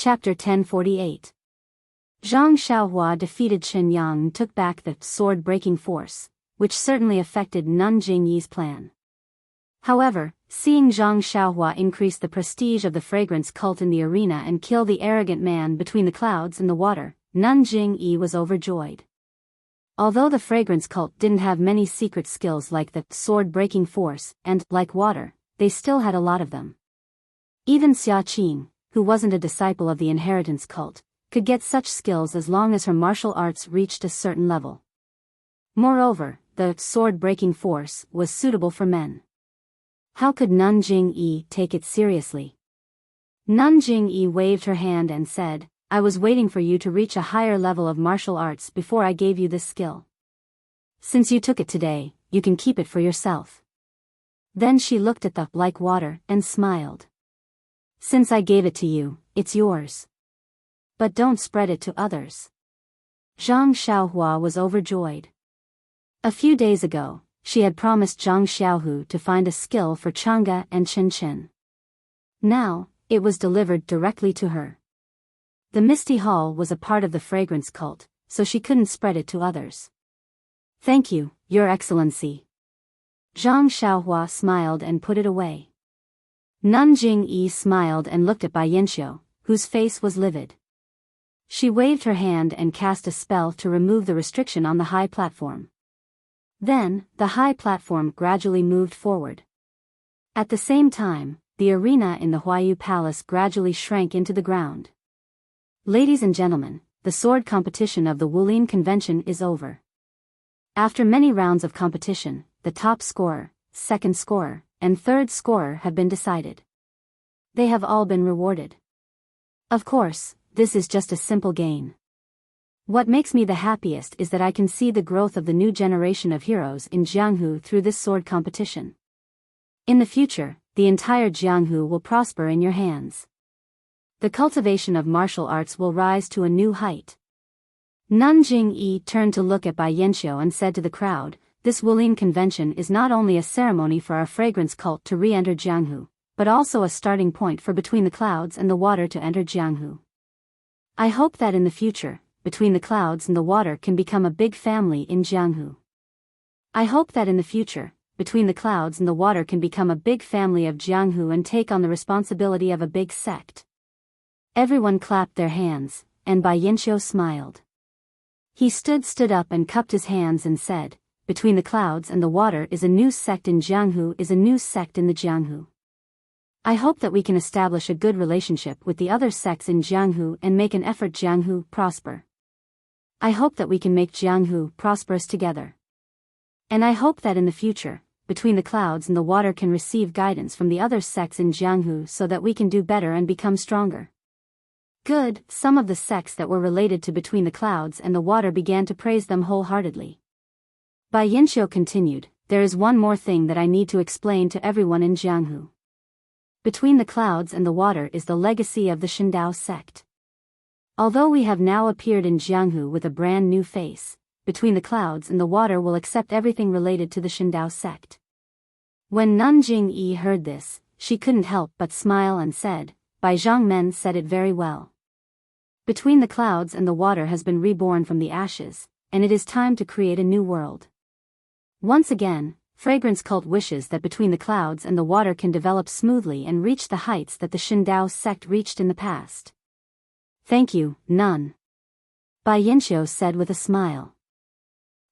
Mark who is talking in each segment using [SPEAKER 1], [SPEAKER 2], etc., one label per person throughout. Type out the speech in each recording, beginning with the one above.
[SPEAKER 1] Chapter 1048. Zhang Xiaohua defeated Chen Yang and took back the sword-breaking force, which certainly affected Nun Jingyi's plan. However, seeing Zhang Xiaohua increase the prestige of the fragrance cult in the arena and kill the arrogant man between the clouds and the water, Nun Jingyi was overjoyed. Although the fragrance cult didn't have many secret skills like the sword-breaking force and, like water, they still had a lot of them. Even Xia Qing, who wasn't a disciple of the inheritance cult, could get such skills as long as her martial arts reached a certain level. Moreover, the sword-breaking force was suitable for men. How could Nun Jingyi take it seriously? Nun Jingyi waved her hand and said, "I was waiting for you to reach a higher level of martial arts before I gave you this skill. Since you took it today, you can keep it for yourself." Then she looked at the like water and smiled. "Since I gave it to you, it's yours. But don't spread it to others." Zhang Xiaohua was overjoyed. A few days ago, she had promised Zhang Xiaohu to find a skill for Chang'e and Chen Chen. Now, it was delivered directly to her. The Misty Hall was a part of the fragrance cult, so she couldn't spread it to others. "Thank you, Your Excellency." Zhang Xiaohua smiled and put it away. Nun Jingyi smiled and looked at Bai Yanxiu, whose face was livid. She waved her hand and cast a spell to remove the restriction on the high platform. Then, the high platform gradually moved forward. At the same time, the arena in the Huayu Palace gradually shrank into the ground. Ladies and gentlemen, the sword competition of the Wulin Convention is over. After many rounds of competition, the top scorer, second scorer, and third scorer have been decided. They have all been rewarded. Of course, this is just a simple gain. What makes me the happiest is that I can see the growth of the new generation of heroes in Jianghu through this sword competition. In the future, the entire Jianghu will prosper in your hands. The cultivation of martial arts will rise to a new height. Nun Jingyi turned to look at Bai Yanxiu and said to the crowd, "This Wulin Convention is not only a ceremony for our fragrance cult to re-enter Jianghu, but also a starting point for Between the Clouds and the Water to enter Jianghu. I hope that in the future, Between the Clouds and the Water can become a big family in Jianghu. I hope that in the future, Between the Clouds and the Water can become a big family of Jianghu and take on the responsibility of a big sect." Everyone clapped their hands, and Bai Yanxiu smiled. He stood up and cupped his hands and said, "Between the Clouds and the Water is a new sect in Jianghu, is a new sect in the Jianghu. I hope that we can establish a good relationship with the other sects in Jianghu and make an effort Jianghu prosper. I hope that we can make Jianghu prosperous together. And I hope that in the future, Between the Clouds and the Water can receive guidance from the other sects in Jianghu so that we can do better and become stronger." Good. Some of the sects that were related to Between the Clouds and the Water began to praise them wholeheartedly. Bai Yanxiu continued, "There is one more thing that I need to explain to everyone in Jianghu. Between the Clouds and the Water is the legacy of the Shindao sect. Although we have now appeared in Jianghu with a brand new face, Between the Clouds and the Water will accept everything related to the Shindao sect." When Nun Jingyi heard this, she couldn't help but smile and said, "Bai Zhangmen said it very well. Between the Clouds and the Water has been reborn from the ashes, and it is time to create a new world. Once again, Fragrance Cult wishes that Between the Clouds and the Water can develop smoothly and reach the heights that the Shindao sect reached in the past." "Thank you, Nun," Bai Yanxiu said with a smile.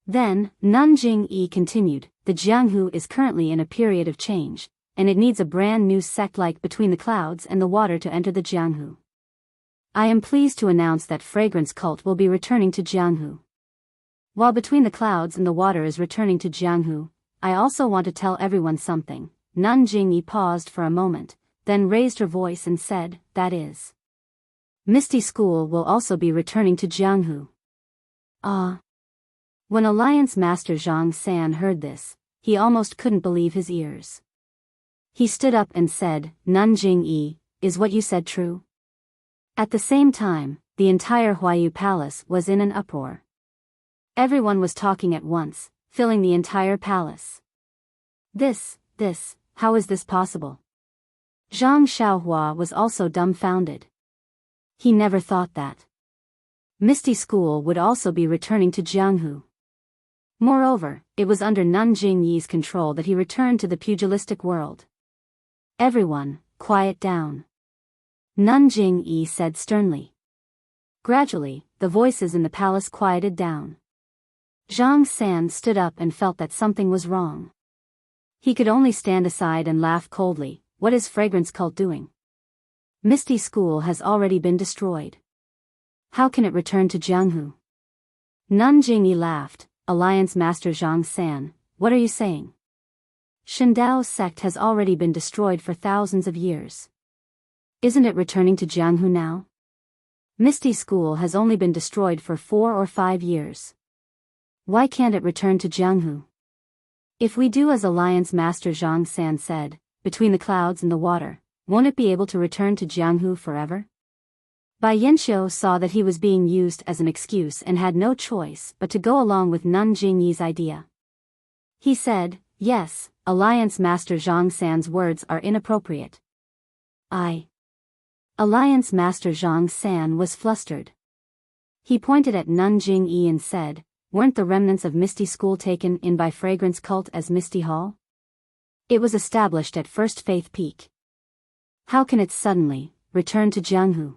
[SPEAKER 1] Then, Nun Jingyi continued, "The Jianghu is currently in a period of change, and it needs a brand new sect like Between the Clouds and the Water to enter the Jianghu. I am pleased to announce that Fragrance Cult will be returning to Jianghu. While Between the Clouds and the Water is returning to Jianghu, I also want to tell everyone something." Nun Jingyi paused for a moment, then raised her voice and said, "That is, Misty School will also be returning to Jianghu." Ah! When Alliance Master Zhang San heard this, he almost couldn't believe his ears. He stood up and said, "Nun Jingyi, is what you said true?" At the same time, the entire Huayu Palace was in an uproar. Everyone was talking at once, filling the entire palace. How is this possible?" Zhang Xiaohua was also dumbfounded. He never thought that Misty School would also be returning to Jianghu. Moreover, it was under Nun Jingyi's control that he returned to the pugilistic world. Everyone, quiet down. Nun Jingyi said sternly. Gradually, the voices in the palace quieted down. Zhang San stood up and felt that something was wrong. He could only stand aside and laugh coldly. What is Fragrance Cult doing? Misty School has already been destroyed. How can it return to Jianghu? Nun Jingyi laughed. Alliance Master Zhang San, what are you saying? Shendao's sect has already been destroyed for thousands of years. Isn't it returning to Jianghu now? Misty School has only been destroyed for 4 or 5 years. Why can't it return to Jianghu? If we do as Alliance Master Zhang San said, between the clouds and the water, won't it be able to return to Jianghu forever? Bai Yanxiu saw that he was being used as an excuse and had no choice but to go along with Nun Jingyi's idea. He said, yes, Alliance Master Zhang San's words are inappropriate. Alliance Master Zhang San was flustered. He pointed at Nun Jingyi and said, weren't the remnants of Misty School taken in by Fragrance Cult as Misty Hall? It was established at First Faith Peak. How can it suddenly return to Jianghu?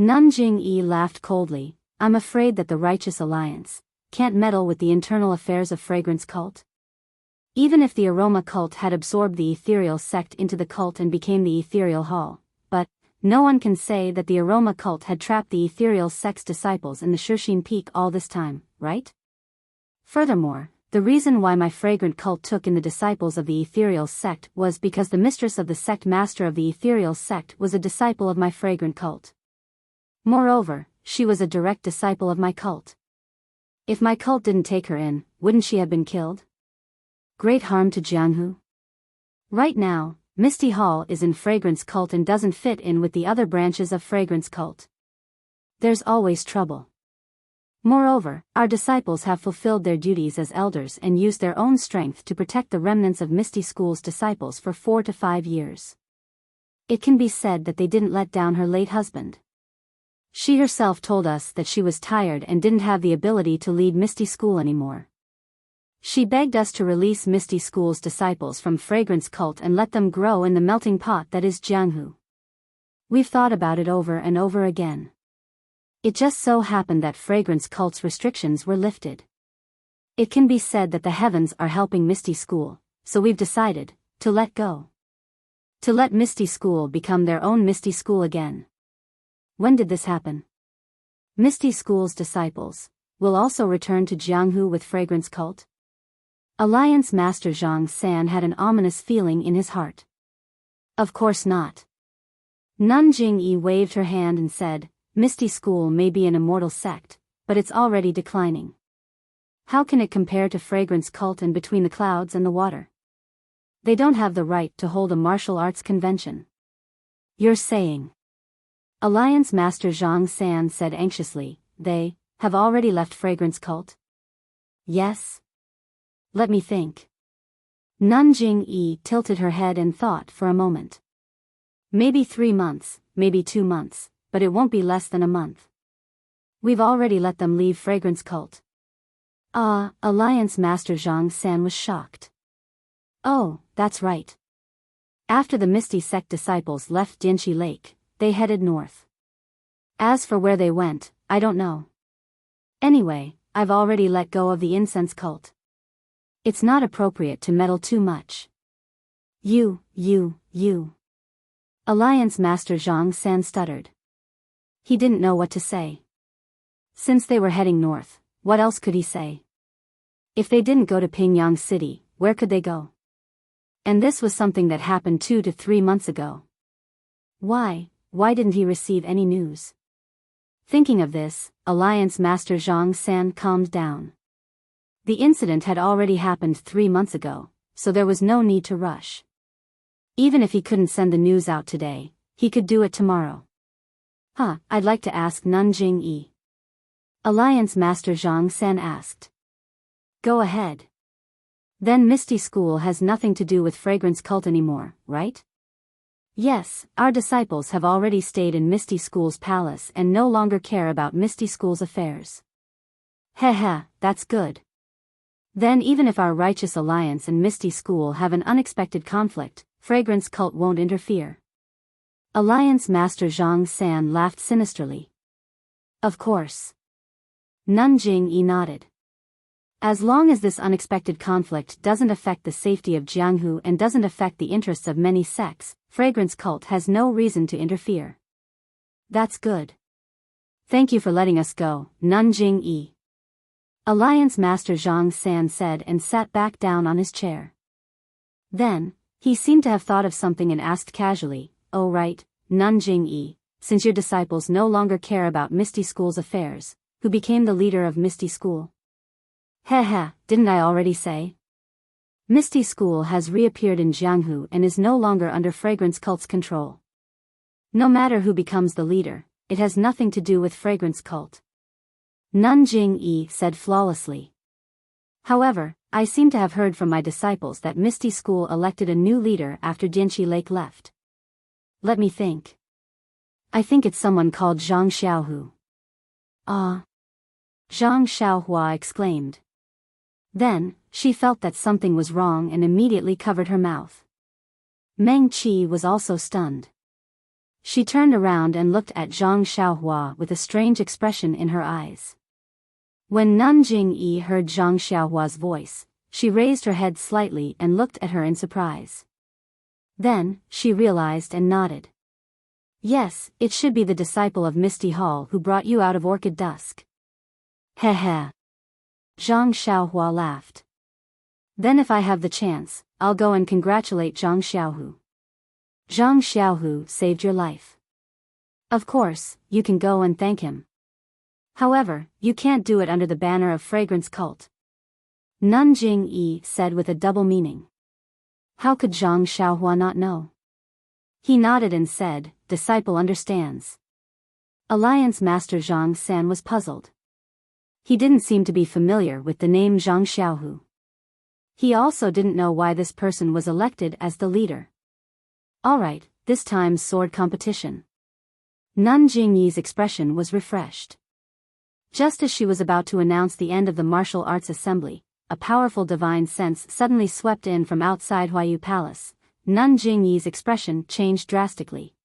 [SPEAKER 1] Nun Jingyi laughed coldly. I'm afraid that the Righteous Alliance can't meddle with the internal affairs of Fragrance Cult. Even if the Aroma Cult had absorbed the Ethereal Sect into the cult and became the Ethereal Hall, but no one can say that the Aroma Cult had trapped the Ethereal Sect's disciples in the Shushin Peak all this time, right? Furthermore, the reason why my Fragrant Cult took in the disciples of the Ethereal Sect was because the mistress of the sect master of the Ethereal Sect was a disciple of my Fragrant Cult. Moreover, she was a direct disciple of my cult. If my cult didn't take her in, wouldn't she have been killed? Great harm to Jianghu? Right now, Misty Hall is in Fragrance Cult and doesn't fit in with the other branches of Fragrance Cult. There's always trouble. Moreover, our disciples have fulfilled their duties as elders and used their own strength to protect the remnants of Misty School's disciples for 4 to 5 years. It can be said that they didn't let down her late husband. She herself told us that she was tired and didn't have the ability to lead Misty School anymore. She begged us to release Misty School's disciples from Fragrance Cult and let them grow in the melting pot that is Jianghu. We've thought about it over and over again. It just so happened that Fragrance Cult's restrictions were lifted. It can be said that the heavens are helping Misty School, so we've decided to let go. To let Misty School become their own Misty School again. When did this happen? Misty School's disciples will also return to Jianghu with Fragrance Cult? Alliance Master Zhang San had an ominous feeling in his heart. Of course not. Nun Jingyi waved her hand and said, Misty School may be an immortal sect, but it's already declining. How can it compare to Fragrance Cult and Between the Clouds and the Water? They don't have the right to hold a martial arts convention. You're saying? Alliance Master Zhang San said anxiously, they have already left Fragrance Cult? Yes? Let me think. Nun Jingyi tilted her head and thought for a moment. Maybe 3 months, maybe 2 months, but it won't be less than a month. We've already let them leave Fragrance Cult. Alliance Master Zhang San was shocked. Oh, that's right. After the Misty Sect disciples left Dinshi Lake, they headed north. As for where they went, I don't know. Anyway, I've already let go of the incense cult. It's not appropriate to meddle too much. You. Alliance Master Zhang San stuttered. He didn't know what to say. Since they were heading north, what else could he say? If they didn't go to Pingyang City, where could they go? And this was something that happened 2 to 3 months ago. Why didn't he receive any news? Thinking of this, Alliance Master Zhang San calmed down. The incident had already happened 3 months ago, so there was no need to rush. Even if he couldn't send the news out today, he could do it tomorrow. I'd like to ask Nun Jingyi. Alliance Master Zhang San asked. Go ahead. Then Misty School has nothing to do with Fragrance Cult anymore, right? Yes, our disciples have already stayed in Misty School's palace and no longer care about Misty School's affairs. Heh, that's good. Then even if our righteous alliance and Misty School have an unexpected conflict, Fragrance Cult won't interfere. Alliance Master Zhang San laughed sinisterly. Of course. Nanjing Yi nodded. As long as this unexpected conflict doesn't affect the safety of Jianghu and doesn't affect the interests of many sects, Fragrance Cult has no reason to interfere. That's good. Thank you for letting us go, Nanjing Yi. Alliance Master Zhang San said and sat back down on his chair. Then, he seemed to have thought of something and asked casually, "Oh right, Nanjing Yi, since your disciples no longer care about Misty School's affairs, who became the leader of Misty School?" Heh, didn't I already say? Misty School has reappeared in Jianghu and is no longer under Fragrance Cult's control. No matter who becomes the leader, it has nothing to do with Fragrance Cult. Nanjing Yi said flawlessly. However, I seem to have heard from my disciples that Misty School elected a new leader after Dianqi Lake left. Let me think. I think it's someone called Zhang Xiaohu. Ah! Zhang Xiaohua exclaimed. Then, she felt that something was wrong and immediately covered her mouth. Meng Qi was also stunned. She turned around and looked at Zhang Xiaohua with a strange expression in her eyes. When Nanjing Yi heard Zhang Xiaohua's voice, she raised her head slightly and looked at her in surprise. Then, she realized and nodded. Yes, it should be the disciple of Misty Hall who brought you out of Orchid Dusk. Heh. Zhang Xiaohua laughed. Then if I have the chance, I'll go and congratulate Zhang Xiaohu. Zhang Xiaohu saved your life. Of course, you can go and thank him. However, you can't do it under the banner of Fragrance Cult. Nanjing Yi said with a double meaning. How could Zhang Xiaohua not know? He nodded and said, "Disciple understands." Alliance Master Zhang San was puzzled. He didn't seem to be familiar with the name Zhang Xiaohu. He also didn't know why this person was elected as the leader. Alright, this time's sword competition. Nanjing Yi's expression was refreshed. Just as she was about to announce the end of the martial arts assembly, a powerful divine sense suddenly swept in from outside Huayu Palace. Nanjing Yi's expression changed drastically.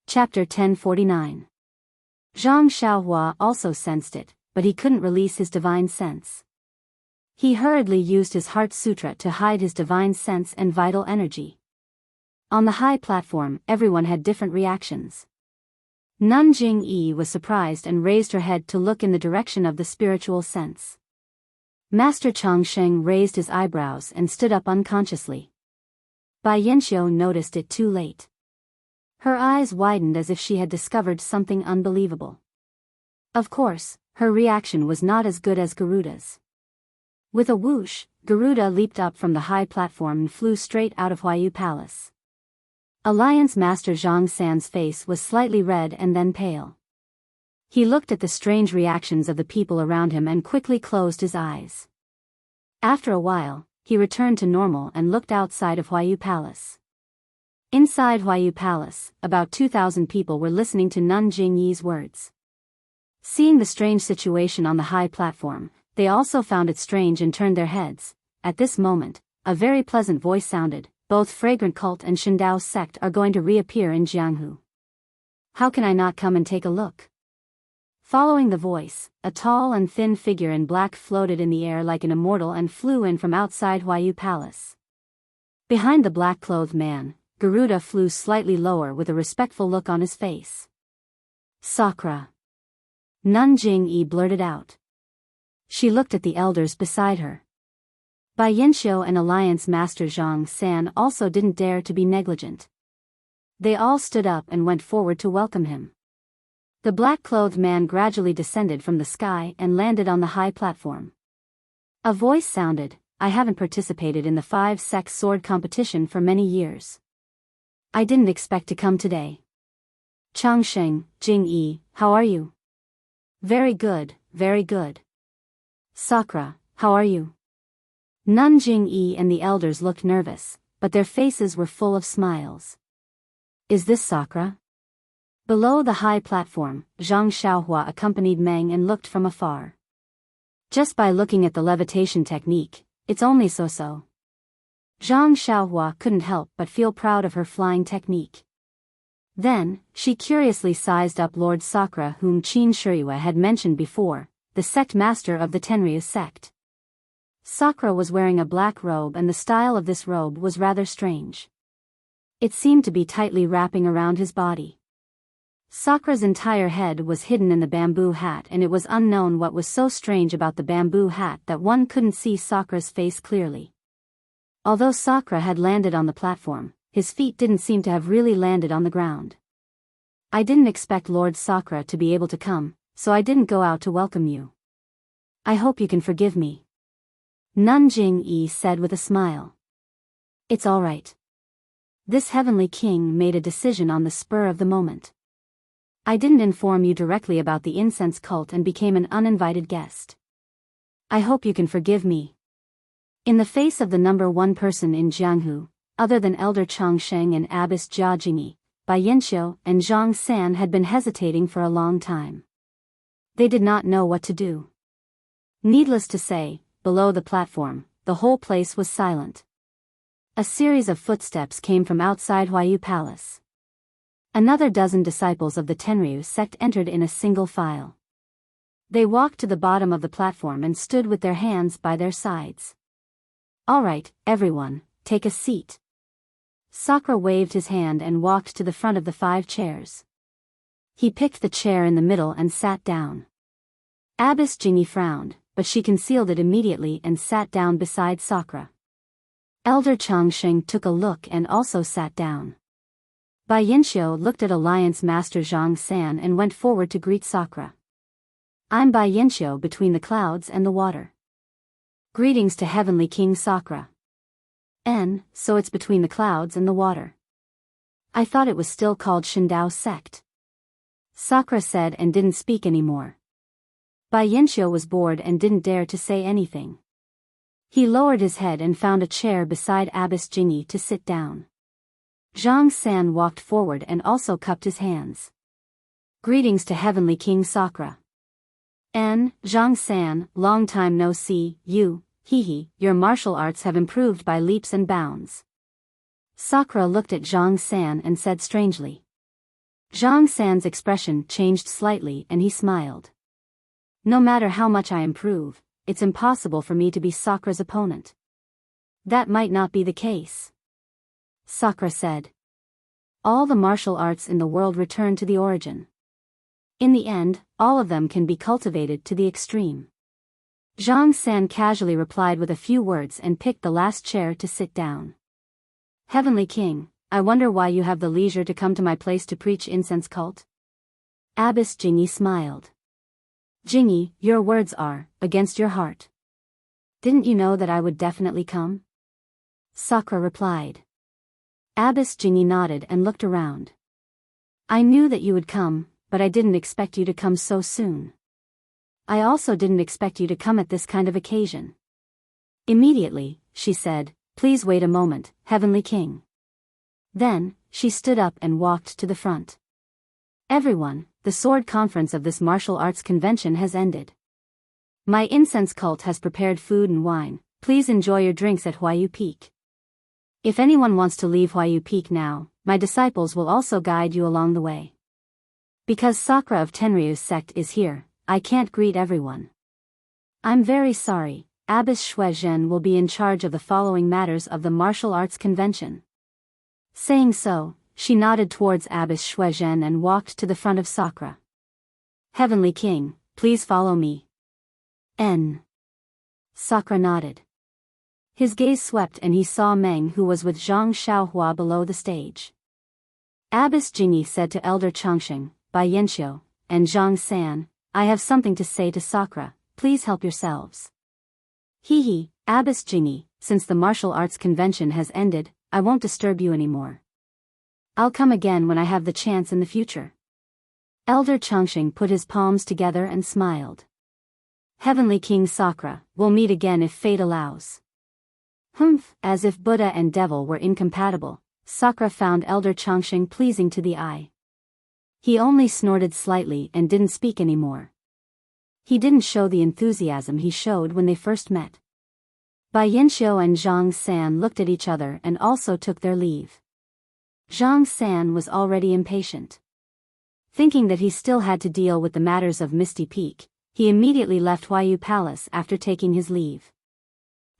[SPEAKER 1] Chapter 1049. Zhang Xiaohua also sensed it, but he couldn't release his divine sense. He hurriedly used his heart sutra to hide his divine sense and vital energy. On the high platform, everyone had different reactions. Nanjing Yi was surprised and raised her head to look in the direction of the spiritual sense. Master Changsheng raised his eyebrows and stood up unconsciously. Bai Yanxiu noticed it too late. Her eyes widened as if she had discovered something unbelievable. Of course, her reaction was not as good as Garuda's. With a whoosh, Garuda leaped up from the high platform and flew straight out of Huayu Palace. Alliance Master Zhang San's face was slightly red and then pale. He looked at the strange reactions of the people around him and quickly closed his eyes. After a while, he returned to normal and looked outside of Huayu Palace. Inside Huayu Palace, about 2,000 people were listening to Nanjing Yi's words. Seeing the strange situation on the high platform, they also found it strange and turned their heads. At this moment, a very pleasant voice sounded. Both Fragrant Cult and Shindao's sect are going to reappear in Jianghu. How can I not come and take a look? Following the voice, a tall and thin figure in black floated in the air like an immortal and flew in from outside Huayu Palace. Behind the black-clothed man, Garuda flew slightly lower with a respectful look on his face. Sakura. Nanjing Yi blurted out. She looked at the elders beside her. Bai Yanxiu and Alliance Master Zhang San also didn't dare to be negligent. They all stood up and went forward to welcome him. The black-clothed man gradually descended from the sky and landed on the high platform. A voice sounded, "I haven't participated in the 5-sect sword competition for many years. I didn't expect to come today. Changsheng, Jingyi, how are you?" Very good, very good. Sakura, how are you? Nun Jingyi and the elders looked nervous, but their faces were full of smiles. Is this Sakura? Below the high platform, Zhang Xiaohua accompanied Meng and looked from afar. Just by looking at the levitation technique, it's only so-so. Zhang Xiaohua couldn't help but feel proud of her flying technique. Then, she curiously sized up Lord Sakura, whom Qin Shiyue had mentioned before, the sect master of the Tenryu sect. Sakura was wearing a black robe, and the style of this robe was rather strange. It seemed to be tightly wrapping around his body. Sakura's entire head was hidden in the bamboo hat, and it was unknown what was so strange about the bamboo hat that one couldn't see Sakura's face clearly. Although Sakura had landed on the platform, his feet didn't seem to have really landed on the ground. I didn't expect Lord Sakura to be able to come, so I didn't go out to welcome you. I hope you can forgive me. Nun Jingyi said with a smile. It's all right. This heavenly king made a decision on the spur of the moment. I didn't inform you directly about the incense cult and became an uninvited guest. I hope you can forgive me. In the face of the number one person in Jianghu, other than Elder Changsheng and Abbess Jia Jingyi, Bai Yanxiu and Zhang San had been hesitating for a long time. They did not know what to do. Needless to say, below the platform, the whole place was silent. A series of footsteps came from outside Huayu Palace. Another dozen disciples of the Tenryu sect entered in a single file. They walked to the bottom of the platform and stood with their hands by their sides. All right, everyone, take a seat. Sakura waved his hand and walked to the front of the 5 chairs. He picked the chair in the middle and sat down. Abbess Jingyi frowned, but she concealed it immediately and sat down beside Sakura. Elder Changsheng took a look and also sat down. Bai Yanxiu looked at Alliance Master Zhang San and went forward to greet Sakura. I'm Bai Yanxiu between the clouds and the water. Greetings to Heavenly King Sakura. So it's between the clouds and the water. I thought it was still called Shindao sect. Sakura said and didn't speak anymore. Bai Yanxiu was bored and didn't dare to say anything. He lowered his head and found a chair beside Abbess Jingyi to sit down. Zhang San walked forward and also cupped his hands. Greetings to Heavenly King Sakura. Zhang San, long time no see, you, your martial arts have improved by leaps and bounds. Sakura looked at Zhang San and said strangely. Zhang San's expression changed slightly and he smiled. No matter how much I improve, it's impossible for me to be Sakura's opponent. That might not be the case. Sakura said. All the martial arts in the world return to the origin. In the end, all of them can be cultivated to the extreme. Zhang San casually replied with a few words and picked the last chair to sit down. Heavenly King, I wonder why you have the leisure to come to my place to preach incense cult? Abbess Jingyi smiled. Jingyi, your words are, against your heart. Didn't you know that I would definitely come? Sakura replied. Abbess Jingyi nodded and looked around. I knew that you would come, but I didn't expect you to come so soon. I also didn't expect you to come at this kind of occasion. Immediately, she said, please wait a moment, Heavenly King. Then, she stood up and walked to the front. Everyone, the sword conference of this martial arts convention has ended. My incense cult has prepared food and wine, please enjoy your drinks at Huayu Peak. If anyone wants to leave Huayu Peak now, my disciples will also guide you along the way. Because Sakura of Tenryu's sect is here, I can't greet everyone. I'm very sorry, Abbess Shuezhen will be in charge of the following matters of the martial arts convention. Saying so, she nodded towards Abbess Shuezhen and walked to the front of Sakura. Heavenly King, please follow me. Sakura nodded. His gaze swept and he saw Meng, who was with Zhang Xiaohua below the stage. Abbess Jingyi said to Elder Changsheng, Bai Yanxiu, and Zhang San, I have something to say to Sakura, please help yourselves. Abbess Jingyi, since the martial arts convention has ended, I won't disturb you anymore. I'll come again when I have the chance in the future. Elder Changsheng put his palms together and smiled. Heavenly King Sakura, we'll meet again if fate allows. Humph, as if Buddha and devil were incompatible, Sakura found Elder Chongqing pleasing to the eye. He only snorted slightly and didn't speak anymore. He didn't show the enthusiasm he showed when they first met. Bai Yanxiu and Zhang San looked at each other and also took their leave. Zhang San was already impatient. Thinking that he still had to deal with the matters of Misty Peak, he immediately left Huayu Palace after taking his leave.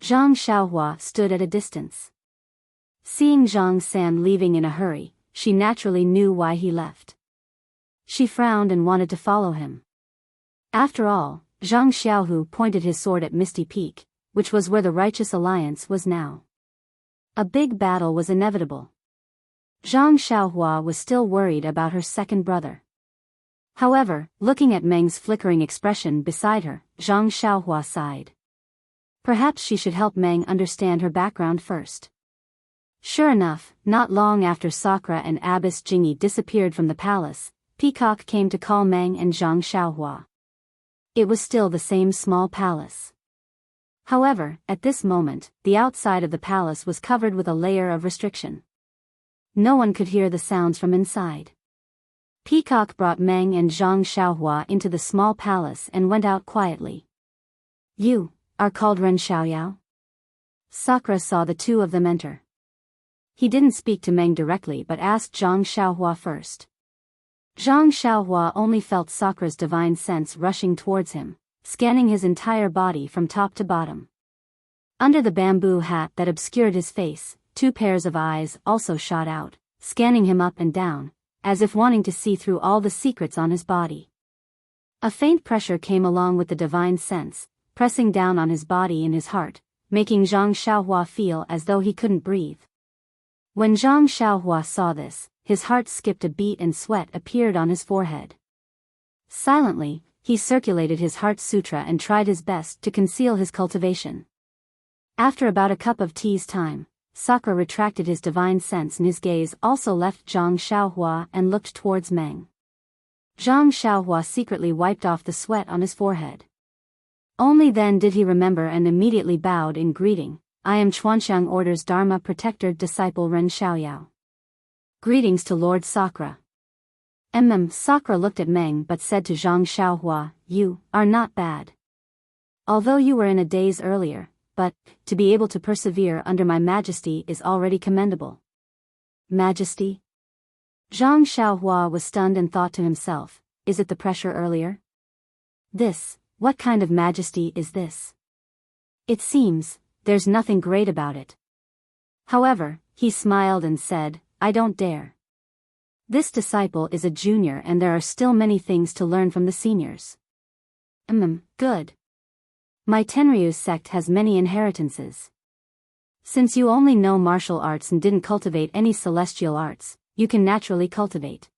[SPEAKER 1] Zhang Xiaohua stood at a distance. Seeing Zhang San leaving in a hurry, she naturally knew why he left. She frowned and wanted to follow him. After all, Zhang Xiaohu pointed his sword at Misty Peak, which was where the Righteous Alliance was now. A big battle was inevitable. Zhang Xiaohua was still worried about her second brother. However, looking at Meng's flickering expression beside her, Zhang Xiaohua sighed. Perhaps she should help Meng understand her background first. Sure enough, not long after Sakura and Abbess Jingyi disappeared from the palace, Peacock came to call Meng and Zhang Xiaohua. It was still the same small palace. However, at this moment, the outside of the palace was covered with a layer of restriction. No one could hear the sounds from inside. Peacock brought Meng and Zhang Xiaohua into the small palace and went out quietly. You are called Ren Xiaoyao? Sakura saw the two of them enter. He didn't speak to Meng directly but asked Zhang Xiaohua first. Zhang Xiaohua only felt Sakura's divine sense rushing towards him, scanning his entire body from top to bottom. Under the bamboo hat that obscured his face, two pairs of eyes also shot out, scanning him up and down, as if wanting to see through all the secrets on his body. A faint pressure came along with the divine sense, pressing down on his body and his heart, making Zhang Xiaohua feel as though he couldn't breathe. When Zhang Xiaohua saw this, his heart skipped a beat and sweat appeared on his forehead. Silently, he circulated his heart sutra and tried his best to conceal his cultivation. After about a cup of tea's time, Sakura retracted his divine sense and his gaze also left Zhang Xiaohua and looked towards Meng. Zhang Xiaohua secretly wiped off the sweat on his forehead. Only then did he remember and immediately bowed in greeting. I am Chuanxiang Order's Dharma Protector disciple Ren Xiaoyao. Greetings to Lord Sakura. Sakura looked at Meng but said to Zhang Xiaohua, you are not bad. Although you were in a daze earlier, but to be able to persevere under my majesty is already commendable. Majesty? Zhang Xiaohua was stunned and thought to himself, is it the pressure earlier? What kind of majesty is this? It seems, there's nothing great about it. However, he smiled and said, I don't dare. This disciple is a junior and there are still many things to learn from the seniors. Good. My Tenryu sect has many inheritances. Since you only know martial arts and didn't cultivate any celestial arts, you can naturally cultivate.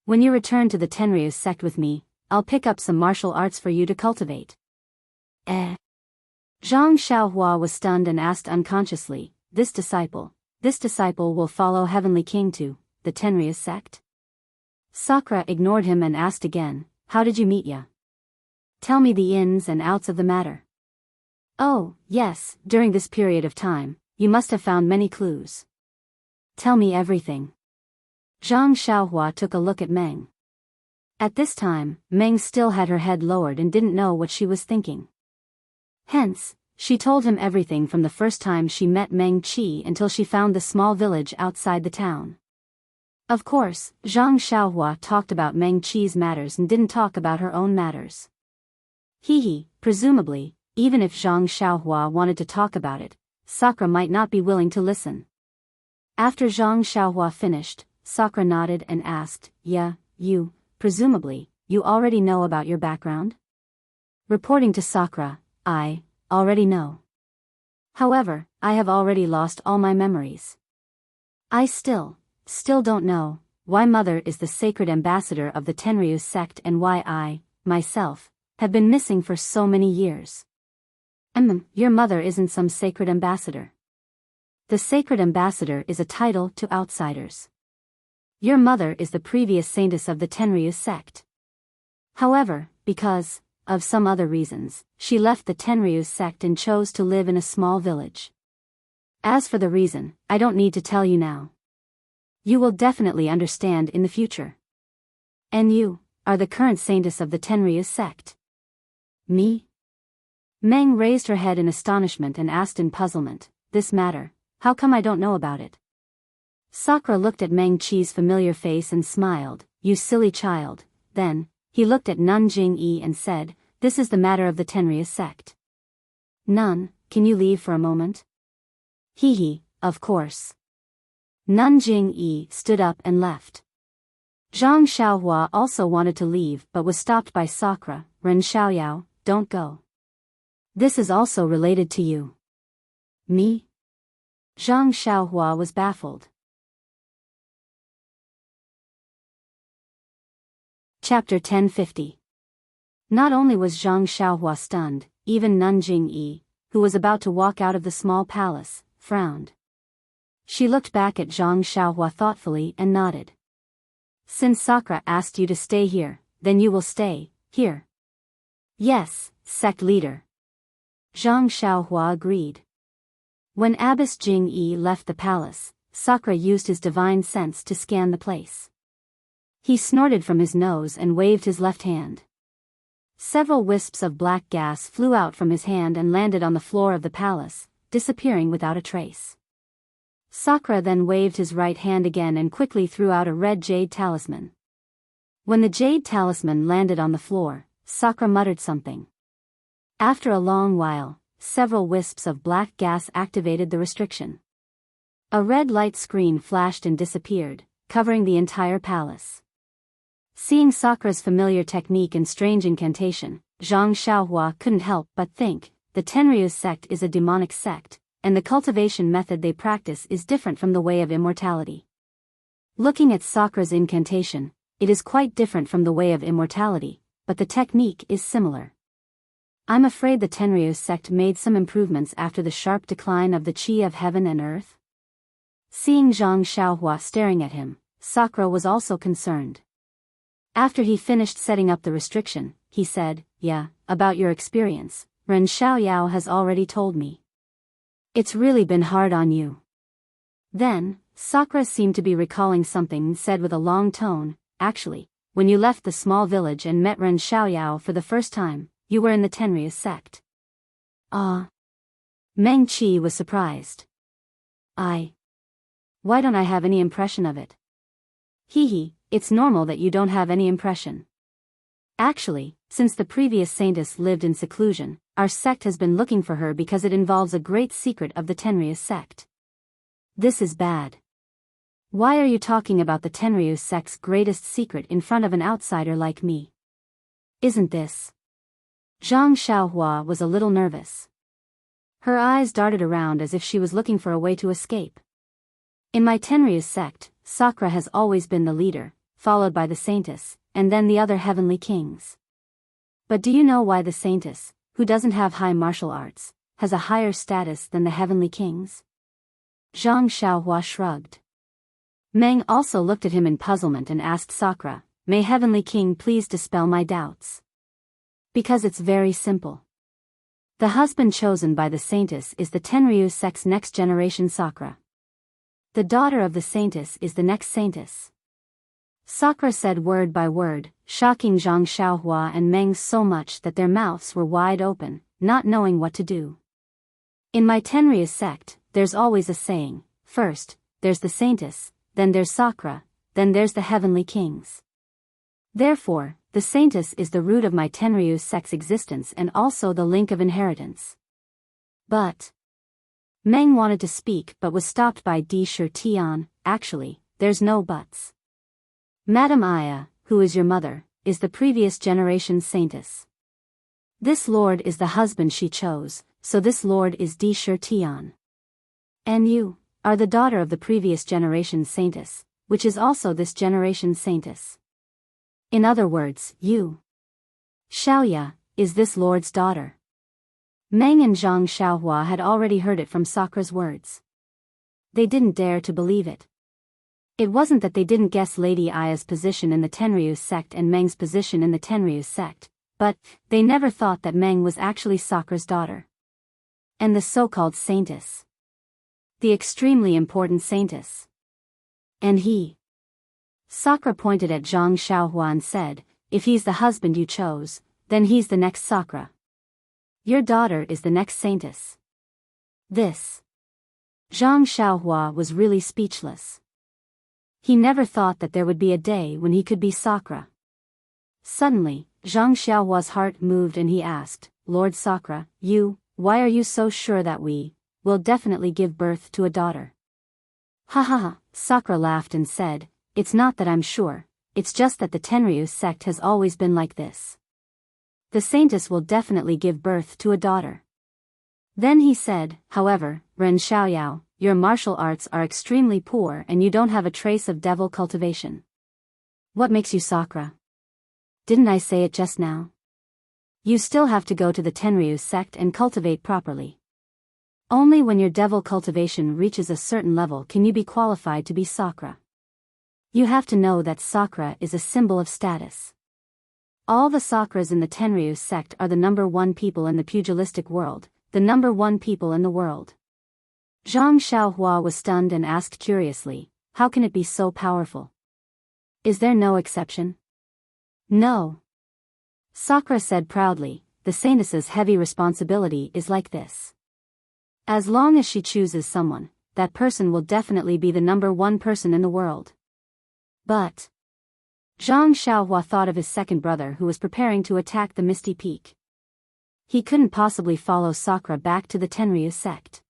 [SPEAKER 1] When you return to the Tenryu sect with me, I'll pick up some martial arts for you to cultivate. Zhang Xiaohua was stunned and asked unconsciously, this disciple will follow Heavenly King to the Tenryu sect? Sakura ignored him and asked again, how did you meet ya? Tell me the ins and outs of the matter. Oh, yes, during this period of time, you must have found many clues. Tell me everything. Zhang Xiaohua took a look at Meng. At this time, Meng still had her head lowered and didn't know what she was thinking. Hence, she told him everything from the first time she met Meng Qi until she found the small village outside the town. Of course, Zhang Xiaohua talked about Meng Qi's matters and didn't talk about her own matters. Presumably, even if Zhang Xiaohua wanted to talk about it, Sakura might not be willing to listen. After Zhang Xiaohua finished, Sakura nodded and asked, yeah, presumably, you already know about your background? Reporting to Sakura, I already know. However, I have already lost all my memories. I still don't know why Mother is the sacred ambassador of the Tenryu sect and why I, myself, have been missing for so many years. Your mother isn't some sacred ambassador. The sacred ambassador is a title to outsiders. Your mother is the previous saintess of the Tenryu sect. However, because of some other reasons, she left the Tenryu sect and chose to live in a small village. As for the reason, I don't need to tell you now. You will definitely understand in the future. And you are the current saintess of the Tenryus sect. Me? Meng raised her head in astonishment and asked in puzzlement, this matter, how come I don't know about it? Sakura looked at Meng Qi's familiar face and smiled, you silly child. Then, he looked at Nun Jingyi and said, this is the matter of the Tenryus sect. Nun, can you leave for a moment? Hee, of course. Nun Jingyi stood up and left. Zhang Xiaohua also wanted to leave but was stopped by Sakura. Ren Xiaoyao, don't go. This is also related to you. Me? Zhang Xiaohua was baffled. Chapter 1050. Not only was Zhang Xiaohua stunned, even Nun Jingyi, who was about to walk out of the small palace, frowned. She looked back at Zhang Xiaohua thoughtfully and nodded. Since Sakura asked you to stay here, then you will stay here. Yes, sect leader. Zhang Xiaohua agreed. When Abbess Jingyi left the palace, Sakura used his divine sense to scan the place. He snorted from his nose and waved his left hand. Several wisps of black gas flew out from his hand and landed on the floor of the palace, disappearing without a trace. Sakura then waved his right hand again and quickly threw out a red jade talisman. When the jade talisman landed on the floor, Sakura muttered something. After a long while, several wisps of black gas activated the restriction. A red light screen flashed and disappeared, covering the entire palace. Seeing Sakura's familiar technique and strange incantation, Zhang Xiaohua couldn't help but think, the Tenryus sect is a demonic sect, and the cultivation method they practice is different from the way of immortality. Looking at Sakura's incantation, it is quite different from the way of immortality, but the technique is similar. I'm afraid the Tenryus sect made some improvements after the sharp decline of the qi of heaven and earth. Seeing Zhang Xiaohua staring at him, Sakura was also concerned. After he finished setting up the restriction, he said, yeah, about your experience, Ren Xiaoyao has already told me. It's really been hard on you. Then, Sakura seemed to be recalling something and said with a long tone, actually, when you left the small village and met Ren Xiaoyao for the first time, you were in the Tenryus sect. Ah. Meng Qi was surprised. Why don't I have any impression of it? Hee, it's normal that you don't have any impression. Actually, since the previous saintess lived in seclusion, our sect has been looking for her because it involves a great secret of the Tenryus sect. This is bad. Why are you talking about the Tenryus sect's greatest secret in front of an outsider like me? Isn't this? Zhang Xiaohua was a little nervous. Her eyes darted around as if she was looking for a way to escape. In my Tenryus sect, Sakura has always been the leader, followed by the saintess, and then the other heavenly kings. But do you know why the saintess, who doesn't have high martial arts, has a higher status than the heavenly kings? Zhang Xiaohua shrugged. Meng also looked at him in puzzlement and asked Sakura, may Heavenly King please dispel my doubts? Because it's very simple. The husband chosen by the saintess is the Tenryus sect's next generation Sakura. The daughter of the saintess is the next saintess. Sakura said word by word, shocking Zhang Xiaohua and Meng so much that their mouths were wide open, not knowing what to do. In my Tenryus sect, there's always a saying, first, there's the saintess, then there's Sakura, then there's the heavenly kings. Therefore, the saintess is the root of my Tenryus sect's existence and also the link of inheritance. But Meng wanted to speak but was stopped by Di Shutian. Actually, there's no buts. Madam Aya, who is your mother, is the previous generation saintess. This lord is the husband she chose, so this lord is Di Shutian. And you are the daughter of the previous generation saintess, which is also this generation saintess. In other words, you, Xiaoya, is this lord's daughter. Meng and Zhang Xiaohua had already heard it from Sakura's words. They didn't dare to believe it. It wasn't that they didn't guess Lady Aya's position in the Tenryus sect and Meng's position in the Tenryus sect, but they never thought that Meng was actually Sakura's daughter. And the so-called saintess. The extremely important saintess. And he? Sakura pointed at Zhang Xiaohua and said, if he's the husband you chose, then he's the next Sakura. Your daughter is the next saintess. This. Zhang Xiaohua was really speechless. He never thought that there would be a day when he could be Sakura. Suddenly, Zhang Xiaohua's heart moved and he asked, Lord Sakura, why are you so sure that we will definitely give birth to a daughter? Ha ha ha, Sakura laughed and said, it's not that I'm sure, it's just that the Tenryu sect has always been like this. The saintess will definitely give birth to a daughter. Then he said, however, Ren Xiaoyao, your martial arts are extremely poor and you don't have a trace of devil cultivation. What makes you Sakura? Didn't I say it just now? You still have to go to the Tenryu sect and cultivate properly. Only when your devil cultivation reaches a certain level can you be qualified to be Sakura. You have to know that Sakura is a symbol of status. All the Sakuras in the Tenryu sect are the number one people in the pugilistic world, the number one people in the world. Zhang Xiaohua was stunned and asked curiously, how can it be so powerful? Is there no exception? No. Sakura said proudly, the saintess's heavy responsibility is like this. As long as she chooses someone, that person will definitely be the number one person in the world. But Zhang Xiaohua thought of his second brother who was preparing to attack the Misty Peak. He couldn't possibly follow Sakura back to the Tenryu sect.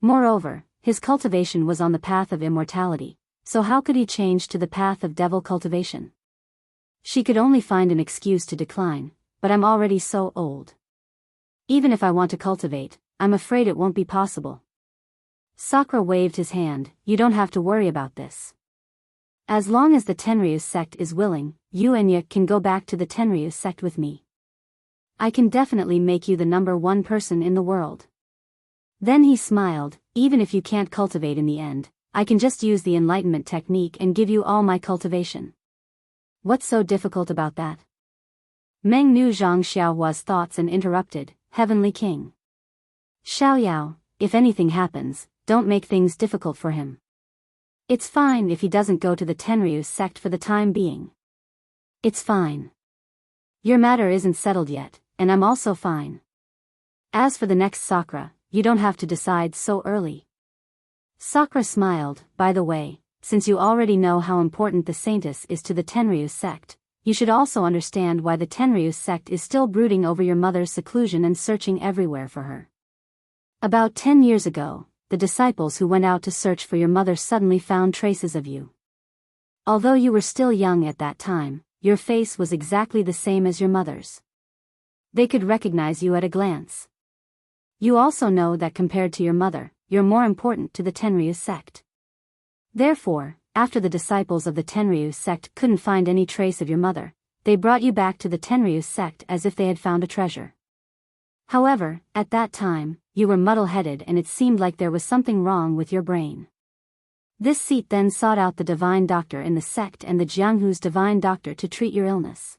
[SPEAKER 1] Moreover, his cultivation was on the path of immortality, so how could he change to the path of devil cultivation? She could only find an excuse to decline, but I'm already so old. Even if I want to cultivate, I'm afraid it won't be possible. Sakura waved his hand, you don't have to worry about this. As long as the Tenryu sect is willing, you and you can go back to the Tenryu sect with me. I can definitely make you the number one person in the world. Then he smiled, even if you can't cultivate in the end, I can just use the enlightenment technique and give you all my cultivation. What's so difficult about that? Meng knew Zhang Xiaohua's thoughts and interrupted, Heavenly King. Xiaoyao, if anything happens, don't make things difficult for him. It's fine if he doesn't go to the Tenryu sect for the time being. It's fine. Your matter isn't settled yet, and I'm also fine. As for the next Sakura, you don't have to decide so early. Sakura smiled, by the way, since you already know how important the saintess is to the Tenryu sect, you should also understand why the Tenryu sect is still brooding over your mother's seclusion and searching everywhere for her. About 10 years ago, the disciples who went out to search for your mother suddenly found traces of you. Although you were still young at that time, your face was exactly the same as your mother's. They could recognize you at a glance. You also know that compared to your mother, you're more important to the Tenryu sect. Therefore, after the disciples of the Tenryu sect couldn't find any trace of your mother, they brought you back to the Tenryu sect as if they had found a treasure. However, at that time, you were muddle-headed and it seemed like there was something wrong with your brain. This seat then sought out the divine doctor in the sect and the Jianghu's divine doctor to treat your illness.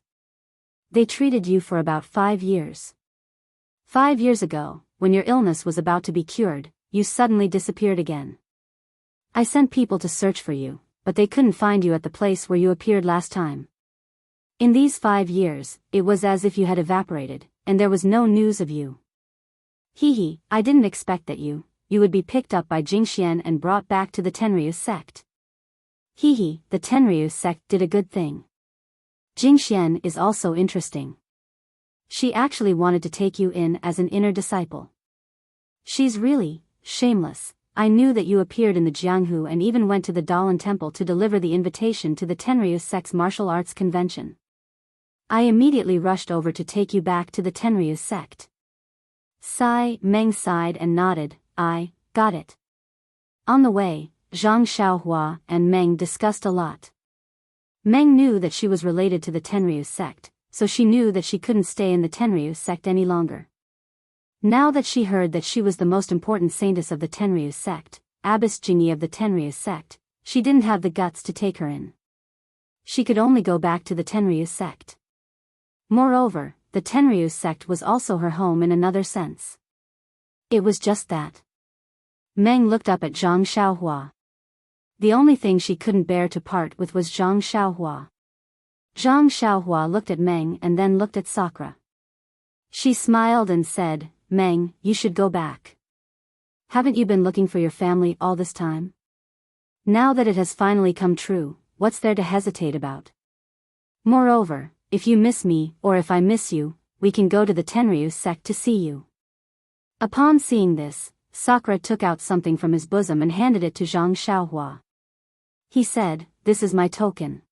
[SPEAKER 1] They treated you for about 5 years. 5 years ago, when your illness was about to be cured, you suddenly disappeared again. I sent people to search for you, but they couldn't find you at the place where you appeared last time. In these 5 years, it was as if you had evaporated, and there was no news of you. Hee, I didn't expect that you would be picked up by Jingxian and brought back to the Tenryu sect. Hee, the Tenryu sect did a good thing. Jingxian is also interesting. She actually wanted to take you in as an inner disciple. She's really shameless. I knew that you appeared in the Jianghu and even went to the Dalan temple to deliver the invitation to the Tenryu sect's martial arts convention. I immediately rushed over to take you back to the Tenryu sect. Meng sighed and nodded, I got it. On the way, Zhang Xiaohua and Meng discussed a lot. Meng knew that she was related to the Tenryu sect, so she knew that she couldn't stay in the Tenryu sect any longer. Now that she heard that she was the most important saintess of the Tenryu sect, Abbess Jingyi of the Tenryu sect, she didn't have the guts to take her in. She could only go back to the Tenryu sect. Moreover, the Tenryu sect was also her home in another sense. It was just that. Meng looked up at Zhang Xiaohua. The only thing she couldn't bear to part with was Zhang Xiaohua. Zhang Xiaohua looked at Meng and then looked at Sakura. She smiled and said, Meng, you should go back. Haven't you been looking for your family all this time? Now that it has finally come true, what's there to hesitate about? Moreover, if you miss me or if I miss you, we can go to the Tenryu sect to see you. Upon seeing this, Sakura took out something from his bosom and handed it to Zhang Xiaohua. He said, this is my token.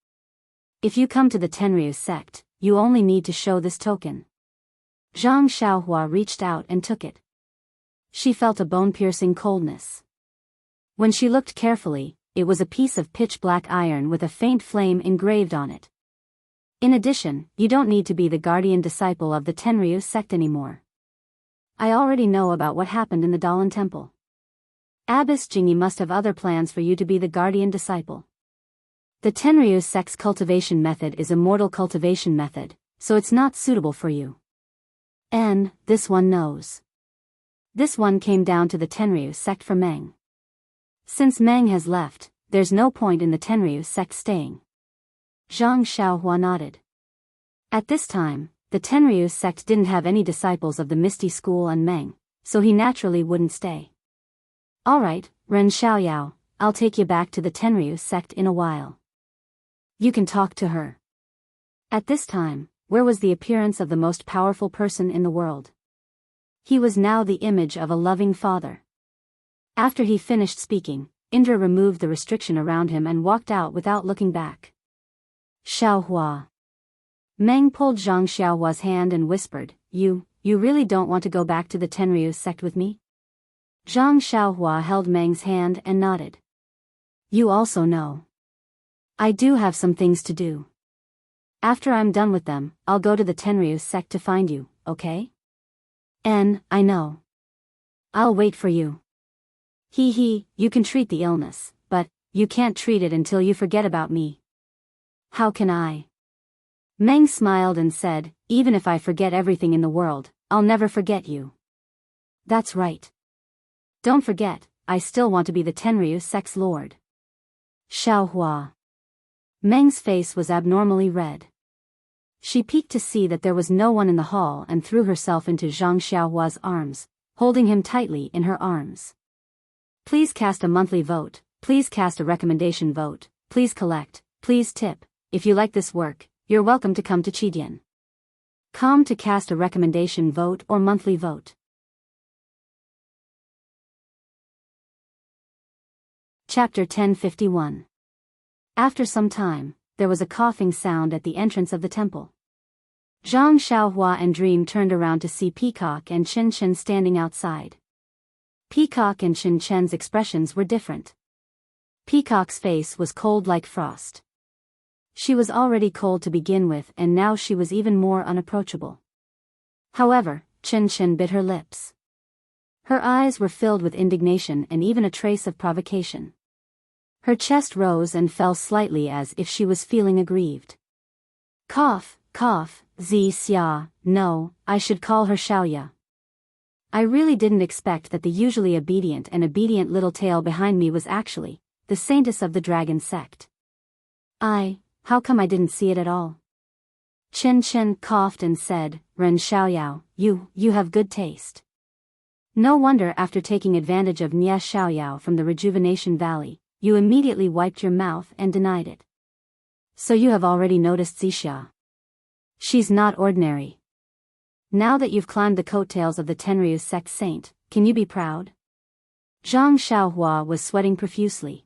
[SPEAKER 1] If you come to the Tenryu sect, you only need to show this token. Zhang Xiaohua reached out and took it. She felt a bone-piercing coldness. When she looked carefully, it was a piece of pitch-black iron with a faint flame engraved on it. In addition, you don't need to be the guardian disciple of the Tenryu sect anymore. I already know about what happened in the Dalan temple. Abbess Jingyi must have other plans for you to be the guardian disciple. The Tenryu sect's cultivation method is Immortal cultivation method, so it's not suitable for you. And, this one knows. This one came down to the Tenryu sect for Meng. Since Meng has left, there's no point in the Tenryu sect staying. Zhang Xiaohua nodded. At this time, the Tenryu sect didn't have any disciples of the Misty School and Meng, so he naturally wouldn't stay. Alright, Ren Xiaoyao, I'll take you back to the Tenryu sect in a while. You can talk to her. At this time, where was the appearance of the most powerful person in the world? He was now the image of a loving father. After he finished speaking, Indra removed the restriction around him and walked out without looking back. Xiaohua. Meng pulled Zhang Xiaohua's hand and whispered, You really don't want to go back to the Tenryu sect with me? Zhang Xiaohua held Meng's hand and nodded. You also know. I do have some things to do. After I'm done with them, I'll go to the Tenryu sect to find you, okay? I know. I'll wait for you. You can treat the illness, but you can't treat it until you forget about me. How can I? Meng smiled and said, even if I forget everything in the world, I'll never forget you. That's right. Don't forget, I still want to be the Tenryu sect's lord. Xiaohua. Meng's face was abnormally red. She peeked to see that there was no one in the hall and threw herself into Zhang Xiaohua's arms, holding him tightly in her arms. Please cast a monthly vote, please cast a recommendation vote, please collect, please tip. If you like this work, you're welcome to come to Chidian. Come to cast a recommendation vote or monthly vote. Chapter 1051. After some time, there was a coughing sound at the entrance of the temple. Zhang Xiaohua and Dream turned around to see Peacock and Chen Chen standing outside. Peacock and Chen Chen's expressions were different. Peacock's face was cold like frost. She was already cold to begin with and now she was even more unapproachable. However, Chen Chen bit her lips. Her eyes were filled with indignation and even a trace of provocation. Her chest rose and fell slightly as if she was feeling aggrieved. Cough, Xia, no, I should call her Xiaoya. I really didn't expect that the usually obedient little tail behind me was actually the saintess of the dragon sect. How come I didn't see it at all? Chen Chen coughed and said, Ren Xiaoyao, you have good taste. No wonder after taking advantage of Nia Xiaoyao from the Rejuvenation Valley, you immediately wiped your mouth and denied it. So you have already noticed Xixia. She's not ordinary. Now that you've climbed the coattails of the Tenryu sect saint, can you be proud? Zhang Xiaohua was sweating profusely.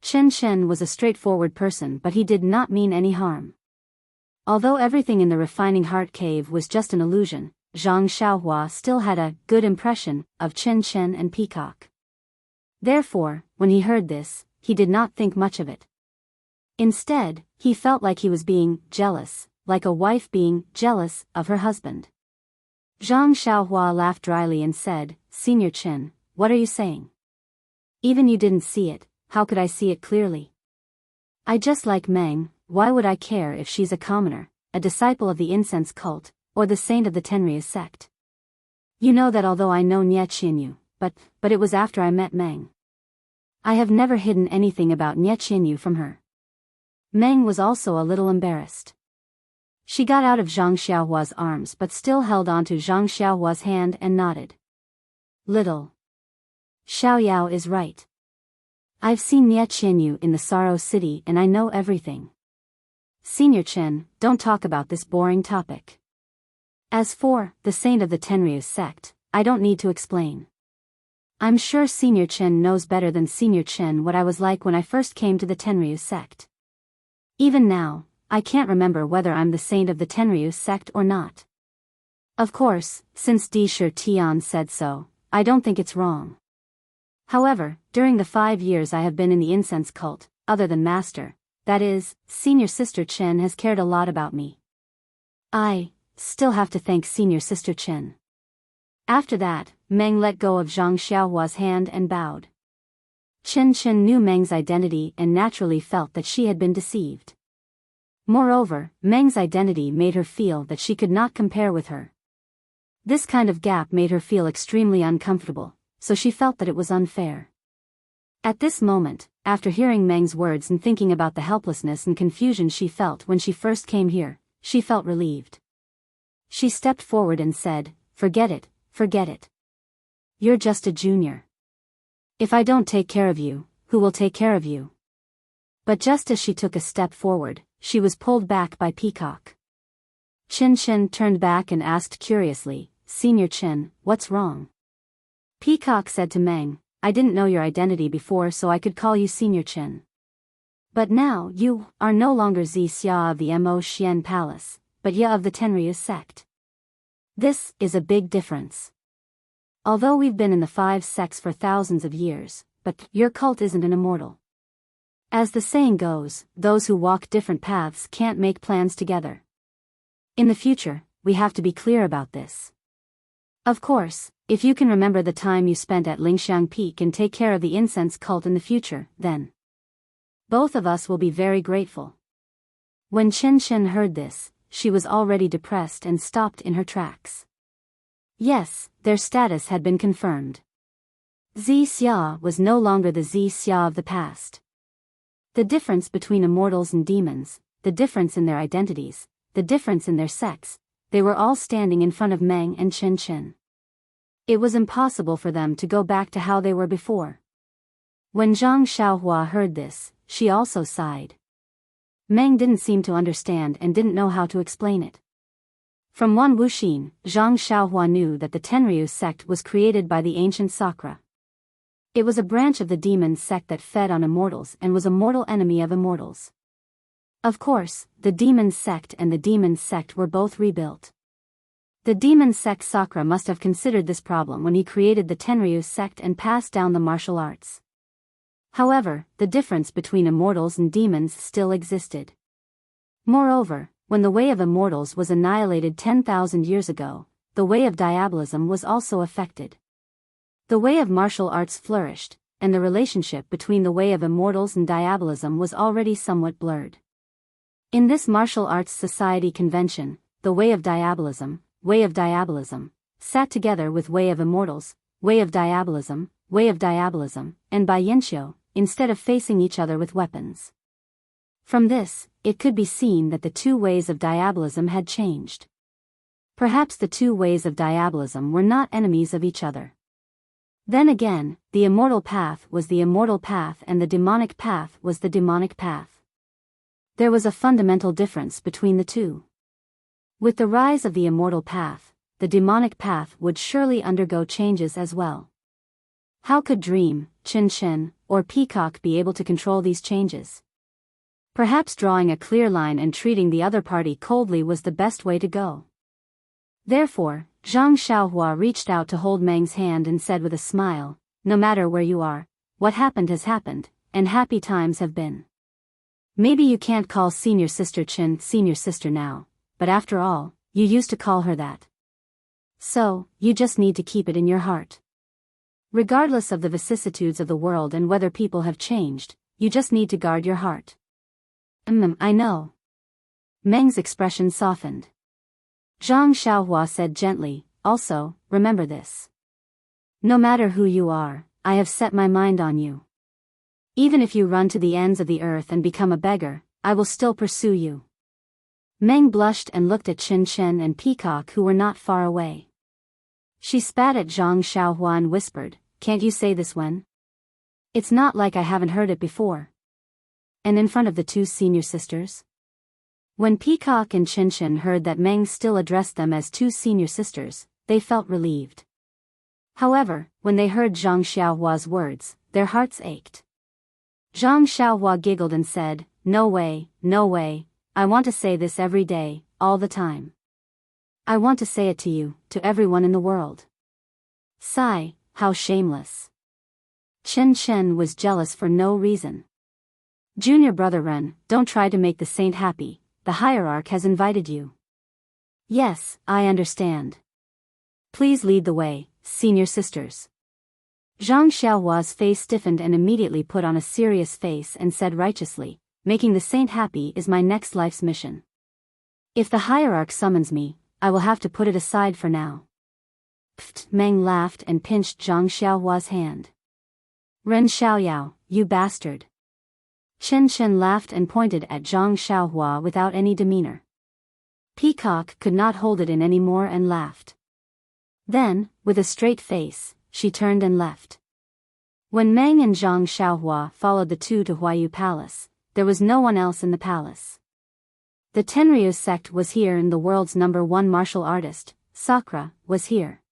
[SPEAKER 1] Chen Chen was a straightforward person but he did not mean any harm. Although everything in the refining heart cave was just an illusion, Zhang Xiaohua still had a good impression of Chen Chen and Peacock. Therefore, when he heard this, he did not think much of it. Instead, he felt like he was being jealous, like a wife being jealous of her husband. Zhang Xiaohua laughed dryly and said, Senior Chen, what are you saying? Even you didn't see it, how could I see it clearly? I just like Meng, why would I care if she's a commoner, a disciple of the incense cult, or the saint of the Tenryu sect? You know that although I know Nye Qinyu, but it was after I met Meng. I have never hidden anything about Nie Qinyu from her. Meng was also a little embarrassed. She got out of Zhang Xiaohua's arms but still held onto Zhang Xiaohua's hand and nodded. Little Xiaoyao is right. I've seen Nie Qinyu in the Sorrow City and I know everything. Senior Chen, don't talk about this boring topic. As for the saint of the Tenryu sect, I don't need to explain. I'm sure Senior Chen knows better than Senior Chen what I was like when I first came to the Tenryu sect. Even now, I can't remember whether I'm the saint of the Tenryu sect or not. Of course, since Di Shi Tian said so, I don't think it's wrong. However, during the 5 years I have been in the incense cult, other than Master, that is, Senior Sister Chen has cared a lot about me. I still have to thank Senior Sister Chen. After that, Meng let go of Zhang Xiaohua's hand and bowed. Chen knew Meng's identity and naturally felt that she had been deceived. Moreover, Meng's identity made her feel that she could not compare with her. This kind of gap made her feel extremely uncomfortable, so she felt that it was unfair. At this moment, after hearing Meng's words and thinking about the helplessness and confusion she felt when she first came here, she felt relieved. She stepped forward and said, forget it. You're just a junior. If I don't take care of you, who will take care of you? But just as she took a step forward, she was pulled back by Peacock. Chen turned back and asked curiously, Senior Chen, what's wrong? Peacock said to Meng, I didn't know your identity before so I could call you Senior Chen. But now you are no longer Zi Xia of the Mo Xian Palace, but Ye of the Tenryu sect. This is a big difference. Although we've been in the 5 sects for thousands of years, but your cult isn't an immortal. As the saying goes, those who walk different paths can't make plans together. In the future, we have to be clear about this. Of course, if you can remember the time you spent at Lingxiang Peak and take care of the incense cult in the future, then both of us will be very grateful. When Chen heard this, she was already depressed and stopped in her tracks. Yes, their status had been confirmed. Zi Xia was no longer the Zi Xia of the past. The difference between immortals and demons, the difference in their identities, the difference in their sex, they were all standing in front of Meng and Chen. It was impossible for them to go back to how they were before. When Zhang Xiaohua heard this, she also sighed. Meng didn't seem to understand and didn't know how to explain it. From Wan Wuxin, Zhang Xiaohua knew that the Tenryu sect was created by the ancient Sakra. It was a branch of the demon sect that fed on immortals and was a mortal enemy of immortals. Of course, the demon sect and the demon sect were both rebuilt. The demon sect Sakra must have considered this problem when he created the Tenryu sect and passed down the martial arts. However, the difference between immortals and demons still existed. Moreover, when the way of immortals was annihilated 10,000 years ago, the way of diabolism was also affected. The way of martial arts flourished, and the relationship between the way of immortals and diabolism was already somewhat blurred. In this martial arts society convention, the way of diabolism, sat together with way of immortals, way of diabolism, and by Yanqiu, instead of facing each other with weapons. From this, it could be seen that the two ways of diabolism had changed. Perhaps the two ways of diabolism were not enemies of each other. Then again, the immortal path was the immortal path and the demonic path was the demonic path. There was a fundamental difference between the two. With the rise of the immortal path, the demonic path would surely undergo changes as well. How could Dream, Chen, or Peacock be able to control these changes? Perhaps drawing a clear line and treating the other party coldly was the best way to go. Therefore, Zhang Xiaohua reached out to hold Meng's hand and said with a smile, no matter where you are, what happened has happened, and happy times have been. Maybe you can't call senior sister Chen senior sister now, but after all, you used to call her that. So, you just need to keep it in your heart. Regardless of the vicissitudes of the world and whether people have changed, you just need to guard your heart. I know. Meng's expression softened. Zhang Xiaohua said gently, also, remember this. No matter who you are, I have set my mind on you. Even if you run to the ends of the earth and become a beggar, I will still pursue you. Meng blushed and looked at Qin Chen and Peacock, who were not far away. She spat at Zhang Xiaohua and whispered, "Can't you say this when? It's not like I haven't heard it before." And in front of the two senior sisters? When Peacock and Qin Chen heard that Meng still addressed them as two senior sisters, they felt relieved. However, when they heard Zhang Xiaohua's words, their hearts ached. Zhang Xiaohua giggled and said, no way, I want to say this every day, all the time. I want to say it to you, to everyone in the world." Sigh, how shameless. Qin Chen was jealous for no reason. "Junior brother Ren, don't try to make the saint happy, the hierarch has invited you." "Yes, I understand. Please lead the way, senior sisters." Zhang Xiaohua's face stiffened and immediately put on a serious face and said righteously, "Making the saint happy is my next life's mission. If the hierarch summons me, I will have to put it aside for now." Pfft, Meng laughed and pinched Zhang Xiaohua's hand. "Ren Xiaoyao, you bastard." Qin Chen laughed and pointed at Zhang Xiaohua without any demeanor. Peacock could not hold it in any more and laughed. Then, with a straight face, she turned and left. When Meng and Zhang Xiaohua followed the two to Huayu Palace, there was no one else in the palace. The Tenryu sect was here and the world's #1 martial artist, Sakura, was here.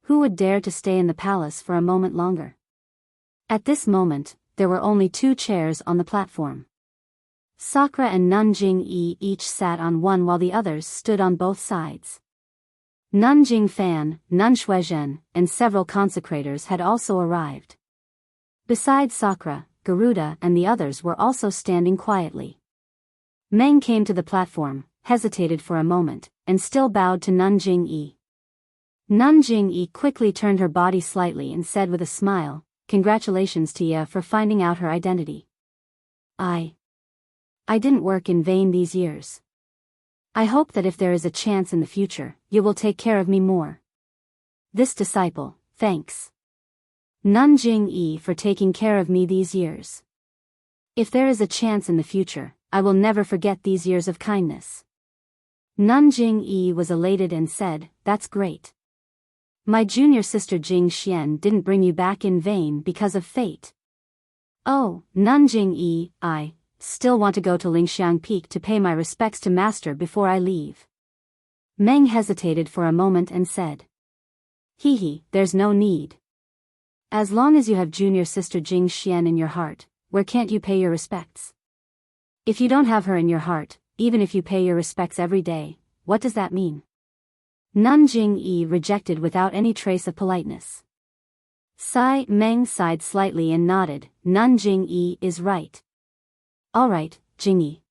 [SPEAKER 1] Who would dare to stay in the palace for a moment longer? At this moment, there were only 2 chairs on the platform. Sakura and Nanjing Yi each sat on one while the others stood on both sides. Nanjing Fan, Nunshuizhen, and several consecrators had also arrived. Besides Sakura, Garuda and the others were also standing quietly. Meng came to the platform, hesitated for a moment, and still bowed to Nanjing Yi. Nanjing Yi quickly turned her body slightly and said with a smile, "Congratulations to ya for finding out her identity. I didn't work in vain these years. I hope that if there is a chance in the future, you will take care of me more. This disciple, thanks. Nanjing Yi for taking care of me these years. If there is a chance in the future, I will never forget these years of kindness." Nanjing Yi was elated and said, "That's great. My junior sister Jing Xian didn't bring you back in vain because of fate." "Oh, Nanjing Yi, I still want to go to Lingxiang Peak to pay my respects to master before I leave." Meng hesitated for a moment and said, There's no need. As long as you have junior sister Jing Xian in your heart, where can't you pay your respects? If you don't have her in your heart, even if you pay your respects every day, what does that mean?" Nanjing Yi rejected without any trace of politeness. Meng sighed slightly and nodded, "Nanjing Yi is right. All right, Jingyi.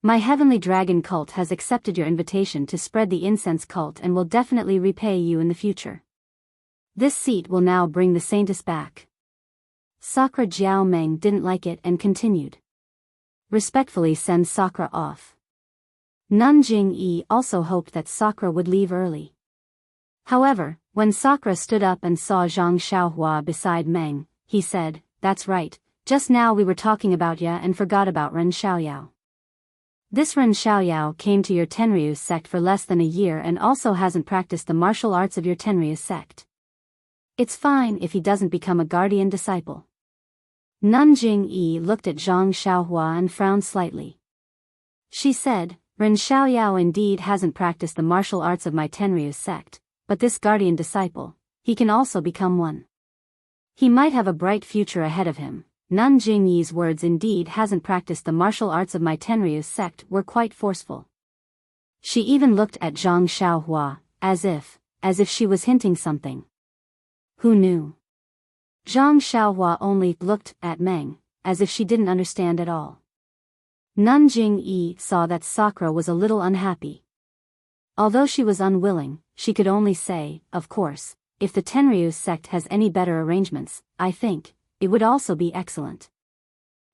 [SPEAKER 1] My heavenly dragon cult has accepted your invitation to spread the incense cult and will definitely repay you in the future. This seat will now bring the saintess back." Sakura Jiao Meng didn't like it and continued. "Respectfully send Sakura off." Nanjing Yi also hoped that Sakura would leave early. However, when Sakura stood up and saw Zhang Xiaohua beside Meng, he said, "That's right, just now we were talking about ya and forgot about Ren Xiaoyao. This Ren Xiaoyao came to your Tenryu sect for less than a year and also hasn't practiced the martial arts of your Tenryu sect. It's fine if he doesn't become a guardian disciple." Nanjing Yi looked at Zhang Xiaohua and frowned slightly. She said, "Ren Xiaoyao indeed hasn't practiced the martial arts of my Tenryu sect, but this guardian disciple, he can also become one. He might have a bright future ahead of him." Nanjing Yi's words "indeed hasn't practiced the martial arts of my Tenryu sect" were quite forceful. She even looked at Zhang Xiaohua, as if she was hinting something. Who knew? Zhang Xiaohua only looked at Meng, as if she didn't understand at all. Nanjing Yi saw that Sakura was a little unhappy. Although she was unwilling, she could only say, "Of course, if the Tenryu sect has any better arrangements, I think it would also be excellent."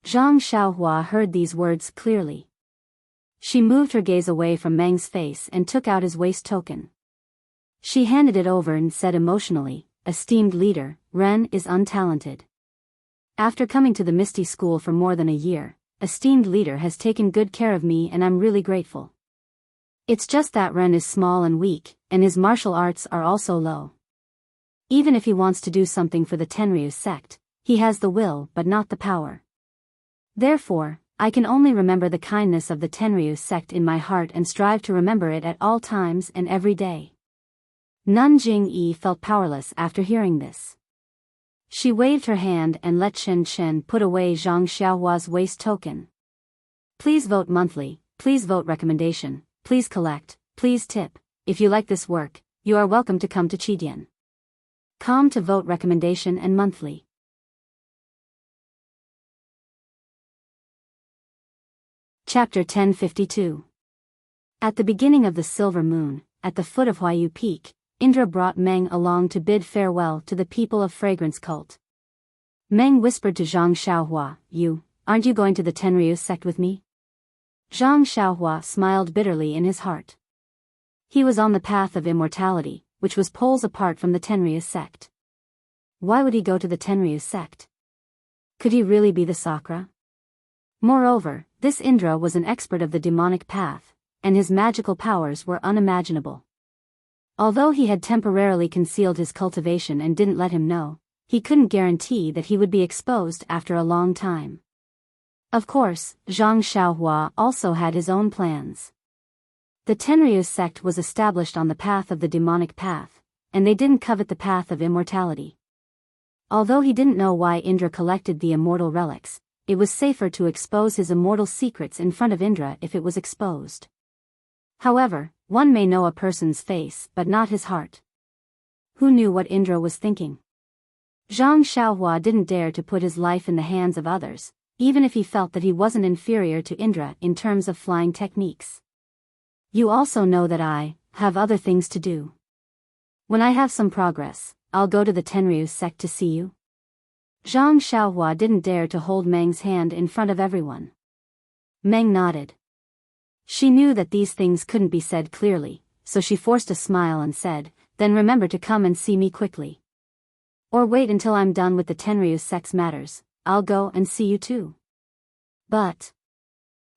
[SPEAKER 1] Zhang Xiaohua heard these words clearly. She moved her gaze away from Meng's face and took out his waist token. She handed it over and said emotionally, esteemed leader, Ren is untalented. After coming to the Misty School for more than a year, esteemed leader has taken good care of me and I'm really grateful. It's just that Ren is small and weak, and his martial arts are also low. Even if he wants to do something for the Tenryu sect, he has the will but not the power. Therefore, I can only remember the kindness of the Tenryu sect in my heart and strive to remember it at all times and every day. Nun Jing-yi felt powerless after hearing this. She waved her hand and let Chen Chen put away Zhang Xiaohua's waste token. Please vote monthly, please vote recommendation, please collect, please tip. If you like this work, you are welcome to come to Chidian. Come to vote recommendation and monthly. Chapter 1052. At the beginning of the silver moon, at the foot of Huayu Peak, Indra brought Meng along to bid farewell to the people of Fragrance Cult. Meng whispered to Zhang Xiaohua, aren't you going to the Tenryu sect with me? Zhang Xiaohua smiled bitterly in his heart. He was on the path of immortality, which was poles apart from the Tenryu sect. Why would he go to the Tenryu sect? Could he really be the Sakura? Moreover, this Indra was an expert of the demonic path, and his magical powers were unimaginable. Although he had temporarily concealed his cultivation and didn't let him know, he couldn't guarantee that he would be exposed after a long time. Of course, Zhang Xiaohua also had his own plans. The Tenryu sect was established on the path of the demonic path, and they didn't covet the path of immortality. Although he didn't know why Indra collected the immortal relics, it was safer to expose his immortal secrets in front of Indra if it was exposed. However, one may know a person's face but not his heart. Who knew what Indra was thinking? Zhang Xiaohua didn't dare to put his life in the hands of others, even if he felt that he wasn't inferior to Indra in terms of flying techniques. You also know that I have other things to do. When I have some progress, I'll go to the Tenryu sect to see you. Zhang Xiaohua didn't dare to hold Meng's hand in front of everyone. Meng nodded. She knew that these things couldn't be said clearly, so she forced a smile and said, then remember to come and see me quickly. Or wait until I'm done with the Tenryu sect's matters, I'll go and see you too. But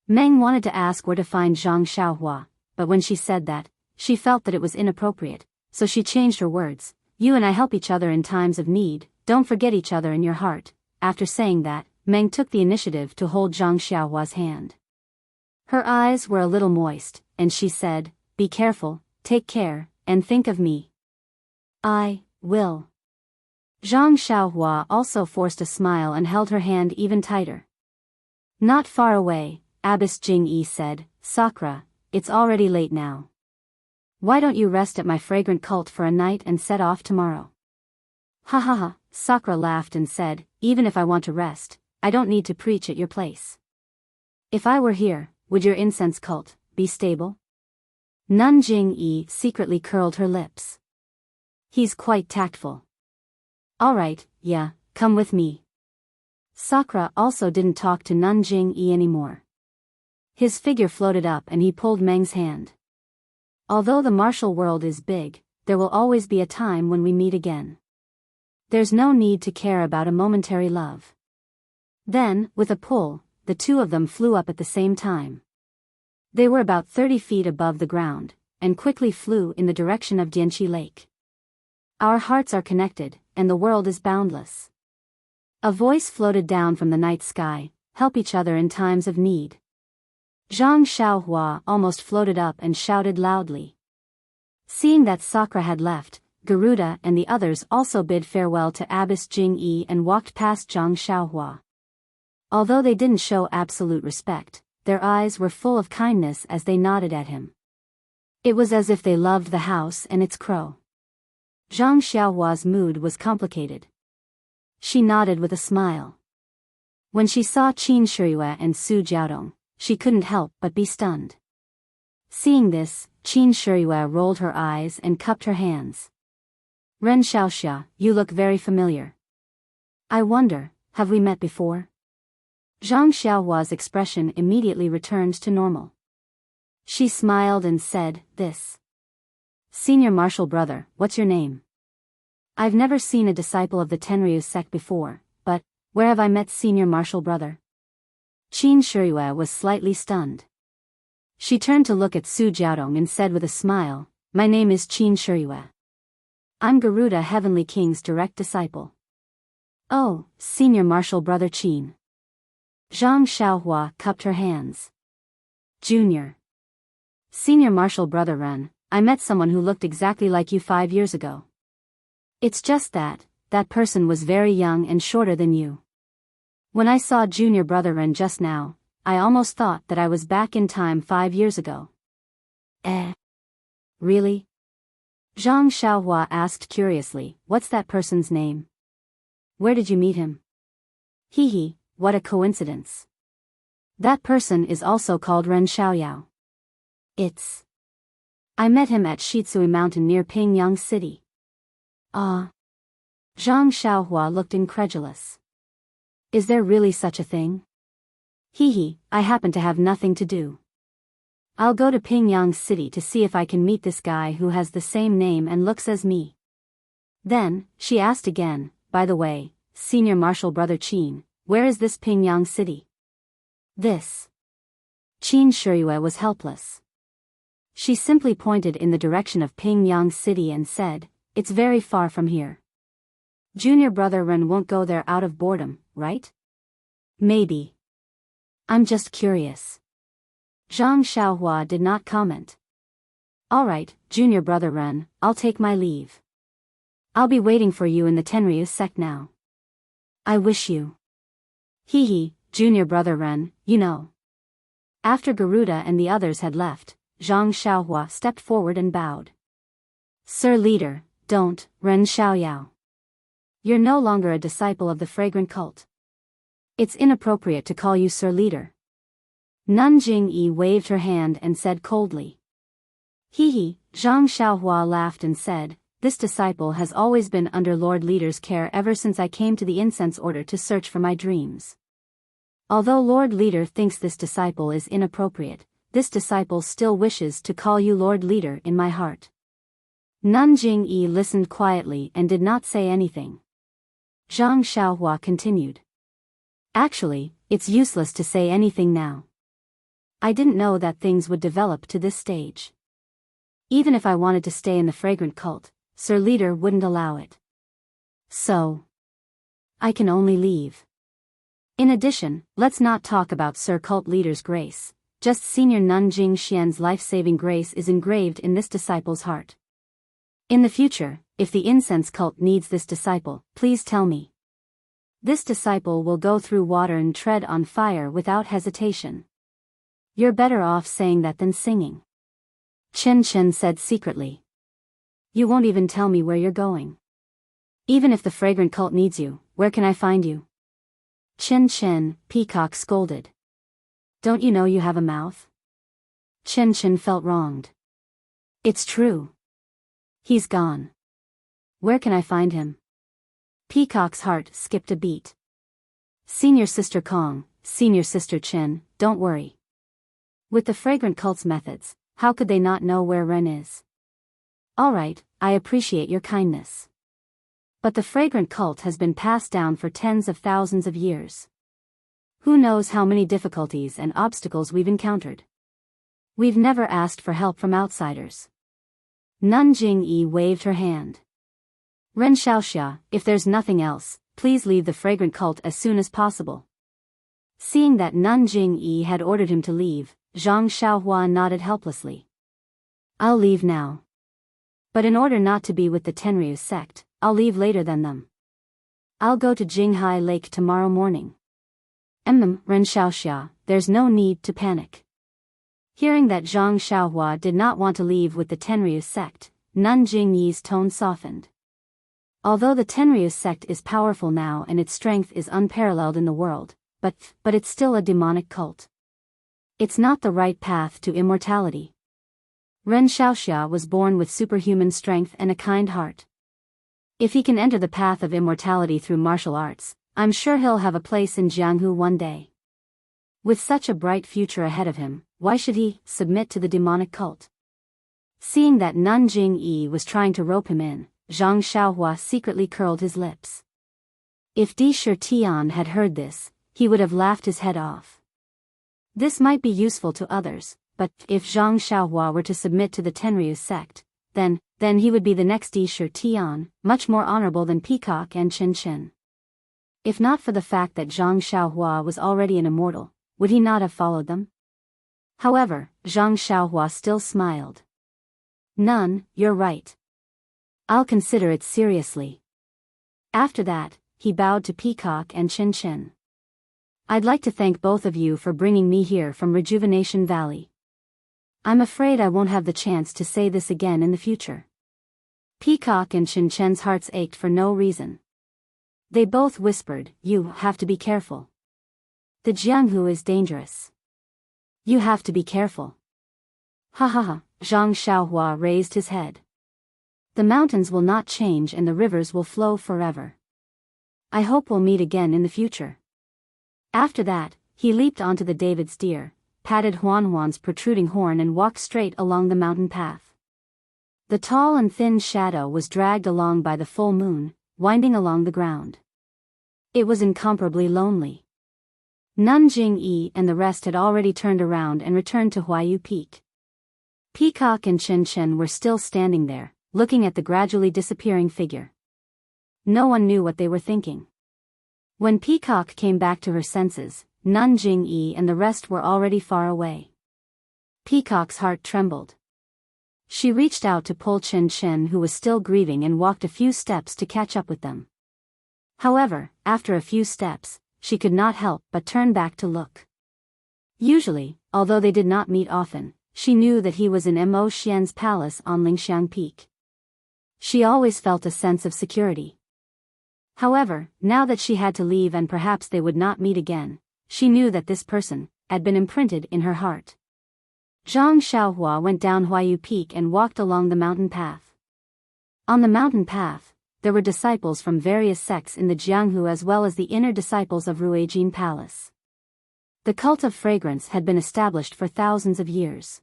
[SPEAKER 1] Meng wanted to ask where to find Zhang Xiaohua, but when she said that, she felt that it was inappropriate, so she changed her words. You and I help each other in times of need, don't forget each other in your heart. After saying that, Meng took the initiative to hold Zhang Xiaohua's hand. Her eyes were a little moist, and she said, be careful, take care, and think of me. I will. Zhang Xiaohua also forced a smile and held her hand even tighter. Not far away, Abbess Jing-yi said, Sakura, it's already late now. Why don't you rest at my fragrant cult for a night and set off tomorrow? Ha ha ha, Sakura laughed and said, even if I want to rest, I don't need to preach at your place. If I were here, would your incense cult be stable? Nun Jing-yi secretly curled her lips. He's quite tactful. Alright, yeah, come with me. Sakura also didn't talk to Nun Jing-yi anymore. His figure floated up and he pulled Meng's hand. Although the martial world is big, there will always be a time when we meet again. There's no need to care about a momentary love. Then, with a pull, the two of them flew up at the same time. They were about 30 feet above the ground, and quickly flew in the direction of Dianqi Lake. Our hearts are connected, and the world is boundless. A voice floated down from the night sky, help each other in times of need. Zhang Xiaohua almost floated up and shouted loudly. Seeing that Sakura had left, Garuda and the others also bid farewell to Abbess Jing-yi and walked past Zhang Xiaohua. Although they didn't show absolute respect, their eyes were full of kindness as they nodded at him. It was as if they loved the house and its crow. Zhang Xiaohua's mood was complicated. She nodded with a smile. When she saw Qin Shiyue and Su Jiaodong, she couldn't help but be stunned. Seeing this, Qin Shiyue rolled her eyes and cupped her hands. Ren Xiaoxia, you look very familiar. I wonder, have we met before? Zhang Xiaohua's expression immediately returned to normal. She smiled and said, this. Senior Marshal Brother, what's your name? I've never seen a disciple of the Tenryu sect before, but where have I met senior martial brother? Qin Shiyue was slightly stunned. She turned to look at Su Jiaodong and said with a smile, "My name is Qin Shiyue. I'm Garuda Heavenly King's direct disciple." "Oh, senior martial brother Qin." Zhang Xiaohua cupped her hands. "Junior. Senior martial brother Ren, I met someone who looked exactly like you 5 years ago. It's just that person was very young and shorter than you. When I saw junior brother Ren just now, I almost thought that I was back in time 5 years ago." Really? Zhang Xiaohua asked curiously, "What's that person's name? Where did you meet him?" "Hee, what a coincidence. That person is also called Ren Xiaoyao. I met him at Shitsui Mountain near Pingyang City." "Ah." Zhang Xiaohua looked incredulous. "Is there really such a thing?" "Hee, I happen to have nothing to do. I'll go to Pingyang City to see if I can meet this guy who has the same name and looks as me." Then, she asked again, "By the way, senior martial brother Qin, where is this Pingyang City?" "This." Qin Shiyue was helpless. She simply pointed in the direction of Pingyang City and said, "It's very far from here. Junior brother Ren won't go there out of boredom, right?" "Maybe. I'm just curious." Zhang Xiaohua did not comment. "All right, junior brother Ren, I'll take my leave. I'll be waiting for you in the Tenryu sect now." "I wish you." "Hee, junior brother Ren, you know." After Garuda and the others had left, Zhang Xiaohua stepped forward and bowed. "Sir Leader, don't, Ren Xiaoyao. You're no longer a disciple of the fragrant cult. It's inappropriate to call you Sir Leader." Nanjing Yi waved her hand and said coldly. "Hee." Zhang Xiaohua laughed and said, "This disciple has always been under Lord Leader's care ever since I came to the incense order to search for my dreams. Although Lord Leader thinks this disciple is inappropriate, this disciple still wishes to call you Lord Leader in my heart." Nanjing Yi listened quietly and did not say anything. Zhang Xiaohua continued. "Actually, it's useless to say anything now. I didn't know that things would develop to this stage. Even if I wanted to stay in the fragrant cult, Sir Leader wouldn't allow it. So I can only leave. In addition, let's not talk about Sir Cult Leader's grace, just Senior Nanjing Xian's life-saving grace is engraved in this disciple's heart. In the future, if the incense cult needs this disciple, please tell me. This disciple will go through water and tread on fire without hesitation. You're better off saying that than singing." Chen Chen said secretly. "You won't even tell me where you're going. Even if the fragrant cult needs you, where can I find you?" Chen Chen, Peacock scolded. "Don't you know you have a mouth?" Chen Chen felt wronged. "It's true. He's gone. Where can I find him?" Peacock's heart skipped a beat. "Senior Sister Kong, Senior Sister Chen, don't worry. With the fragrant cult's methods, how could they not know where Ren is? All right, I appreciate your kindness. But the fragrant cult has been passed down for tens of thousands of years. Who knows how many difficulties and obstacles we've encountered. We've never asked for help from outsiders." Nanjing Yi waved her hand. "Ren Xiaoxia, if there's nothing else, please leave the fragrant cult as soon as possible." Seeing that Nanjing Yi had ordered him to leave, Zhang Xiaohua nodded helplessly. "I'll leave now. But in order not to be with the Tenryu sect, I'll leave later than them. I'll go to Jinghai Lake tomorrow morning." Ren Xiaoxia, there's no need to panic." Hearing that Zhang Xiaohua did not want to leave with the Tenryu sect, Nanjing Yi's tone softened. Although the Tenryu sect is powerful now and its strength is unparalleled in the world, but it's still a demonic cult. It's not the right path to immortality. Ren Xiaoxia was born with superhuman strength and a kind heart. If he can enter the path of immortality through martial arts, I'm sure he'll have a place in Jianghu one day. With such a bright future ahead of him, why should he submit to the demonic cult? Seeing that Nanjing Yi was trying to rope him in, Zhang Xiaohua secretly curled his lips. If Di Shitian had heard this, he would have laughed his head off. This might be useful to others, but if Zhang Xiaohua were to submit to the Tenryu sect, then he would be the next Di Shitian, much more honorable than Peacock and Qin Qin. If not for the fact that Zhang Xiaohua was already an immortal, would he not have followed them? However, Zhang Xiaohua still smiled. None, you're right. I'll consider it seriously. After that, he bowed to Peacock and Qin Qin. I'd like to thank both of you for bringing me here from Rejuvenation Valley. I'm afraid I won't have the chance to say this again in the future. Peacock and Qin Qin's hearts ached for no reason. They both whispered, you have to be careful. The Jianghu is dangerous. You have to be careful. Ha ha ha, Zhang Xiaohua raised his head. The mountains will not change and the rivers will flow forever. I hope we'll meet again in the future. After that, he leaped onto the David's deer, patted Huan's protruding horn and walked straight along the mountain path. The tall and thin shadow was dragged along by the full moon, winding along the ground. It was incomparably lonely. Nanjing Yi and the rest had already turned around and returned to Huayu Peak. Peacock and Qin Qin were still standing there, looking at the gradually disappearing figure. No one knew what they were thinking. When Peacock came back to her senses, Nanjing Yi and the rest were already far away. Peacock's heart trembled. She reached out to pull Qin Qin, who was still grieving, and walked a few steps to catch up with them. However, after a few steps, she could not help but turn back to look. Usually, although they did not meet often, she knew that he was in Mo Xian's palace on Lingxiang Peak. She always felt a sense of security. However, now that she had to leave and perhaps they would not meet again, she knew that this person had been imprinted in her heart. Zhang Xiaohua went down Huayu Peak and walked along the mountain path. On the mountain path, there were disciples from various sects in the Jianghu as well as the inner disciples of Ruijin Palace. The cult of fragrance had been established for thousands of years.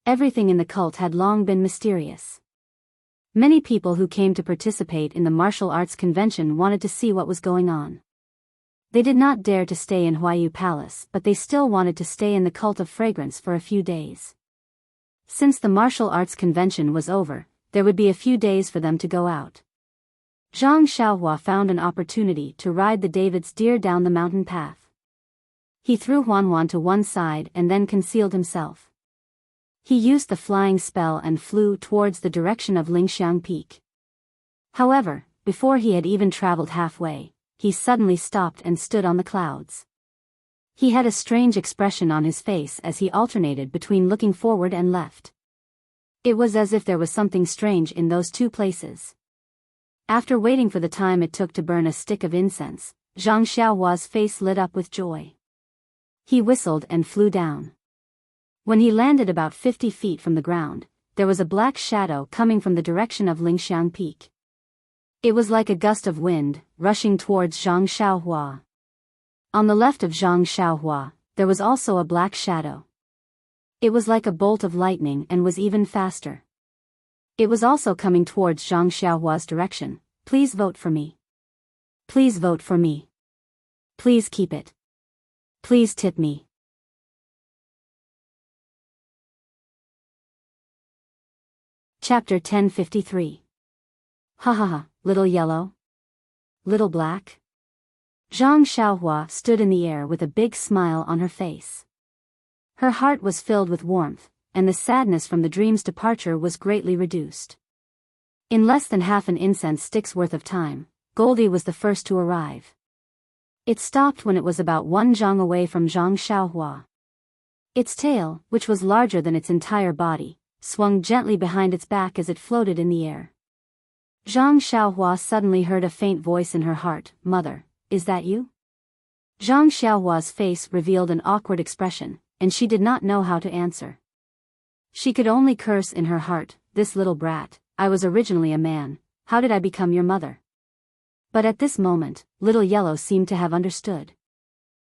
[SPEAKER 1] Everything in the cult had long been mysterious. Many people who came to participate in the martial arts convention wanted to see what was going on. They did not dare to stay in Huayu Palace, but they still wanted to stay in the cult of fragrance for a few days. Since the martial arts convention was over, there would be a few days for them to go out. Zhang Xiaohua found an opportunity to ride the David's deer down the mountain path. He threw Huan to one side and then concealed himself. He used the flying spell and flew towards the direction of Lingxiang Peak. However, before he had even traveled halfway, he suddenly stopped and stood on the clouds. He had a strange expression on his face as he alternated between looking forward and left. It was as if there was something strange in those two places. After waiting for the time it took to burn a stick of incense, Zhang Xiaohua's face lit up with joy. He whistled and flew down. When he landed about 50 feet from the ground, there was a black shadow coming from the direction of Lingxiang Peak. It was like a gust of wind, rushing towards Zhang Xiaohua. On the left of Zhang Xiaohua, there was also a black shadow. It was like a bolt of lightning and was even faster. It was also coming towards Zhang Xiaohua's direction. Please vote for me. Please vote for me. Please keep it. Please tip me. Chapter 1053. Ha ha ha, little yellow? Little black? Zhang Xiaohua stood in the air with a big smile on her face. Her heart was filled with warmth, and the sadness from the dream's departure was greatly reduced. In less than half an incense stick's worth of time, Goldie was the first to arrive. It stopped when it was about 1 zhang away from Zhang Xiaohua. Its tail, which was larger than its entire body, swung gently behind its back as it floated in the air. Zhang Xiaohua suddenly heard a faint voice in her heart. Mother, is that you? Zhang Xiaohua's face revealed an awkward expression, and she did not know how to answer. She could only curse in her heart, this little brat, I was originally a man, how did I become your mother? But at this moment, Little Yellow seemed to have understood.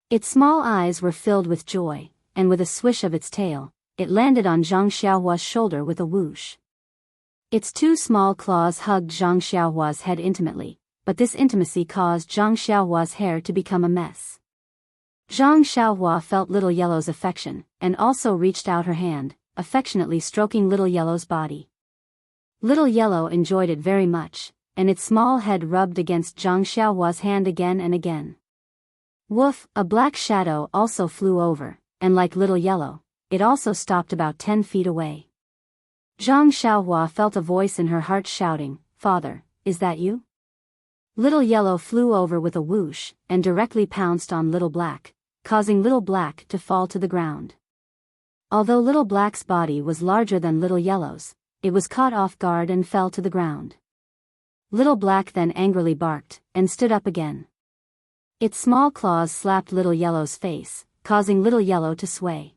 [SPEAKER 1] Its small eyes were filled with joy, and with a swish of its tail, it landed on Zhang Xiaohua's shoulder with a whoosh. Its two small claws hugged Zhang Xiaohua's head intimately, but this intimacy caused Zhang Xiaohua's hair to become a mess. Zhang Xiaohua felt Little Yellow's affection, and also reached out her hand, affectionately stroking Little Yellow's body. Little Yellow enjoyed it very much, and its small head rubbed against Zhang Xiaohua's hand again and again. Woof, a black shadow also flew over, and like Little Yellow, it also stopped about 10 feet away. Zhang Xiaohua felt a voice in her heart shouting, "Father, is that you?" Little Yellow flew over with a whoosh, and directly pounced on Little Black, causing Little Black to fall to the ground. Although Little Black's body was larger than Little Yellow's, it was caught off guard and fell to the ground. Little Black then angrily barked, and stood up again. Its small claws slapped Little Yellow's face, causing Little Yellow to sway.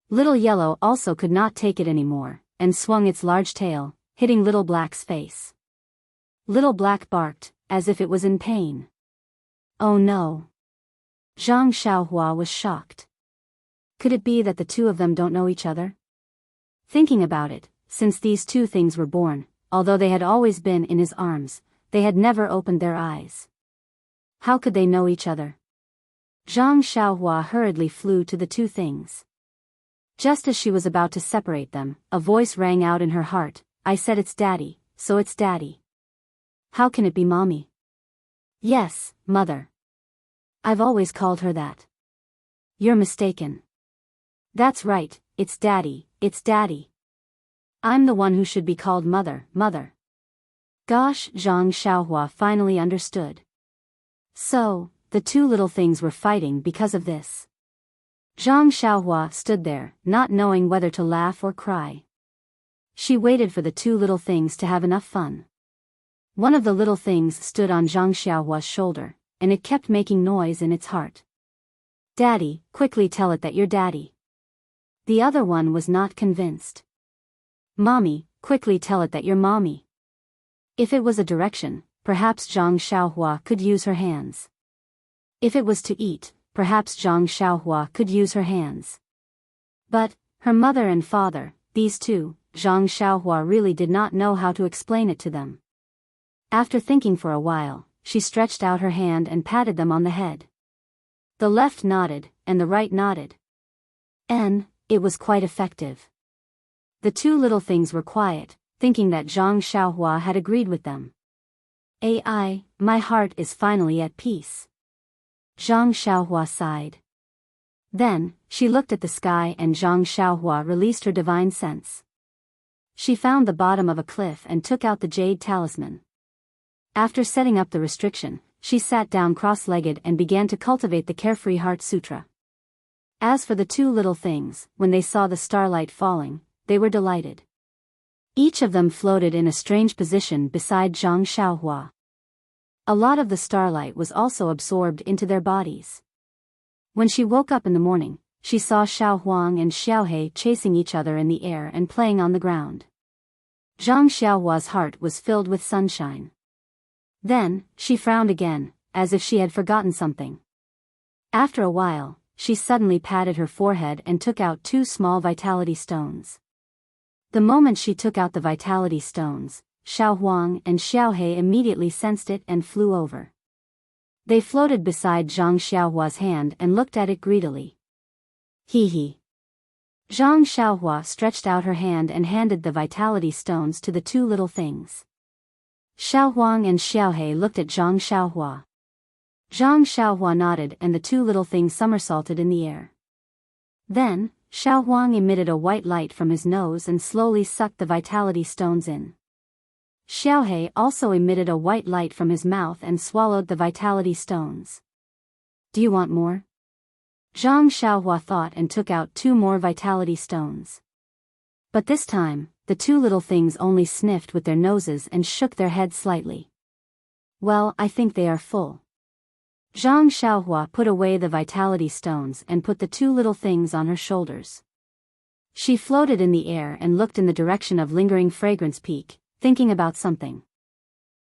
[SPEAKER 1] Little Yellow also could not take it anymore, and swung its large tail, hitting Little Black's face. Little Black barked, as if it was in pain. Oh no! Zhang Xiaohua was shocked. Could it be that the two of them don't know each other? Thinking about it, since these two things were born, although they had always been in his arms, they had never opened their eyes. How could they know each other? Zhang Xiaohua hurriedly flew to the two things. Just as she was about to separate them, a voice rang out in her heart, "I said it's Daddy, so it's Daddy. How can it be Mommy?" "Yes, Mother. I've always called her that." "You're mistaken. That's right, it's Daddy, it's Daddy. I'm the one who should be called Mother, Mother." Gosh, Zhang Xiaohua finally understood. So, the two little things were fighting because of this. Zhang Xiaohua stood there, not knowing whether to laugh or cry. She waited for the two little things to have enough fun. One of the little things stood on Zhang Xiaohua's shoulder, and it kept making noise in its heart. "Daddy, quickly tell it that you're Daddy." The other one was not convinced. "Mommy, quickly tell it that you're Mommy." If it was a direction, perhaps Zhang Xiaohua could use her hands. If it was to eat, perhaps Zhang Xiaohua could use her hands. But, her mother and father, these two, Zhang Xiaohua really did not know how to explain it to them. After thinking for a while, she stretched out her hand and patted them on the head. The left nodded, and the right nodded. And it was quite effective. The two little things were quiet, thinking that Zhang Xiaohua had agreed with them. My heart is finally at peace." Zhang Xiaohua sighed. Then, she looked at the sky and Zhang Xiaohua released her divine sense. She found the bottom of a cliff and took out the jade talisman. After setting up the restriction, she sat down cross-legged and began to cultivate the Carefree Heart Sutra. As for the two little things, when they saw the starlight falling, they were delighted. Each of them floated in a strange position beside Zhang Xiaohua. A lot of the starlight was also absorbed into their bodies. When she woke up in the morning, she saw Xiao Huang and Xiao He chasing each other in the air and playing on the ground. Zhang Xiaohua's heart was filled with sunshine. Then, she frowned again, as if she had forgotten something. After a while, she suddenly patted her forehead and took out two small vitality stones. The moment she took out the vitality stones, Xiao Huang and Xiao He immediately sensed it and flew over. They floated beside Zhang Xiaohua's hand and looked at it greedily. Hee hee. Zhang Xiaohua stretched out her hand and handed the vitality stones to the two little things. Xiao Huang and Xiao He looked at Zhang Xiaohua. Zhang Xiaohua nodded and the two little things somersaulted in the air. Then, Xiao Huang emitted a white light from his nose and slowly sucked the vitality stones in. Xiao He also emitted a white light from his mouth and swallowed the vitality stones. Do you want more? Zhang Xiaohua thought and took out two more vitality stones. But this time, the two little things only sniffed with their noses and shook their heads slightly. Well, I think they are full. Zhang Xiaohua put away the vitality stones and put the two little things on her shoulders. She floated in the air and looked in the direction of Lingering Fragrance Peak, thinking about something.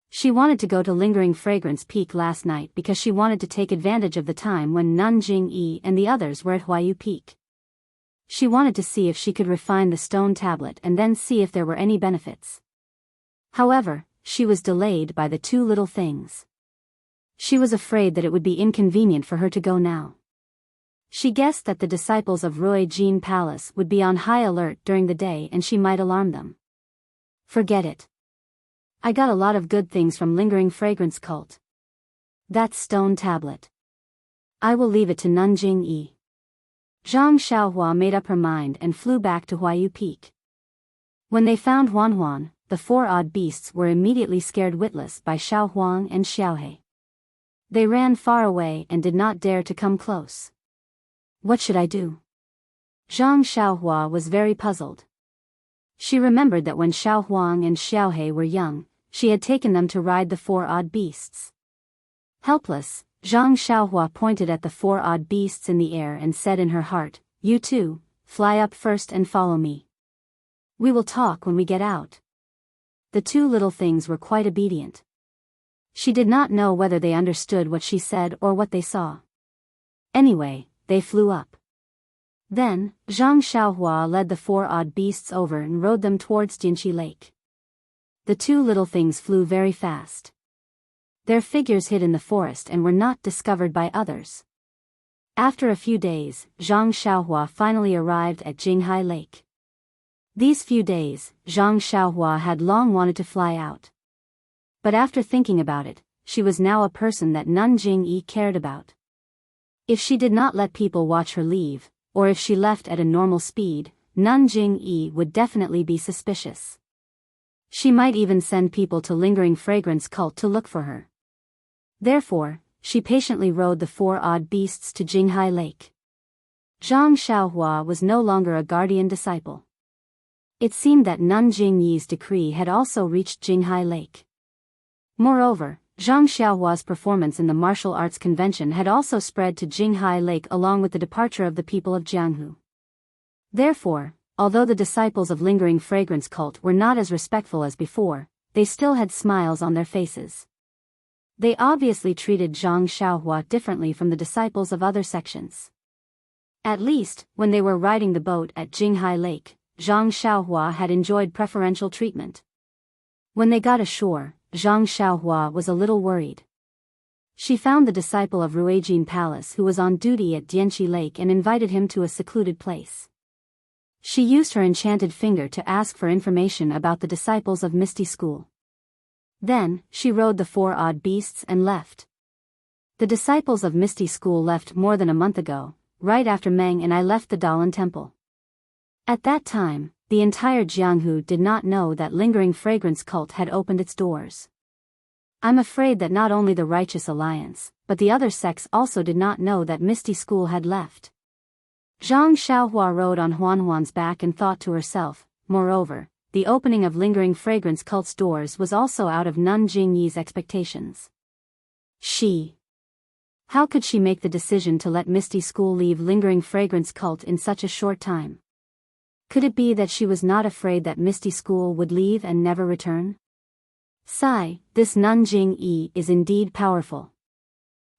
[SPEAKER 1] She wanted to go to Lingering Fragrance Peak last night because she wanted to take advantage of the time when Nun Jing-yi and the others were at Huayu Peak. She wanted to see if she could refine the stone tablet and then see if there were any benefits. However, she was delayed by the two little things. She was afraid that it would be inconvenient for her to go now. She guessed that the disciples of Ruijin Palace would be on high alert during the day and she might alarm them. Forget it. I got a lot of good things from Lingering Fragrance Cult. That stone tablet. I will leave it to Nanjing Yi. Zhang Xiaohua made up her mind and flew back to Huayu Peak. When they found Huan, the four odd beasts were immediately scared witless by Xiao Huang and Xiaohe. They ran far away and did not dare to come close. What should I do? Zhang Xiaohua was very puzzled. She remembered that when Xiao Huang and Xiaohe were young, she had taken them to ride the four odd beasts. Helpless, Zhang Xiaohua pointed at the four odd beasts in the air and said in her heart, "You two, fly up first and follow me. We will talk when we get out." The two little things were quite obedient. She did not know whether they understood what she said or what they saw. Anyway, they flew up. Then, Zhang Xiaohua led the four odd beasts over and rode them towards Jinqi Lake. The two little things flew very fast. Their figures hid in the forest and were not discovered by others. After a few days, Zhang Xiaohua finally arrived at Jinghai Lake. These few days, Zhang Xiaohua had long wanted to fly out. But after thinking about it, she was now a person that Nanjing Yi cared about. If she did not let people watch her leave, or if she left at a normal speed, Nanjing Yi would definitely be suspicious. She might even send people to Lingering Fragrance Cult to look for her. Therefore, she patiently rode the four odd beasts to Jinghai Lake. Zhang Xiaohua was no longer a guardian disciple. It seemed that Nanjing Yi's decree had also reached Jinghai Lake. Moreover, Zhang Xiaohua's performance in the martial arts convention had also spread to Jinghai Lake along with the departure of the people of Jianghu. Therefore, although the disciples of Lingering Fragrance Cult were not as respectful as before, they still had smiles on their faces. They obviously treated Zhang Xiaohua differently from the disciples of other sections. At least, when they were riding the boat at Jinghai Lake, Zhang Xiaohua had enjoyed preferential treatment. When they got ashore, Zhang Xiaohua was a little worried. She found the disciple of Ruijin Palace who was on duty at Dianqi Lake and invited him to a secluded place. She used her enchanted finger to ask for information about the disciples of Misty School. Then, she rode the four odd beasts and left. The disciples of Misty School left more than a month ago, right after Meng and I left the Dalan Temple. At that time, the entire Jianghu did not know that Lingering Fragrance Cult had opened its doors. I'm afraid that not only the Righteous Alliance, but the other sects also did not know that Misty School had left. Zhang Xiaohua rode on Huan's back and thought to herself, moreover, the opening of Lingering Fragrance Cult's doors was also out of Nanjing Yi's expectations. How could she make the decision to let Misty School leave Lingering Fragrance Cult in such a short time? Could it be that she was not afraid that Misty School would leave and never return? This Nanjing Yi is indeed powerful.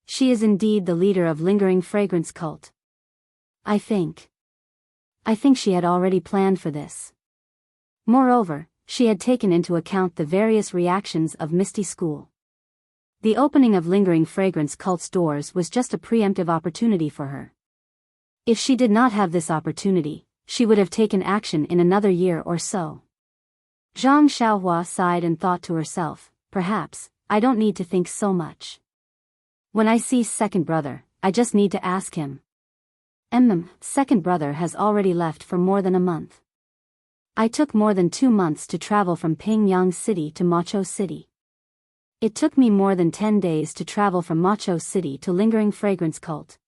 [SPEAKER 1] She is indeed the leader of Lingering Fragrance Cult. I think she had already planned for this. Moreover, she had taken into account the various reactions of Misty School. The opening of Lingering Fragrance Cult's doors was just a preemptive opportunity for her. If she did not have this opportunity, she would have taken action in another year or so. Zhang Xiaohua sighed and thought to herself, perhaps, I don't need to think so much. When I see second brother, I just need to ask him. Second brother has already left for more than a month. I took more than 2 months to travel from Pingyang City to Macho City. It took me more than 10 days to travel from Macho City to Lingering Fragrance Cult.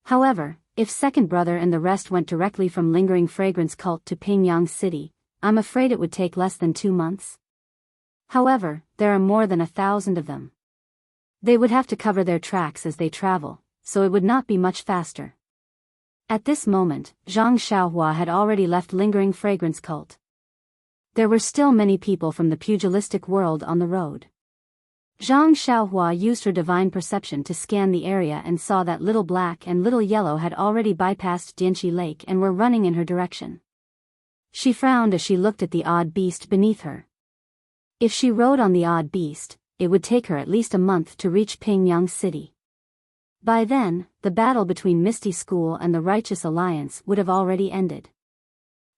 [SPEAKER 1] However, if second brother and the rest went directly from Lingering Fragrance Cult to Pingyang City, I'm afraid it would take less than 2 months. However, there are more than 1,000 of them. They would have to cover their tracks as they travel, so it would not be much faster. At this moment, Zhang Xiaohua had already left Lingering Fragrance Cult. There were still many people from the pugilistic world on the road. Zhang Xiaohua used her divine perception to scan the area and saw that Little Black and Little Yellow had already bypassed Dianqi Lake and were running in her direction. She frowned as she looked at the odd beast beneath her. If she rode on the odd beast, it would take her at least a month to reach Pingyang City. By then, the battle between Misty School and the Righteous Alliance would have already ended.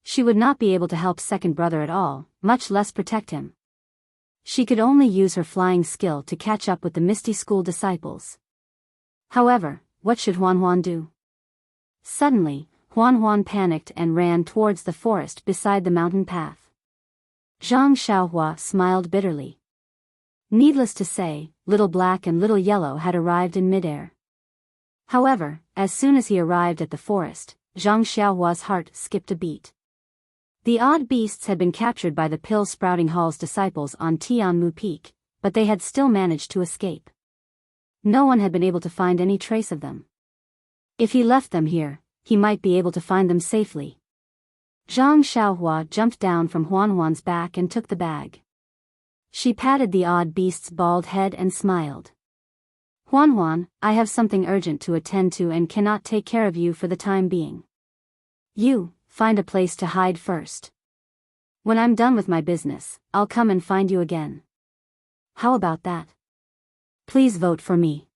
[SPEAKER 1] She would not be able to help second brother at all, much less protect him. She could only use her flying skill to catch up with the Misty School disciples. However, what should Huan Huan do? Suddenly, Huan Huan panicked and ran towards the forest beside the mountain path. Zhang Xiaohua smiled bitterly. Needless to say, Little Black and Little Yellow had arrived in midair. However, as soon as he arrived at the forest, Zhang Xiaohua's heart skipped a beat. The odd beasts had been captured by the Pill-Sprouting Hall's disciples on Tianmu Peak, but they had still managed to escape. No one had been able to find any trace of them. If he left them here, he might be able to find them safely. Zhang Xiaohua jumped down from Huan Huan's back and took the bag. She patted the odd beast's bald head and smiled. Huan Huan, I have something urgent to attend to and cannot take care of you for the time being. You, find a place to hide first. When I'm done with my business, I'll come and find you again. How about that? Please vote for me.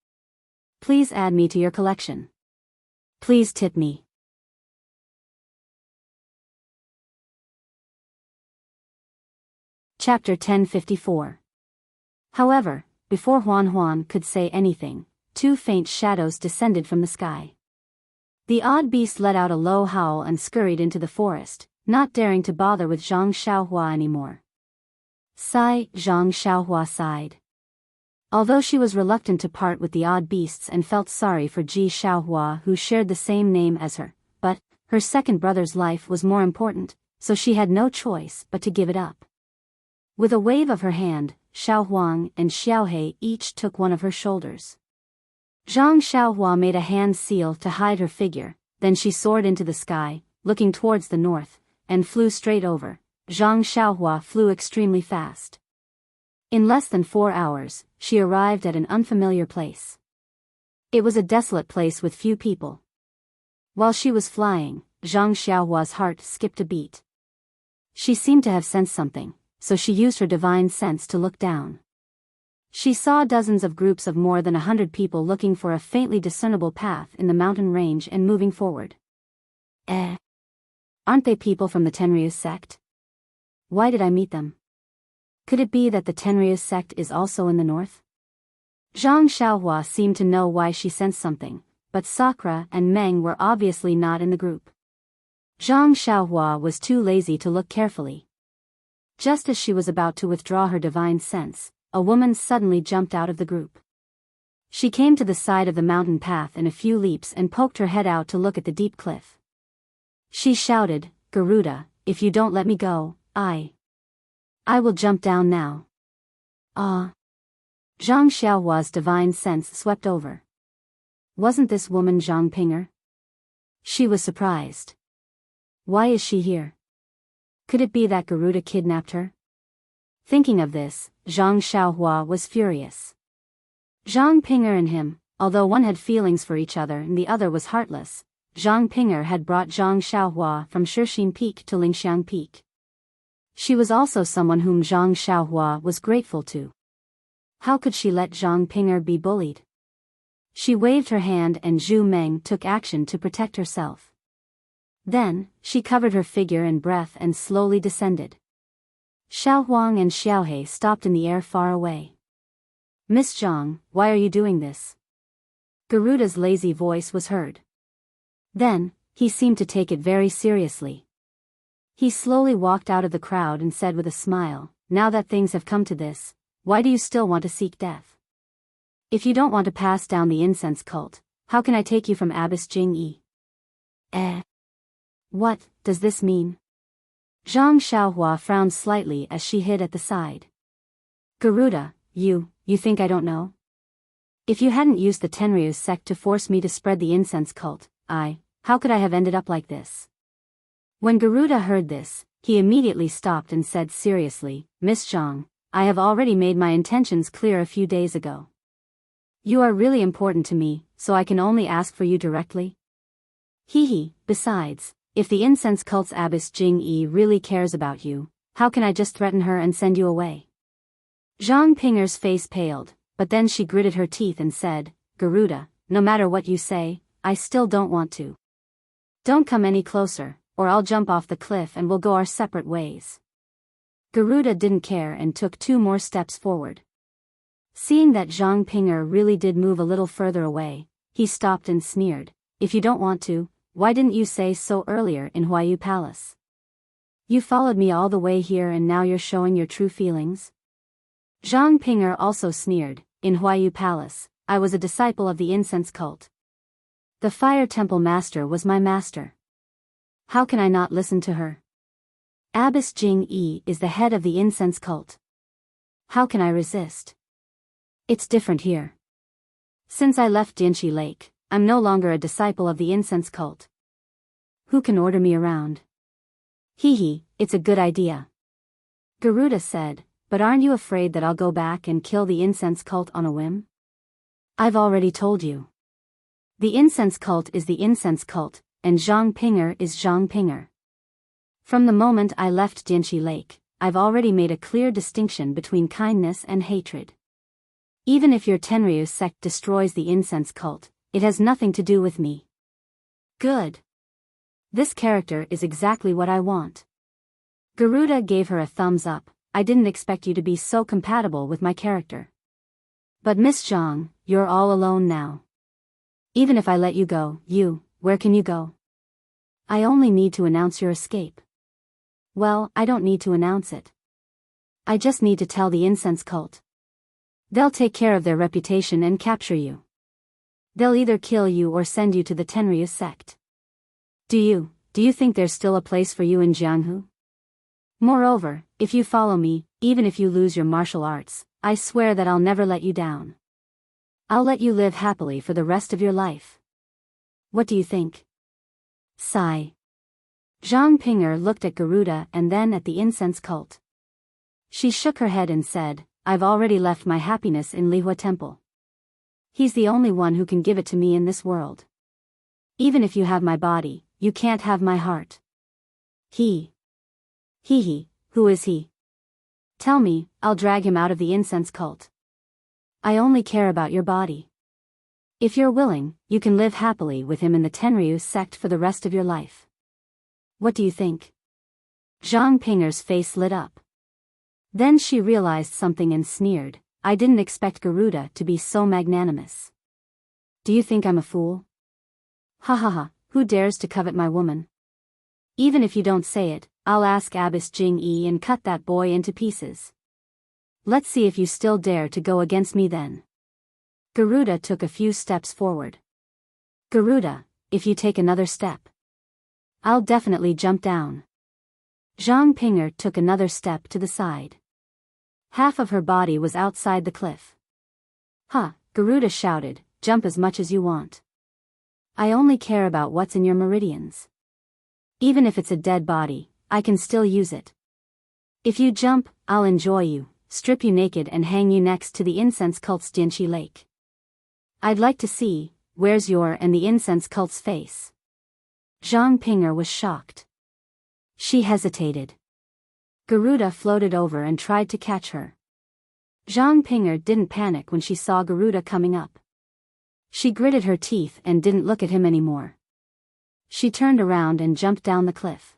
[SPEAKER 1] Please add me to your collection. Please tip me. Chapter 1054. However, before Huan Huan could say anything, two faint shadows descended from the sky. The odd beast let out a low howl and scurried into the forest, not daring to bother with Zhang Xiaohua anymore. Sigh, Zhang Xiaohua sighed. Although she was reluctant to part with the odd beasts and felt sorry for Ji Xiaohua who shared the same name as her, but her second brother's life was more important, so she had no choice but to give it up. With a wave of her hand, Xiao Huang and Xiaohe each took one of her shoulders. Zhang Xiaohua made a hand seal to hide her figure, then she soared into the sky, looking towards the north, and flew straight over. Zhang Xiaohua flew extremely fast. In less than 4 hours, she arrived at an unfamiliar place. It was a desolate place with few people. While she was flying, Zhang Xiaohua's heart skipped a beat. She seemed to have sensed something, so she used her divine sense to look down. She saw dozens of groups of more than 100 people looking for a faintly discernible path in the mountain range and moving forward. Aren't they people from the Tenryus sect? Why did I meet them? Could it be that the Tenryus sect is also in the north? Zhang Xiaohua seemed to know why she sensed something, but Sakura and Meng were obviously not in the group. Zhang Xiaohua was too lazy to look carefully. Just as she was about to withdraw her divine sense, a woman suddenly jumped out of the group. She came to the side of the mountain path in a few leaps and poked her head out to look at the deep cliff. She shouted, "Garuda, if you don't let me go, I will jump down now." Ah! Zhang Xiaohua's divine sense swept over. Wasn't this woman Zhang Pinger? She was surprised. Why is she here? Could it be that Garuda kidnapped her? Thinking of this, Zhang Xiaohua was furious. Zhang Pinger and him, although one had feelings for each other and the other was heartless, Zhang Pinger had brought Zhang Xiaohua from Shixin Peak to Lingxiang Peak. She was also someone whom Zhang Xiaohua was grateful to. How could she let Zhang Pinger be bullied? She waved her hand and Zhu Meng took action to protect herself. Then, she covered her figure and breath and slowly descended. Xiao Huang and Xiaohe stopped in the air far away. "Miss Zhang, why are you doing this?" Garuda's lazy voice was heard. Then, he seemed to take it very seriously. He slowly walked out of the crowd and said with a smile, "Now that things have come to this, why do you still want to seek death? If you don't want to pass down the incense cult, how can I take you from Abbess Jing-yi?" What does this mean? Zhang Xiaohua frowned slightly as she hid at the side. "Garuda, you think I don't know? If you hadn't used the Tenryus sect to force me to spread the incense cult, how could I have ended up like this?" When Garuda heard this, he immediately stopped and said seriously, "Miss Zhang, I have already made my intentions clear a few days ago. You are really important to me, so I can only ask for you directly." Besides, if the incense cult's Abbess Jing-yi really cares about you, how can I just threaten her and send you away? Zhang Pinger's face paled, but then she gritted her teeth and said, Garuda, no matter what you say, I still don't want to. Don't come any closer, or I'll jump off the cliff and we'll go our separate ways. Garuda didn't care and took 2 more steps forward. Seeing that Zhang Pinger really did move a little further away, he stopped and sneered, if you don't want to, why didn't you say so earlier in Huayu Palace? You followed me all the way here and now you're showing your true feelings? Zhang Pinger also sneered, in Huayu Palace, I was a disciple of the incense cult. The fire temple master was my master. How can I not listen to her? Abbess Jing Yi is the head of the incense cult. How can I resist? It's different here. Since I left Dinchi Lake, I'm no longer a disciple of the incense cult. Who can order me around? Hee, it's a good idea. Garuda said, but aren't you afraid that I'll go back and kill the incense cult on a whim? I've already told you. The incense cult is the incense cult, and Zhang Pinger is Zhang Pinger. From the moment I left Dinchi Lake, I've already made a clear distinction between kindness and hatred. Even if your Tenryu sect destroys the incense cult, it has nothing to do with me. Good. This character is exactly what I want. Garuda gave her a thumbs up, I didn't expect you to be so compatible with my character. But Miss Zhang, you're all alone now. Even if I let you go, where can you go? I only need to announce your escape. Well, I don't need to announce it. I just need to tell the incense cult. They'll take care of their reputation and capture you. They'll either kill you or send you to the Tenryu sect. Do you think there's still a place for you in Jianghu? Moreover, if you follow me, even if you lose your martial arts, I swear that I'll never let you down. I'll let you live happily for the rest of your life. What do you think? Sigh. Zhang Pinger looked at Garuda and then at the incense cult. She shook her head and said, I've already left my happiness in Lihua Temple. He's the only one who can give it to me in this world. Even if you have my body, you can't have my heart. Who is he? Tell me, I'll drag him out of the incense cult. I only care about your body. If you're willing, you can live happily with him in the Tenryu sect for the rest of your life. What do you think? Zhang Pinger's face lit up. Then she realized something and sneered, I didn't expect Garuda to be so magnanimous. Do you think I'm a fool? Ha, who dares to covet my woman? Even if you don't say it, I'll ask Abbess Jing Yi and cut that boy into pieces. Let's see if you still dare to go against me then. Garuda took a few steps forward. Garuda, if you take another step, I'll definitely jump down. Zhang Pinger took another step to the side. Half of her body was outside the cliff. Garuda shouted, jump as much as you want. I only care about what's in your meridians. Even if it's a dead body, I can still use it. If you jump, I'll enjoy you, strip you naked and hang you next to the incense cult's Dinchi Lake. I'd like to see, where's your and the incense cult's face? Zhang Pinger was shocked. She hesitated. Garuda floated over and tried to catch her. Zhang Pinger didn't panic when she saw Garuda coming up. She gritted her teeth and didn't look at him anymore. She turned around and jumped down the cliff.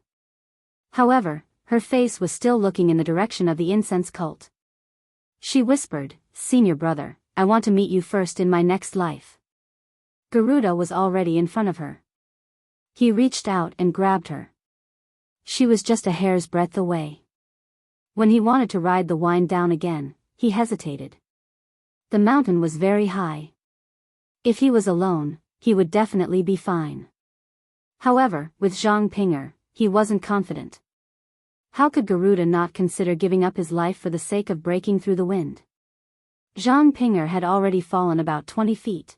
[SPEAKER 1] However, her face was still looking in the direction of the incense cult. She whispered, Senior brother, I want to meet you first in my next life. Garuda was already in front of her. He reached out and grabbed her. She was just a hair's breadth away. When he wanted to ride the wind down again, he hesitated. The mountain was very high. If he was alone, he would definitely be fine. However, with Zhang Pinger, he wasn't confident. How could Garuda not consider giving up his life for the sake of breaking through the wind? Zhang Pinger had already fallen about 20 feet.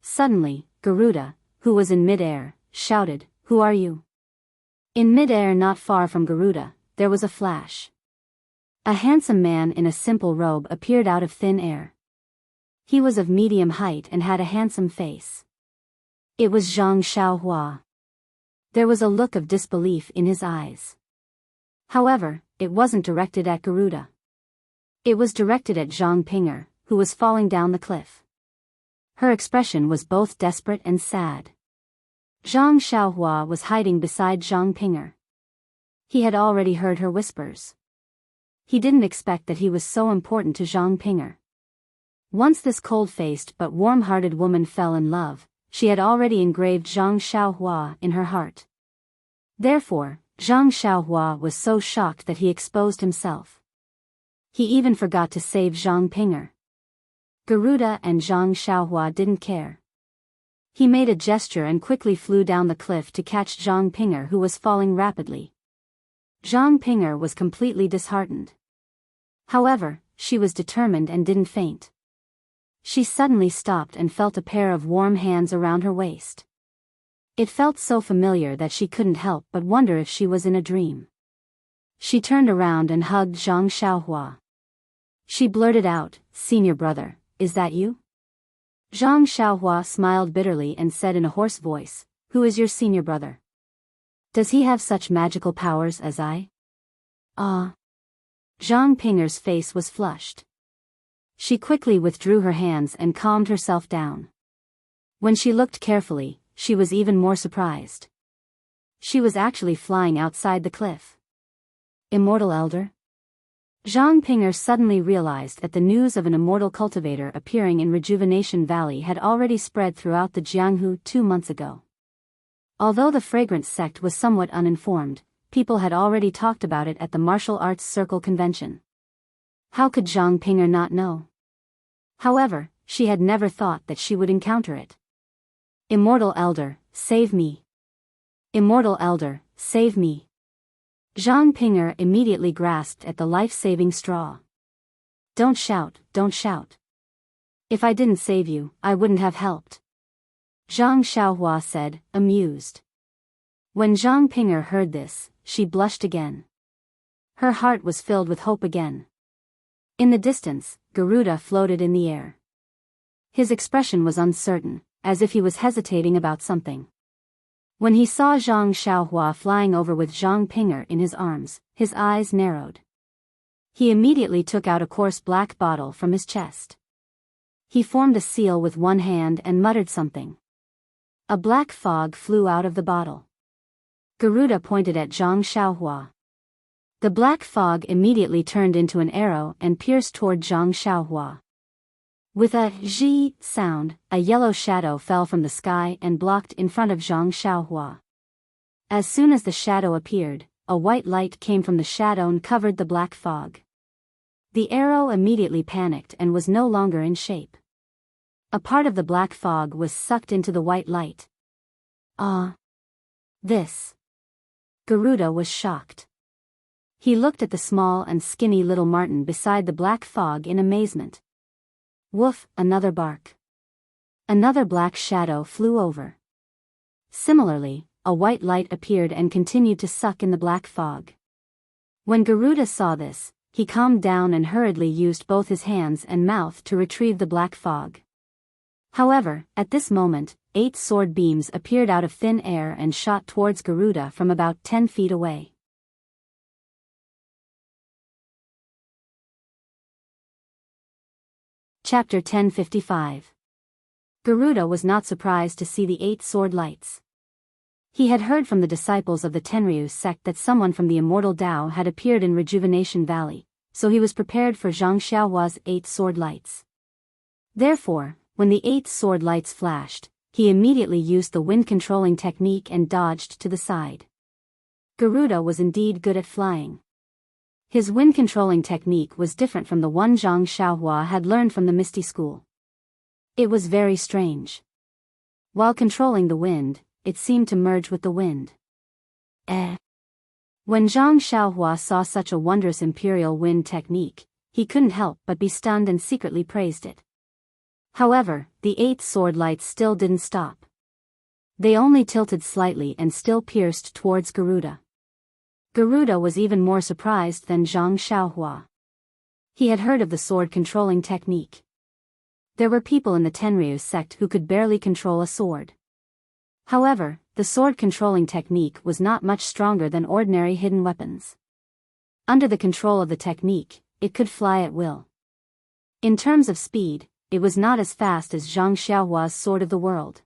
[SPEAKER 1] Suddenly, Garuda, who was in midair, shouted, Who are you? In midair not far from Garuda, there was a flash. A handsome man in a simple robe appeared out of thin air. He was of medium height and had a handsome face. It was Zhang Xiaohua. There was a look of disbelief in his eyes. However, it wasn't directed at Garuda. It was directed at Zhang Pinger, who was falling down the cliff. Her expression was both desperate and sad. Zhang Xiaohua was hiding beside Zhang Pinger. He had already heard her whispers. He didn't expect that he was so important to Zhang Pinger. Once this cold-faced but warm-hearted woman fell in love, she had already engraved Zhang Xiaohua in her heart. Therefore, Zhang Xiaohua was so shocked that he exposed himself. He even forgot to save Zhang Pinger. Garuda and Zhang Xiaohua didn't care. He made a gesture and quickly flew down the cliff to catch Zhang Pinger, who was falling rapidly. Zhang Pinger was completely disheartened. However, she was determined and didn't faint. She suddenly stopped and felt a pair of warm hands around her waist. It felt so familiar that she couldn't help but wonder if she was in a dream. She turned around and hugged Zhang Xiaohua. She blurted out, "Senior brother, is that you?" Zhang Xiaohua smiled bitterly and said in a hoarse voice, "Who is your senior brother? Does he have such magical powers as I?" Ah. Zhang Pinger's face was flushed. She quickly withdrew her hands and calmed herself down. When she looked carefully, she was even more surprised. She was actually flying outside the cliff. Immortal Elder? Zhang Pinger suddenly realized that the news of an immortal cultivator appearing in Rejuvenation Valley had already spread throughout the Jianghu 2 months ago. Although the Fragrance sect was somewhat uninformed, people had already talked about it at the Martial Arts Circle convention. How could Zhang Pinger not know? However, she had never thought that she would encounter it. Immortal Elder, save me. Immortal Elder, save me. Zhang Pinger immediately grasped at the life-saving straw. Don't shout, don't shout. If I didn't save you, I wouldn't have helped. Zhang Xiaohua said, amused. When Zhang Pinger heard this, she blushed again. Her heart was filled with hope again. In the distance, Garuda floated in the air. His expression was uncertain, as if he was hesitating about something. When he saw Zhang Xiaohua flying over with Zhang Pinger in his arms, his eyes narrowed. He immediately took out a coarse black bottle from his chest. He formed a seal with one hand and muttered something. A black fog flew out of the bottle. Garuda pointed at Zhang Xiaohua. The black fog immediately turned into an arrow and pierced toward Zhang Xiaohua. With a zhi sound, a yellow shadow fell from the sky and blocked in front of Zhang Xiaohua. As soon as the shadow appeared, a white light came from the shadow and covered the black fog. The arrow immediately panicked and was no longer in shape. A part of the black fog was sucked into the white light. Ah! This! Garuda was shocked. He looked at the small and skinny little marten beside the black fog in amazement. Woof, another bark. Another black shadow flew over. Similarly, a white light appeared and continued to suck in the black fog. When Garuda saw this, he calmed down and hurriedly used both his hands and mouth to retrieve the black fog. However, at this moment, 8 sword beams appeared out of thin air and shot towards Garuda from about 10 feet away. Chapter 1055. Garuda was not surprised to see the 8 sword lights. He had heard from the disciples of the Tenryu sect that someone from the Immortal Tao had appeared in Rejuvenation Valley, so he was prepared for Zhang Xiaohua's 8 sword lights. Therefore, when the 8 sword lights flashed, he immediately used the wind-controlling technique and dodged to the side. Garuda was indeed good at flying. His wind-controlling technique was different from the one Zhang Xiaohua had learned from the Misty School. It was very strange. While controlling the wind, it seemed to merge with the wind. When Zhang Xiaohua saw such a wondrous imperial wind technique, he couldn't help but be stunned and secretly praised it. However, the 8 sword lights still didn't stop. They only tilted slightly and still pierced towards Garuda. Garuda was even more surprised than Zhang Xiaohua. He had heard of the sword-controlling technique. There were people in the Tenryu sect who could barely control a sword. However, the sword-controlling technique was not much stronger than ordinary hidden weapons. Under the control of the technique, it could fly at will. In terms of speed, it was not as fast as Zhang Xiaohua's Sword of the World.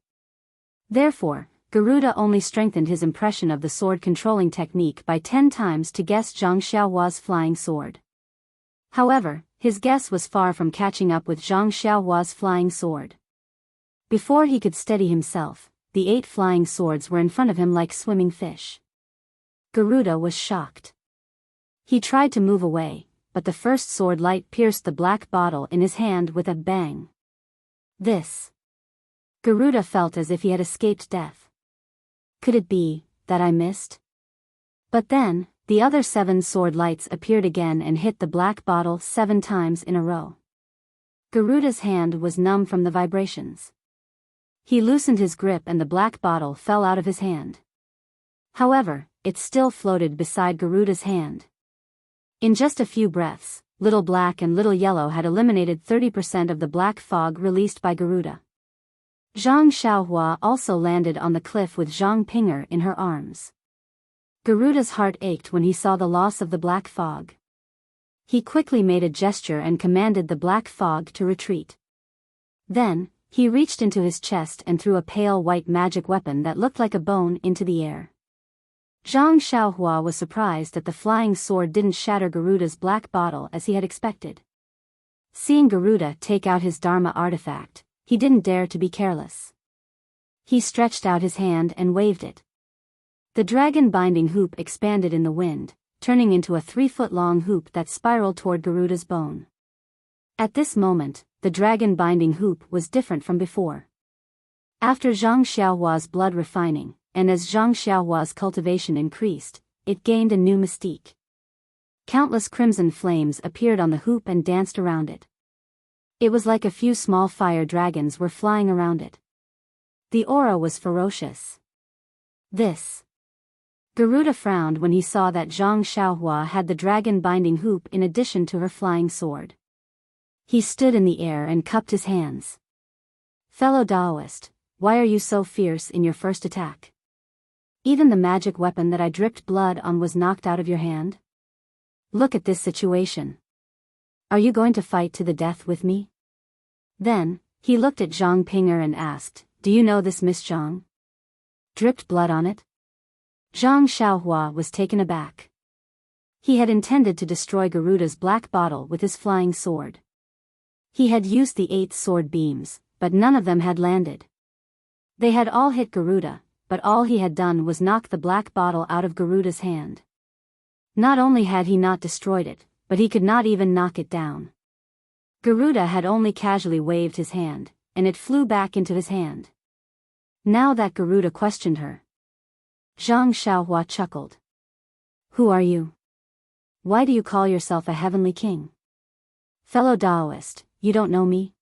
[SPEAKER 1] Therefore, Garuda only strengthened his impression of the sword controlling technique by 10 times to guess Zhang Xiaohua's flying sword. However, his guess was far from catching up with Zhang Xiaohua's flying sword. Before he could steady himself, the 8 flying swords were in front of him like swimming fish. Garuda was shocked. He tried to move away, but the first sword light pierced the black bottle in his hand with a bang. Garuda felt as if he had escaped death. Could it be that I missed? But then, the other 7 sword lights appeared again and hit the black bottle 7 times in a row. Garuda's hand was numb from the vibrations. He loosened his grip and the black bottle fell out of his hand. However, it still floated beside Garuda's hand. In just a few breaths, Little Black and Little Yellow had eliminated 30% of the black fog released by Garuda. Zhang Xiaohua also landed on the cliff with Zhang Pinger in her arms. Garuda's heart ached when he saw the loss of the black fog. He quickly made a gesture and commanded the black fog to retreat. Then, he reached into his chest and threw a pale white magic weapon that looked like a bone into the air. Zhang Xiaohua was surprised that the flying sword didn't shatter Garuda's black bottle as he had expected. Seeing Garuda take out his Dharma artifact, he didn't dare to be careless. He stretched out his hand and waved it. The dragon binding hoop expanded in the wind, turning into a 3-foot-long hoop that spiraled toward Garuda's bone. At this moment, the dragon binding hoop was different from before. After Zhang Xiaohua's blood refining, and as Zhang Xiaohua's cultivation increased, it gained a new mystique. Countless crimson flames appeared on the hoop and danced around it. It was like a few small fire dragons were flying around it. The aura was ferocious. Garuda frowned when he saw that Zhang Xiaohua had the dragon binding hoop in addition to her flying sword. He stood in the air and cupped his hands. Fellow Taoist, why are you so fierce in your first attack? Even the magic weapon that I dripped blood on was knocked out of your hand? Look at this situation. Are you going to fight to the death with me? Then, he looked at Zhang Pinger and asked, do you know this Miss Zhang? Dripped blood on it? Zhang Xiaohua was taken aback. He had intended to destroy Garuda's black bottle with his flying sword. He had used the 8 sword beams, but none of them had landed. They had all hit Garuda, but all he had done was knock the black bottle out of Garuda's hand. Not only had he not destroyed it, but he could not even knock it down. Garuda had only casually waved his hand, and it flew back into his hand. Now that Garuda questioned her, Zhang Xiaohua chuckled. Who are you? Why do you call yourself a heavenly king? Fellow Taoist, you don't know me?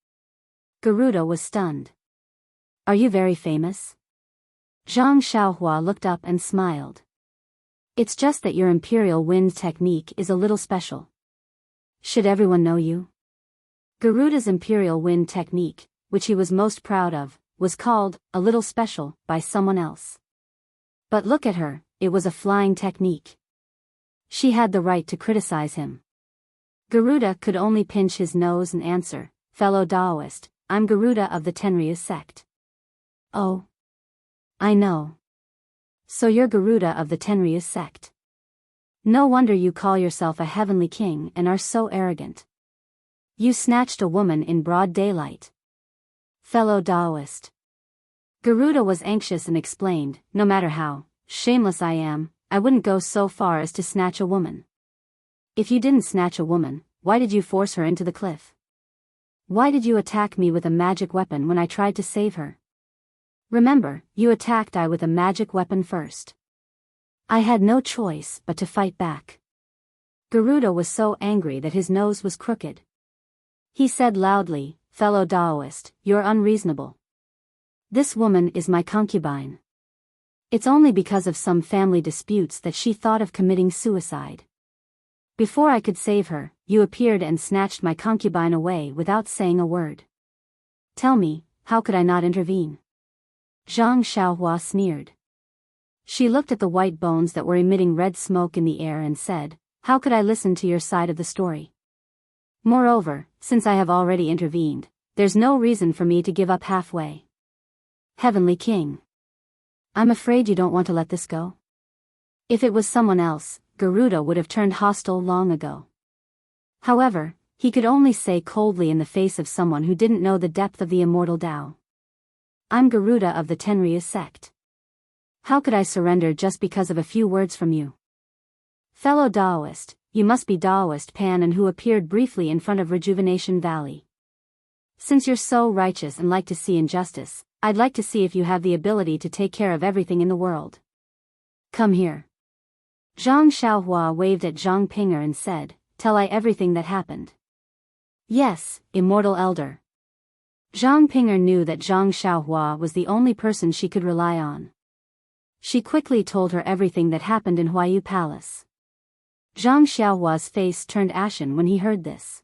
[SPEAKER 1] Garuda was stunned. Are you very famous? Zhang Xiaohua looked up and smiled. It's just that your imperial wind technique is a little special. Should everyone know you? Garuda's imperial wind technique, which he was most proud of, was called a little special by someone else. But look at her, it was a flying technique. She had the right to criticize him. Garuda could only pinch his nose and answer, fellow Taoist, I'm Garuda of the Tenryus sect. Oh. I know. So you're Garuda of the Tenryus sect. No wonder you call yourself a heavenly king and are so arrogant. You snatched a woman in broad daylight. Fellow Taoist. Garuda was anxious and explained, no matter how shameless I am, I wouldn't go so far as to snatch a woman. If you didn't snatch a woman, why did you force her into the cliff? Why did you attack me with a magic weapon when I tried to save her? Remember, you attacked I with a magic weapon first. I had no choice but to fight back. Garuda was so angry that his nose was crooked. He said loudly, fellow Taoist, you're unreasonable. This woman is my concubine. It's only because of some family disputes that she thought of committing suicide. Before I could save her, you appeared and snatched my concubine away without saying a word. Tell me, how could I not intervene? Zhang Xiaohua sneered. She looked at the white bones that were emitting red smoke in the air and said, how could I listen to your side of the story? Moreover, since I have already intervened, there's no reason for me to give up halfway. Heavenly King. I'm afraid you don't want to let this go? If it was someone else, Garuda would have turned hostile long ago. However, he could only say coldly in the face of someone who didn't know the depth of the immortal Tao. I'm Garuda of the Tenryu sect. How could I surrender just because of a few words from you? Fellow Taoist, you must be Taoist Pan and who appeared briefly in front of Rejuvenation Valley. Since you're so righteous and like to see injustice, I'd like to see if you have the ability to take care of everything in the world. Come here. Zhang Xiaohua waved at Zhang Pinger and said, tell I everything that happened. Yes, Immortal Elder. Zhang Pinger knew that Zhang Xiaohua was the only person she could rely on. She quickly told her everything that happened in Huayu Palace. Zhang Xiaohua's face turned ashen when he heard this.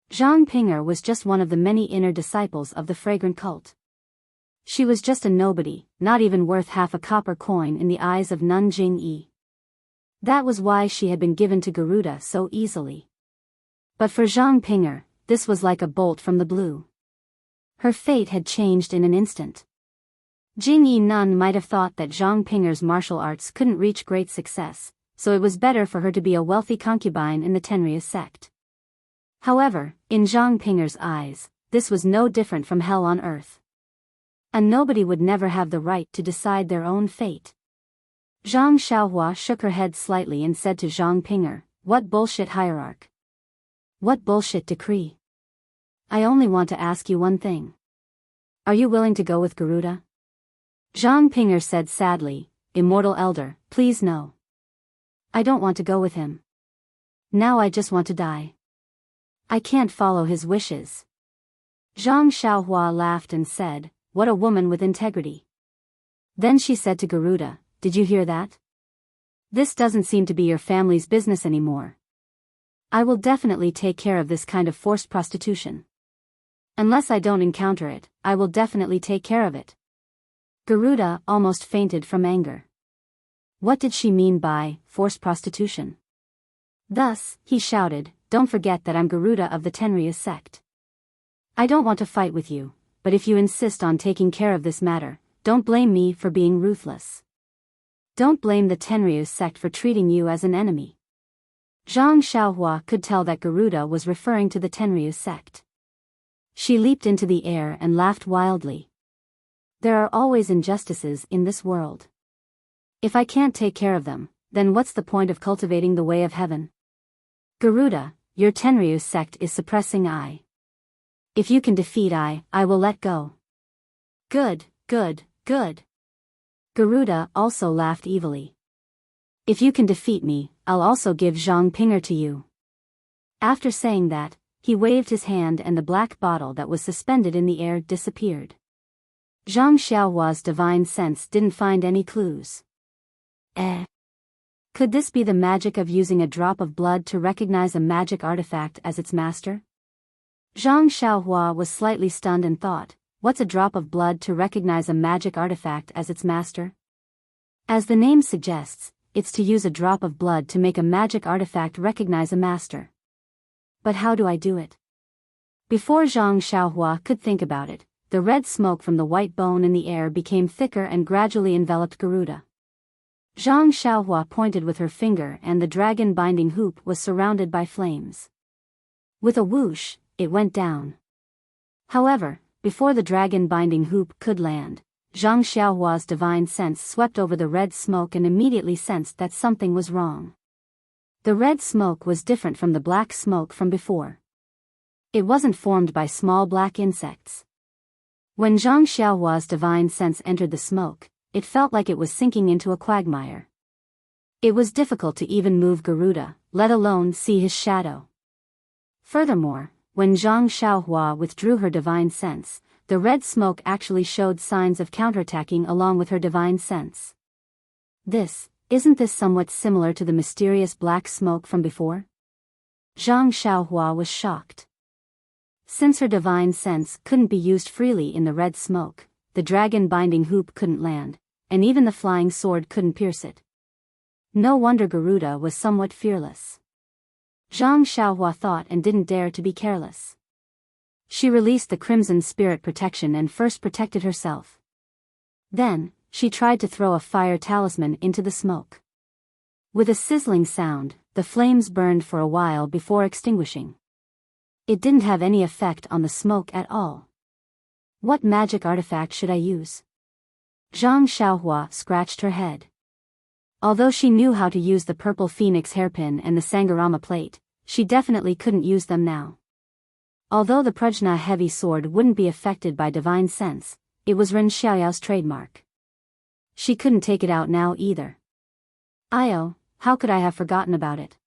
[SPEAKER 1] Zhang Pinger was just one of the many inner disciples of the fragrant cult. She was just a nobody, not even worth half a copper coin in the eyes of Nun Jing-yi. That was why she had been given to Garuda so easily. But for Zhang Pinger, this was like a bolt from the blue. Her fate had changed in an instant. Jing-yi Nun might have thought that Zhang Pinger's martial arts couldn't reach great success, so it was better for her to be a wealthy concubine in the Tenryu sect. However, in Zhang Pinger's eyes, this was no different from hell on earth. A nobody would never have the right to decide their own fate. Zhang Xiaohua shook her head slightly and said to Zhang Pinger, what bullshit hierarch? What bullshit decree? I only want to ask you one thing. Are you willing to go with Garuda? Zhang Pinger said sadly, Immortal Elder, please no. I don't want to go with him. Now I just want to die. I can't follow his wishes. Zhang Xiaohua laughed and said, what a woman with integrity. Then she said to Garuda, did you hear that? This doesn't seem to be your family's business anymore. I will definitely take care of this kind of forced prostitution. Unless I don't encounter it, I will definitely take care of it. Garuda almost fainted from anger. What did she mean by forced prostitution? Thus, he shouted, don't forget that I'm Garuda of the Tenryu sect. I don't want to fight with you, but if you insist on taking care of this matter, don't blame me for being ruthless. Don't blame the Tenryu sect for treating you as an enemy. Zhang Xiaohua could tell that Garuda was referring to the Tenryu sect. She leaped into the air and laughed wildly. There are always injustices in this world. If I can't take care of them, then what's the point of cultivating the way of heaven? Garuda, your Tenryu sect is suppressing I. If you can defeat I will let go. Good, good, good. Garuda also laughed evilly. If you can defeat me, I'll also give Zhang Pinger to you. After saying that, he waved his hand and the black bottle that was suspended in the air disappeared. Zhang Xiaohua's divine sense didn't find any clues. Could this be the magic of using a drop of blood to recognize a magic artifact as its master? Zhang Xiaohua was slightly stunned and thought, what's a drop of blood to recognize a magic artifact as its master? As the name suggests, it's to use a drop of blood to make a magic artifact recognize a master. But how do I do it? Before Zhang Xiaohua could think about it, the red smoke from the white bone in the air became thicker and gradually enveloped Garuda. Zhang Xiaohua pointed with her finger and the dragon binding hoop was surrounded by flames. With a whoosh, it went down. However, before the dragon binding hoop could land, Zhang Xiaohua's divine sense swept over the red smoke and immediately sensed that something was wrong. The red smoke was different from the black smoke from before. It wasn't formed by small black insects. When Zhang Xiaohua's divine sense entered the smoke, it felt like it was sinking into a quagmire. It was difficult to even move Garuda, let alone see his shadow. Furthermore, when Zhang Xiaohua withdrew her divine sense, the red smoke actually showed signs of counterattacking along with her divine sense. Isn't this somewhat similar to the mysterious black smoke from before? Zhang Xiaohua was shocked. Since her divine sense couldn't be used freely in the red smoke, the dragon binding hoop couldn't land, and even the flying sword couldn't pierce it. No wonder Garuda was somewhat fearless. Zhang Xiaohua thought and didn't dare to be careless. She released the Crimson Spirit Protection and first protected herself. Then, she tried to throw a fire talisman into the smoke. With a sizzling sound, the flames burned for a while before extinguishing. It didn't have any effect on the smoke at all. What magic artifact should I use? Zhang Xiaohua scratched her head. Although she knew how to use the purple phoenix hairpin and the Sangharama plate, she definitely couldn't use them now. Although the Prajna heavy sword wouldn't be affected by divine sense, it was Ren Xiaoyao's trademark. She couldn't take it out now either. Io, how could I have forgotten about it?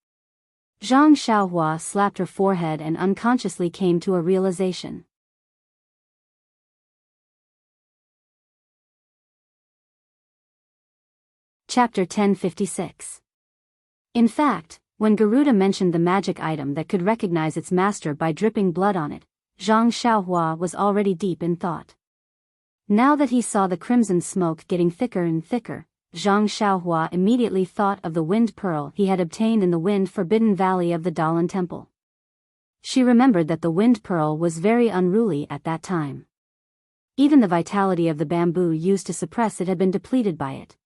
[SPEAKER 1] Zhang Xiaohua slapped her forehead and unconsciously came to a realization. Chapter 1056. In fact, when Garuda mentioned the magic item that could recognize its master by dripping blood on it, Zhang Xiaohua was already deep in thought. Now that he saw the crimson smoke getting thicker and thicker, Zhang Xiaohua immediately thought of the wind pearl he had obtained in the wind-forbidden valley of the Dalan Temple. She remembered that the wind pearl was very unruly at that time. Even the vitality of the bamboo used to suppress it had been depleted by it.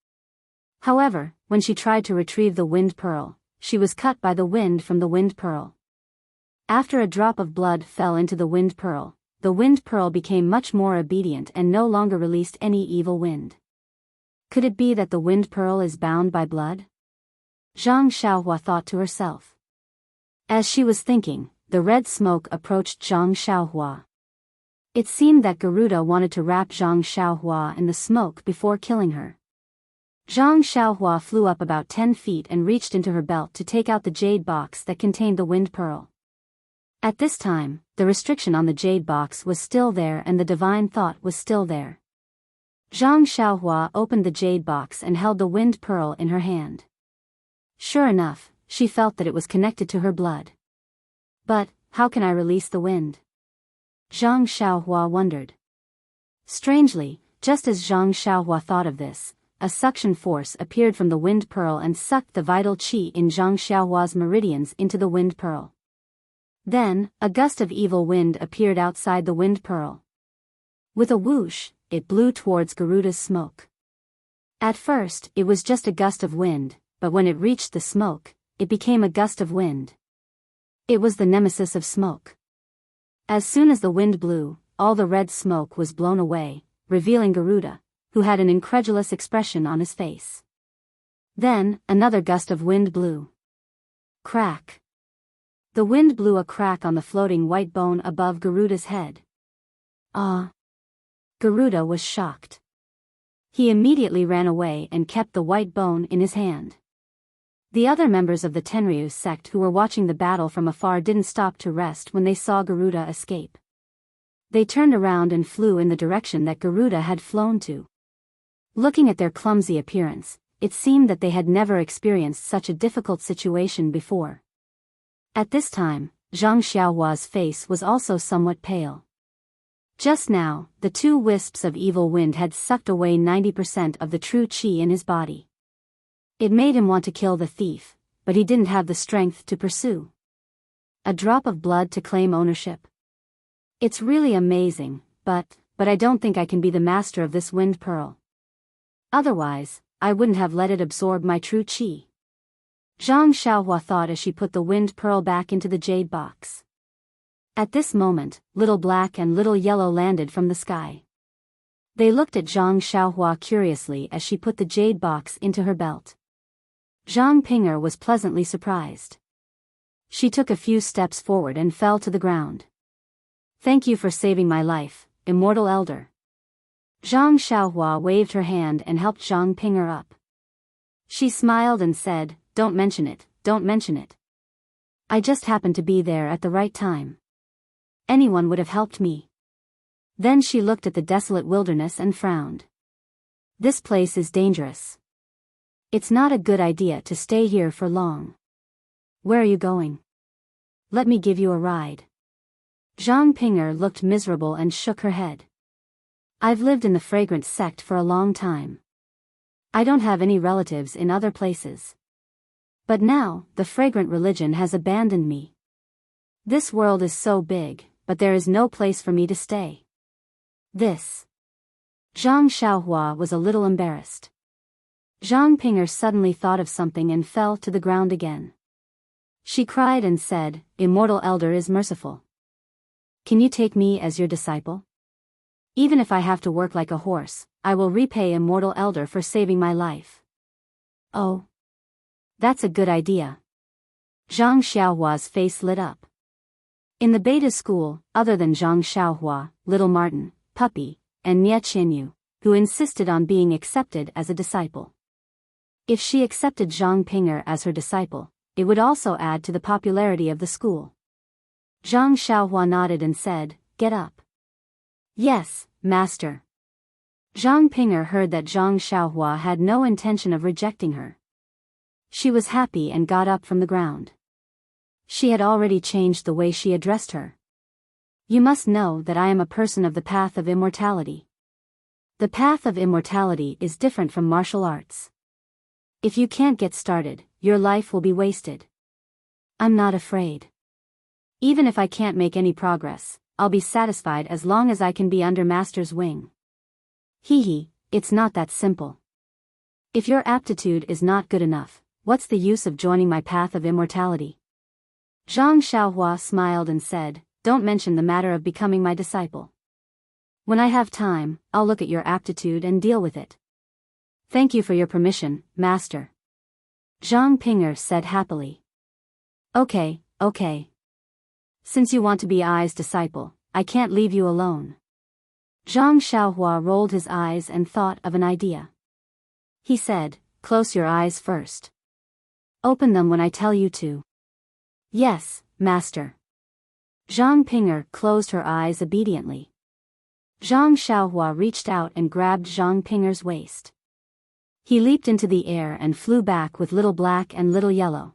[SPEAKER 1] However, when she tried to retrieve the wind pearl, she was cut by the wind from the wind pearl. After a drop of blood fell into the wind pearl became much more obedient and no longer released any evil wind. Could it be that the wind pearl is bound by blood? Zhang Xiaohua thought to herself. As she was thinking, the red smoke approached Zhang Xiaohua. It seemed that Garuda wanted to wrap Zhang Xiaohua in the smoke before killing her. Zhang Xiaohua flew up about 10 feet and reached into her belt to take out the jade box that contained the wind pearl. At this time, the restriction on the jade box was still there and the divine thought was still there. Zhang Xiaohua opened the jade box and held the wind pearl in her hand. Sure enough, she felt that it was connected to her blood. But, how can I release the wind? Zhang Xiaohua wondered. Strangely, just as Zhang Xiaohua thought of this, a suction force appeared from the wind pearl and sucked the vital qi in Zhang Xiaohua's meridians into the wind pearl. Then, a gust of evil wind appeared outside the wind pearl. With a whoosh, it blew towards Garuda's smoke. At first, it was just a gust of wind, but when it reached the smoke, it became a gust of wind. It was the nemesis of smoke. As soon as the wind blew, all the red smoke was blown away, revealing Garuda, who had an incredulous expression on his face. Then, another gust of wind blew. Crack. The wind blew a crack on the floating white bone above Garuda's head. Ah! Garuda was shocked. He immediately ran away and kept the white bone in his hand. The other members of the Tenryu sect who were watching the battle from afar didn't stop to rest when they saw Garuda escape. They turned around and flew in the direction that Garuda had flown to. Looking at their clumsy appearance, it seemed that they had never experienced such a difficult situation before. At this time, Zhang Xiaohua's face was also somewhat pale. Just now, the two wisps of evil wind had sucked away 90% of the true qi in his body. It made him want to kill the thief, but he didn't have the strength to pursue. A drop of blood to claim ownership. It's really amazing, but I don't think I can be the master of this wind pearl. Otherwise, I wouldn't have let it absorb my true qi. Zhang Xiaohua thought as she put the wind pearl back into the jade box. At this moment, Little Black and Little Yellow landed from the sky. They looked at Zhang Xiaohua curiously as she put the jade box into her belt. Zhang Ping'er was pleasantly surprised. She took a few steps forward and fell to the ground. Thank you for saving my life, Immortal Elder. Zhang Xiaohua waved her hand and helped Zhang Ping'er up. She smiled and said, "Don't mention it, don't mention it. I just happened to be there at the right time. Anyone would have helped me." Then she looked at the desolate wilderness and frowned. This place is dangerous. It's not a good idea to stay here for long. Where are you going? Let me give you a ride. Zhang Ping'er looked miserable and shook her head. I've lived in the fragrance sect for a long time. I don't have any relatives in other places. But now, the fragrant religion has abandoned me. This world is so big, but there is no place for me to stay. This. Zhang Xiaohua was a little embarrassed. Zhang Ping'er suddenly thought of something and fell to the ground again. She cried and said, Immortal Elder is merciful. Can you take me as your disciple? Even if I have to work like a horse, I will repay Immortal Elder for saving my life. Oh. That's a good idea. Zhang Xiaohua's face lit up. In the beta school, other than Zhang Xiaohua, Little Martin, Puppy, and Nie Qinyu, who insisted on being accepted as a disciple. If she accepted Zhang Ping'er as her disciple, it would also add to the popularity of the school. Zhang Xiaohua nodded and said, Get up. Yes, master. Zhang Ping'er heard that Zhang Xiaohua had no intention of rejecting her. She was happy and got up from the ground. She had already changed the way she addressed her. You must know that I am a person of the path of immortality. The path of immortality is different from martial arts. If you can't get started, your life will be wasted. I'm not afraid. Even if I can't make any progress, I'll be satisfied as long as I can be under Master's wing. Hee, it's not that simple. If your aptitude is not good enough, what's the use of joining my path of immortality? Zhang Xiaohua smiled and said, Don't mention the matter of becoming my disciple. When I have time, I'll look at your aptitude and deal with it. Thank you for your permission, Master. Zhang Ping'er said happily. Okay. Since you want to be I's disciple, I can't leave you alone. Zhang Xiaohua rolled his eyes and thought of an idea. He said, Close your eyes first. Open them when I tell you to. Yes, Master. Zhang Ping'er closed her eyes obediently. Zhang Xiaohua reached out and grabbed Zhang Ping'er's waist. He leaped into the air and flew back with Little Black and Little Yellow.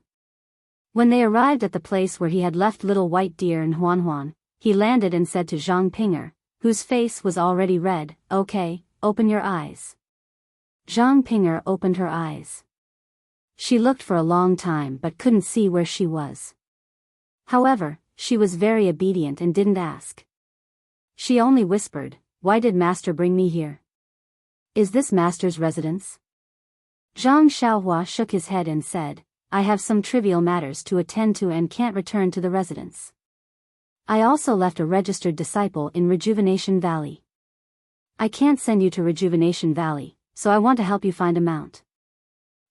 [SPEAKER 1] When they arrived at the place where he had left Little White Deer and Huan, he landed and said to Zhang Ping'er, whose face was already red, Okay, open your eyes. Zhang Ping'er opened her eyes. She looked for a long time but couldn't see where she was. However, she was very obedient and didn't ask. She only whispered, Why did Master bring me here? Is this Master's residence? Zhang Xiaohua shook his head and said, I have some trivial matters to attend to and can't return to the residence. I also left a registered disciple in Rejuvenation Valley. I can't send you to Rejuvenation Valley, so I want to help you find a mount.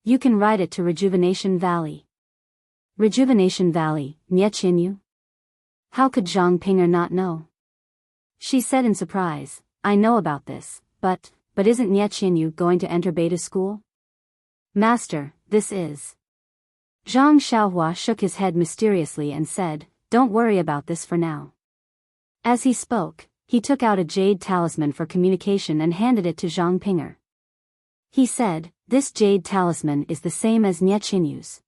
[SPEAKER 1] You can ride it to Rejuvenation Valley. Rejuvenation Valley, Nie Qinyu? How could Zhang Ping'er not know? She said in surprise, I know about this, but isn't Nie Qinyu going to enter beta school? Master, this is. Zhang Xiaohua shook his head mysteriously and said, Don't worry about this for now. As he spoke, he took out a jade talisman for communication and handed it to Zhang Ping'er. He said, This jade talisman is the same as Nie Qinyu's.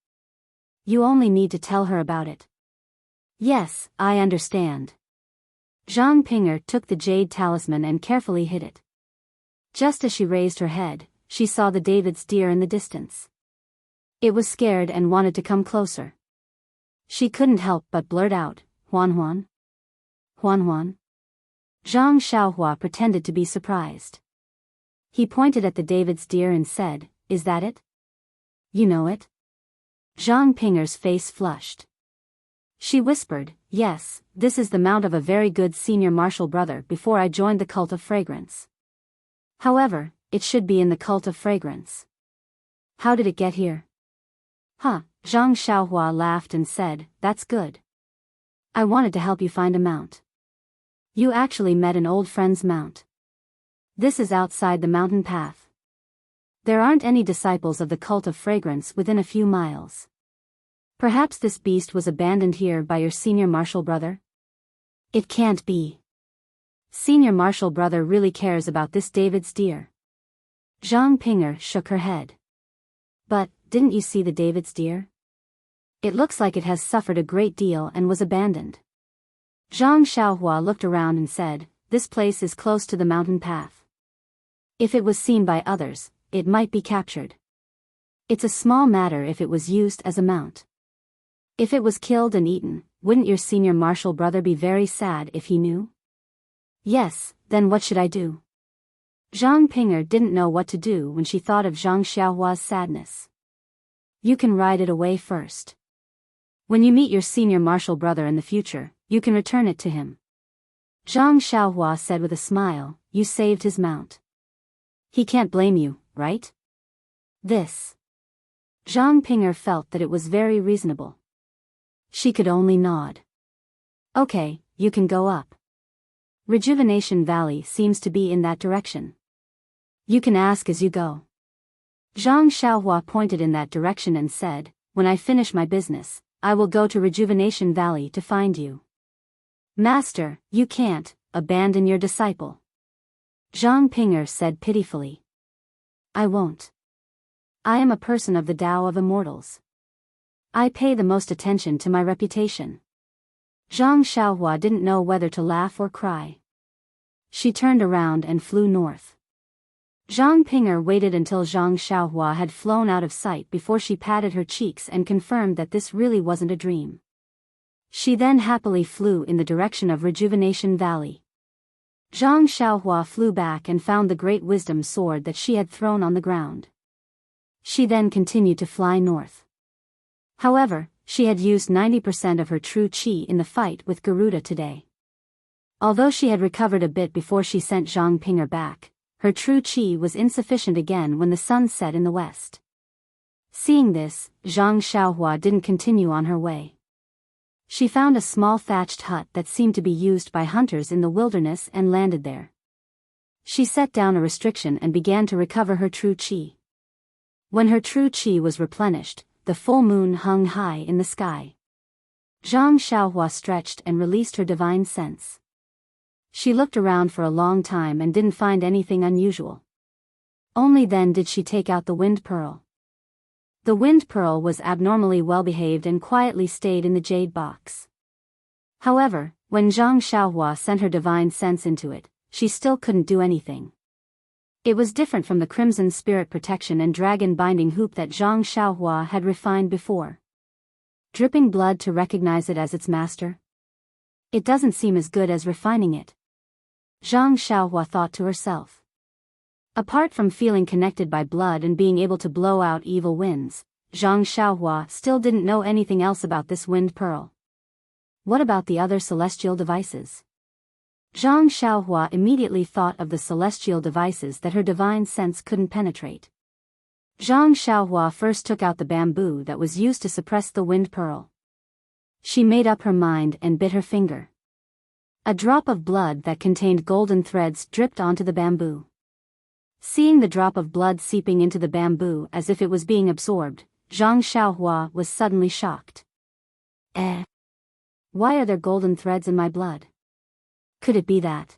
[SPEAKER 1] You only need to tell her about it. Yes, I understand. Zhang Ping'er took the jade talisman and carefully hid it. Just as she raised her head, she saw the David's deer in the distance. It was scared and wanted to come closer. She couldn't help but blurt out, Huan. Zhang Xiaohua pretended to be surprised. He pointed at the David's deer and said, Is that it? You know it? Zhang Ping'er's face flushed. She whispered, Yes, this is the mount of a very good senior martial brother before I joined the cult of fragrance. However, it should be in the cult of fragrance. How did it get here? Zhang Xiaohua laughed and said, That's good. I wanted to help you find a mount. You actually met an old friend's mount. This is outside the mountain path. There aren't any disciples of the cult of fragrance within a few miles. Perhaps this beast was abandoned here by your senior martial brother? It can't be. Senior martial brother really cares about this David's deer. Zhang Ping'er shook her head. But, didn't you see the David's deer? It looks like it has suffered a great deal and was abandoned. Zhang Xiaohua looked around and said, This place is close to the mountain path. If it was seen by others, it might be captured. It's a small matter if it was used as a mount. If it was killed and eaten, wouldn't your senior martial brother be very sad if he knew? Yes, then what should I do? Zhang Ping'er didn't know what to do when she thought of Zhang Xiaohua's sadness. You can ride it away first. When you meet your senior martial brother in the future, you can return it to him. Zhang Xiaohua said with a smile, you saved his mount. He can't blame you, right? This. Zhang Ping'er felt that it was very reasonable. She could only nod. Okay, you can go up. Rejuvenation Valley seems to be in that direction. You can ask as you go. Zhang Xiaohua pointed in that direction and said, when I finish my business, I will go to Rejuvenation Valley to find you. Master, you can't abandon your disciple. Zhang Ping'er said pitifully. I won't. I am a person of the Tao of Immortals. I pay the most attention to my reputation. Zhang Xiaohua didn't know whether to laugh or cry. She turned around and flew north. Zhang Ping'er waited until Zhang Xiaohua had flown out of sight before she patted her cheeks and confirmed that this really wasn't a dream. She then happily flew in the direction of Rejuvenation Valley. Zhang Xiaohua flew back and found the great wisdom sword that she had thrown on the ground. She then continued to fly north. However, she had used 90% of her true qi in the fight with Garuda today. Although she had recovered a bit before she sent Zhang Ping'er back, her true qi was insufficient again when the sun set in the west. Seeing this, Zhang Xiaohua didn't continue on her way. She found a small thatched hut that seemed to be used by hunters in the wilderness and landed there. She set down a restriction and began to recover her true qi. When her true qi was replenished, the full moon hung high in the sky. Zhang Xiaohua stretched and released her divine sense. She looked around for a long time and didn't find anything unusual. Only then did she take out the wind pearl. The wind pearl was abnormally well behaved and quietly stayed in the jade box. However, when Zhang Xiaohua sent her divine sense into it, she still couldn't do anything. It was different from the crimson spirit protection and dragon binding hoop that Zhang Xiaohua had refined before. Dripping blood to recognize it as its master? It doesn't seem as good as refining it. Zhang Xiaohua thought to herself. Apart from feeling connected by blood and being able to blow out evil winds, Zhang Xiaohua still didn't know anything else about this wind pearl. What about the other celestial devices? Zhang Xiaohua immediately thought of the celestial devices that her divine sense couldn't penetrate. Zhang Xiaohua first took out the bamboo that was used to suppress the wind pearl. She made up her mind and bit her finger. A drop of blood that contained golden threads dripped onto the bamboo. Seeing the drop of blood seeping into the bamboo as if it was being absorbed, Zhang Xiaohua was suddenly shocked. Why are there golden threads in my blood? Could it be that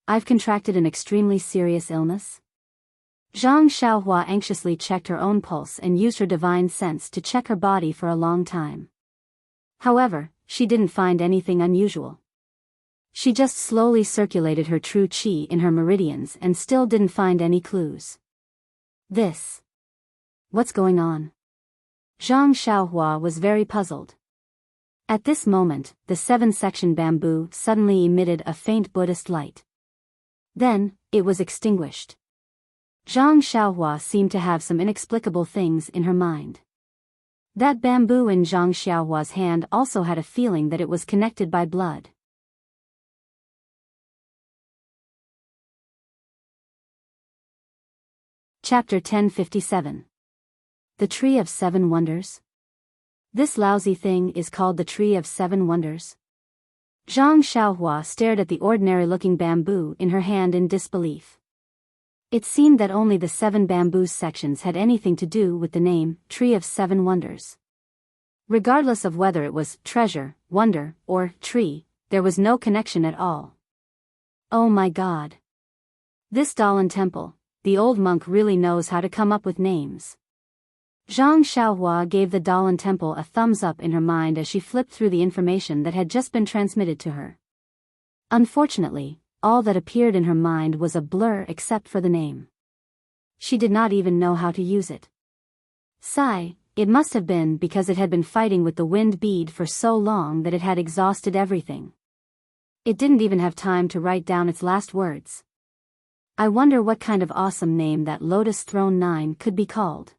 [SPEAKER 1] I've contracted an extremely serious illness? Zhang Xiaohua anxiously checked her own pulse and used her divine sense to check her body for a long time. However, she didn't find anything unusual. She just slowly circulated her true qi in her meridians and still didn't find any clues. What's going on? Zhang Xiaohua was very puzzled. At this moment, the 7-section bamboo suddenly emitted a faint Buddhist light. Then, it was extinguished. Zhang Xiaohua seemed to have some inexplicable things in her mind. That bamboo in Zhang Xiaohua's hand also had a feeling that it was connected by blood. Chapter 1057. The Tree of Seven Wonders? This lousy thing is called the Tree of Seven Wonders? Zhang Xiaohua stared at the ordinary-looking bamboo in her hand in disbelief. It seemed that only the 7 bamboo sections had anything to do with the name, Tree of Seven Wonders. Regardless of whether it was treasure, wonder, or tree, there was no connection at all. Oh my God! This Dalan Temple, the old monk really knows how to come up with names. Zhang Xiaohua gave the Dalan Temple a thumbs up in her mind as she flipped through the information that had just been transmitted to her. Unfortunately, all that appeared in her mind was a blur except for the name. She did not even know how to use it. Sigh, it must have been because it had been fighting with the wind bead for so long that it had exhausted everything. It didn't even have time to write down its last words. I wonder what kind of awesome name that Lotus Throne 9 could be called.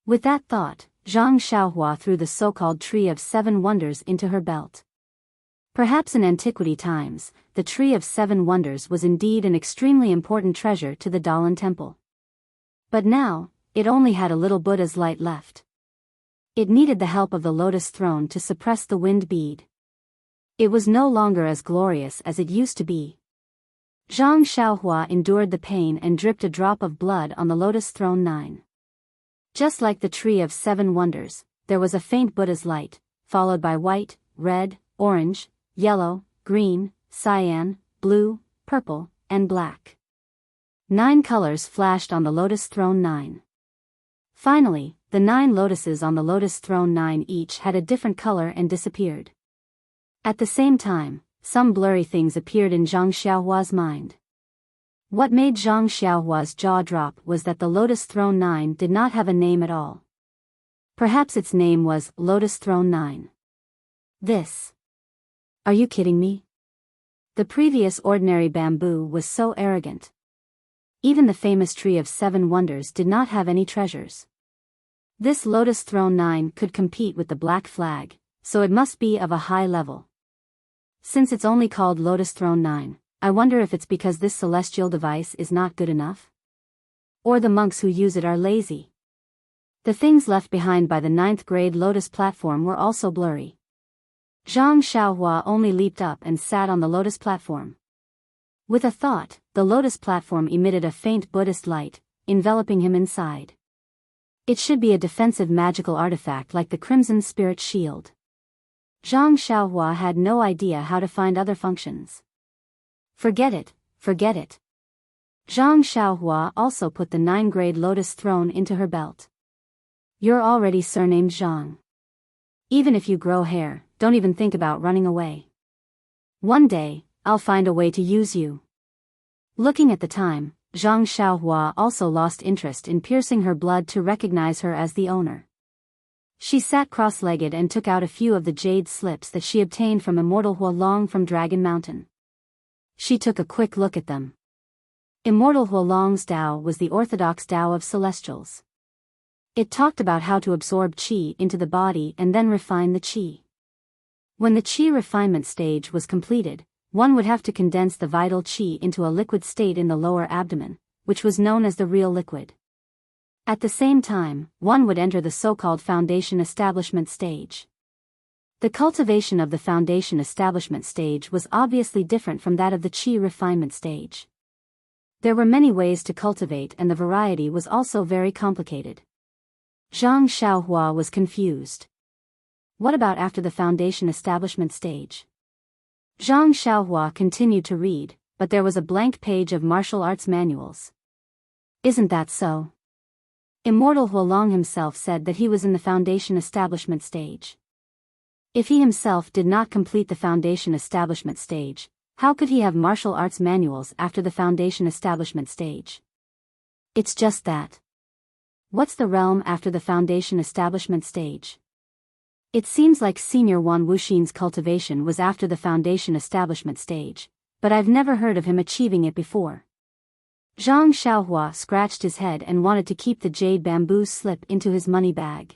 [SPEAKER 1] With that thought, Zhang Xiaohua threw the so-called Tree of Seven Wonders into her belt. Perhaps in antiquity times, the Tree of Seven Wonders was indeed an extremely important treasure to the Dalan Temple. But now, it only had a little Buddha's light left. It needed the help of the Lotus Throne to suppress the wind bead. It was no longer as glorious as it used to be. Zhang Xiaohua endured the pain and dripped a drop of blood on the Lotus Throne 9. Just like the Tree of Seven Wonders, there was a faint Buddha's light, followed by white, red, orange, yellow, green, cyan, blue, purple, and black. 9 colors flashed on the Lotus Throne 9. Finally, the 9 lotuses on the Lotus Throne 9 each had a different color and disappeared. At the same time, some blurry things appeared in Zhang Xiaohua's mind. What made Zhang Xiaohua's jaw drop was that the Lotus Throne 9 did not have a name at all. Perhaps its name was Lotus Throne 9. This. Are you kidding me? The previous ordinary bamboo was so arrogant. Even the famous Tree of Seven Wonders did not have any treasures. This Lotus Throne 9 could compete with the Black Flag, so it must be of a high level. Since it's only called Lotus Throne 9, I wonder if it's because this celestial device is not good enough? Or the monks who use it are lazy. The things left behind by the 9th grade Lotus platform were also blurry. Zhang Xiaohua only leaped up and sat on the Lotus platform. With a thought, the Lotus platform emitted a faint Buddhist light, enveloping him inside. It should be a defensive magical artifact like the Crimson Spirit Shield. Zhang Xiaohua had no idea how to find other functions. Forget it, forget it. Zhang Xiaohua also put the 9th-grade Lotus Throne into her belt. You're already surnamed Zhang. Even if you grow hair, don't even think about running away. One day, I'll find a way to use you. Looking at the time, Zhang Xiaohua also lost interest in piercing her blood to recognize her as the owner. She sat cross-legged and took out a few of the jade slips that she obtained from Immortal Huolong from Dragon Mountain. She took a quick look at them. Immortal Huolong's Tao was the orthodox Tao of celestials. It talked about how to absorb qi into the body and then refine the qi. When the qi refinement stage was completed, one would have to condense the vital qi into a liquid state in the lower abdomen, which was known as the real liquid. At the same time, one would enter the so-called foundation establishment stage. The cultivation of the foundation establishment stage was obviously different from that of the qi refinement stage. There were many ways to cultivate and the variety was also very complicated. Zhang Xiaohua was confused. What about after the foundation establishment stage? Zhang Xiaohua continued to read, but there was a blank page of martial arts manuals. Isn't that so? Immortal Huolong himself said that he was in the foundation establishment stage. If he himself did not complete the foundation establishment stage, how could he have martial arts manuals after the foundation establishment stage? It's just that. What's the realm after the foundation establishment stage? It seems like Senior Wan Wuxin's cultivation was after the foundation establishment stage, but I've never heard of him achieving it before. Zhang Xiaohua scratched his head and wanted to keep the jade bamboo slip into his money bag.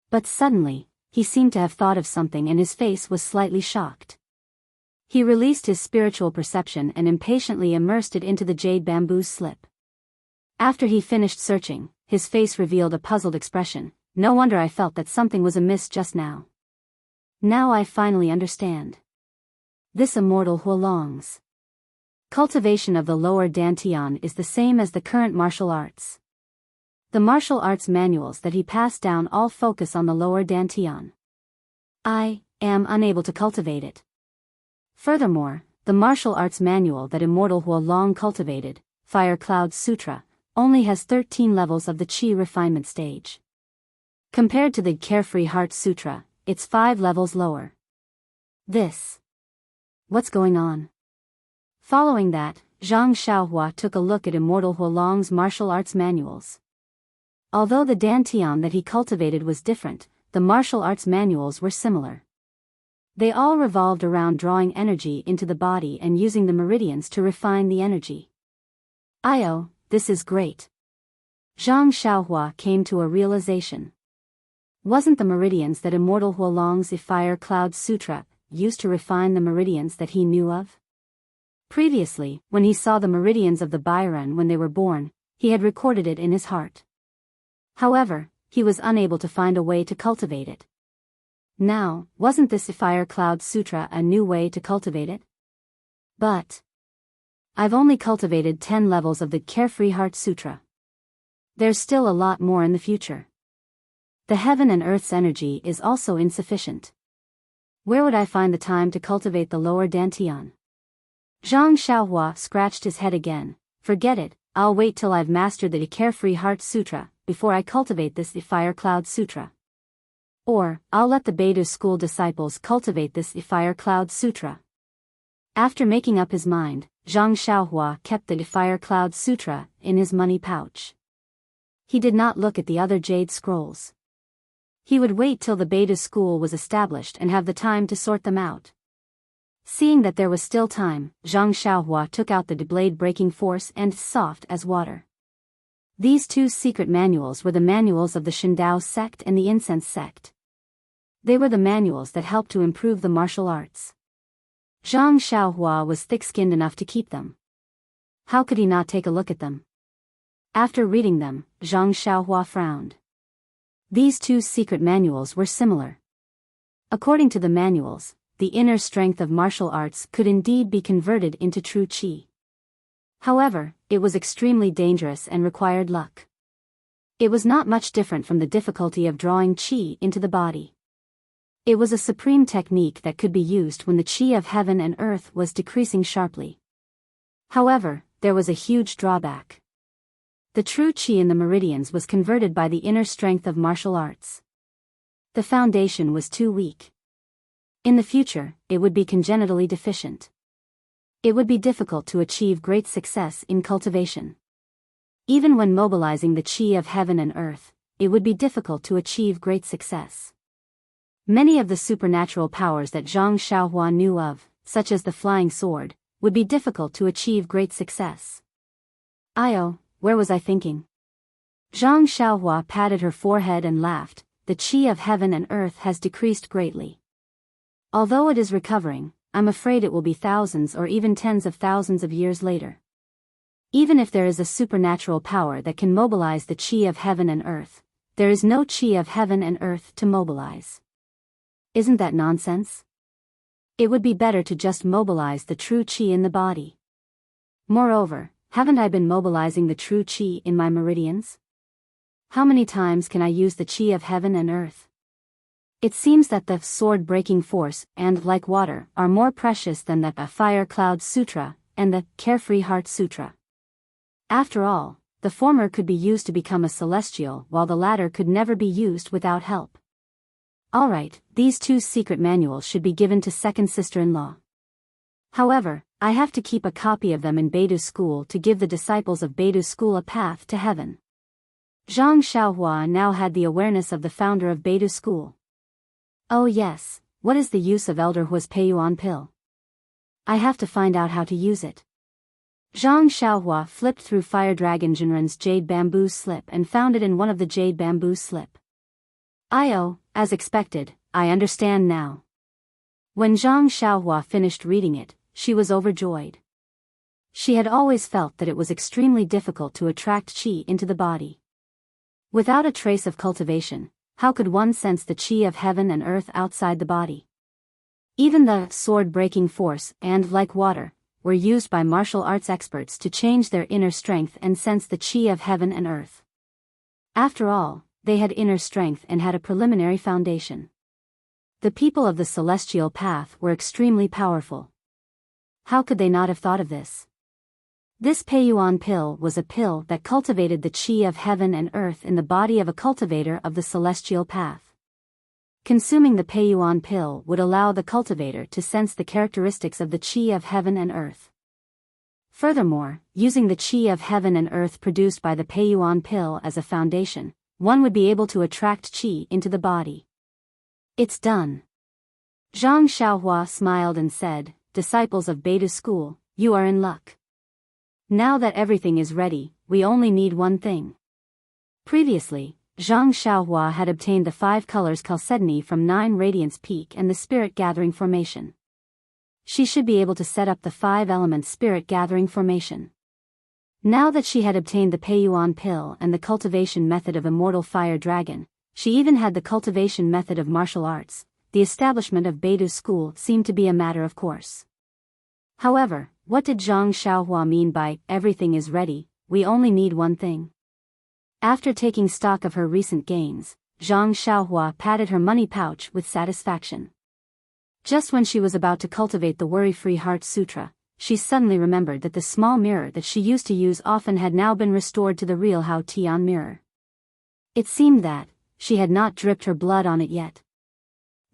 [SPEAKER 1] But suddenly, he seemed to have thought of something and his face was slightly shocked. He released his spiritual perception and impatiently immersed it into the jade bamboo slip. After he finished searching, his face revealed a puzzled expression. No wonder I felt that something was amiss just now. Now I finally understand. This Immortal Huolong's cultivation of the lower dantian is the same as the current martial arts. The martial arts manuals that he passed down all focus on the lower dantian. I am unable to cultivate it. Furthermore, the martial arts manual that Immortal Huolong cultivated, Fire Cloud Sutra, only has 13 levels of the qi refinement stage. Compared to the Carefree Heart Sutra, it's 5 levels lower. What's going on? Following that, Zhang Xiaohua took a look at Immortal Huolong's martial arts manuals. Although the dantian that he cultivated was different, the martial arts manuals were similar. They all revolved around drawing energy into the body and using the meridians to refine the energy. "Io, this is great." Zhang Xiaohua came to a realization. Wasn't the meridians that Immortal Huolong's Fire Cloud Sutra used to refine the meridians that he knew of? Previously, when he saw the meridians of the Byron when they were born, he had recorded it in his heart. However, he was unable to find a way to cultivate it. Now, wasn't this Fire Cloud Sutra a new way to cultivate it? But I've only cultivated 10 levels of the Carefree Heart Sutra. There's still a lot more in the future. The heaven and earth's energy is also insufficient. Where would I find the time to cultivate the lower dantian? Zhang Xiaohua scratched his head again. Forget it, I'll wait till I've mastered the Carefree Heart Sutra before I cultivate this Fire Cloud Sutra. Or, I'll let the Beidu school disciples cultivate this Fire Cloud Sutra. After making up his mind, Zhang Xiaohua kept the Fire Cloud Sutra in his money pouch. He did not look at the other jade scrolls. He would wait till the Beidu school was established and have the time to sort them out. Seeing that there was still time, Zhang Xiaohua took out the blade breaking force and soft as water. These two secret manuals were the manuals of the Shindao sect and the Incense sect. They were the manuals that helped to improve the martial arts. Zhang Xiaohua was thick-skinned enough to keep them. How could he not take a look at them? After reading them, Zhang Xiaohua frowned. These two secret manuals were similar. According to the manuals, the inner strength of martial arts could indeed be converted into true qi. However, it was extremely dangerous and required luck. It was not much different from the difficulty of drawing qi into the body. It was a supreme technique that could be used when the qi of heaven and earth was decreasing sharply. However, there was a huge drawback. The true qi in the meridians was converted by the inner strength of martial arts. The foundation was too weak. In the future, it would be congenitally deficient. It would be difficult to achieve great success in cultivation. Even when mobilizing the qi of heaven and earth, it would be difficult to achieve great success. Many of the supernatural powers that Zhang Xiaohua knew of, such as the flying sword, would be difficult to achieve great success. "Io, where was I thinking?" Zhang Xiaohua patted her forehead and laughed. "The qi of heaven and earth has decreased greatly. Although it is recovering, I'm afraid it will be thousands or even tens of thousands of years later. Even if there is a supernatural power that can mobilize the qi of heaven and earth, there is no qi of heaven and earth to mobilize. Isn't that nonsense? It would be better to just mobilize the true qi in the body. Moreover, haven't I been mobilizing the true qi in my meridians? How many times can I use the qi of heaven and earth? It seems that the sword-breaking force and like water are more precious than the Fire Cloud Sutra and the Carefree Heart Sutra. After all, the former could be used to become a celestial while the latter could never be used without help. Alright, these two secret manuals should be given to second sister-in-law. However, I have to keep a copy of them in Beidu school to give the disciples of Beidu school a path to heaven. Zhang Xiaohua now had the awareness of the founder of Beidu school. Oh yes, what is the use of Elder Hua's Peiyuan pill? I have to find out how to use it. Zhang Xiaohua flipped through Fire Dragon Jinren's jade bamboo slip and found it in one of the jade bamboo slip. "Io, as expected, I understand now." When Zhang Xiaohua finished reading it, she was overjoyed. She had always felt that it was extremely difficult to attract qi into the body. Without a trace of cultivation, how could one sense the qi of heaven and earth outside the body? Even the sword-breaking force and, like water, were used by martial arts experts to change their inner strength and sense the qi of heaven and earth. After all, they had inner strength and had a preliminary foundation. The people of the celestial path were extremely powerful. How could they not have thought of this? This Peiyuan pill was a pill that cultivated the qi of heaven and earth in the body of a cultivator of the celestial path. Consuming the Peiyuan pill would allow the cultivator to sense the characteristics of the qi of heaven and earth. Furthermore, using the qi of heaven and earth produced by the Peiyuan pill as a foundation, one would be able to attract qi into the body. It's done. Zhang Xiaohua smiled and said, "Disciples of Beidou school, you are in luck. Now that everything is ready, we only need one thing." Previously, Zhang Xiaohua had obtained the 5 colors chalcedony from 9 Radiance Peak and the Spirit Gathering Formation. She should be able to set up the 5 elements Spirit Gathering Formation. Now that she had obtained the Peiyuan Pill and the cultivation method of Immortal Fire Dragon, she even had the cultivation method of martial arts. The establishment of Beidou school seemed to be a matter of course. However, what did Zhang Xiaohua mean by, "Everything is ready, we only need one thing"? After taking stock of her recent gains, Zhang Xiaohua patted her money pouch with satisfaction. Just when she was about to cultivate the Worry-Free Heart Sutra, she suddenly remembered that the small mirror that she used to use often had now been restored to the real Hao Tian mirror. It seemed that she had not dripped her blood on it yet.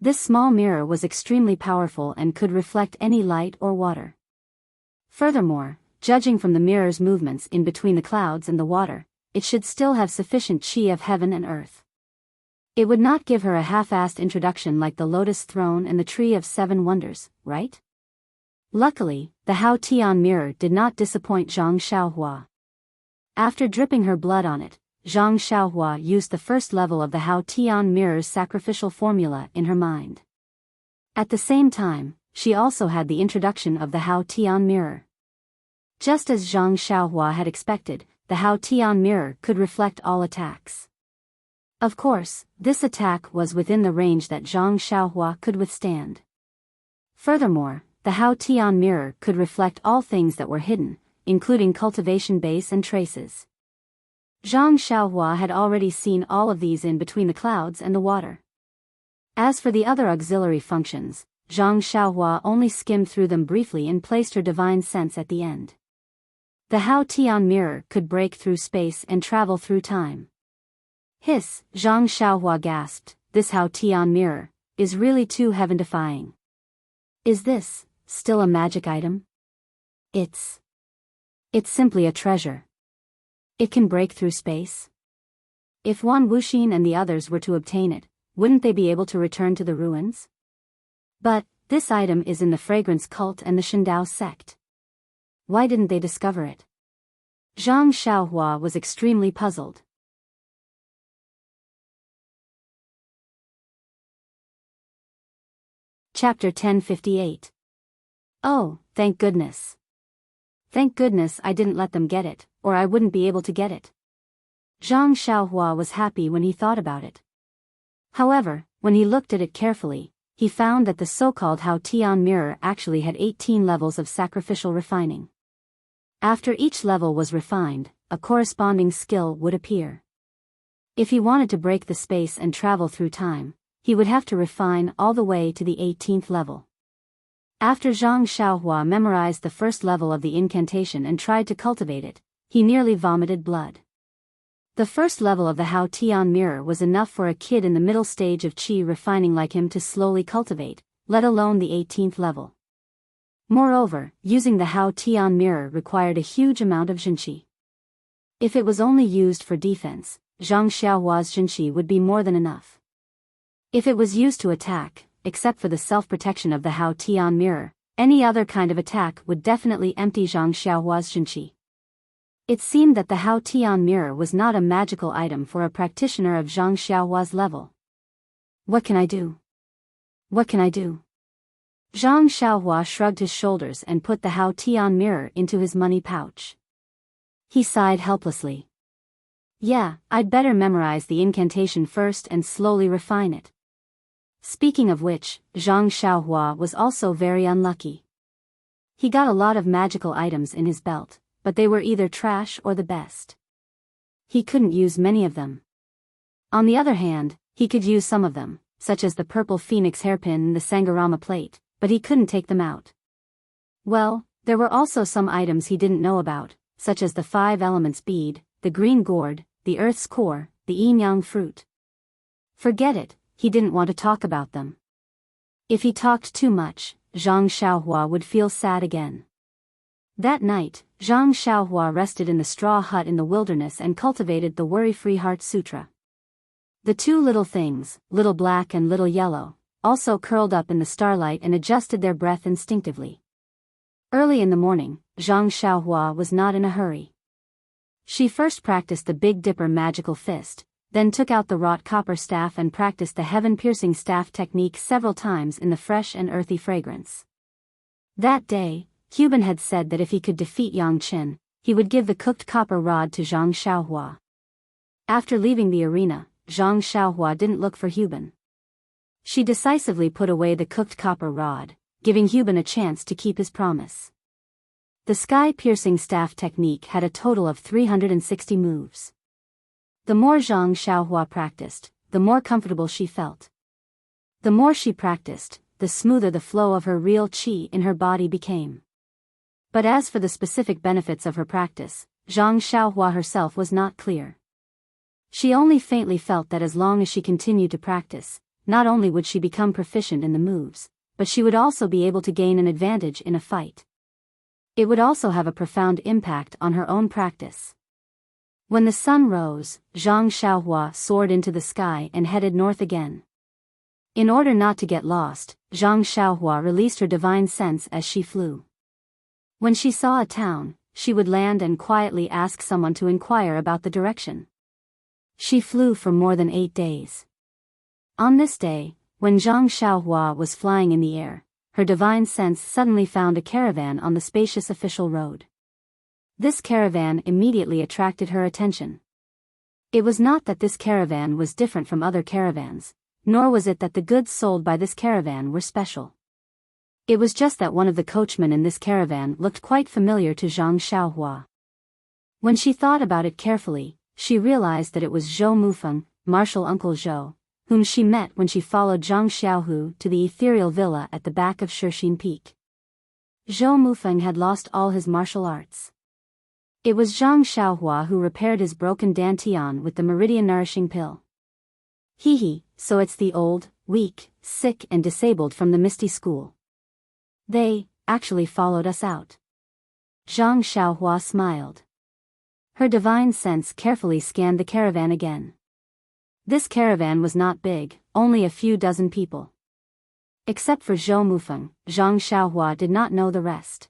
[SPEAKER 1] This small mirror was extremely powerful and could reflect any light or water. Furthermore, judging from the mirror's movements in between the clouds and the water, it should still have sufficient qi of heaven and earth. It would not give her a half-assed introduction like the Lotus Throne and the Tree of 7 Wonders, right? Luckily, the Hao Tian mirror did not disappoint Zhang Xiaohua. After dripping her blood on it, Zhang Xiaohua used the first level of the Hao Tian mirror's sacrificial formula in her mind. At the same time, she also had the introduction of the Hao Tian mirror. Just as Zhang Xiaohua had expected, the Hao Tian mirror could reflect all attacks. Of course, this attack was within the range that Zhang Xiaohua could withstand. Furthermore, the Hao Tian mirror could reflect all things that were hidden, including cultivation base and traces. Zhang Xiaohua had already seen all of these in between the clouds and the water. As for the other auxiliary functions, Zhang Xiaohua only skimmed through them briefly and placed her divine sense at the end. The Hao Tian mirror could break through space and travel through time. Hiss, Zhang Xiaohua gasped, "This Hao Tian mirror is really too heaven-defying. Is this still a magic item? It's simply a treasure. It can break through space. If Wan Wuxin and the others were to obtain it, wouldn't they be able to return to the ruins? But this item is in the Fragrance Cult and the Shindao sect. Why didn't they discover it?" Zhang Xiaohua was extremely puzzled. Chapter 1058. Oh, thank goodness. Thank goodness I didn't let them get it, or I wouldn't be able to get it. Zhang Xiaohua was happy when he thought about it. However, when he looked at it carefully, he found that the so-called Hao Tian mirror actually had 18 levels of sacrificial refining. After each level was refined, a corresponding skill would appear. If he wanted to break the space and travel through time, he would have to refine all the way to the 18th level. After Zhang Xiaohua memorized the first level of the incantation and tried to cultivate it, he nearly vomited blood. The first level of the Hao Tian mirror was enough for a kid in the middle stage of qi refining like him to slowly cultivate, let alone the 18th level. Moreover, using the Hao Tian mirror required a huge amount of zhenqi. If it was only used for defense, Zhang Xiaohua's zhenqi would be more than enough. If it was used to attack, except for the self-protection of the Hao Tian mirror, any other kind of attack would definitely empty Zhang Xiaohua's zhenqi. It seemed that the Hao Tian mirror was not a magical item for a practitioner of Zhang Xiaohua's level. What can I do? What can I do? Zhang Xiaohua shrugged his shoulders and put the Hao Tian mirror into his money pouch. He sighed helplessly. Yeah, I'd better memorize the incantation first and slowly refine it. Speaking of which, Zhang Xiaohua was also very unlucky. He got a lot of magical items in his belt, but they were either trash or the best. He couldn't use many of them. On the other hand, he could use some of them, such as the purple phoenix hairpin and the Sangarama plate, but he couldn't take them out. Well, there were also some items he didn't know about, such as the 5 elements bead, the green gourd, the earth's core, the yin-yang fruit. Forget it, he didn't want to talk about them. If he talked too much, Zhang Xiaohua would feel sad again. That night, Zhang Xiaohua rested in the straw hut in the wilderness and cultivated the Worry-Free Heart Sutra. The two little things, little black and little yellow, also curled up in the starlight and adjusted their breath instinctively. Early in the morning, Zhang Xiaohua was not in a hurry. She first practiced the Big Dipper magical fist, then took out the wrought copper staff and practiced the heaven-piercing staff technique several times in the fresh and earthy fragrance. That day, Cuban had said that if he could defeat Yang Qin, he would give the cooked copper rod to Zhang Xiaohua. After leaving the arena, Zhang Xiaohua didn't look for Cuban. She decisively put away the cooked copper rod, giving Cuban a chance to keep his promise. The sky-piercing staff technique had a total of 360 moves. The more Zhang Xiaohua practiced, the more comfortable she felt. The more she practiced, the smoother the flow of her real qi in her body became. But as for the specific benefits of her practice, Zhang Xiaohua herself was not clear. She only faintly felt that as long as she continued to practice, not only would she become proficient in the moves, but she would also be able to gain an advantage in a fight. It would also have a profound impact on her own practice. When the sun rose, Zhang Xiaohua soared into the sky and headed north again. In order not to get lost, Zhang Xiaohua released her divine sense as she flew. When she saw a town, she would land and quietly ask someone to inquire about the direction. She flew for more than 8 days. On this day, when Zhang Xiaohua was flying in the air, her divine sense suddenly found a caravan on the spacious official road. This caravan immediately attracted her attention. It was not that this caravan was different from other caravans, nor was it that the goods sold by this caravan were special. It was just that one of the coachmen in this caravan looked quite familiar to Zhang Xiaohua. When she thought about it carefully, she realized that it was Zhou Mufeng, martial uncle Zhou, whom she met when she followed Zhang Xiaohu to the ethereal villa at the back of Shixin Peak. Zhou Mufeng had lost all his martial arts. It was Zhang Xiaohua who repaired his broken dantian with the meridian nourishing pill. So it's the old, weak, sick and disabled from the Misty School. They, actually followed us out. Zhang Xiaohua smiled. Her divine sense carefully scanned the caravan again. This caravan was not big, only a few dozen people. Except for Zhou Mufeng, Zhang Xiaohua did not know the rest.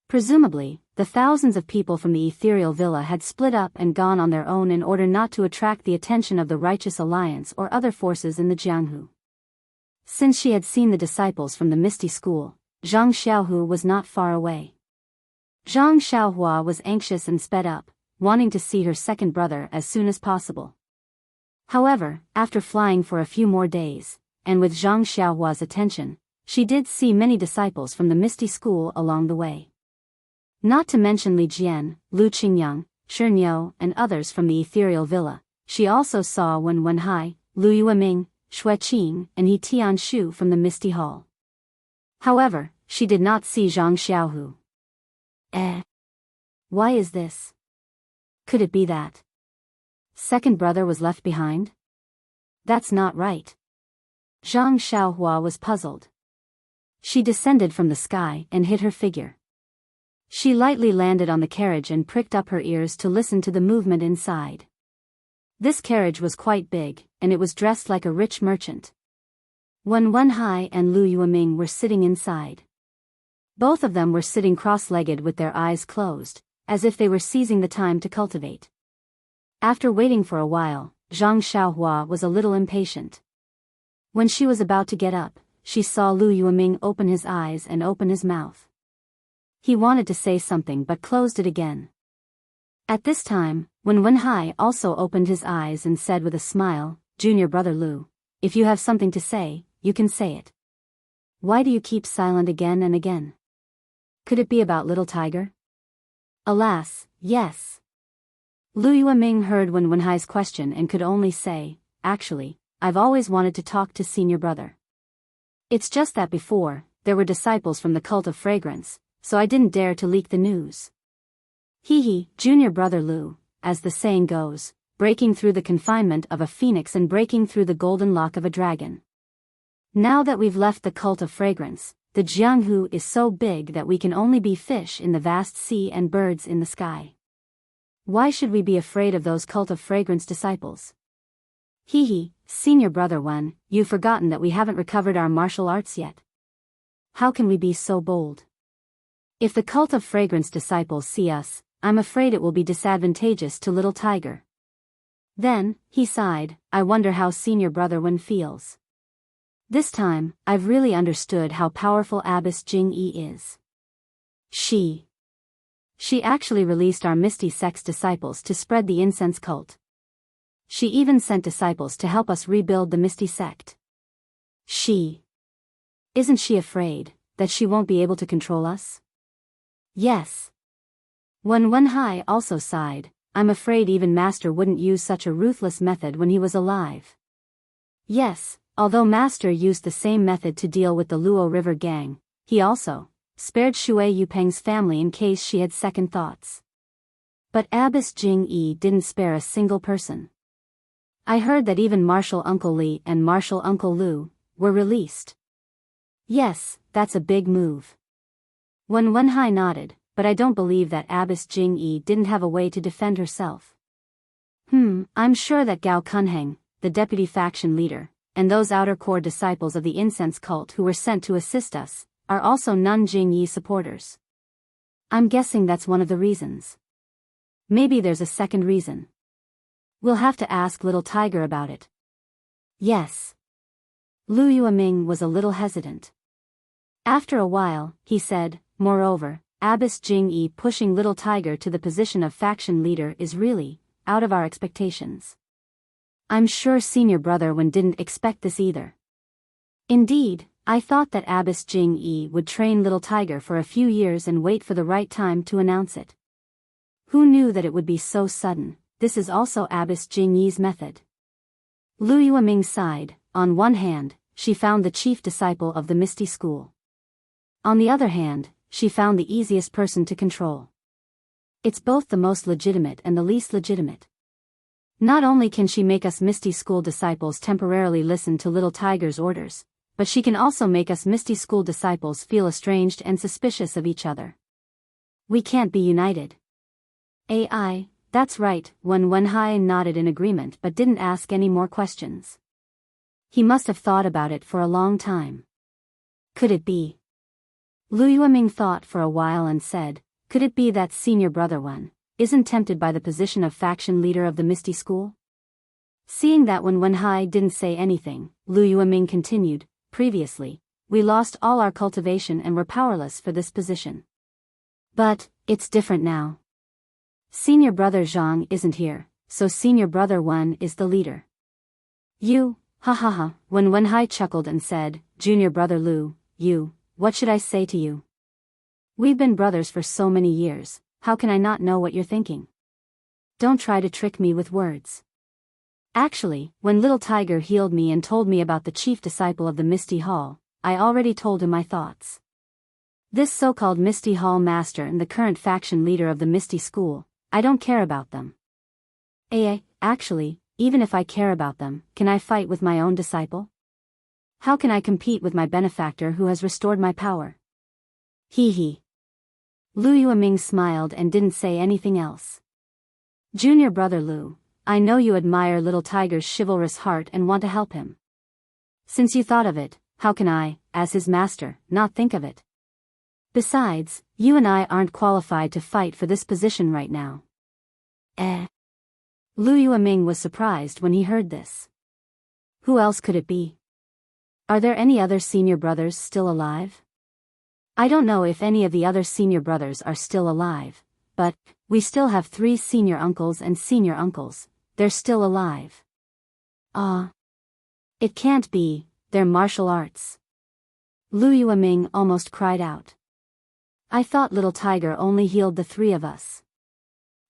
[SPEAKER 1] Presumably, the thousands of people from the ethereal villa had split up and gone on their own in order not to attract the attention of the Righteous Alliance or other forces in the Jianghu. Since she had seen the disciples from the Misty School, Zhang Xiaohu was not far away. Zhang Xiaohua was anxious and sped up, wanting to see her second brother as soon as possible. However, after flying for a few more days, and with Zhang Xiaohua's attention, she did see many disciples from the Misty School along the way. Not to mention Li Jian, Lu Qingyang, Shernyo, and others from the ethereal villa, she also saw Wen Wenhai, Lu Yueming, Xue Qing, and He Tianshu from the Misty Hall. However, she did not see Zhang Xiaohu. Why is this? Could it be that second brother was left behind? That's not right. Zhang Xiaohua was puzzled. She descended from the sky and hid her figure. She lightly landed on the carriage and pricked up her ears to listen to the movement inside. This carriage was quite big, and it was dressed like a rich merchant. Wen Wenhai and Lu Yueming were sitting inside. Both of them were sitting cross-legged with their eyes closed, as if they were seizing the time to cultivate. After waiting for a while, Zhang Xiaohua was a little impatient. When she was about to get up, she saw Lu Yueming open his eyes and open his mouth. He wanted to say something but closed it again. At this time, Wen Wenhai also opened his eyes and said with a smile, "Junior brother Lu, if you have something to say, you can say it. Why do you keep silent again and again? Could it be about little tiger?" Alas, yes. Lu Yueming heard Wen Wenhai's question and could only say, "Actually, I've always wanted to talk to senior brother. It's just that before, there were disciples from the cult of fragrance, so I didn't dare to leak the news." Junior brother Lu, as the saying goes, breaking through the confinement of a phoenix and breaking through the golden lock of a dragon. Now that we've left the cult of fragrance, the Jianghu is so big that we can only be fish in the vast sea and birds in the sky. Why should we be afraid of those cult of fragrance disciples? Hee, senior brother Wen, you've forgotten that we haven't recovered our martial arts yet. How can we be so bold? If the cult of fragrance disciples see us, I'm afraid it will be disadvantageous to little tiger. Then, he sighed, I wonder how senior brother Wen feels. This time, I've really understood how powerful Abbess Jing-yi is. She actually released our Misty Sect's disciples to spread the incense cult. She even sent disciples to help us rebuild the Misty Sect. Isn't she afraid that she won't be able to control us? Yes. When Wenhai also sighed, I'm afraid even Master wouldn't use such a ruthless method when he was alive. Yes, although Master used the same method to deal with the Luo River gang, he also spared Shui Yupeng's family in case she had second thoughts. But Abbess Jing-yi didn't spare a single person. I heard that even Martial Uncle Li and Martial Uncle Lu were released. Yes, that's a big move. When Wenhai nodded, but I don't believe that Abbess Jing-yi didn't have a way to defend herself. I'm sure that Gao Kunheng, the deputy faction leader, and those outer core disciples of the incense cult who were sent to assist us, are also Nun Jing-yi supporters. I'm guessing that's one of the reasons. Maybe there's a second reason. We'll have to ask little tiger about it. Yes. Lu Yueming was a little hesitant. After a while, he said, moreover, Abbess Jing-yi pushing little tiger to the position of faction leader is really out of our expectations. I'm sure senior brother Wen didn't expect this either. Indeed, I thought that Abbess Jing-yi would train little tiger for a few years and wait for the right time to announce it. Who knew that it would be so sudden? This is also Abbess Jing-yi's method. Lu Yueming sighed. On one hand, she found the chief disciple of the Misty School. On the other hand, she found the easiest person to control. It's both the most legitimate and the least legitimate. Not only can she make us Misty School disciples temporarily listen to little tiger's orders, but she can also make us Misty School disciples feel estranged and suspicious of each other. We can't be united. AI, that's right, when Wenhai nodded in agreement but didn't ask any more questions. He must have thought about it for a long time. Could it be? Lu Yueming thought for a while and said, could it be that senior brother Wen isn't tempted by the position of faction leader of the Misty School? Seeing that when Wenhai didn't say anything, Lu Yueming continued, previously, we lost all our cultivation and were powerless for this position. But, it's different now. Senior brother Zhang isn't here, so senior brother Wen is the leader. You, ha ha ha, when Wenhai chuckled and said, junior brother Lu, you, what should I say to you? We've been brothers for so many years, how can I not know what you're thinking? Don't try to trick me with words. Actually, when little tiger healed me and told me about the chief disciple of the Misty Hall, I already told him my thoughts. This so-called Misty Hall master and the current faction leader of the Misty School, I don't care about them. Actually, even if I care about them, can I fight with my own disciple? How can I compete with my benefactor who has restored my power? Hee. Lu Yueming smiled and didn't say anything else. Junior brother Lu, I know you admire little tiger's chivalrous heart and want to help him. Since you thought of it, how can I, as his master, not think of it? Besides, you and I aren't qualified to fight for this position right now. Lu Yueming was surprised when he heard this. Who else could it be? Are there any other senior brothers still alive? I don't know if any of the other senior brothers are still alive, but we still have 3 senior uncles and senior uncles, they're still alive. It can't be, they're martial arts. Lu Yueming almost cried out. I thought little tiger only healed the 3 of us.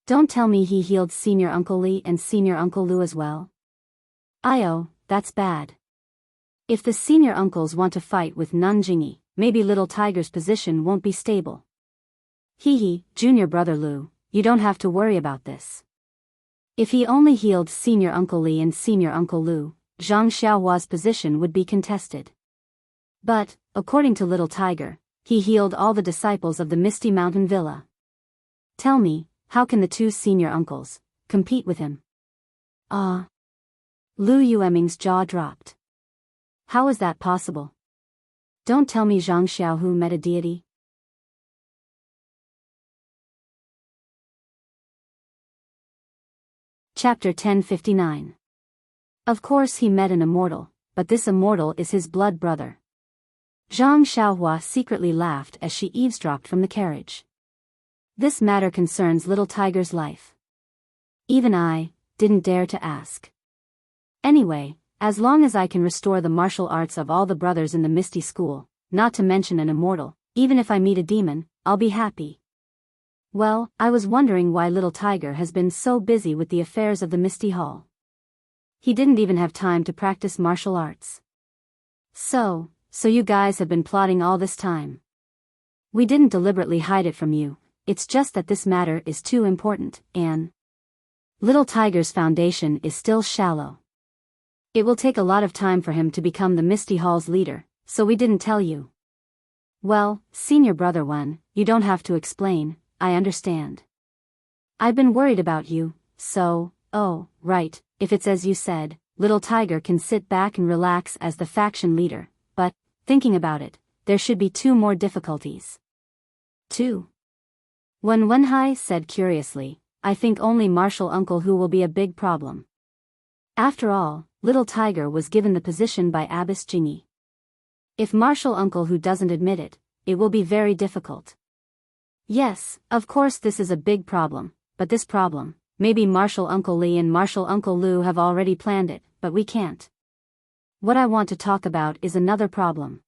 [SPEAKER 1] Don't tell me he healed senior Uncle Li and senior Uncle Lu as well. That's bad. If the senior uncles want to fight with Nun Jingyi, maybe little tiger's position won't be stable. Junior brother Lu, you don't have to worry about this. If he only healed senior Uncle Li and senior Uncle Lu, Zhang Xiaohua's position would be contested. But, according to little tiger, he healed all the disciples of the Misty Mountain Villa. Tell me, how can the 2 senior uncles compete with him? Lu Yueming's jaw dropped. How is that possible? Don't tell me Zhang Xiaohu met a deity. Chapter 1059. Of course he met an immortal, but this immortal is his blood brother. Zhang Xiaohua secretly laughed as she eavesdropped from the carriage. This matter concerns little Tiger's life. Even I didn't dare to ask. Anyway, as long as I can restore the martial arts of all the brothers in the Misty School, not to mention an immortal, even if I meet a demon, I'll be happy. Well, I was wondering why little Tiger has been so busy with the affairs of the Misty Hall. He didn't even have time to practice martial arts. So you guys have been plotting all this time. We didn't deliberately hide it from you, it's just that this matter is too important, and little Tiger's foundation is still shallow. It will take a lot of time for him to become the Misty Hall's leader, so we didn't tell you. Well, senior brother one, you don't have to explain, I understand. I've been worried about you, so, oh, right, if it's as you said, little Tiger can sit back and relax as the faction leader, but, thinking about it, there should be 2 more difficulties. 2. When Wenhai said curiously, I think only Martial Uncle Hu will be a big problem. After all, little Tiger was given the position by Abbess Jingyi. If Martial Uncle Hu doesn't admit it, it will be very difficult. Yes, of course this is a big problem, but this problem, maybe Martial Uncle Li and Martial Uncle Lu have already planned it, but we can't. What I want to talk about is another problem.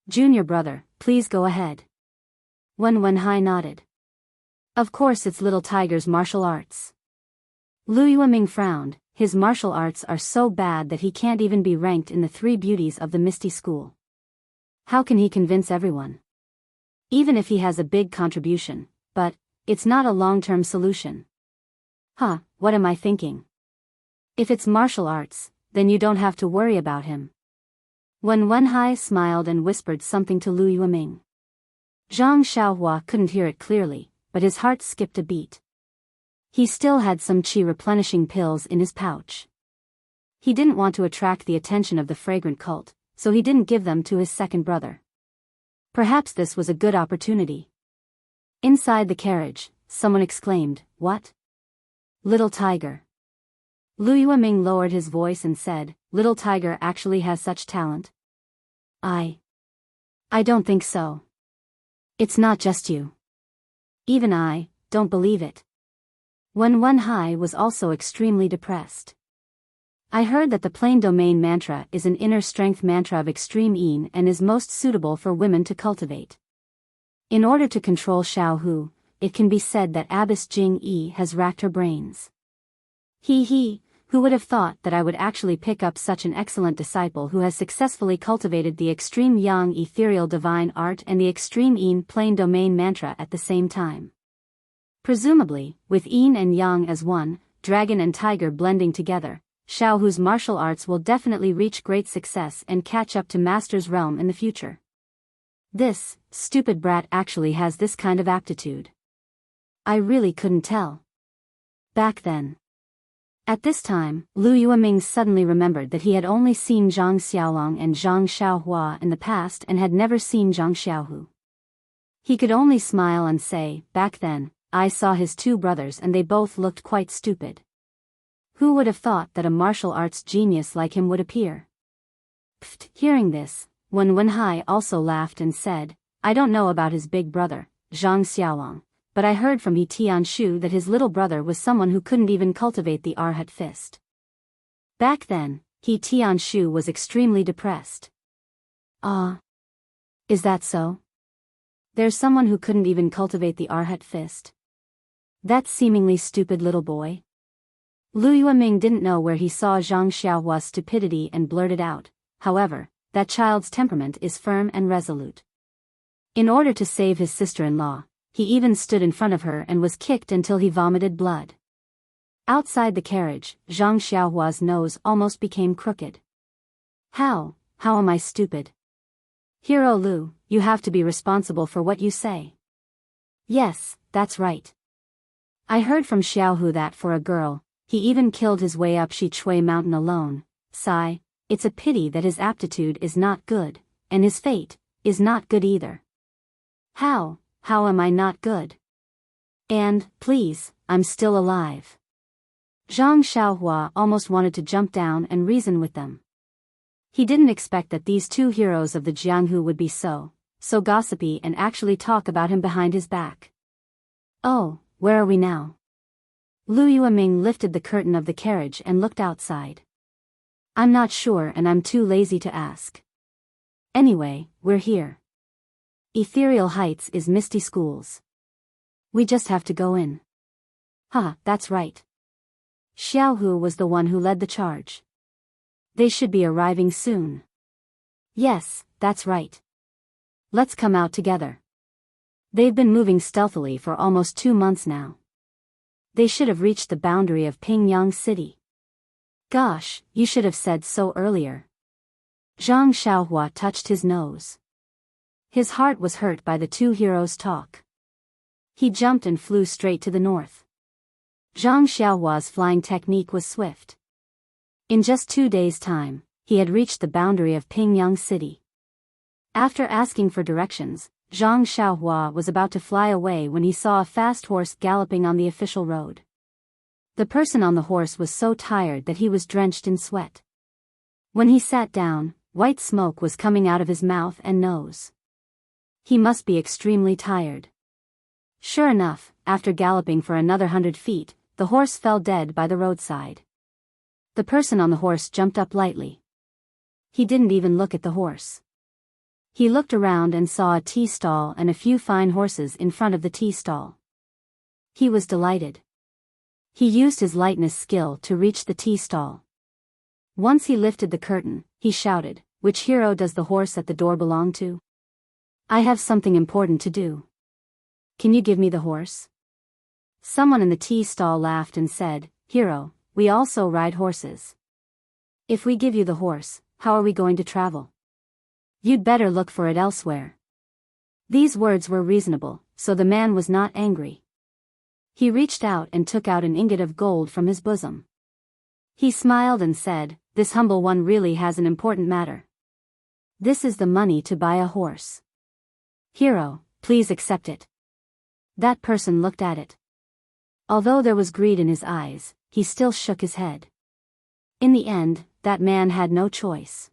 [SPEAKER 1] Junior brother, please go ahead. When Wenhai nodded. Of course it's little Tiger's martial arts. Lu Yueming frowned. His martial arts are so bad that he can't even be ranked in the 3 beauties of the Misty School. How can he convince everyone? Even if he has a big contribution, but it's not a long-term solution. What am I thinking? If it's martial arts, then you don't have to worry about him. When Wenhai smiled and whispered something to Lu Yueming. Zhang Xiaohua couldn't hear it clearly, but his heart skipped a beat. He still had some qi replenishing pills in his pouch. He didn't want to attract the attention of the fragrant cult, so he didn't give them to his second brother. Perhaps this was a good opportunity. Inside the carriage, someone exclaimed, "What? Little Tiger." Lu Yueming lowered his voice and said, "Little Tiger actually has such talent?" I don't think so. It's not just you. Even I don't believe it. When Wenhai was also extremely depressed. I heard that the plain domain mantra is an inner strength mantra of extreme yin and is most suitable for women to cultivate. In order to control Xiaohu, it can be said that Abbess Jing-yi has racked her brains. Who would have thought that I would actually pick up such an excellent disciple who has successfully cultivated the extreme yang ethereal divine art and the extreme yin plain domain mantra at the same time. Presumably, with yin and yang as one, dragon and tiger blending together, Xiaohu's martial arts will definitely reach great success and catch up to Master's realm in the future. This stupid brat actually has this kind of aptitude. I really couldn't tell. Back then. At this time, Lu Yueming suddenly remembered that he had only seen Zhang Xiaolong and Zhang Xiaohua in the past and had never seen Zhang Xiaohu. He could only smile and say, back then, I saw his 2 brothers and they both looked quite stupid. Who would have thought that a martial arts genius like him would appear? Pfft, hearing this, Wenhai also laughed and said, I don't know about his big brother, Zhang Xiaolong, but I heard from He Tianshu that his little brother was someone who couldn't even cultivate the Arhat fist. Back then, He Tianshu was extremely depressed. Is that so? There's someone who couldn't even cultivate the Arhat fist? That seemingly stupid little boy? Lu Yueming didn't know where he saw Zhang Xiaohua's stupidity and blurted out, however, that child's temperament is firm and resolute. In order to save his sister-in-law, he even stood in front of her and was kicked until he vomited blood. Outside the carriage, Zhang Xiaohua's nose almost became crooked. How am I stupid? Hero Lu, you have to be responsible for what you say. Yes, that's right. I heard from Xiaohu that for a girl, he even killed his way up Shi Mountain alone. Sigh, it's a pity that his aptitude is not good, and his fate is not good either. How am I not good? And, please, I'm still alive. Zhang Xiaohua almost wanted to jump down and reason with them. He didn't expect that these two heroes of the Jianghu would be so gossipy and actually talk about him behind his back. Oh, where are we now? Lu Yueming lifted the curtain of the carriage and looked outside. I'm not sure and I'm too lazy to ask. Anyway, we're here. Ethereal Heights is Misty Schools. We just have to go in. That's right. Xiaohu was the one who led the charge. They should be arriving soon. Yes, that's right. Let's come out together. They've been moving stealthily for almost 2 months now. They should have reached the boundary of Pingyang City. Gosh, you should have said so earlier. Zhang Xiaohua touched his nose. His heart was hurt by the two heroes' talk. He jumped and flew straight to the north. Zhang Xiaohua's flying technique was swift. In just 2 days' time, he had reached the boundary of Pingyang City. After asking for directions, Zhang Xiaohua was about to fly away when he saw a fast horse galloping on the official road. The person on the horse was so tired that he was drenched in sweat. When he sat down, white smoke was coming out of his mouth and nose. He must be extremely tired. Sure enough, after galloping for another 100 feet, the horse fell dead by the roadside. The person on the horse jumped up lightly. He didn't even look at the horse. He looked around and saw a tea stall and a few fine horses in front of the tea stall. He was delighted. He used his lightness skill to reach the tea stall. Once he lifted the curtain, he shouted, "Which hero does the horse at the door belong to? I have something important to do. Can you give me the horse?" Someone in the tea stall laughed and said, "Hero, we also ride horses. If we give you the horse, how are we going to travel? You'd better look for it elsewhere." These words were reasonable, so the man was not angry. He reached out and took out an ingot of gold from his bosom. He smiled and said, "This humble one really has an important matter. This is the money to buy a horse. Hero, please accept it." That person looked at it. Although there was greed in his eyes, he still shook his head. In the end, that man had no choice.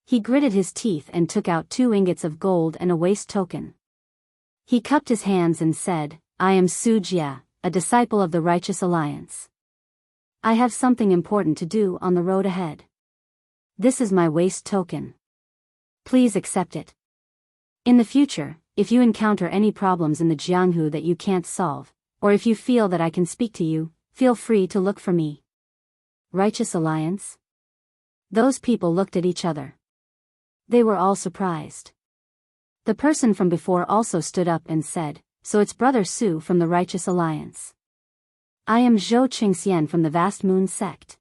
[SPEAKER 1] He gritted his teeth and took out 2 ingots of gold and a waist token. He cupped his hands and said, "I am Su Jia, a disciple of the Righteous Alliance. I have something important to do on the road ahead. This is my waist token. Please accept it. In the future, if you encounter any problems in the Jianghu that you can't solve, or if you feel that I can speak to you, feel free to look for me." Righteous Alliance? Those people looked at each other. They were all surprised. The person from before also stood up and said, "So it's Brother Su from the Righteous Alliance. I am Zhou Qingxian from the Vast Moon Sect.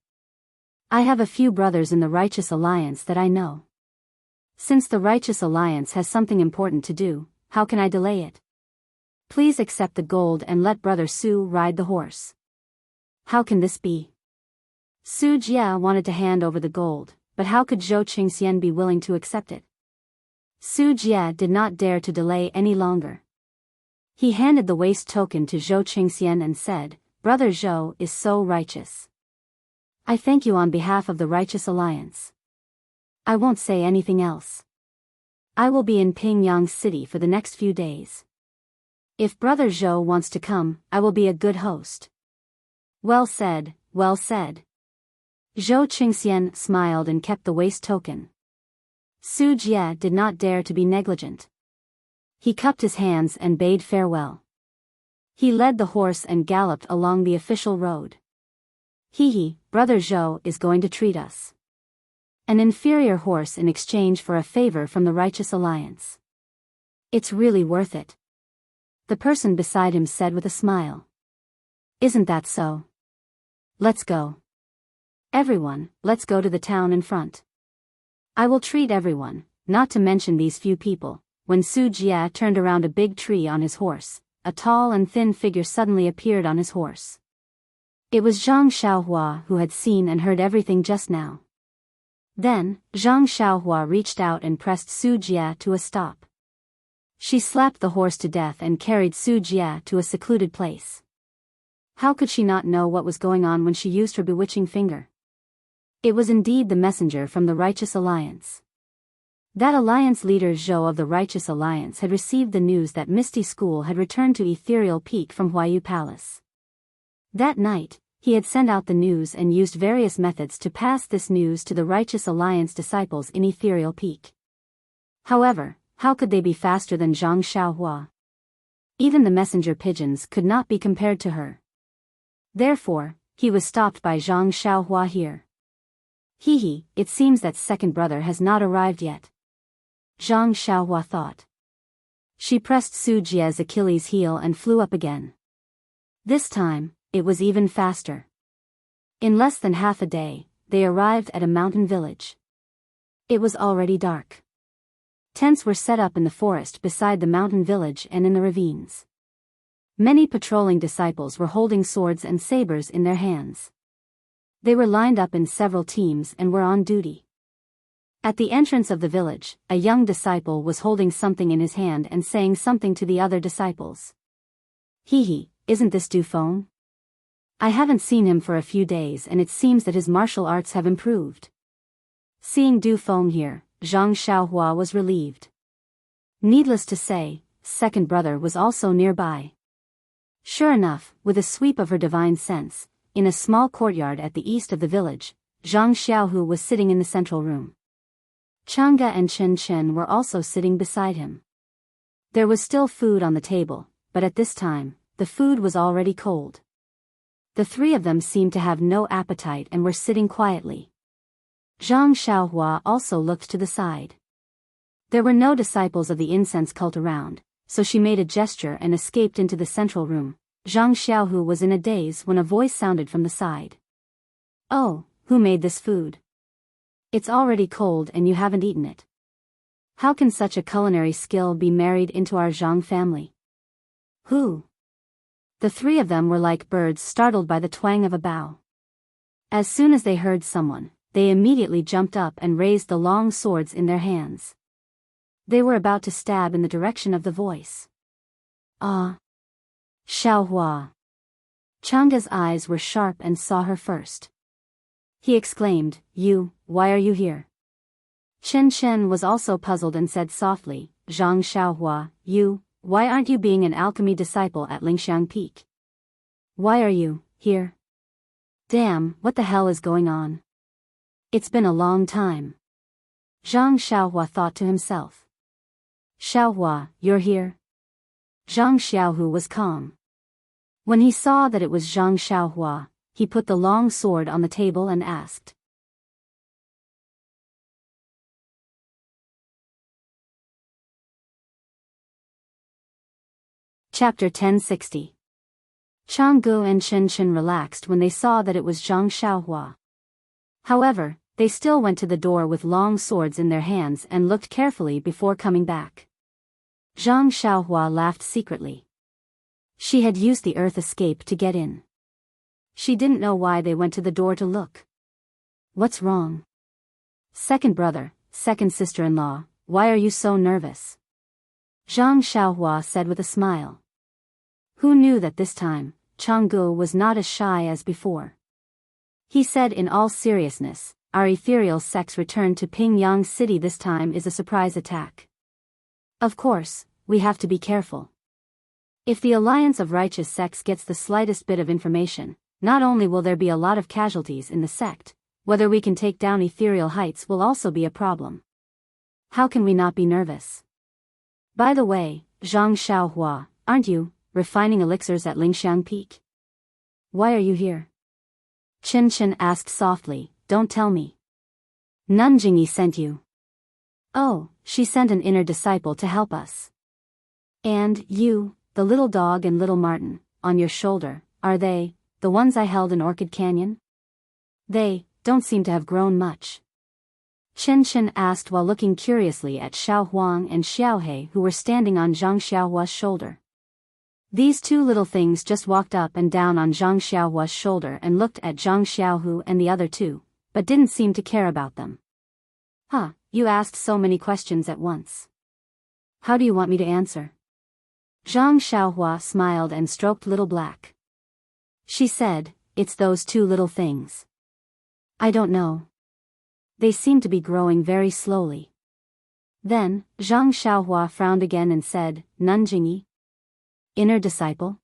[SPEAKER 1] I have a few brothers in the Righteous Alliance that I know. Since the Righteous Alliance has something important to do, how can I delay it? Please accept the gold and let Brother Su ride the horse." How can this be? Su Jia wanted to hand over the gold, but how could Zhou Qingxian be willing to accept it? Su Jia did not dare to delay any longer. He handed the waist token to Zhou Qingxian and said, "Brother Zhou is so righteous. I thank you on behalf of the Righteous Alliance. I won't say anything else. I will be in Pingyang City for the next few days. If Brother Zhou wants to come, I will be a good host." Well said, well said. Zhou Qingxian smiled and kept the waist token. Su Jia did not dare to be negligent. He cupped his hands and bade farewell. He led the horse and galloped along the official road. Hee, Brother Zhou is going to treat us. An inferior horse in exchange for a favor from the Righteous Alliance. It's really worth it. The person beside him said with a smile. Isn't that so? Let's go. Everyone, let's go to the town in front. I will treat everyone, not to mention these few people. When Su Jia turned around a big tree on his horse, a tall and thin figure suddenly appeared on his horse. It was Zhang Xiaohua who had seen and heard everything just now. Then, Zhang Xiaohua reached out and pressed Su Jia to a stop. She slapped the horse to death and carried Su Jia to a secluded place. How could she not know what was going on when she used her bewitching finger? It was indeed the messenger from the Righteous Alliance. That alliance leader Zhou of the Righteous Alliance had received the news that Misty School had returned to Ethereal Peak from Huayu Palace. That night, he had sent out the news and used various methods to pass this news to the Righteous Alliance disciples in Ethereal Peak. However, how could they be faster than Zhang Xiaohua? Even the messenger pigeons could not be compared to her. Therefore, he was stopped by Zhang Xiaohua here. It seems that second brother has not arrived yet. Zhang Xiaohua thought. She pressed Su Jia's Achilles heel and flew up again. This time, it was even faster. In less than half a day, they arrived at a mountain village. It was already dark. Tents were set up in the forest beside the mountain village and in the ravines. Many patrolling disciples were holding swords and sabers in their hands. They were lined up in several teams and were on duty. At the entrance of the village, a young disciple was holding something in his hand and saying something to the other disciples. Isn't this Dufeng? I haven't seen him for a few days and it seems that his martial arts have improved. Seeing Dufeng here, Zhang Xiaohua was relieved. Needless to say, second brother was also nearby. Sure enough, with a sweep of her divine sense, in a small courtyard at the east of the village, Zhang Xiaohu was sitting in the central room. Chang'e and Chen Chen were also sitting beside him. There was still food on the table, but at this time, the food was already cold. The three of them seemed to have no appetite and were sitting quietly. Zhang Xiaohua also looked to the side. There were no disciples of the incense cult around, so she made a gesture and escaped into the central room. Zhang Xiaohu was in a daze when a voice sounded from the side. Oh, who made this food? It's already cold and you haven't eaten it. How can such a culinary skill be married into our Zhang family? Who? The three of them were like birds startled by the twang of a bow. As soon as they heard someone, they immediately jumped up and raised the long swords in their hands. They were about to stab in the direction of the voice. Ah! Xiaohua! Chang'e's eyes were sharp and saw her first. He exclaimed, why are you here? Chen Chen was also puzzled and said softly, Zhang Xiaohua, why aren't you being an alchemy disciple at Lingxiang Peak? Why are you here? Damn, what the hell is going on? It's been a long time. Zhang Xiaohua thought to himself. Xiaohua, you're here? Zhang Xiaohu was calm. When he saw that it was Zhang Xiaohua, he put the long sword on the table and asked. Chapter 1060. Chang'e and Chen Chen relaxed when they saw that it was Zhang Xiaohua. However, they still went to the door with long swords in their hands and looked carefully before coming back. Zhang Xiaohua laughed secretly. She had used the earth escape to get in. She didn't know why they went to the door to look. What's wrong? Second brother, second sister-in-law, why are you so nervous? Zhang Xiaohua said with a smile. Who knew that this time, Chang'e was not as shy as before? He said in all seriousness, our ethereal sect's return to Pingyang City this time is a surprise attack. Of course, we have to be careful. If the Alliance of Righteous Sects gets the slightest bit of information, not only will there be a lot of casualties in the sect, whether we can take down Ethereal Heights will also be a problem. How can we not be nervous? By the way, Zhang Xiaohua, aren't you refining elixirs at Lingxiang Peak? Why are you here? Chen Chen asked softly, don't tell me. Nanjingyi sent you. Oh, she sent an inner disciple to help us. And you, the little dog and little Martin, on your shoulder, are they, the ones I held in Orchid Canyon? They don't seem to have grown much. Chen Chen asked while looking curiously at Xiao Huang and Xiao He who were standing on Zhang Xiaohua's shoulder. These two little things just walked up and down on Zhang Xiaohua's shoulder and looked at Zhang Xiaohu and the other two, but didn't seem to care about them. Huh, you asked so many questions at once. How do you want me to answer? Zhang Xiaohua smiled and stroked Little Black. She said, it's those two little things. I don't know. They seem to be growing very slowly. Then, Zhang Xiaohua frowned again and said, Nanjingyi? Inner disciple?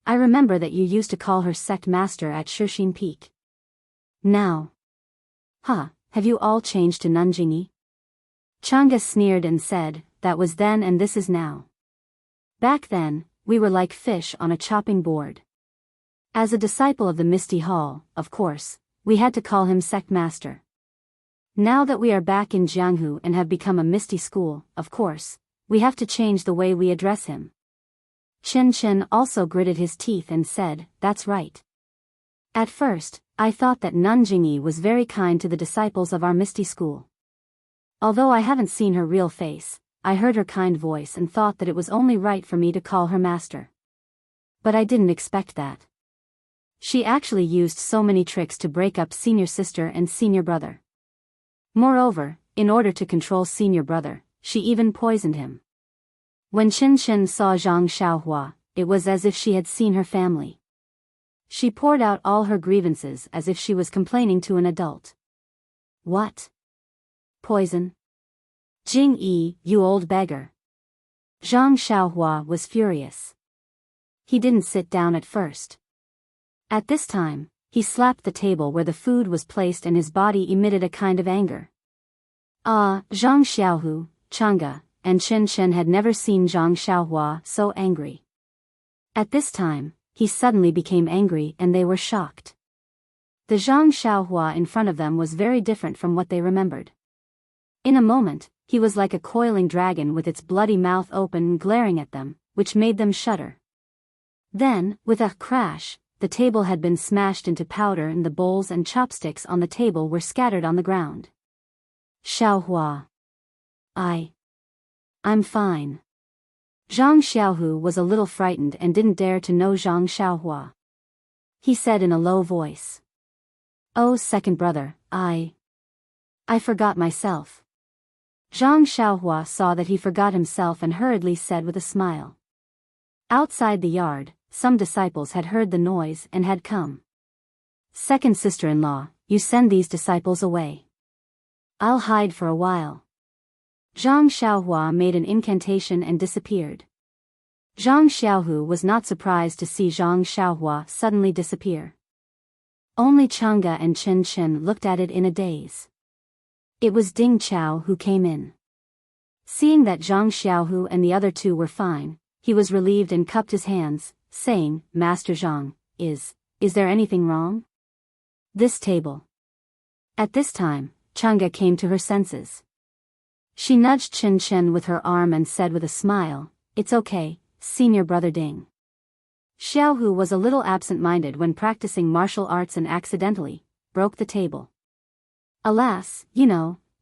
[SPEAKER 1] I remember that you used to call her sect master at Shixin Peak. Now. Huh, have you all changed to Nanjingyi? Chang'e sneered and said, that was then and this is now. Back then, we were like fish on a chopping board. As a disciple of the Misty Hall, of course, we had to call him sect master. Now that we are back in Jianghu and have become a Misty school, of course, we have to change the way we address him. Chen Chen also gritted his teeth and said, that's right. At first, I thought that Nanjingyi was very kind to the disciples of our Misty school. Although I haven't seen her real face, I heard her kind voice and thought that it was only right for me to call her master. But I didn't expect that. She actually used so many tricks to break up senior sister and senior brother. Moreover, in order to control senior brother, she even poisoned him. When Chen Chen saw Zhang Xiaohua, it was as if she had seen her family. She poured out all her grievances as if she was complaining to an adult. What? Poison? Jing Yi, you old beggar. Zhang Xiaohua was furious. He didn't sit down at first. At this time, he slapped the table where the food was placed and his body emitted a kind of anger. Zhang Xiaohu, Chang'e, and Chen Chen had never seen Zhang Xiaohua so angry. At this time, he suddenly became angry and they were shocked. The Zhang Xiaohua in front of them was very different from what they remembered. In a moment, he was like a coiling dragon with its bloody mouth open and glaring at them, which made them shudder. Then, with a crash, the table had been smashed into powder and the bowls and chopsticks on the table were scattered on the ground. Xiaohua. I'm fine. Zhang Xiaohu was a little frightened and didn't dare to know Zhang Xiaohua. He said in a low voice. Oh, second brother, I forgot myself. Zhang Xiaohua saw that he forgot himself and hurriedly said with a smile. Outside the yard, some disciples had heard the noise and had come. Second sister-in-law, you send these disciples away. I'll hide for a while. Zhang Xiaohua made an incantation and disappeared. Zhang Xiaohu was not surprised to see Zhang Xiaohua suddenly disappear. Only Chang'e and Chen Chen looked at it in a daze. It was Ding Chao who came in. Seeing that Zhang Xiaohu and the other two were fine, he was relieved and cupped his hands, saying, Master Zhang, is there anything wrong? This table. At this time, Chang'e came to her senses. She nudged Chen Chen with her arm and said with a smile, it's okay, senior brother Ding. Xiaohu was a little absent-minded when practicing martial arts and accidentally broke the table. Alas,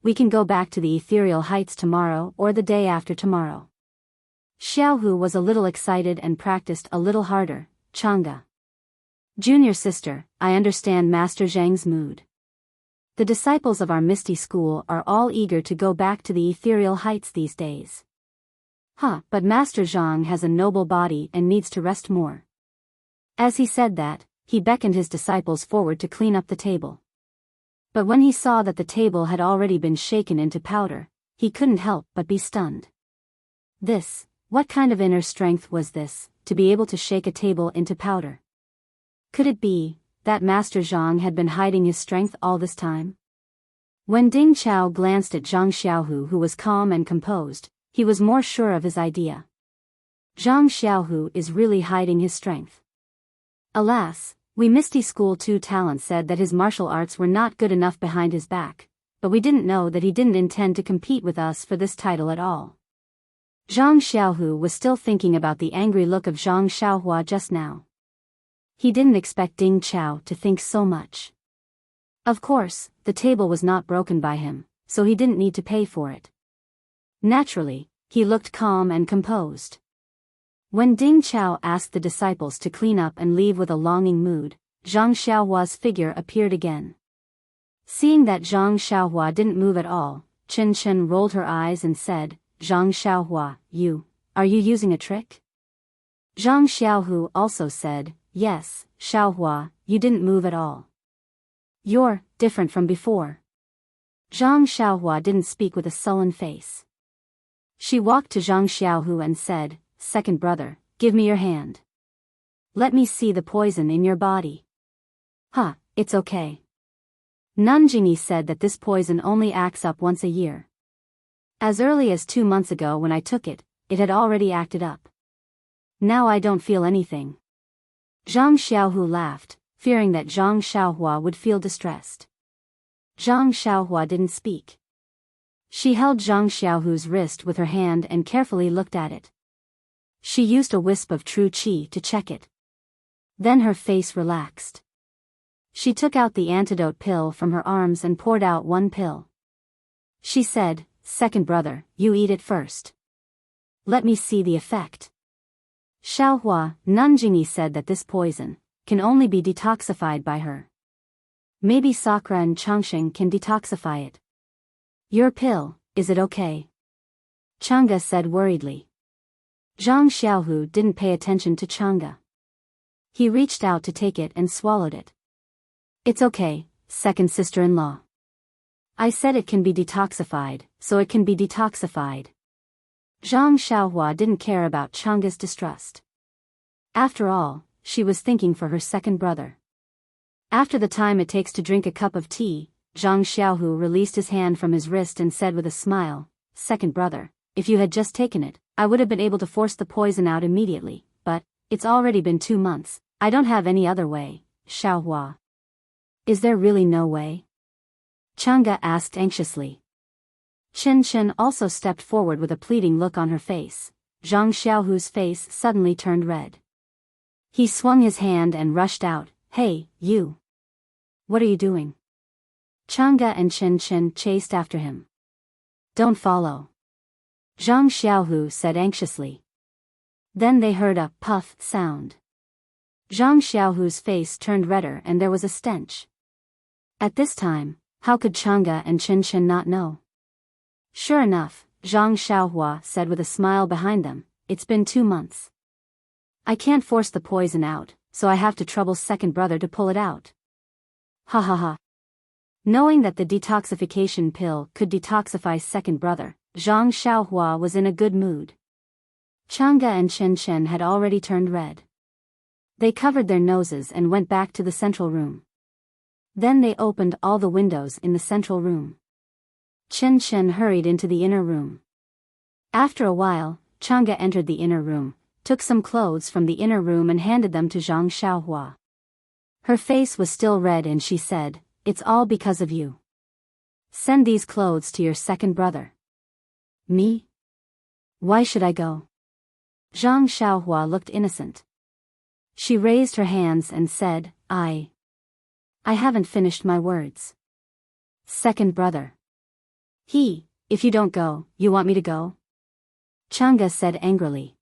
[SPEAKER 1] we can go back to the ethereal heights tomorrow or the day after tomorrow. Xiaohu was a little excited and practiced a little harder. Chang'e. Junior sister, I understand Master Zhang's mood. The disciples of our Misty School are all eager to go back to the ethereal heights these days. But Master Zhang has a noble body and needs to rest more. As he said that, he beckoned his disciples forward to clean up the table. But when he saw that the table had already been shaken into powder, he couldn't help but be stunned. What kind of inner strength was this, to be able to shake a table into powder? Could it be that Master Zhang had been hiding his strength all this time? When Ding Chao glanced at Zhang Xiaohu, who was calm and composed, he was more sure of his idea. Zhang Xiaohu is really hiding his strength. Alas, we Misty School 2 talent said that his martial arts were not good enough behind his back, but we didn't know that he didn't intend to compete with us for this title at all. Zhang Xiaohu was still thinking about the angry look of Zhang Xiaohua just now. He didn't expect Ding Chao to think so much. Of course, the table was not broken by him, so he didn't need to pay for it. Naturally, he looked calm and composed. When Ding Chao asked the disciples to clean up and leave with a longing mood, Zhang Xiaohua's figure appeared again. Seeing that Zhang Xiaohua didn't move at all, Chen Chen rolled her eyes and said, Zhang Xiaohua, are you using a trick? Zhang Xiaohu also said, yes, Xiaohua, you didn't move at all. You're different from before. Zhang Xiaohua didn't speak with a sullen face. She walked to Zhang Xiaohu and said, second brother, give me your hand. Let me see the poison in your body. It's okay. Nanjingyi said that this poison only acts up once a year. As early as 2 months ago when I took it, it had already acted up. Now I don't feel anything. Zhang Xiaohu laughed, fearing that Zhang Xiaohua would feel distressed. Zhang Xiaohua didn't speak. She held Zhang Xiaohu's wrist with her hand and carefully looked at it. She used a wisp of true qi to check it. Then her face relaxed. She took out the antidote pill from her arms and poured out one pill. She said, second brother, you eat it first. Let me see the effect. Xiaohua, Nanjingyi said that this poison can only be detoxified by her. Maybe Sakura and Changsheng can detoxify it. Your pill, is it okay? Chang'e said worriedly. Zhang Xiaohu didn't pay attention to Chang'e. He reached out to take it and swallowed it. It's okay, second sister-in-law. I said it can be detoxified, so it can be detoxified. Zhang Xiaohua didn't care about Chang'e's distrust. After all, she was thinking for her second brother. After the time it takes to drink a cup of tea, Zhang Xiaohu released his hand from his wrist and said with a smile, second brother, if you had just taken it, I would have been able to force the poison out immediately, but it's already been 2 months, I don't have any other way, Xiaohua. Is there really no way? Chang'e asked anxiously. Chen Chen also stepped forward with a pleading look on her face. Zhang Xiaohu's face suddenly turned red. He swung his hand and rushed out, hey, you! What are you doing? Chang'e and Chen Chen chased after him. Don't follow. Zhang Xiaohu said anxiously. Then they heard a puff sound. Zhang Xiaohu's face turned redder and there was a stench. At this time, how could Chang'e and Chen Chen not know? Sure enough, Zhang Xiaohua said with a smile behind them, it's been 2 months. I can't force the poison out, so I have to trouble second brother to pull it out. Ha ha ha. Knowing that the detoxification pill could detoxify second brother, Zhang Xiaohua was in a good mood. Chang'e and Chen Chen had already turned red. They covered their noses and went back to the central room. Then they opened all the windows in the central room. Chen Chen hurried into the inner room. After a while, Chang'e entered the inner room, took some clothes from the inner room and handed them to Zhang Xiaohua. Her face was still red and she said, it's all because of you. Send these clothes to your second brother. Me? Why should I go? Zhang Xiaohua looked innocent. She raised her hands and said, I haven't finished my words. Second brother. If you don't go, you want me to go? Chang'e said angrily.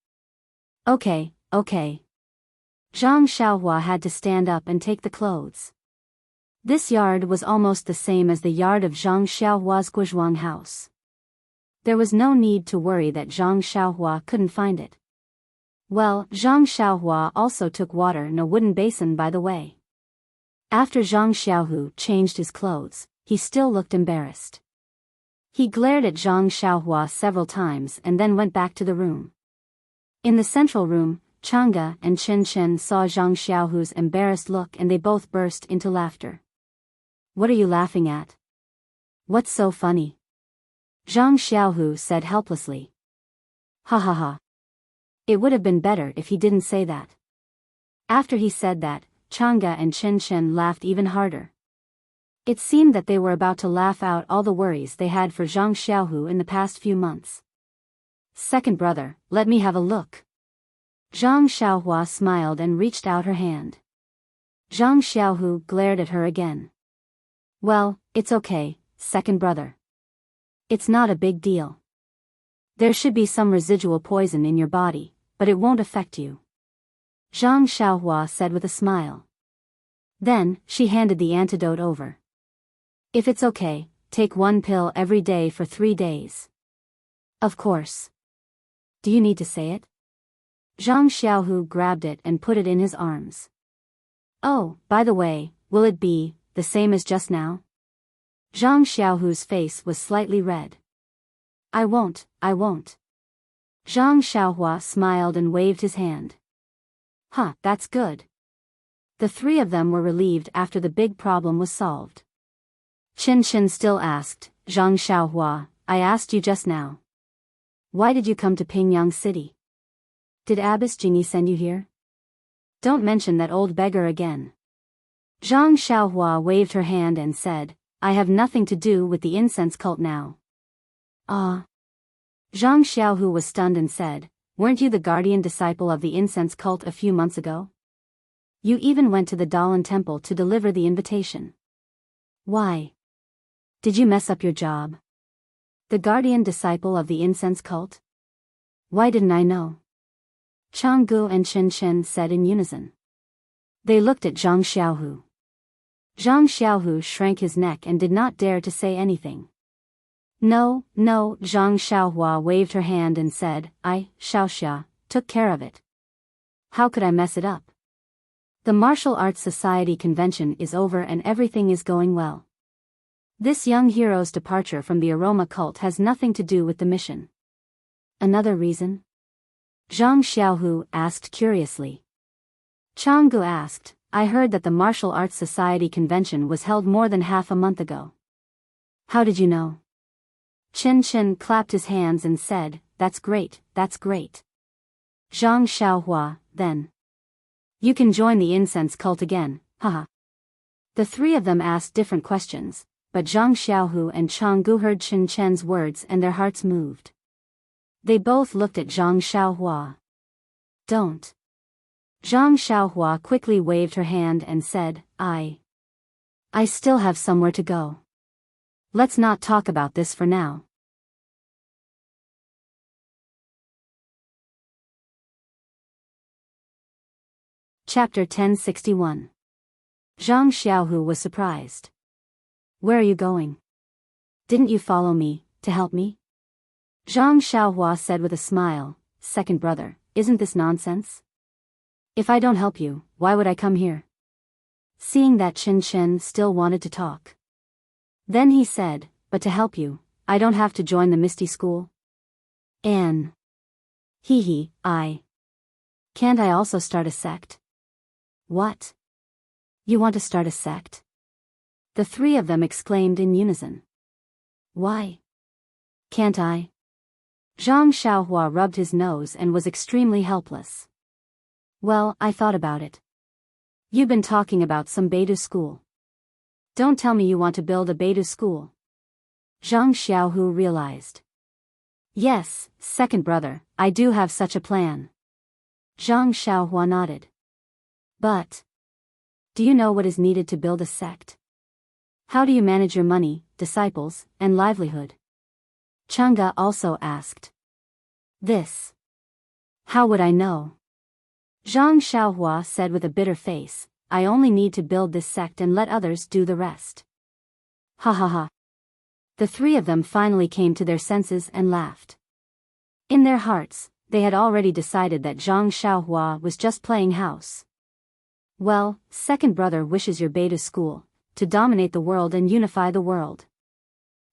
[SPEAKER 1] Okay. Zhang Xiaohua had to stand up and take the clothes. This yard was almost the same as the yard of Zhang Xiaohua's Guizhuang house. There was no need to worry that Zhang Xiaohua couldn't find it. Well, Zhang Xiaohua also took water in a wooden basin by the way. After Zhang Xiaohu changed his clothes, he still looked embarrassed. He glared at Zhang Xiaohua several times and then went back to the room. In the central room, Chang'e and Chen Chen saw Zhang Xiaohu's embarrassed look and they both burst into laughter. What are you laughing at? What's so funny? Zhang Xiaohu said helplessly. Ha ha ha. It would have been better if he didn't say that. After he said that, Chang'e and Chen Chen laughed even harder. It seemed that they were about to laugh out all the worries they had for Zhang Xiaohu in the past few months. Second brother, let me have a look. Zhang Xiaohua smiled and reached out her hand. Zhang Xiaohu glared at her again. Well, it's okay, second brother. It's not a big deal. There should be some residual poison in your body, but it won't affect you," Zhang Xiaohua said with a smile. Then, she handed the antidote over. "If it's okay, take one pill every day for 3 days." "Of course." "Do you need to say it?" Zhang Xiaohu grabbed it and put it in his arms. "Oh, by the way, will it be the same as just now?" Zhang Xiaohu's face was slightly red. I won't. Zhang Xiaohua smiled and waved his hand. "Huh, that's good." The three of them were relieved after the big problem was solved. Qin still asked, "Zhang Xiaohua, I asked you just now. Why did you come to Pingyang City? Did Abbess Jingyi send you here? Don't mention that old beggar again." Zhang Xiaohua waved her hand and said, "I have nothing to do with the incense cult now." "Ah." Zhang Xiaohu was stunned and said, "Weren't you the guardian disciple of the incense cult a few months ago? You even went to the Dalan temple to deliver the invitation. Why? Did you mess up your job? The guardian disciple of the incense cult? Why didn't I know?" Changgu and Qin said in unison. They looked at Zhang Xiaohu. Zhang Xiaohu shrank his neck and did not dare to say anything. No, Zhang Xiaohua waved her hand and said, "I, Xiaoxia, took care of it. How could I mess it up? The Martial Arts Society convention is over and everything is going well. This young hero's departure from the aroma cult has nothing to do with the mission." "Another reason?" Zhang Xiaohu asked curiously. Changgu asked, "I heard that the Martial Arts Society convention was held more than half a month ago." "How did you know?" Qin clapped his hands and said, That's great. Zhang Xiaohua, then. You can join the incense cult again, haha. The three of them asked different questions, but Zhang Xiaohu and Changgu heard Qin's words and their hearts moved. They both looked at Zhang Xiaohua. "Don't." Zhang Xiaohua quickly waved her hand and said, I still have somewhere to go. Let's not talk about this for now." Chapter 1061. Zhang Xiaohu was surprised. "Where are you going? Didn't you follow me, to help me?" Zhang Xiaohua said with a smile, "Second brother, isn't this nonsense? If I don't help you, why would I come here?" Seeing that Qin still wanted to talk. Then he said, "But to help you, I don't have to join the Misty School?" "Can't I also start a sect?" "What? You want to start a sect?" The three of them exclaimed in unison. "Why can't I?" Zhang Xiaohua rubbed his nose and was extremely helpless. "Well, I thought about it. You've been talking about some Beidou school. Don't tell me you want to build a Beidou school." Zhang Xiaohu realized. "Yes, second brother, I do have such a plan." Zhang Xiaohua nodded. "But do you know what is needed to build a sect? How do you manage your money, disciples, and livelihood?" Changga also asked. "This. How would I know?" Zhang Xiaohua said with a bitter face, "I only need to build this sect and let others do the rest." Ha. The three of them finally came to their senses and laughed. In their hearts, they had already decided that Zhang Xiaohua was just playing house. "Well, second brother wishes your Beidou school to dominate the world and unify the world."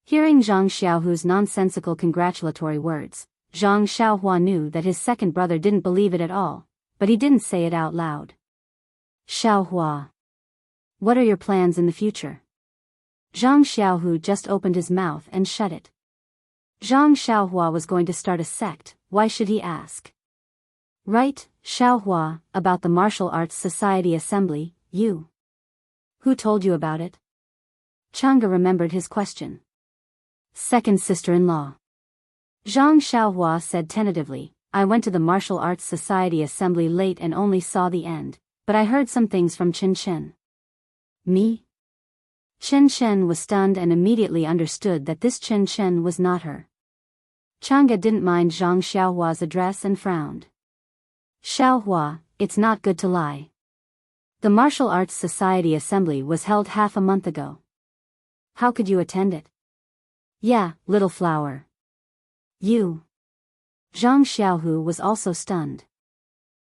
[SPEAKER 1] Hearing Zhang Xiaohu's nonsensical congratulatory words, Zhang Xiaohua knew that his second brother didn't believe it at all, but he didn't say it out loud. "Xiaohua, what are your plans in the future?" Zhang Xiaohu just opened his mouth and shut it. Zhang Xiaohua was going to start a sect, why should he ask? "Right, Xiaohua, about the Martial Arts Society Assembly, you. Who told you about it?" Changga remembered his question. "Second sister-in-law." Zhang Xiaohua said tentatively, "I went to the Martial Arts Society Assembly late and only saw the end, but I heard some things from Qin." "Me?" Qin was stunned and immediately understood that this Qin was not her. Changga didn't mind Zhang Xiaohua's address and frowned. Xiaohua, it's not good to lie. The Martial Arts Society Assembly was held half a month ago. How could you attend it? Yeah, little flower. You. Zhang Xiaohu was also stunned.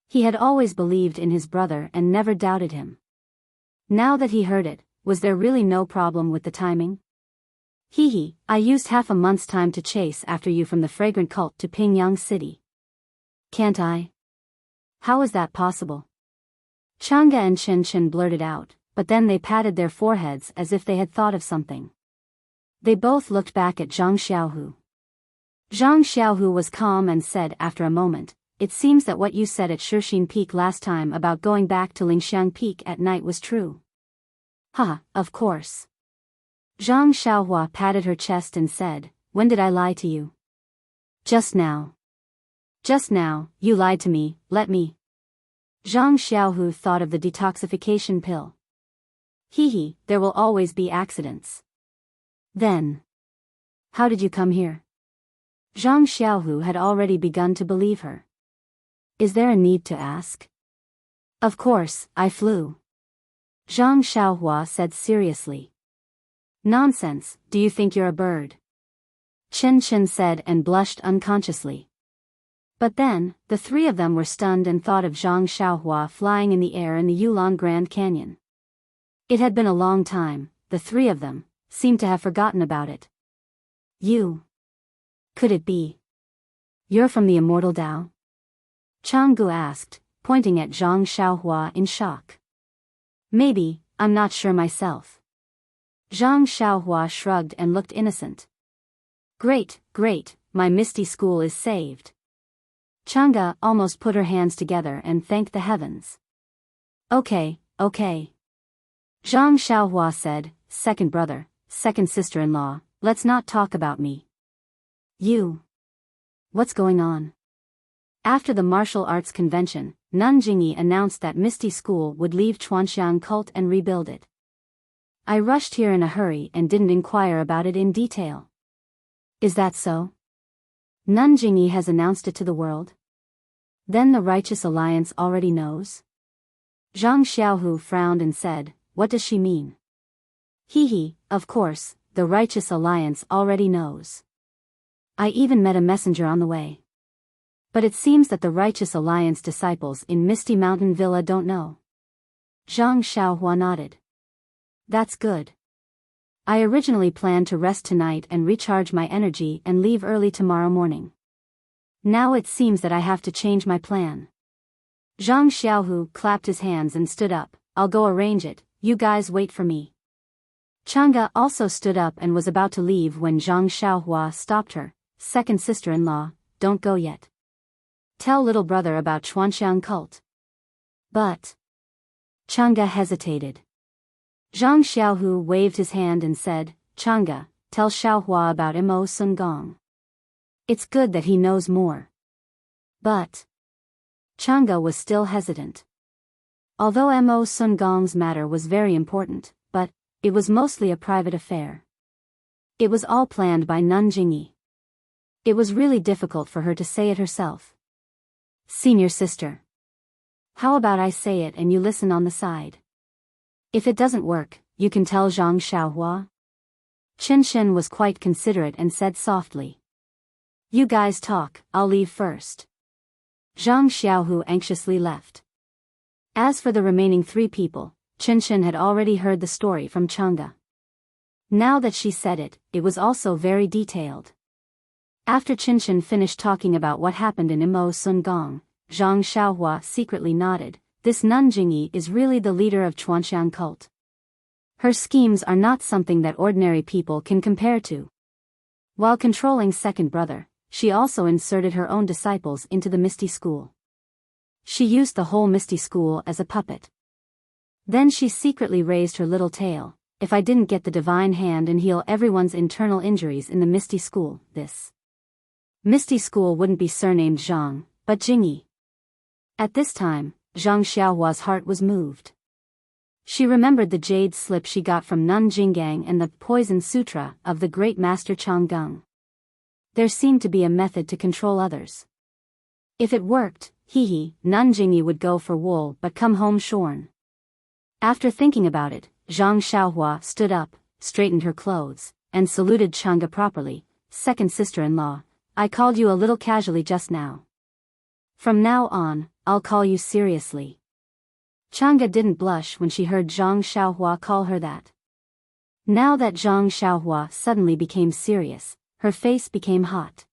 [SPEAKER 1] He had always believed in his brother and never doubted him. Now that he heard it, was there really no problem with the timing? Hee, I used half a month's time to chase after you from the fragrant cult to Pingyang City. Can't I? How is that possible? Chang'e and Chen blurted out, but then they patted their foreheads as if they had thought of something. They both looked back at Zhang Xiaohu. Zhang Xiaohu was calm and said after a moment, "It seems that what you said at Shixin Peak last time about going back to Lingxiang Peak at night was true." "Ha, of course." Zhang Xiaohua patted her chest and said, "When did I lie to you?" "Just now." "Just now, you lied to me, let me." Zhang Xiaohu thought of the detoxification pill. Hee, there will always be accidents. Then. How did you come here? Zhang Xiaohu had already begun to believe her. Is there a need to ask? Of course, I flew. Zhang Xiaohua said seriously. Nonsense, do you think you're a bird? Chen said and blushed unconsciously. But then, the three of them were stunned and thought of Zhang Xiaohua flying in the air in the Yulong Grand Canyon. It had been a long time, the three of them seemed to have forgotten about it. You. Could it be? You're from the Immortal Dao? Changgu asked, pointing at Zhang Xiaohua in shock. Maybe, I'm not sure myself. Zhang Xiaohua shrugged and looked innocent. Great, my Misty School is saved. Chang'e almost put her hands together and thanked the heavens. Okay. Zhang Xiaohua said, second brother, second sister-in-law, let's not talk about me. You. What's going on? After the martial arts convention, Nanjingyi announced that Misty School would leave Chuanxiang cult and rebuild it. I rushed here in a hurry and didn't inquire about it in detail. Is that so? Nanjingyi has announced it to the world? Then the Righteous Alliance already knows? Zhang Xiaohu frowned and said, what does she mean? Hee, of course, the Righteous Alliance already knows. I even met a messenger on the way. But it seems that the Righteous Alliance disciples in Misty Mountain Villa don't know. Zhang Xiaohua nodded. That's good. I originally planned to rest tonight and recharge my energy and leave early tomorrow morning. Now it seems that I have to change my plan. Zhang Xiaohu clapped his hands and stood up. I'll go arrange it, you guys wait for me. Chang'e also stood up and was about to leave when Zhang Xiaohua stopped her. Second sister-in-law, don't go yet. Tell little brother about Chuanxiang cult. But. Chang'e hesitated. Zhang Xiaohu waved his hand and said, Chang'e, tell Xiaohua about Mo Sun Gong. It's good that he knows more. But. Chang'e was still hesitant. Although Mo Sun Gong's matter was very important, but it was mostly a private affair. It was all planned by Nanjingyi. It was really difficult for her to say it herself. Senior sister. How about I say it and you listen on the side? If it doesn't work, you can tell Zhang Xiaohua. Chen was quite considerate and said softly. You guys talk, I'll leave first. Zhang Xiaohu anxiously left. As for the remaining three people, Chen had already heard the story from Chang'e. Now that she said it, it was also very detailed. After Chen finished talking about what happened in Mo Sun Gong, Zhang Xiaohua secretly nodded. This Nanjingyi is really the leader of Chuanxiang cult. Her schemes are not something that ordinary people can compare to. While controlling second brother, she also inserted her own disciples into the Misty School. She used the whole Misty School as a puppet. Then she secretly raised her little tail. If I didn't get the divine hand and heal everyone's internal injuries in the Misty School, this Misty School wouldn't be surnamed Zhang, but Jingyi. At this time, Zhang Xiaohua's heart was moved. She remembered the jade slip she got from Nun Jinggang and the Poison Sutra of the great master Chang'e. There seemed to be a method to control others. If it worked, Nanjingyi would go for wool but come home shorn. After thinking about it, Zhang Xiaohua stood up, straightened her clothes, and saluted Chang'e properly. Second sister-in-law, I called you a little casually just now. From now on, I'll call you seriously. Chang'e didn't blush when she heard Zhang Xiaohua call her that. Now that Zhang Xiaohua suddenly became serious, her face became hot.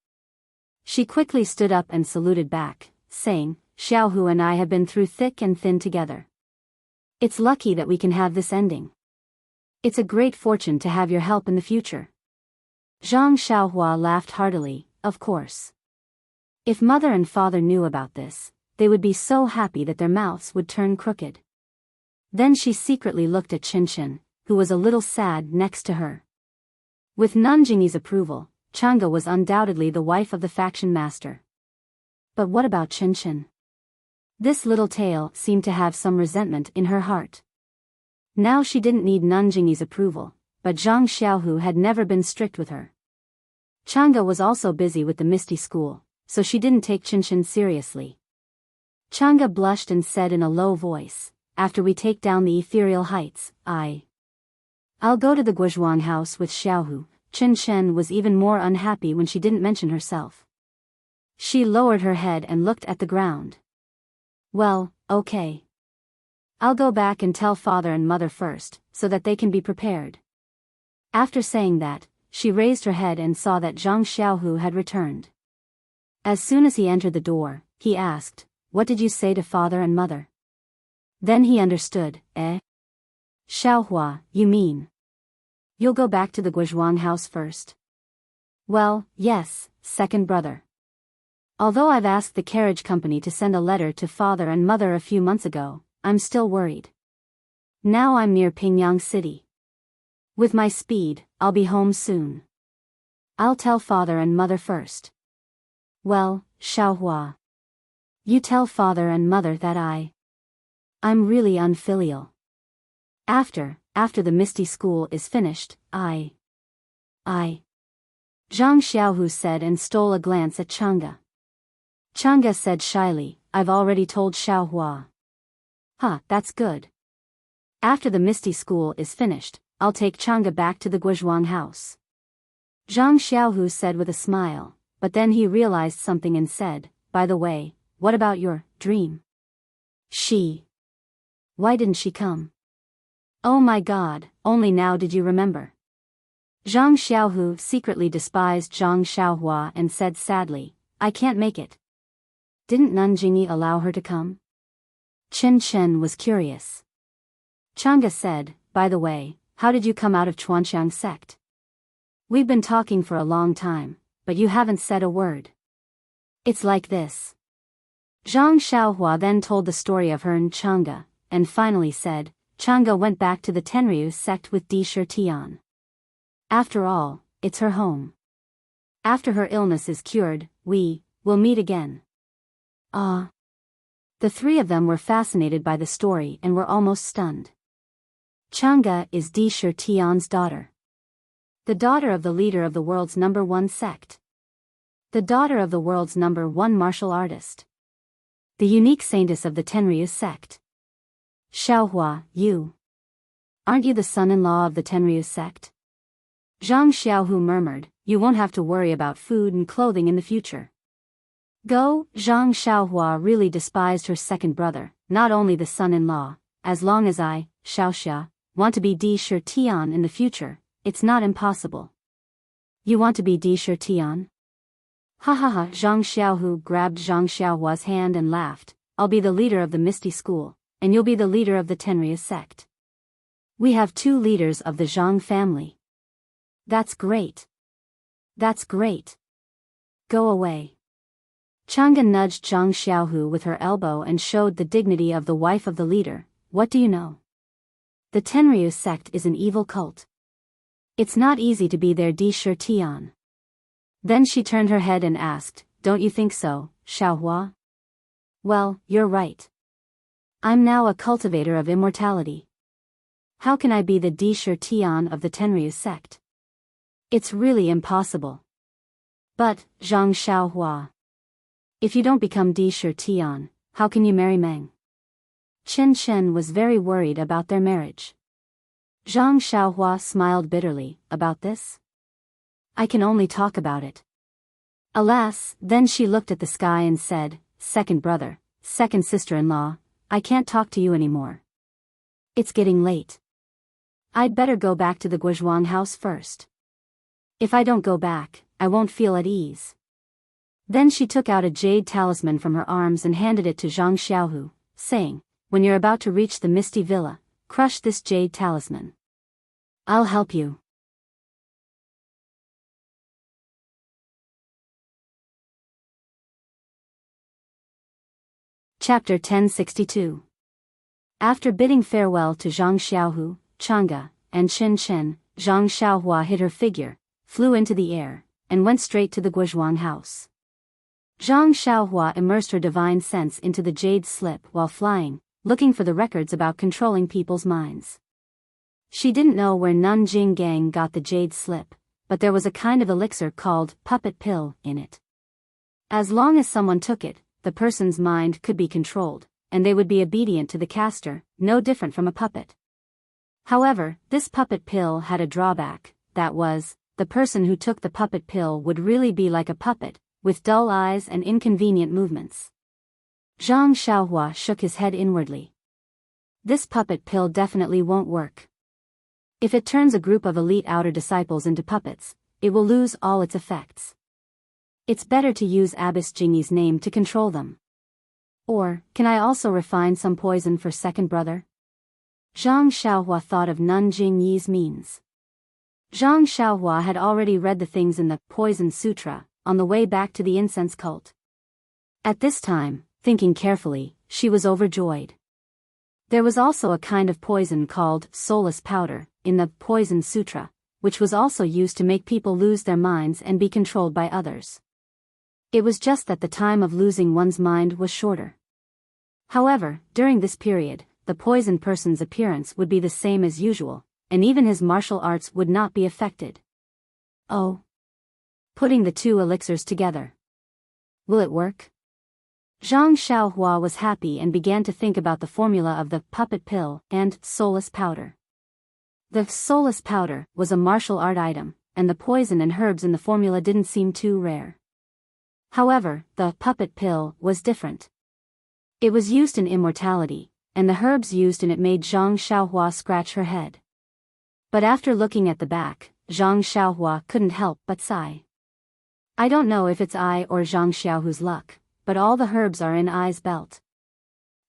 [SPEAKER 1] She quickly stood up and saluted back, saying, Xiaohu and I have been through thick and thin together. It's lucky that we can have this ending. It's a great fortune to have your help in the future. Zhang Xiaohua laughed heartily, of course. If mother and father knew about this, they would be so happy that their mouths would turn crooked. Then she secretly looked at Qinshen, who was a little sad next to her. With Nanjingyi's approval, Chang'e was undoubtedly the wife of the faction master. But what about Qinshen? This little tale seemed to have some resentment in her heart. Now she didn't need Nanjingyi's approval, but Zhang Xiaohu had never been strict with her. Chang'e was also busy with the Misty School, so she didn't take Qinshen seriously. Chang'e blushed and said in a low voice, after we take down the ethereal heights, I'll go to the Guozhuang house with Xiaohu. Qinshen was even more unhappy when she didn't mention herself. She lowered her head and looked at the ground. Well, okay. I'll go back and tell father and mother first, so that they can be prepared. After saying that, she raised her head and saw that Zhang Xiaohu had returned. As soon as he entered the door, he asked, What did you say to father and mother? Then he understood, Xiaohua, you mean? You'll go back to the Guozhuang house first? Well, yes, second brother. Although I've asked the carriage company to send a letter to father and mother a few months ago, I'm still worried. Now I'm near Pingyang City. With my speed, I'll be home soon. I'll tell father and mother first. Well, Xiaohua. You tell father and mother that I'm really unfilial. After the Misty School is finished, Zhang Xiaohu said and stole a glance at Chang'e. Chang'e said shyly, I've already told Xiaohua. That's good. After the Misty School is finished, I'll take Chang'e back to the Guozhuang house. Zhang Xiaohu said with a smile, but then he realized something and said, By the way, what about your dream? Why didn't she come? Oh my God, only now did you remember. Zhang Xiaohu secretly despised Zhang Xiaohua and said sadly, I can't make it. Didn't Nanjingyi allow her to come? Qinshen was curious. Chang'e said, By the way, how did you come out of Chuanxiang sect? We've been talking for a long time, but you haven't said a word. It's like this. Zhang Xiaohua then told the story of her and Chang'e, and finally said, Chang'e went back to the Tenryu sect with Di Shitian. After all, it's her home. After her illness is cured, we'll meet again. The three of them were fascinated by the story and were almost stunned. Chang'e is Di Shitian's daughter. The daughter of the leader of the world's #1 sect. The daughter of the world's #1 martial artist. The unique saintess of the Tenryu sect. Xiaohua, aren't you the son-in-law of the Tenryu sect? Zhang Xiaohu murmured, You won't have to worry about food and clothing in the future. Zhang Xiaohua really despised her second brother, not only the son-in-law. As long as Xiaoxia, want to be Di Shitian in the future, it's not impossible. You want to be Di Shitian? Zhang Xiaohu grabbed Zhang Xiaohua's hand and laughed, I'll be the leader of the Misty School, and you'll be the leader of the Tenryu sect. We have 2 leaders of the Zhang family. That's great. That's great. Go away. Chang'e nudged Zhang Xiaohu with her elbow and showed the dignity of the wife of the leader. What do you know? The Tenryu sect is an evil cult. It's not easy to be their Di Shitian. Then she turned her head and asked, Don't you think so, Xiaohua? Well, you're right. I'm now a cultivator of immortality. How can I be the Di Shitian of the Tenryu sect? It's really impossible. But, Zhang Xiaohua. If you don't become Di Shi Tian, how can you marry Meng? Chen Chen was very worried about their marriage. Zhang Xiaohua smiled bitterly. About this? I can only talk about it. Alas, then she looked at the sky and said, second brother, second sister-in-law, I can't talk to you anymore. It's getting late. I'd better go back to the Guizhuang house first. If I don't go back, I won't feel at ease. Then she took out a jade talisman from her arms and handed it to Zhang Xiaohu, saying, when you're about to reach the Misty Villa, crush this jade talisman. I'll help you. Chapter 1062. After bidding farewell to Zhang Xiaohu, Chang'e, and Chen Chen, Zhang Xiaohua hid her figure, flew into the air, and went straight to the Guizhuang house. Zhang Xiaohua immersed her divine sense into the jade slip while flying, looking for the records about controlling people's minds. She didn't know where Nanjing Gang got the jade slip, but there was a kind of elixir called puppet pill in it. As long as someone took it, the person's mind could be controlled, and they would be obedient to the caster, no different from a puppet. However, this puppet pill had a drawback, that was, the person who took the puppet pill would really be like a puppet, with dull eyes and inconvenient movements. Zhang Xiaohua shook his head inwardly. This puppet pill definitely won't work. If it turns a group of elite outer disciples into puppets, it will lose all its effects. It's better to use Abbess Jingyi's name to control them. Or, can I also refine some poison for second brother? Zhang Xiaohua thought of Nanjing Yi's means. Zhang Xiaohua had already read the things in the Poison Sutra on the way back to the incense cult. At this time, thinking carefully, she was overjoyed. There was also a kind of poison called soulless powder in the Poison Sutra, which was also used to make people lose their minds and be controlled by others. It was just that the time of losing one's mind was shorter. However, during this period, the poisoned person's appearance would be the same as usual, and even his martial arts would not be affected. Oh. Putting the two elixirs together. Will it work? Zhang Xiaohua was happy and began to think about the formula of the puppet pill and soulless powder. The soulless powder was a martial art item, and the poison and herbs in the formula didn't seem too rare. However, the puppet pill was different. It was used in immortality, and the herbs used in it made Zhang Xiaohua scratch her head. But after looking at the back, Zhang Xiaohua couldn't help but sigh. I don't know if it's I or Zhang Xiaohu's luck, but all the herbs are in I's belt.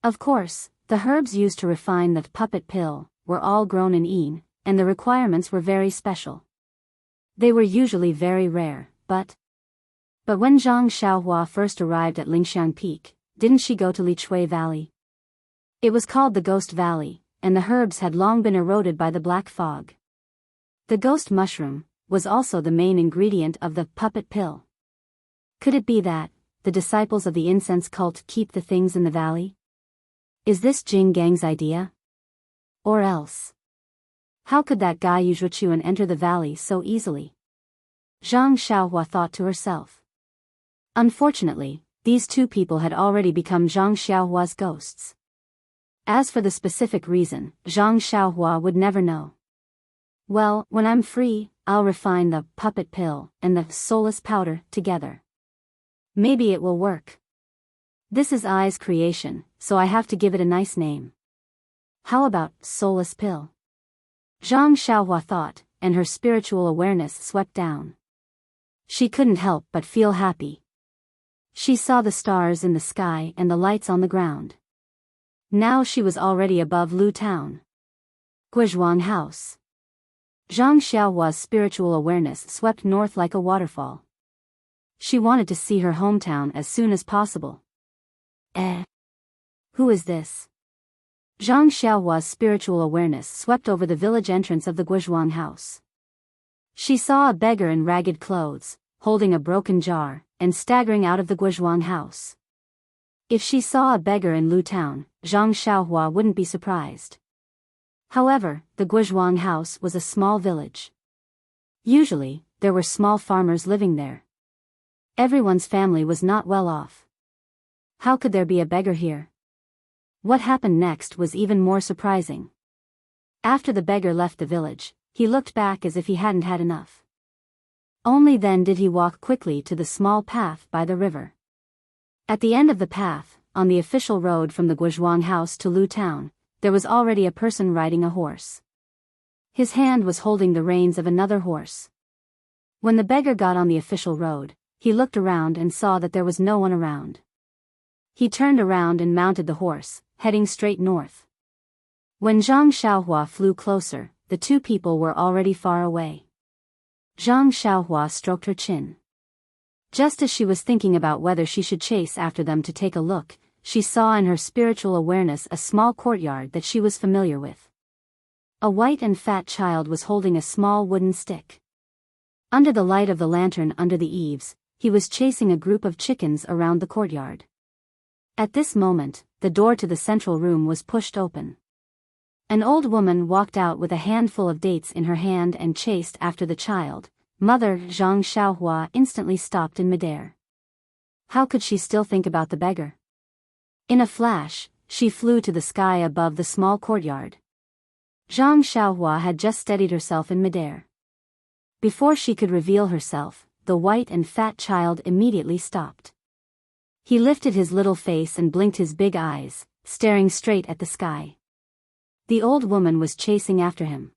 [SPEAKER 1] Of course, the herbs used to refine the puppet pill were all grown in Yin, and the requirements were very special. They were usually very rare, but when Zhang Xiaohua first arrived at Lingxiang Peak, didn't she go to Lichui Valley? It was called the Ghost Valley, and the herbs had long been eroded by the black fog. The ghost mushroom was also the main ingredient of the puppet pill. Could it be that the disciples of the incense cult keep the things in the valley? Is this Jing Gang's idea? Or else, how could that guy Yu Zhuchuan enter the valley so easily? Zhang Xiaohua thought to herself. Unfortunately, these two people had already become Zhang Xiaohua's ghosts. As for the specific reason, Zhang Xiaohua would never know. Well, when I'm free, I'll refine the puppet pill and the soulless powder together. Maybe it will work. This is I's creation, so I have to give it a nice name. How about soulless pill? Zhang Xiaohua thought, and her spiritual awareness swept down. She couldn't help but feel happy. She saw the stars in the sky and the lights on the ground. Now she was already above Lu Town. Guizhuang House. Zhang Xiaohua's spiritual awareness swept north like a waterfall. She wanted to see her hometown as soon as possible. Who is this? Zhang Xiaohua's spiritual awareness swept over the village entrance of the Guizhuang house. She saw a beggar in ragged clothes, holding a broken jar, and staggering out of the Guizhuang house. If she saw a beggar in Lu Town, Zhang Xiaohua wouldn't be surprised. However, the Guizhuang house was a small village. Usually, there were small farmers living there. Everyone's family was not well off. How could there be a beggar here? What happened next was even more surprising. After the beggar left the village, he looked back as if he hadn't had enough. Only then did he walk quickly to the small path by the river. At the end of the path, on the official road from the Guozhuang house to Lu town, there was already a person riding a horse. His hand was holding the reins of another horse. When the beggar got on the official road, he looked around and saw that there was no one around. He turned around and mounted the horse, heading straight north. When Zhang Xiaohua flew closer, the two people were already far away. Zhang Xiaohua stroked her chin. Just as she was thinking about whether she should chase after them to take a look, she saw in her spiritual awareness a small courtyard that she was familiar with. A white and fat child was holding a small wooden stick. Under the light of the lantern under the eaves, he was chasing a group of chickens around the courtyard. At this moment, the door to the central room was pushed open. An old woman walked out with a handful of dates in her hand and chased after the child. Mother Zhang Xiaohua instantly stopped in midair. How could she still think about the beggar? In a flash, she flew to the sky above the small courtyard. Zhang Xiaohua had just steadied herself in midair. Before she could reveal herself, the white and fat child immediately stopped. He lifted his little face and blinked his big eyes, staring straight at the sky. The old woman was chasing after him.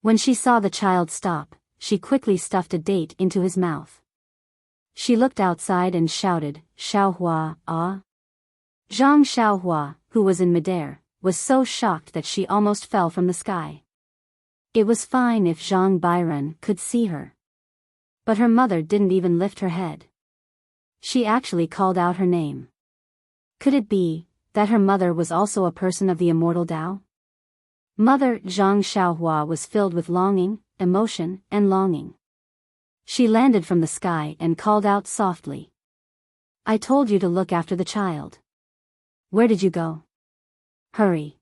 [SPEAKER 1] When she saw the child stop, she quickly stuffed a date into his mouth. She looked outside and shouted, "Xiaohua, ah!" Zhang Xiaohua, who was in midair, was so shocked that she almost fell from the sky. It was fine if Zhang Bairen could see her. But her mother didn't even lift her head. She actually called out her name. Could it be that her mother was also a person of the Immortal Tao? Mother Zhang Xiaohua was filled with longing, emotion, and longing. She landed from the sky and called out softly. "I told you to look after the child. Where did you go? Hurry."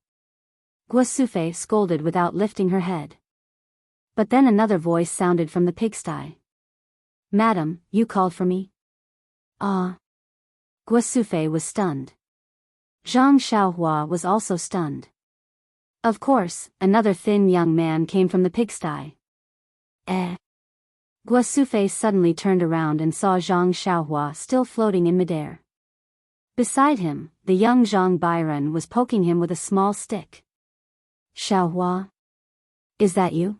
[SPEAKER 1] Guosufei scolded without lifting her head. But then another voice sounded from the pigsty. "Madam, you called for me?" "Ah." Guosufei was stunned. Zhang Xiaohua was also stunned. Of course, another thin young man came from the pigsty. Guosufei suddenly turned around and saw Zhang Xiaohua still floating in midair. Beside him, the young Zhang Bairen was poking him with a small stick. "Xiaohua? Is that you?"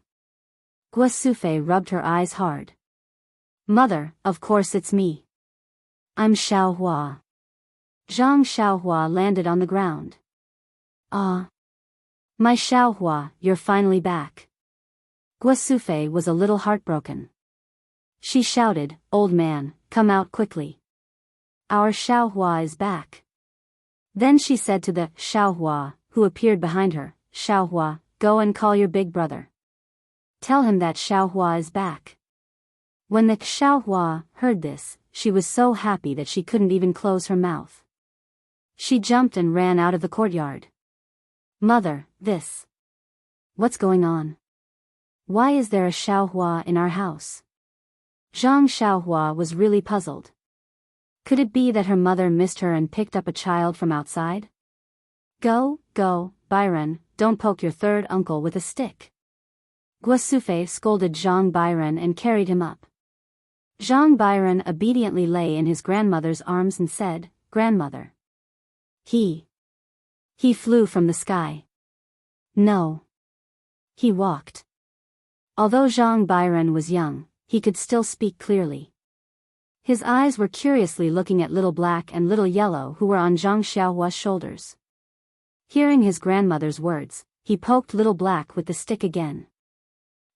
[SPEAKER 1] Guosufei rubbed her eyes hard. "Mother, of course it's me. I'm Xiaohua." Zhang Xiaohua landed on the ground. "Ah. My Xiaohua, you're finally back." Guosufei was a little heartbroken. She shouted, "Old man, come out quickly. Our Xiaohua is back." Then she said to the Xiaohua, who appeared behind her, "Xiaohua, go and call your big brother. Tell him that Xiaohua is back." When the Xiaohua heard this, she was so happy that she couldn't even close her mouth. She jumped and ran out of the courtyard. "Mother, this. What's going on? Why is there a Xiaohua in our house?" Zhang Xiaohua was really puzzled. Could it be that her mother missed her and picked up a child from outside? Go, Bairen, don't poke your third uncle with a stick." Guosufei scolded Zhang Bairen and carried him up. Zhang Bairen obediently lay in his grandmother's arms and said, "Grandmother." He flew from the sky. No. He walked. Although Zhang Bairen was young, he could still speak clearly. His eyes were curiously looking at Little Black and Little Yellow who were on Zhang Xiaohua's shoulders. Hearing his grandmother's words, he poked Little Black with the stick again.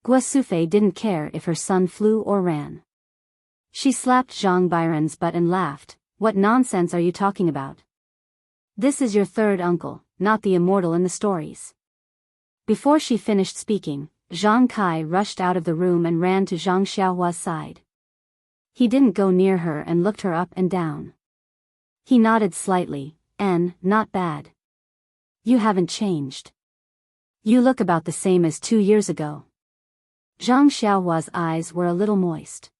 [SPEAKER 1] Guosufei didn't care if her son flew or ran. She slapped Zhang Bairen's butt and laughed, "What nonsense are you talking about? This is your third uncle, not the immortal in the stories." Before she finished speaking, Zhang Kai rushed out of the room and ran to Zhang Xiaohua's side. He didn't go near her and looked her up and down. He nodded slightly, "Not bad. You haven't changed. You look about the same as 2 years ago." Zhang Xiaohua's eyes were a little moist.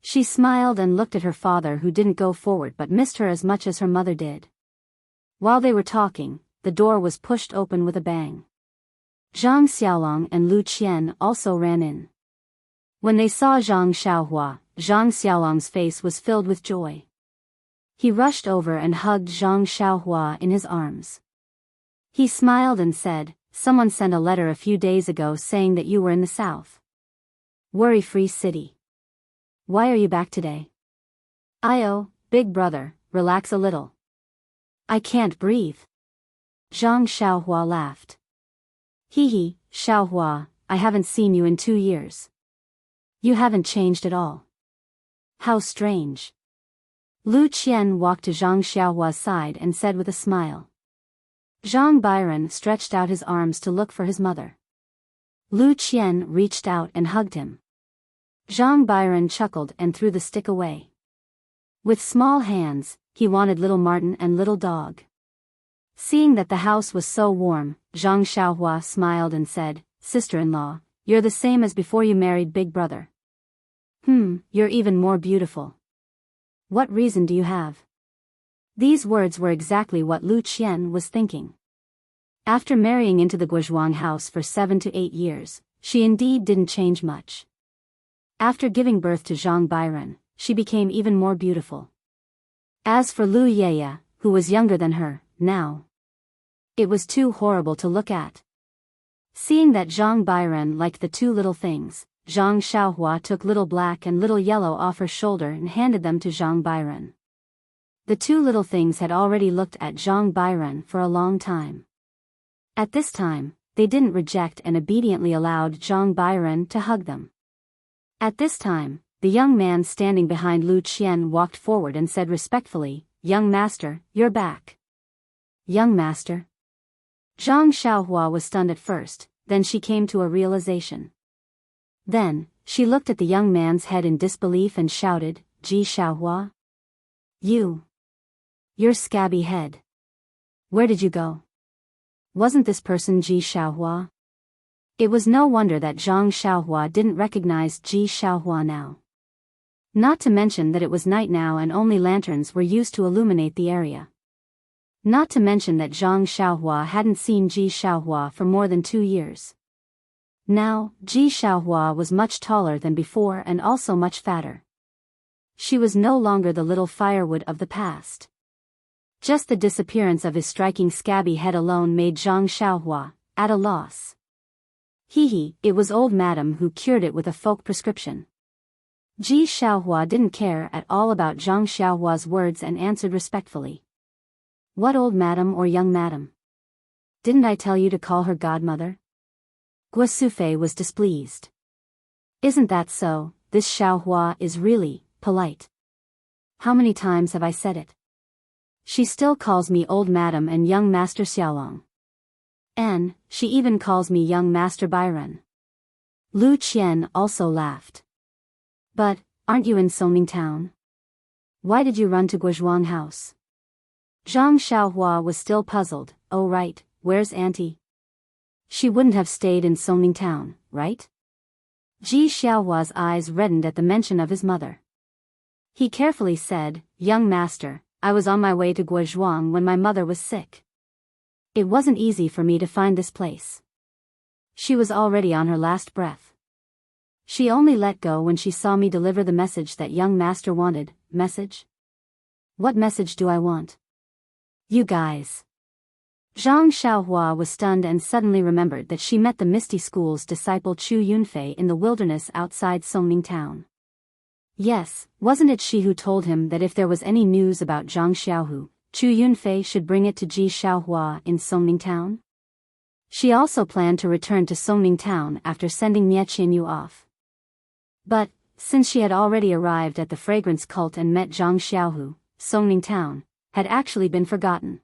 [SPEAKER 1] She smiled and looked at her father, who didn't go forward but missed her as much as her mother did. While they were talking, the door was pushed open with a bang. Zhang Xiaolong and Lu Qian also ran in. When they saw Zhang Xiaohua, Zhang Xiaolong's face was filled with joy. He rushed over and hugged Zhang Xiaohua in his arms. He smiled and said, "Someone sent a letter a few days ago saying that you were in the south. Worry-free city. Why are you back today?" "Io, big brother, relax a little. I can't breathe." Zhang Xiaohua laughed. "Hee, Xiaohua, I haven't seen you in 2 years. You haven't changed at all. How strange." Lu Qian walked to Zhang Xiaohua's side and said with a smile. Zhang Byron stretched out his arms to look for his mother. Lu Qian reached out and hugged him. Zhang Byron chuckled and threw the stick away. With small hands, he wanted little Martin and little dog. Seeing that the house was so warm, Zhang Xiaohua smiled and said, "Sister-in-law, you're the same as before you married big brother. You're even more beautiful. What reason do you have?" These words were exactly what Lu Qian was thinking. After marrying into the Guozhuang house for 7 to 8 years, she indeed didn't change much. After giving birth to Zhang Byron, she became even more beautiful. As for Lu Yeye, who was younger than her, now, it was too horrible to look at. Seeing that Zhang Byron liked the two little things, Zhang Xiaohua took little black and little yellow off her shoulder and handed them to Zhang Byron. The two little things had already looked at Zhang Byron for a long time. At this time, they didn't reject and obediently allowed Zhang Byron to hug them. At this time, the young man standing behind Lu Qian walked forward and said respectfully, "Young master, you're back." "Young master?" Zhang Xiaohua was stunned at first, then she came to a realization. Then, she looked at the young man's head in disbelief and shouted, "Ji Xiaohua? Your scabby head. Where did you go? Wasn't this person Ji Xiaohua?" It was no wonder that Zhang Xiaohua didn't recognize Ji Xiaohua now. Not to mention that it was night now and only lanterns were used to illuminate the area. Not to mention that Zhang Xiaohua hadn't seen Ji Xiaohua for more than 2 years. Now, Ji Xiaohua was much taller than before and also much fatter. She was no longer the little firewood of the past. Just the disappearance of his striking scabby head alone made Zhang Xiaohua at a loss. It was old madam who cured it with a folk prescription. Ji Xiaohua didn't care at all about Zhang Xiaohua's words and answered respectfully. "What old madam or young madam? Didn't I tell you to call her godmother?" Guo Sufei was displeased. "Isn't that so? This Xiaohua is really polite. How many times have I said it? She still calls me old madam and young master Xiaolong. And she even calls me young master Byron." Lu Qian also laughed. "But, aren't you in Songning town? Why did you run to Guozhuang house?" Zhang Xiaohua was still puzzled. "Oh right, where's auntie? She wouldn't have stayed in Songning town, right?" Ji Xiaohua's eyes reddened at the mention of his mother. He carefully said, "Young master, I was on my way to Guozhuang when my mother was sick. It wasn't easy for me to find this place. She was already on her last breath. She only let go when she saw me deliver the message that young master wanted." "Message? What message do I want?" "You guys." Zhang Xiaohua was stunned and suddenly remembered that she met the Misty School's disciple Chu Yunfei in the wilderness outside Songning town. Yes, wasn't it she who told him that if there was any news about Zhang Xiaohu, Chu Yunfei should bring it to Ji Xiaohua in Songning town? She also planned to return to Songning town after sending Nie Qianyu off. But, since she had already arrived at the fragrance cult and met Zhang Xiaohu, Songning town had actually been forgotten.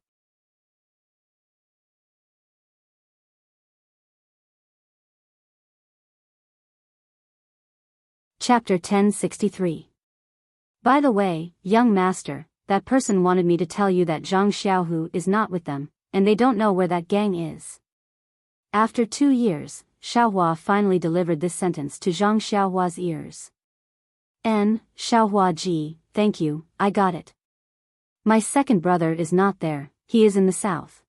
[SPEAKER 1] Chapter 1063. By the way, young master, that person wanted me to tell you that Zhang Xiaohu is not with them, and they don't know where that gang is. After 2 years, Xiaohua finally delivered this sentence to Zhang Xiaohua's ears. Xiaohua Ji, thank you, I got it. My second brother is not there, he is in the south.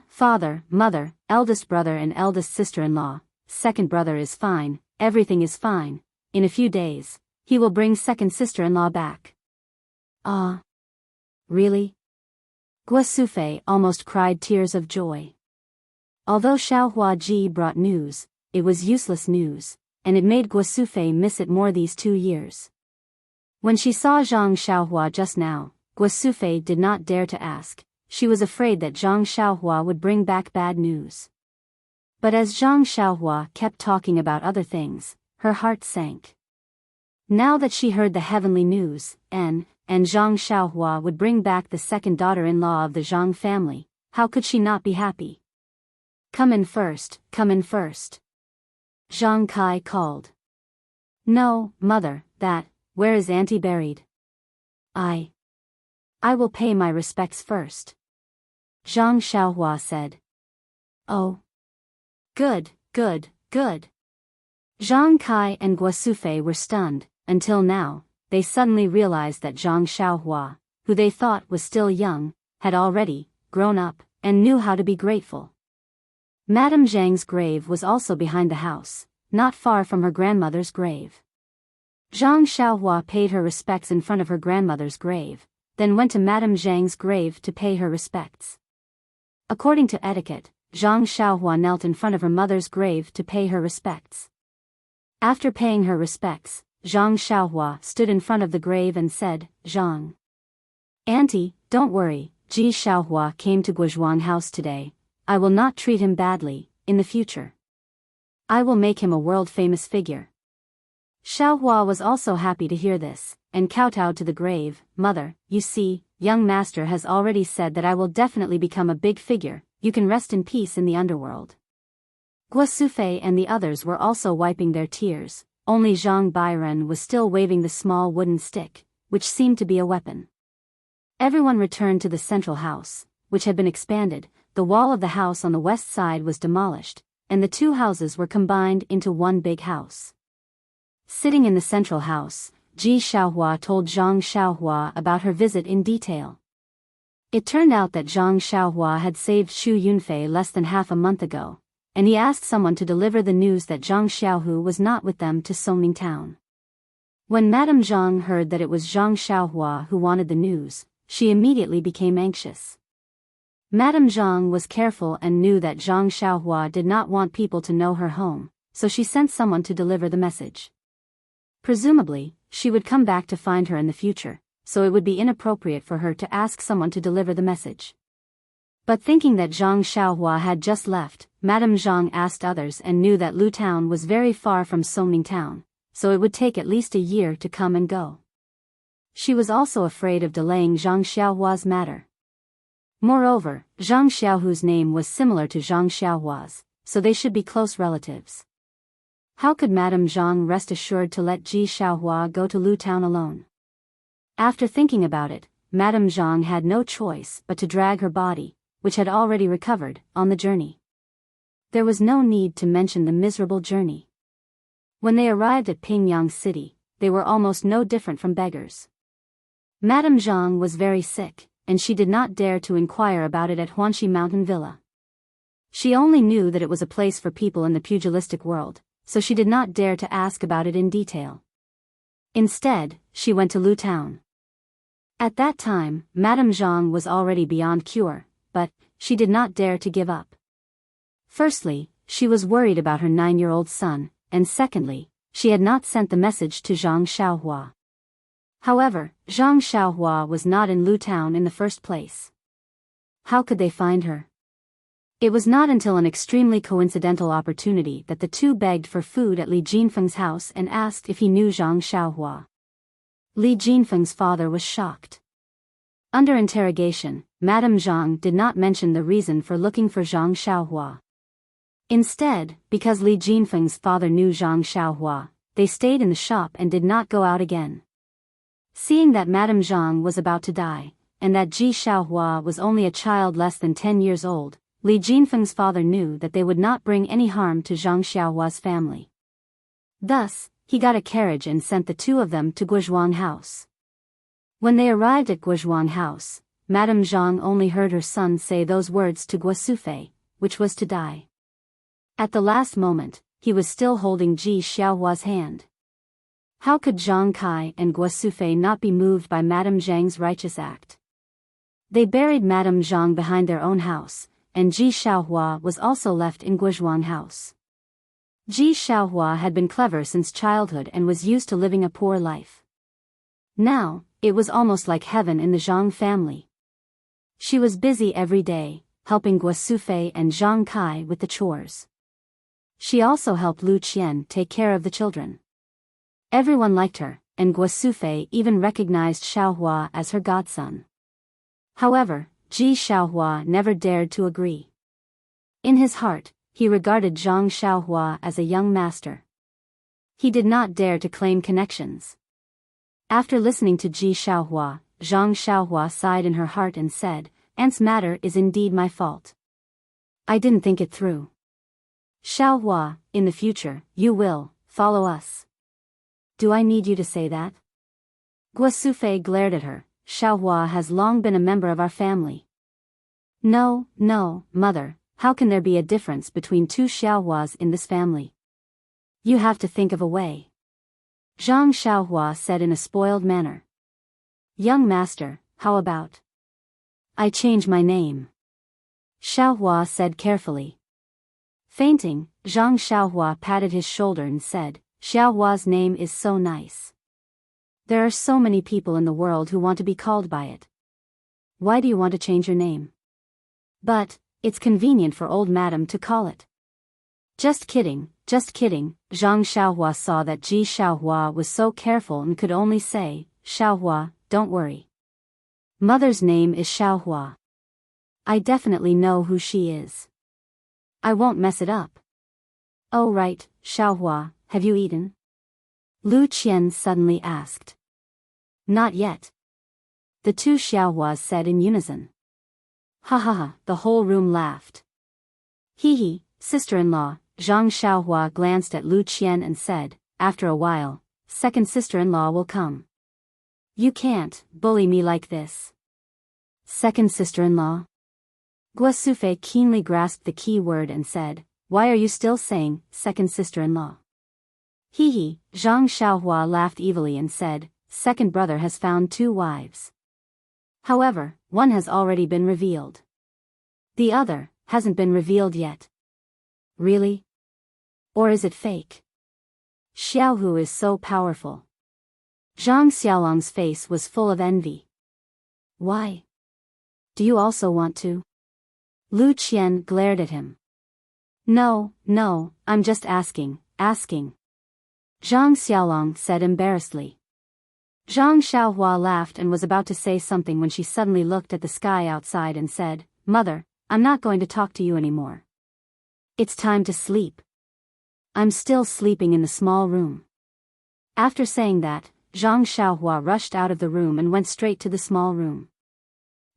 [SPEAKER 1] Father, mother, eldest brother and eldest sister-in-law, second brother is fine, everything is fine, in a few days, he will bring second sister-in-law back. Ah. Really? Guo Sufei almost cried tears of joy. Although Xiaohua Ji brought news, it was useless news, and it made Guo Sufei miss it more these 2 years. When she saw Zhang Xiaohua just now, Guo Sufei did not dare to ask, she was afraid that Zhang Xiaohua would bring back bad news. But as Zhang Xiaohua kept talking about other things, her heart sank. Now that she heard the heavenly news, and Zhang Xiaohua would bring back the second daughter-in-law of the Zhang family, how could she not be happy? Come in first, come in first. Zhang Kai called. No, mother, where is auntie buried? I will pay my respects first. Zhang Xiaohua said. Oh. Good, good, good. Zhang Kai and Guo Sufei were stunned, until now, they suddenly realized that Zhang Xiaohua, who they thought was still young, had already grown up, and knew how to be grateful. Madame Zhang's grave was also behind the house, not far from her grandmother's grave. Zhang Xiaohua paid her respects in front of her grandmother's grave, then went to Madame Zhang's grave to pay her respects. According to etiquette, Zhang Xiaohua knelt in front of her mother's grave to pay her respects. After paying her respects, Zhang Xiaohua stood in front of the grave and said, Zhang. Auntie, don't worry, Ji Xiaohua came to Guozhuang house today, I will not treat him badly, in the future. I will make him a world-famous figure. Xiaohua was also happy to hear this, and kowtowed to the grave, Mother, you see, young master has already said that I will definitely become a big figure, you can rest in peace in the underworld. Guo Sufei and the others were also wiping their tears, only Zhang Bairen was still waving the small wooden stick, which seemed to be a weapon. Everyone returned to the central house, which had been expanded, the wall of the house on the west side was demolished, and the two houses were combined into one big house. Sitting in the central house, Ji Xiaohua told Zhang Xiaohua about her visit in detail. It turned out that Zhang Xiaohua had saved Xu Yunfei less than half a month ago, and he asked someone to deliver the news that Zhang Xiaohu was not with them to Songming town. When Madame Zhang heard that it was Zhang Xiaohua who wanted the news, she immediately became anxious. Madame Zhang was careful and knew that Zhang Xiaohua did not want people to know her home, so she sent someone to deliver the message. Presumably, she would come back to find her in the future, so it would be inappropriate for her to ask someone to deliver the message. But thinking that Zhang Xiaohua had just left, Madame Zhang asked others and knew that Lu town was very far from Songming town, so it would take at least a year to come and go. She was also afraid of delaying Zhang Xiaohua's matter. Moreover, Zhang Xiaohu's name was similar to Zhang Xiaohua's, so they should be close relatives. How could Madame Zhang rest assured to let Ji Xiaohua go to Lu town alone? After thinking about it, Madame Zhang had no choice but to drag her body, which had already recovered, on the journey. There was no need to mention the miserable journey. When they arrived at Pingyang City, they were almost no different from beggars. Madame Zhang was very sick, and she did not dare to inquire about it at Huanxi Mountain Villa. She only knew that it was a place for people in the pugilistic world, so she did not dare to ask about it in detail. Instead, she went to Lu town. At that time, Madame Zhang was already beyond cure, but she did not dare to give up. Firstly, she was worried about her 9-year-old son, and secondly, she had not sent the message to Zhang Xiaohua. However, Zhang Xiaohua was not in Lu town in the first place. How could they find her? It was not until an extremely coincidental opportunity that the two begged for food at Li Jinfeng's house and asked if he knew Zhang Xiaohua. Li Jinfeng's father was shocked. Under interrogation, Madame Zhang did not mention the reason for looking for Zhang Xiaohua. Instead, because Li Jinfeng's father knew Zhang Xiaohua, they stayed in the shop and did not go out again. Seeing that Madame Zhang was about to die, and that Ji Xiaohua was only a child less than 10 years old, Li Jinfeng's father knew that they would not bring any harm to Zhang Xiaohua's family. Thus, he got a carriage and sent the two of them to Guozhuang House. When they arrived at Guozhuang House, Madame Zhang only heard her son say those words to Guosufei, which was to die. At the last moment, he was still holding Ji Xiaohua's hand. How could Zhang Kai and Guosufei not be moved by Madame Zhang's righteous act? They buried Madame Zhang behind their own house, and Ji Xiaohua was also left in Guozhuang House. Ji Xiaohua had been clever since childhood and was used to living a poor life. Now, it was almost like heaven in the Zhang family. She was busy every day, helping Guosufei and Zhang Kai with the chores. She also helped Lu Qian take care of the children. Everyone liked her, and Guosufei even recognized Xiaohua as her godson. However, Ji Xiaohua never dared to agree. In his heart, he regarded Zhang Xiaohua as a young master. He did not dare to claim connections. After listening to Ji Xiaohua, Zhang Xiaohua sighed in her heart and said, "Aunt's matter is indeed my fault. I didn't think it through. Xiaohua, in the future, you will follow us. Do I need you to say that?" Guosufei glared at her. "Xiaohua has long been a member of our family." No, mother, how can there be a difference between two Xiaohuas in this family? You have to think of a way. Zhang Xiaohua said in a spoiled manner. "Young master, how about I change my name?" Xiaohua said carefully. Fainting, Zhang Xiaohua patted his shoulder and said, "Xiaohua's name is so nice. There are so many people in the world who want to be called by it. Why do you want to change your name?" "But it's convenient for old madam to call it." Just kidding. Zhang Xiaohua saw that Ji Xiaohua was so careful and could only say, "Xiaohua, don't worry. Mother's name is Xiaohua. I definitely know who she is. I won't mess it up." "Oh right, Xiaohua, have you eaten?" Lu Qian suddenly asked. "Not yet." The two Xiaohuas said in unison. Ha ha ha, the whole room laughed. Hee, sister-in-law. Zhang Xiaohua glanced at Lu Qian and said, "After a while, second sister-in-law will come. You can't bully me like this." "Second sister-in-law?" Guosufei keenly grasped the key word and said, "Why are you still saying, second sister-in-law?" Hee, Zhang Xiaohua laughed evilly and said, "Second brother has found two wives. However, one has already been revealed. The other hasn't been revealed yet." "Really? Or is it fake? Xiaohu is so powerful." Zhang Xiaolong's face was full of envy. "Why? Do you also want to?" Lu Qian glared at him. No, I'm just asking. Zhang Xiaolong said embarrassedly. Zhang Xiaohua laughed and was about to say something when she suddenly looked at the sky outside and said, "Mother, I'm not going to talk to you anymore. It's time to sleep. I'm still sleeping in the small room." After saying that, Zhang Xiaohua rushed out of the room and went straight to the small room.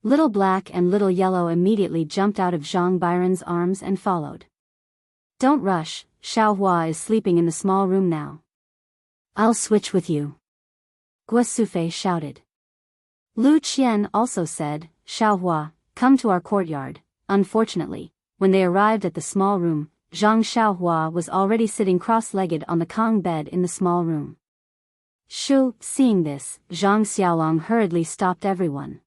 [SPEAKER 1] Little Black and Little Yellow immediately jumped out of Zhang Byron's arms and followed. "Don't rush, Xiaohua is sleeping in the small room now. I'll switch with you," Guosufei shouted. Lu Qian also said, "Xiaohua, come to our courtyard." Unfortunately, when they arrived at the small room, Zhang Xiaohua was already sitting cross-legged on the Kong bed in the small room. Seeing this, Zhang Xiaolong hurriedly stopped everyone.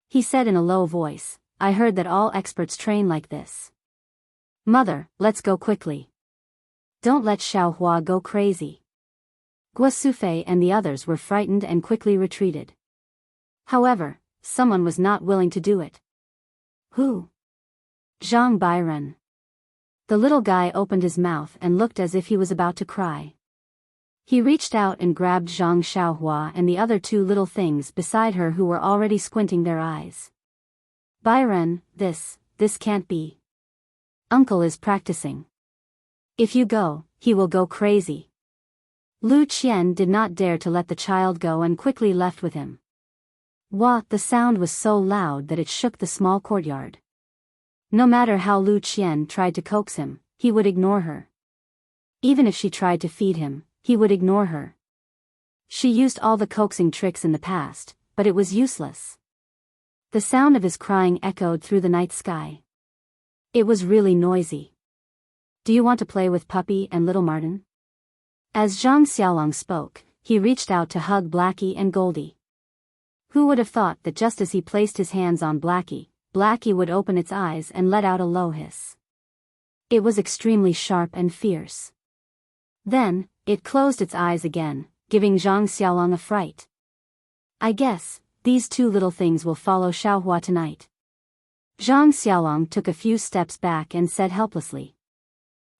[SPEAKER 1] He said in a low voice, "I heard that all experts train like this. Mother, let's go quickly. Don't let Xiaohua go crazy." Guosufei and the others were frightened and quickly retreated. However, someone was not willing to do it. Who? Zhang Byron. The little guy opened his mouth and looked as if he was about to cry. He reached out and grabbed Zhang Xiaohua and the other two little things beside her who were already squinting their eyes. "Byron, this can't be. Uncle is practicing. If you go, he will go crazy." Lu Qian did not dare to let the child go and quickly left with him. The sound was so loud that it shook the small courtyard. No matter how Lu Qian tried to coax him, he would ignore her. Even if she tried to feed him, he would ignore her. She used all the coaxing tricks in the past, but it was useless. The sound of his crying echoed through the night sky. It was really noisy. "Do you want to play with Puppy and Little Martin?" As Zhang Xiaolong spoke, he reached out to hug Blackie and Goldie. Who would have thought that just as he placed his hands on Blackie, Blackie would open its eyes and let out a low hiss. It was extremely sharp and fierce. Then, it closed its eyes again, giving Zhang Xiaolong a fright. "I guess, these two little things will follow Xiaohua tonight." Zhang Xiaolong took a few steps back and said helplessly.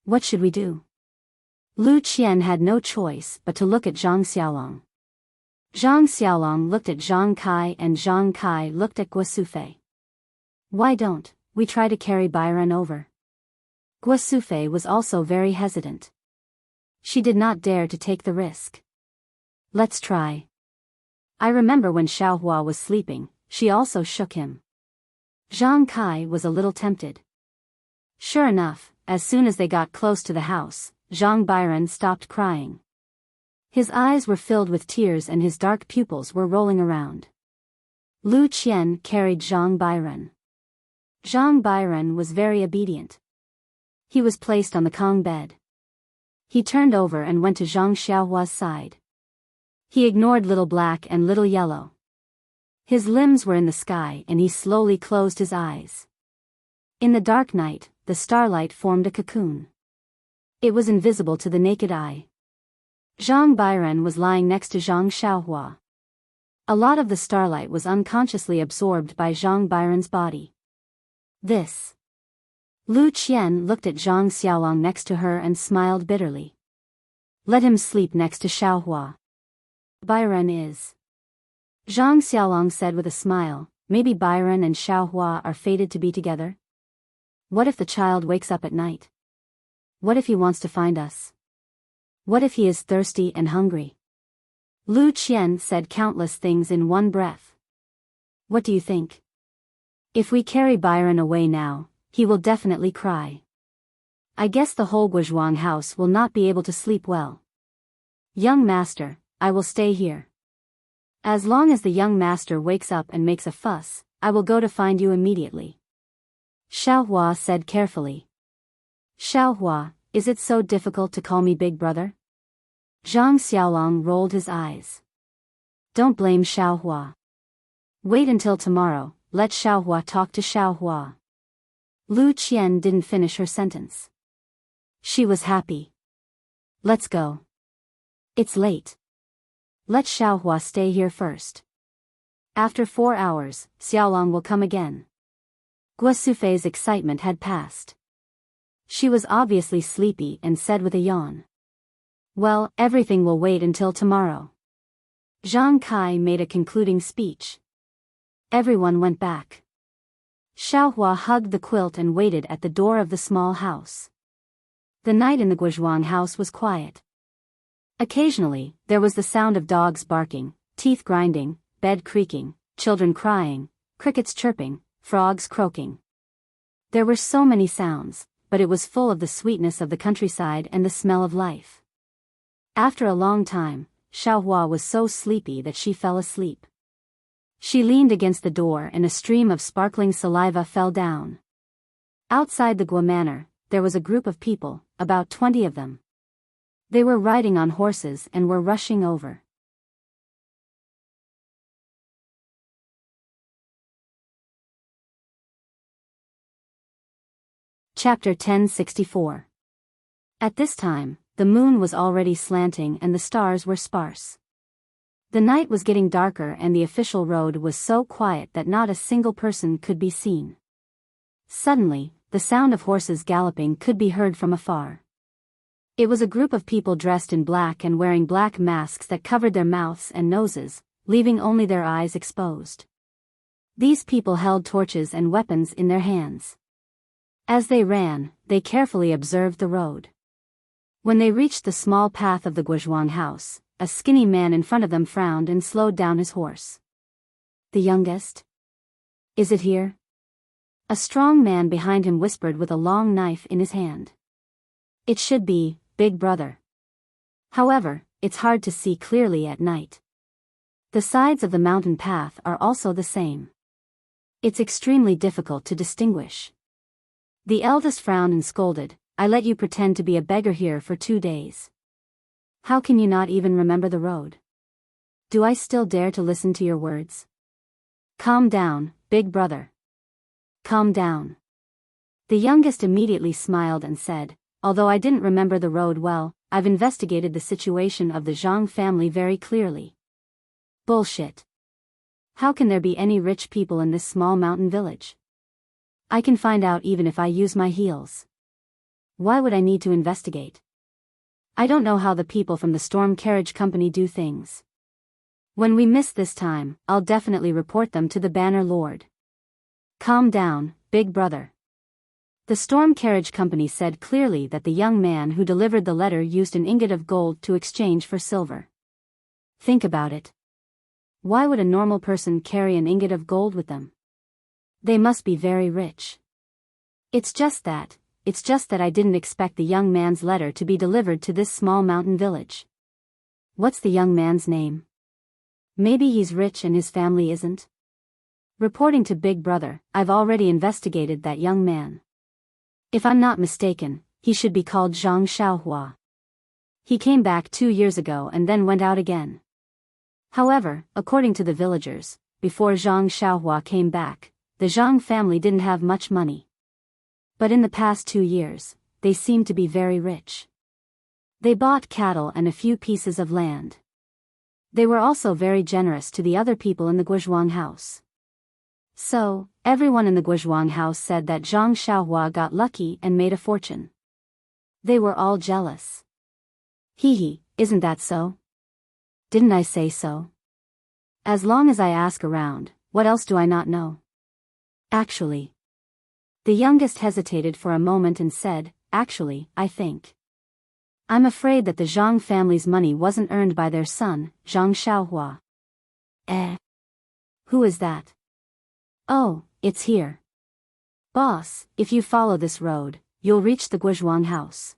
[SPEAKER 1] "What should we do?" Lu Qian had no choice but to look at Zhang Xiaolong. Zhang Xiaolong looked at Zhang Kai and Zhang Kai looked at Guosufei. "Why don't we try to carry Byron over?" Guosufei was also very hesitant. She did not dare to take the risk. "Let's try. I remember when Xiaohua was sleeping, she also shook him." Zhang Kai was a little tempted. Sure enough, as soon as they got close to the house, Zhang Byron stopped crying. His eyes were filled with tears and his dark pupils were rolling around. Lu Qian carried Zhang Byron. Zhang Byron was very obedient. He was placed on the Kong bed. He turned over and went to Zhang Xiaohua's side. He ignored Little Black and Little Yellow. His limbs were in the sky and he slowly closed his eyes. In the dark night, the starlight formed a cocoon. It was invisible to the naked eye. Zhang Byron was lying next to Zhang Xiaohua. A lot of the starlight was unconsciously absorbed by Zhang Byron's body. This. Lu Qian looked at Zhang Xiaolong next to her and smiled bitterly. "Let him sleep next to Xiaohua. Byron is." Zhang Xiaolong said with a smile, "Maybe Byron and Xiaohua are fated to be together? What if the child wakes up at night? What if he wants to find us? What if he is thirsty and hungry?" Lu Qian said countless things in one breath. "What do you think? If we carry Byron away now, he will definitely cry. I guess the whole Guozhuang house will not be able to sleep well. Young master, I will stay here. As long as the young master wakes up and makes a fuss, I will go to find you immediately." Xiaohua said carefully. "Xiaohua, is it so difficult to call me big brother?" Zhang Xiaolong rolled his eyes. "Don't blame Xiaohua. Wait until tomorrow, let Xiaohua talk to Xiaohua." Lu Qian didn't finish her sentence. She was happy. "Let's go. It's late. Let Xiaohua stay here first. After 4 hours, Xiaolong will come again." Guosufei's excitement had passed. She was obviously sleepy and said with a yawn. "Well, everything will wait until tomorrow." Zhang Kai made a concluding speech. Everyone went back. Xiaohua hugged the quilt and waited at the door of the small house. The night in the Guozhuang house was quiet. Occasionally, there was the sound of dogs barking, teeth grinding, bed creaking, children crying, crickets chirping, frogs croaking. There were so many sounds, but it was full of the sweetness of the countryside and the smell of life. After a long time, Xiaohua was so sleepy that she fell asleep. She leaned against the door and a stream of sparkling saliva fell down. Outside the Guo Manor, there was a group of people, about 20 of them. They were riding on horses and were rushing over. Chapter 1064. At this time, the moon was already slanting and the stars were sparse. The night was getting darker and the official road was so quiet that not a single person could be seen. Suddenly, the sound of horses galloping could be heard from afar. It was a group of people dressed in black and wearing black masks that covered their mouths and noses, leaving only their eyes exposed. These people held torches and weapons in their hands. As they ran, they carefully observed the road. When they reached the small path of the Guozhuang house, a skinny man in front of them frowned and slowed down his horse. "The youngest? Is it here?" A strong man behind him whispered with a long knife in his hand. "It should be, big brother." However, it's hard to see clearly at night. The sides of the mountain path are also the same. It's extremely difficult to distinguish. The eldest frowned and scolded, I let you pretend to be a beggar here for 2 days. How can you not even remember the road? Do I still dare to listen to your words? Calm down, big brother. Calm down. The youngest immediately smiled and said, although I didn't remember the road well, I've investigated the situation of the Zhang family very clearly. Bullshit. How can there be any rich people in this small mountain village? I can find out even if I use my heels. Why would I need to investigate? I don't know how the people from the Storm Carriage Company do things. When we miss this time, I'll definitely report them to the Banner Lord. Calm down, big brother. The Storm Carriage Company said clearly that the young man who delivered the letter used an ingot of gold to exchange for silver. Think about it. Why would a normal person carry an ingot of gold with them? They must be very rich. It's just that I didn't expect the young man's letter to be delivered to this small mountain village. What's the young man's name? Maybe he's rich and his family isn't? Reporting to Big Brother, I've already investigated that young man. If I'm not mistaken, he should be called Zhang Xiaohua. He came back 2 years ago and then went out again. However, according to the villagers, before Zhang Xiaohua came back, the Zhang family didn't have much money. But in the past 2 years, they seemed to be very rich. They bought cattle and a few pieces of land. They were also very generous to the other people in the Guozhuang house. So, everyone in the Guozhuang house said that Zhang Xiaohua got lucky and made a fortune. They were all jealous. Hee, isn't that so? Didn't I say so? As long as I ask around, what else do I not know? Actually. The youngest hesitated for a moment and said, actually, I think. I'm afraid that the Zhang family's money wasn't earned by their son, Zhang Xiaohua. Who is that? Oh, it's here. Boss, if you follow this road, you'll reach the Guozhuang house.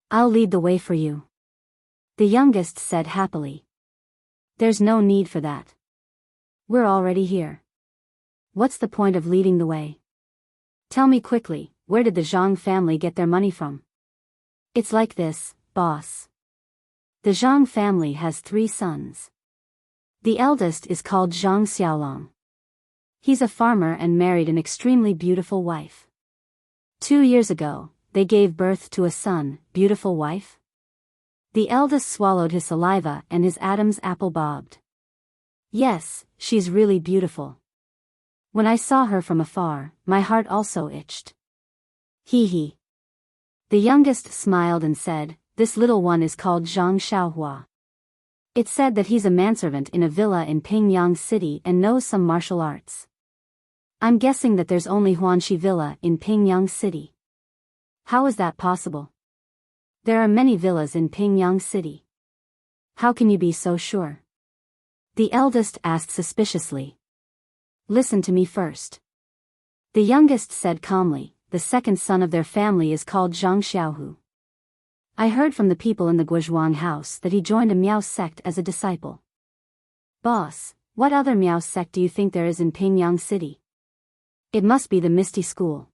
[SPEAKER 1] I'll lead the way for you. The youngest said happily. There's no need for that. We're already here. What's the point of leading the way? Tell me quickly, where did the Zhang family get their money from? It's like this, boss. The Zhang family has 3 sons. The eldest is called Zhang Xiaolong. He's a farmer and married an extremely beautiful wife. 2 years ago, they gave birth to a son, beautiful wife? The eldest swallowed his saliva and his Adam's apple bobbed. Yes, she's really beautiful. When I saw her from afar, my heart also itched. Hee. The youngest smiled and said, this little one is called Zhang Xiaohua. It's said that he's a manservant in a villa in Pingyang City and knows some martial arts. I'm guessing that there's only Huanxi Villa in Pingyang City. How is that possible? There are many villas in Pingyang City. How can you be so sure? The eldest asked suspiciously. Listen to me first. The youngest said calmly, the second son of their family is called Zhang Xiaohu. I heard from the people in the Guozhuang house that he joined a Miao sect as a disciple. Boss, what other Miao sect do you think there is in Pingyang City? It must be the Misty School.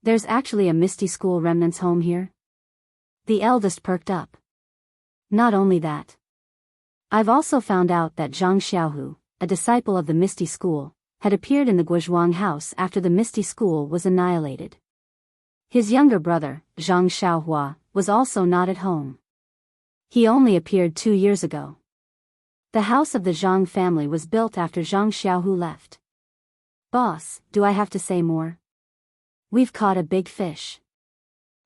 [SPEAKER 1] There's actually a Misty School remnants home here? The eldest perked up. Not only that. I've also found out that Zhang Xiaohu, a disciple of the Misty School, had appeared in the Guozhuang house after the Misty School was annihilated. His younger brother, Zhang Xiaohua, was also not at home. He only appeared 2 years ago. The house of the Zhang family was built after Zhang Xiaohu left. Boss, do I have to say more? We've caught a big fish.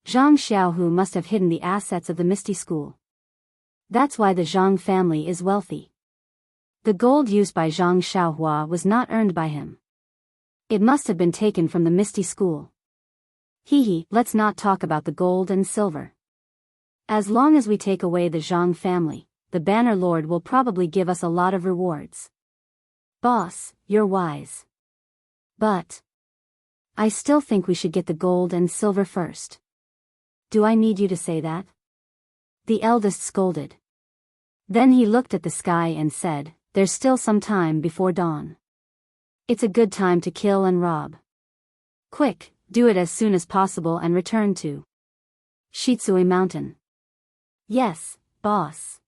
[SPEAKER 1] Zhang Xiaohu must have hidden the assets of the Misty School. That's why the Zhang family is wealthy. The gold used by Zhang Xiaohua was not earned by him. It must have been taken from the Misty School. Let's not talk about the gold and silver. As long as we take away the Zhang family, the Banner Lord will probably give us a lot of rewards. Boss, you're wise. But I still think we should get the gold and silver first. Do I need you to say that? The eldest scolded. Then he looked at the sky and said, "There's still some time before dawn. It's a good time to kill and rob. Quick, do it as soon as possible and return to Shitsui Mountain." "Yes, boss."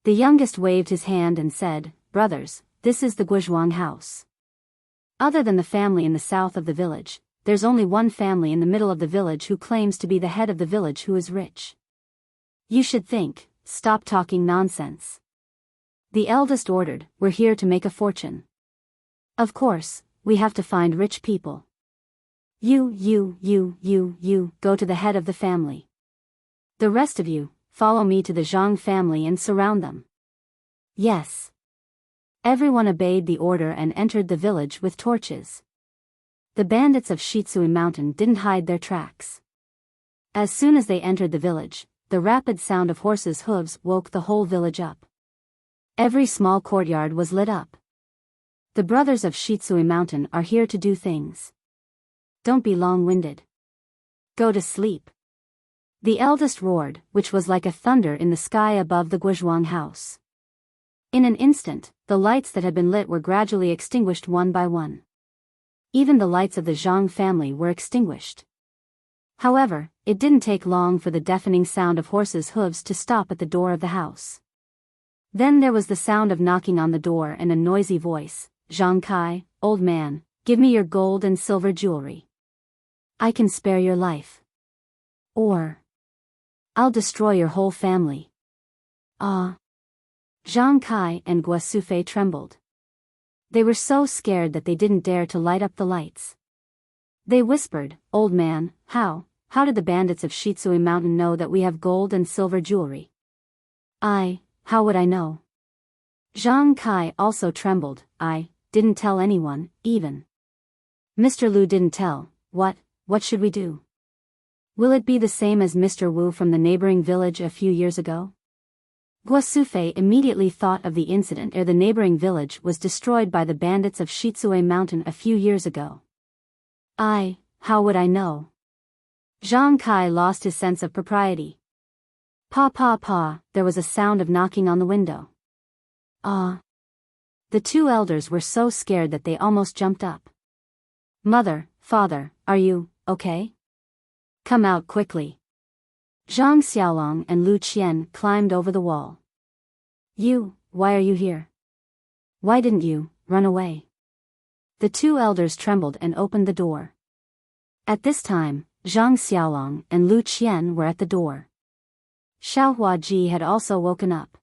[SPEAKER 1] The youngest waved his hand and said, "Brothers, this is the Guizhuang house. Other than the family in the south of the village, there's only one family in the middle of the village who claims to be the head of the village who is rich. You should think, stop talking nonsense." The eldest ordered, "We're here to make a fortune. Of course, we have to find rich people. You, go to the head of the family. The rest of you, follow me to the Zhang family and surround them." "Yes." Everyone obeyed the order and entered the village with torches. The bandits of Shitsui Mountain didn't hide their tracks. As soon as they entered the village, the rapid sound of horses' hooves woke the whole village up. Every small courtyard was lit up. "The brothers of Shitsui Mountain are here to do things. Don't be long-winded. Go to sleep." The eldest roared, which was like a thunder in the sky above the Guizhuang house. In an instant, the lights that had been lit were gradually extinguished one by one. Even the lights of the Zhang family were extinguished. However, it didn't take long for the deafening sound of horses' hooves to stop at the door of the house. Then there was the sound of knocking on the door and a noisy voice, "Zhang Kai, old man, give me your gold and silver jewelry. I can spare your life. Or I'll destroy your whole family." "Ah." Zhang Kai and Guosufei trembled. They were so scared that they didn't dare to light up the lights. They whispered, "Old man, how did the bandits of Shitsui Mountain know that we have gold and silver jewelry?" How would I know?" Zhang Kai also trembled. "I didn't tell anyone, even Mr. Lu didn't tell. What should we do? Will it be the same as Mr. Wu from the neighboring village a few years ago?" Guosufei immediately thought of the incident ere the neighboring village was destroyed by the bandits of Shitsui Mountain a few years ago. How would I know?" Zhang Kai lost his sense of propriety. Pa, there was a sound of knocking on the window. The two elders were so scared that they almost jumped up. "Mother, father, are you okay? Come out quickly." Zhang Xiaolong and Lu Qian climbed over the wall. Why are you here? Why didn't you run away?" The two elders trembled and opened the door. At this time, Zhang Xiaolong and Lu Qian were at the door. Xiaohua Ji had also woken up.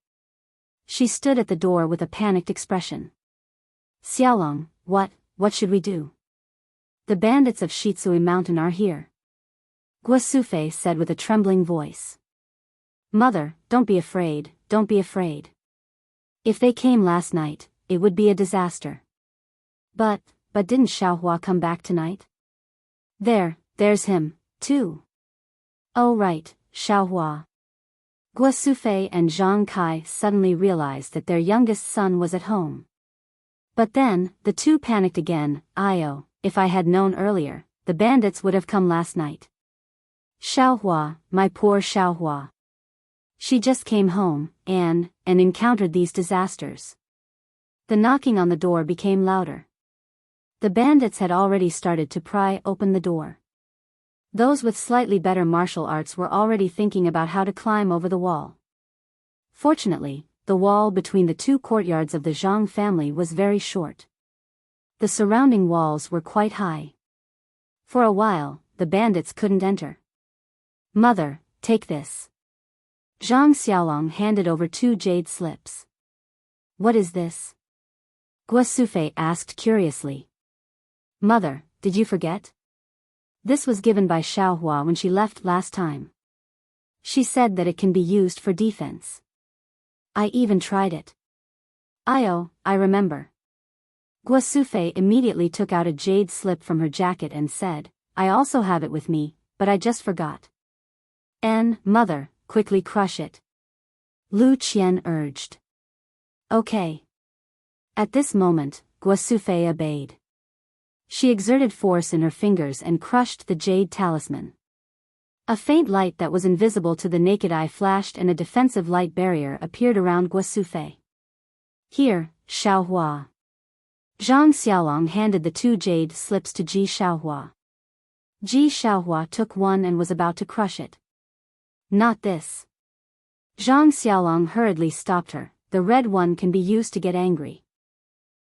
[SPEAKER 1] She stood at the door with a panicked expression. "Xiaolong, what should we do? The bandits of Shitsui Mountain are here." Guosufei said with a trembling voice. "Mother, don't be afraid. If they came last night, it would be a disaster." But didn't Xiaohua come back tonight?" There's him, too." "Oh right, Xiaohua." Guosufei and Zhang Kai suddenly realized that their youngest son was at home. But then, the two panicked again. If I had known earlier, the bandits would have come last night. Xiaohua, my poor Xiaohua. She just came home, and encountered these disasters." The knocking on the door became louder. The bandits had already started to pry open the door. Those with slightly better martial arts were already thinking about how to climb over the wall. Fortunately, the wall between the two courtyards of the Zhang family was very short. The surrounding walls were quite high. For a while, the bandits couldn't enter. "Mother, take this." Zhang Xiaolong handed over 2 jade slips. "What is this?" Guosufei asked curiously. "Mother, did you forget? This was given by Xiaohua when she left last time. She said that it can be used for defense. I even tried it." I remember." Guosufei immediately took out a jade slip from her jacket and said, "I also have it with me, but I just forgot." Mother, quickly crush it," Lu Qian urged. "Okay." At this moment, Guosufei obeyed. She exerted force in her fingers and crushed the jade talisman. A faint light that was invisible to the naked eye flashed and a defensive light barrier appeared around Guosufei. Here, Xiaohua. Zhang Xiaolong handed the 2 jade slips to Ji Xiaohua. Ji Xiaohua took one and was about to crush it. Not this. Zhang Xiaolong hurriedly stopped her. The red one can be used to get angry.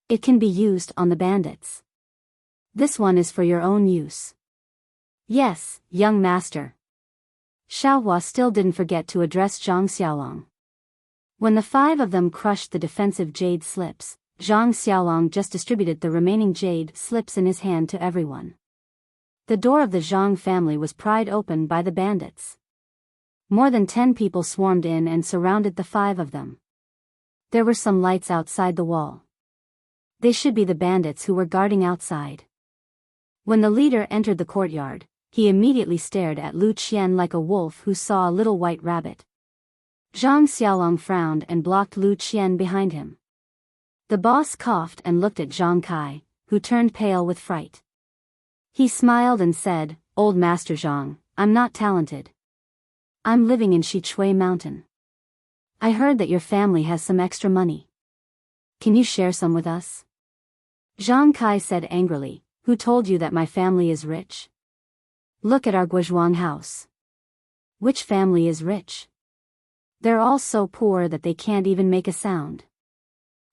[SPEAKER 1] It can be used on the bandits. This one is for your own use. Yes, young master. Xiaohua still didn't forget to address Zhang Xiaolong. When the 5 of them crushed the defensive jade slips, Zhang Xiaolong just distributed the remaining jade slips in his hand to everyone. The door of the Zhang family was pried open by the bandits. More than 10 people swarmed in and surrounded the 5 of them. There were some lights outside the wall. They should be the bandits who were guarding outside. When the leader entered the courtyard, he immediately stared at Lu Qian like a wolf who saw a little white rabbit. Zhang Xiaolong frowned and blocked Lu Qian behind him. The boss coughed and looked at Zhang Kai, who turned pale with fright. He smiled and said, "Old Master Zhang, I'm not talented. I'm living in Shichui Mountain. I heard that your family has some extra money. Can you share some with us?" Zhang Kai said angrily, "Who told you that my family is rich? Look at our Guozhuang house. Which family is rich? They're all so poor that they can't even make a sound.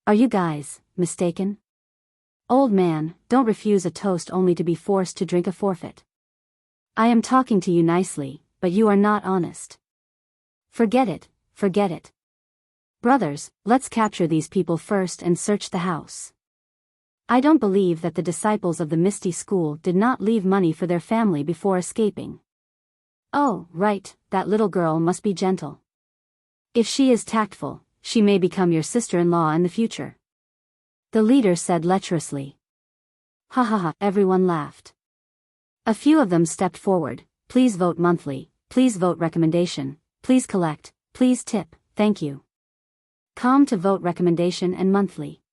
[SPEAKER 1] Are you guys mistaken? Old man, don't refuse a toast only to be forced to drink a forfeit. I am talking to you nicely, but you are not honest. Forget it, forget it. Brothers, let's capture these people first and search the house. I don't believe that the disciples of the Misty School did not leave money for their family before escaping. Oh, right, that little girl must be gentle. If she is tactful, she may become your sister-in-law in the future." The leader said lecherously. Ha ha ha, everyone laughed. A few of them stepped forward. "Please vote monthly, please vote recommendation, please collect, please tip, thank you." Come to vote recommendation and monthly.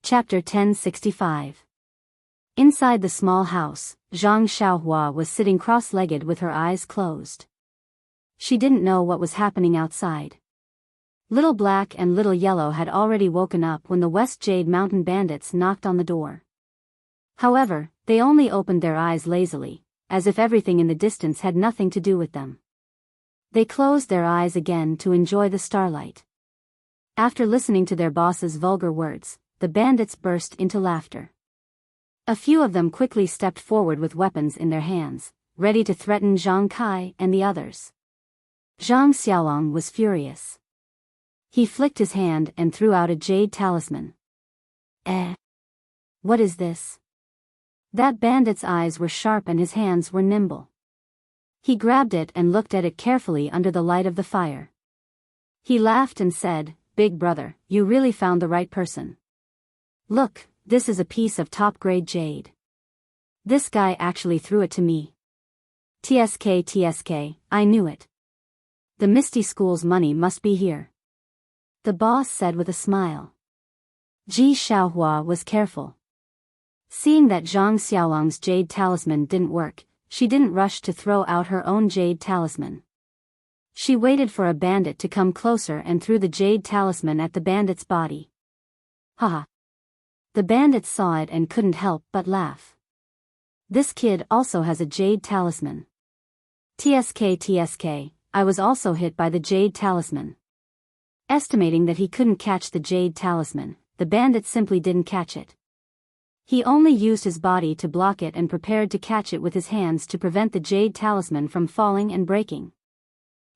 [SPEAKER 1] Chapter 1065. Inside the small house, Zhang Xiaohua was sitting cross-legged with her eyes closed. She didn't know what was happening outside. Little Black and Little Yellow had already woken up when the West Jade Mountain bandits knocked on the door. However, they only opened their eyes lazily, as if everything in the distance had nothing to do with them. They closed their eyes again to enjoy the starlight. After listening to their boss's vulgar words, the bandits burst into laughter. A few of them quickly stepped forward with weapons in their hands, ready to threaten Zhang Kai and the others. Zhang Xiaolong was furious. He flicked his hand and threw out a jade talisman. What is this? That bandit's eyes were sharp and his hands were nimble. He grabbed it and looked at it carefully under the light of the fire. He laughed and said, "Big brother, you really found the right person. Look, this is a piece of top-grade jade. This guy actually threw it to me. TSK, I knew it. The Misty School's money must be here," the boss said with a smile. Ji Xiaohua was careful. Seeing that Zhang Xiaolong's jade talisman didn't work, she didn't rush to throw out her own jade talisman. She waited for a bandit to come closer and threw the jade talisman at the bandit's body. Haha. The bandits saw it and couldn't help but laugh. This kid also has a jade talisman. TSK, I was also hit by the jade talisman. Estimating that he couldn't catch the jade talisman, the bandit simply didn't catch it. He only used his body to block it and prepared to catch it with his hands to prevent the jade talisman from falling and breaking.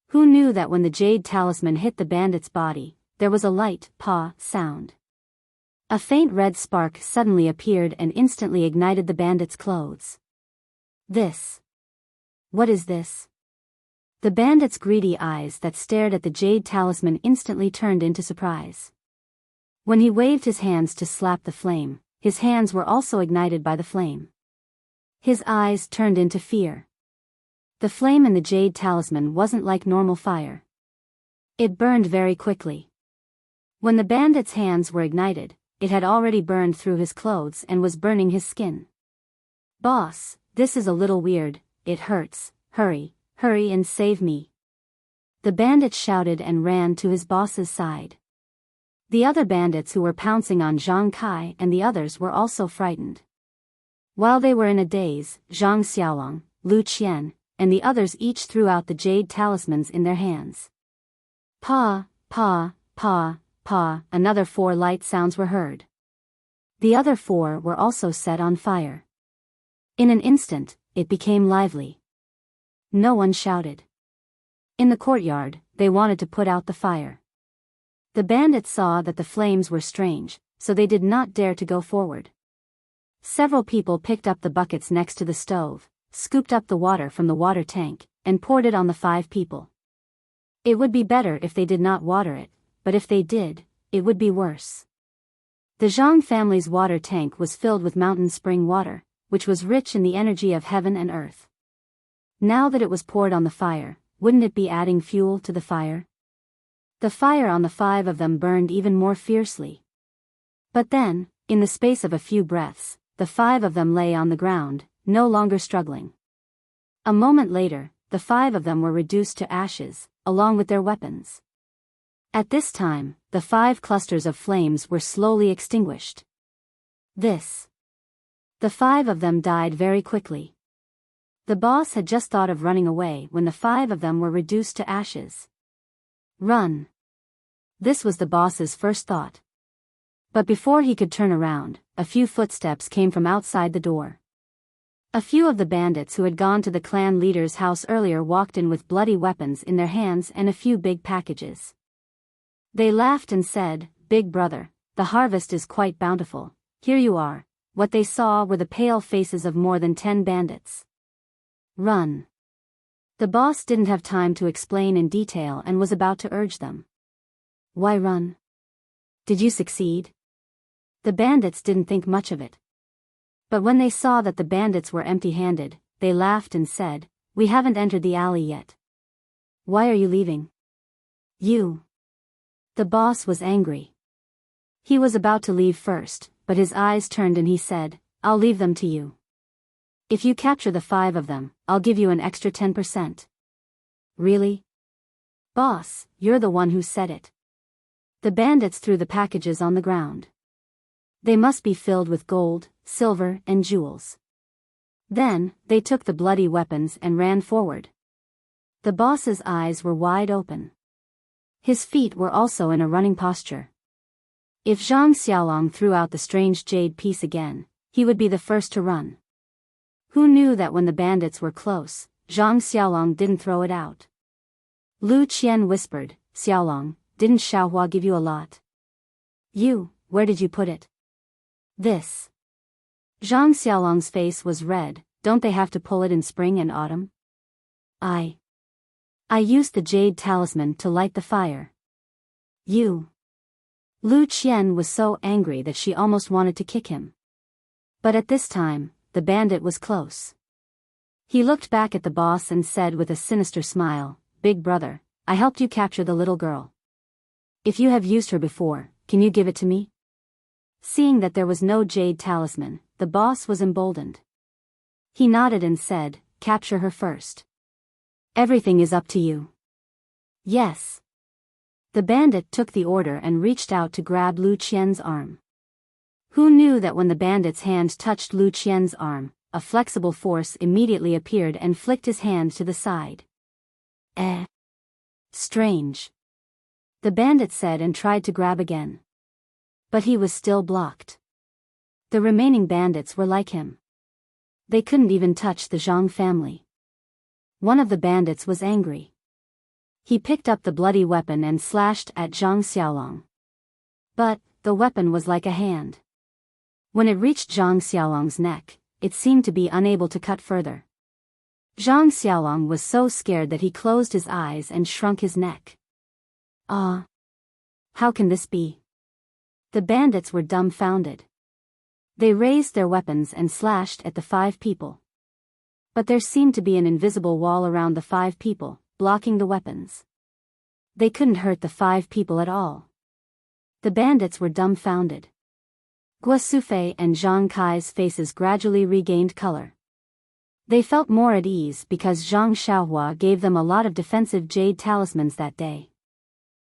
[SPEAKER 1] Who knew that when the jade talisman hit the bandit's body, there was a light "paw" sound. A faint red spark suddenly appeared and instantly ignited the bandit's clothes. What is this? The bandit's greedy eyes that stared at the jade talisman instantly turned into surprise. When he waved his hands to slap the flame, his hands were also ignited by the flame. His eyes turned into fear. The flame in the jade talisman wasn't like normal fire. It burned very quickly. When the bandit's hands were ignited, it had already burned through his clothes and was burning his skin. "Boss, this is a little weird, it hurts, hurry, hurry and save me." The bandit shouted and ran to his boss's side. The other bandits who were pouncing on Zhang Kai and the others were also frightened. While they were in a daze, Zhang Xiaolong, Lu Qian, and the others each threw out the jade talismans in their hands. Pa, pa, pa, pa, another 4 light sounds were heard. The other 4 were also set on fire. In an instant, it became lively. No one shouted. In the courtyard, they wanted to put out the fire. The bandits saw that the flames were strange, so they did not dare to go forward. Several people picked up the buckets next to the stove, scooped up the water from the water tank, and poured it on the 5 people. It would be better if they did not water it, but if they did, it would be worse. The Zhang family's water tank was filled with mountain spring water, which was rich in the energy of heaven and earth. Now that it was poured on the fire, wouldn't it be adding fuel to the fire? The fire on the 5 of them burned even more fiercely. But then, in the space of a few breaths, the 5 of them lay on the ground, no longer struggling. A moment later, the 5 of them were reduced to ashes, along with their weapons. At this time, the 5 clusters of flames were slowly extinguished. The 5 of them died very quickly. The boss had just thought of running away when the 5 of them were reduced to ashes. Run. This was the boss's first thought. But before he could turn around, a few footsteps came from outside the door. A few of the bandits who had gone to the clan leader's house earlier walked in with bloody weapons in their hands and a few big packages. They laughed and said, "Big brother, the harvest is quite bountiful, here you are." What they saw were the pale faces of more than 10 bandits. Run. The boss didn't have time to explain in detail and was about to urge them. Why run? Did you succeed? The bandits didn't think much of it. But when they saw that the bandits were empty-handed, they laughed and said, "We haven't entered the alley yet. Why are you leaving?" "You." The boss was angry. He was about to leave first, but his eyes turned and he said, "I'll leave them to you. If you capture the 5 of them, I'll give you an extra 10%. "Really? Boss, you're the one who said it." The bandits threw the packages on the ground. They must be filled with gold, silver, and jewels. Then, they took the bloody weapons and ran forward. The boss's eyes were wide open. His feet were also in a running posture. If Zhang Xiaolong threw out the strange jade piece again, he would be the first to run. Who knew that when the bandits were close, Zhang Xiaolong didn't throw it out? Lu Qian whispered, "Xiaolong, didn't Xiaohua give you a lot?" Where did you put it?" "This." Zhang Xiaolong's face was red. "Don't they have to pull it in spring and autumn?" I used the jade talisman to light the fire." "You." Lu Qian was so angry that she almost wanted to kick him. But at this time, the bandit was close. He looked back at the boss and said with a sinister smile, "Big brother, I helped you capture the little girl. If you have used her before, can you give it to me?" Seeing that there was no jade talisman, the boss was emboldened. He nodded and said, "Capture her first. Everything is up to you." "Yes." The bandit took the order and reached out to grab Lu Qian's arm. Who knew that when the bandit's hand touched Lu Qian's arm, a flexible force immediately appeared and flicked his hand to the side. Strange. The bandit said and tried to grab again. But he was still blocked. The remaining bandits were like him. They couldn't even touch the Zhang family. One of the bandits was angry. He picked up the bloody weapon and slashed at Zhang Xiaolong. But, the weapon was like a hand. When it reached Zhang Xiaolong's neck, it seemed to be unable to cut further. Zhang Xiaolong was so scared that he closed his eyes and shrunk his neck. "Ah! How can this be?" The bandits were dumbfounded. They raised their weapons and slashed at the 5 people. But there seemed to be an invisible wall around the 5 people, blocking the weapons. They couldn't hurt the 5 people at all. The bandits were dumbfounded. Guo Sufei and Zhang Kai's faces gradually regained color. They felt more at ease because Zhang Xiaohua gave them a lot of defensive jade talismans that day.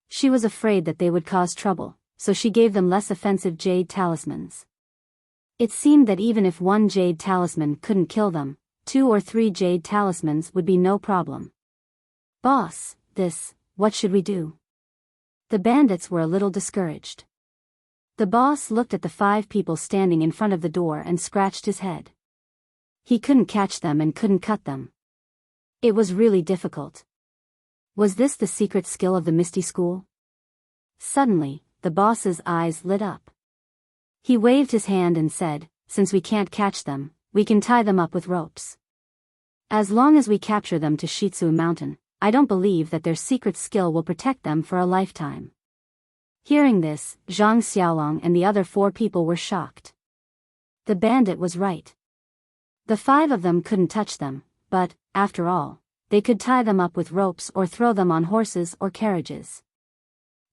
[SPEAKER 1] She was afraid that they would cause trouble, so she gave them less offensive jade talismans. It seemed that even if one jade talisman couldn't kill them, 2 or 3 jade talismans would be no problem. Boss, what should we do? The bandits were a little discouraged. The boss looked at the 5 people standing in front of the door and scratched his head. He couldn't catch them and couldn't cut them. It was really difficult. Was this the secret skill of the Misty School? Suddenly, the boss's eyes lit up. He waved his hand and said, "Since we can't catch them, we can tie them up with ropes. As long as we capture them to Shitsu Mountain, I don't believe that their secret skill will protect them for a lifetime." Hearing this, Zhang Xiaolong and the other 4 people were shocked. The bandit was right. The 5 of them couldn't touch them, but, after all, they could tie them up with ropes or throw them on horses or carriages.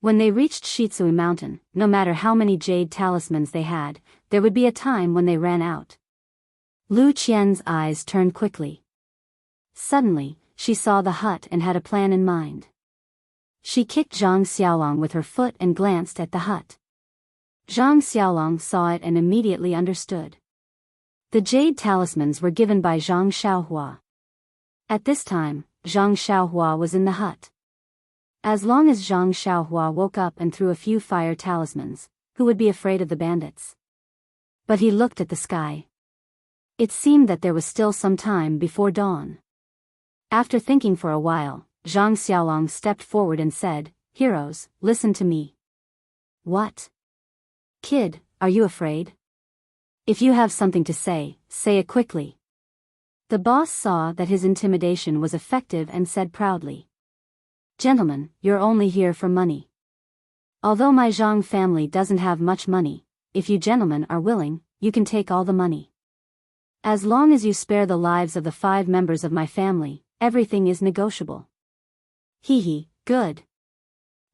[SPEAKER 1] When they reached Shitsu Mountain, no matter how many jade talismans they had, there would be a time when they ran out. Lu Qian's eyes turned quickly. Suddenly, she saw the hut and had a plan in mind. She kicked Zhang Xiaolong with her foot and glanced at the hut. Zhang Xiaolong saw it and immediately understood. The jade talismans were given by Zhang Xiaohua. At this time, Zhang Xiaohua was in the hut. As long as Zhang Xiaohua woke up and threw a few fire talismans, who would be afraid of the bandits? But he looked at the sky. It seemed that there was still some time before dawn. After thinking for a while, Zhang Xiaolong stepped forward and said, "Heroes, listen to me." "What?" "Kid, are you afraid? If you have something to say it quickly." The boss saw that his intimidation was effective and said proudly, "Gentlemen, you're only here for money. Although my Zhang family doesn't have much money, if you gentlemen are willing, you can take all the money. As long as you spare the lives of the 5 members of my family, everything is negotiable." Hee, good.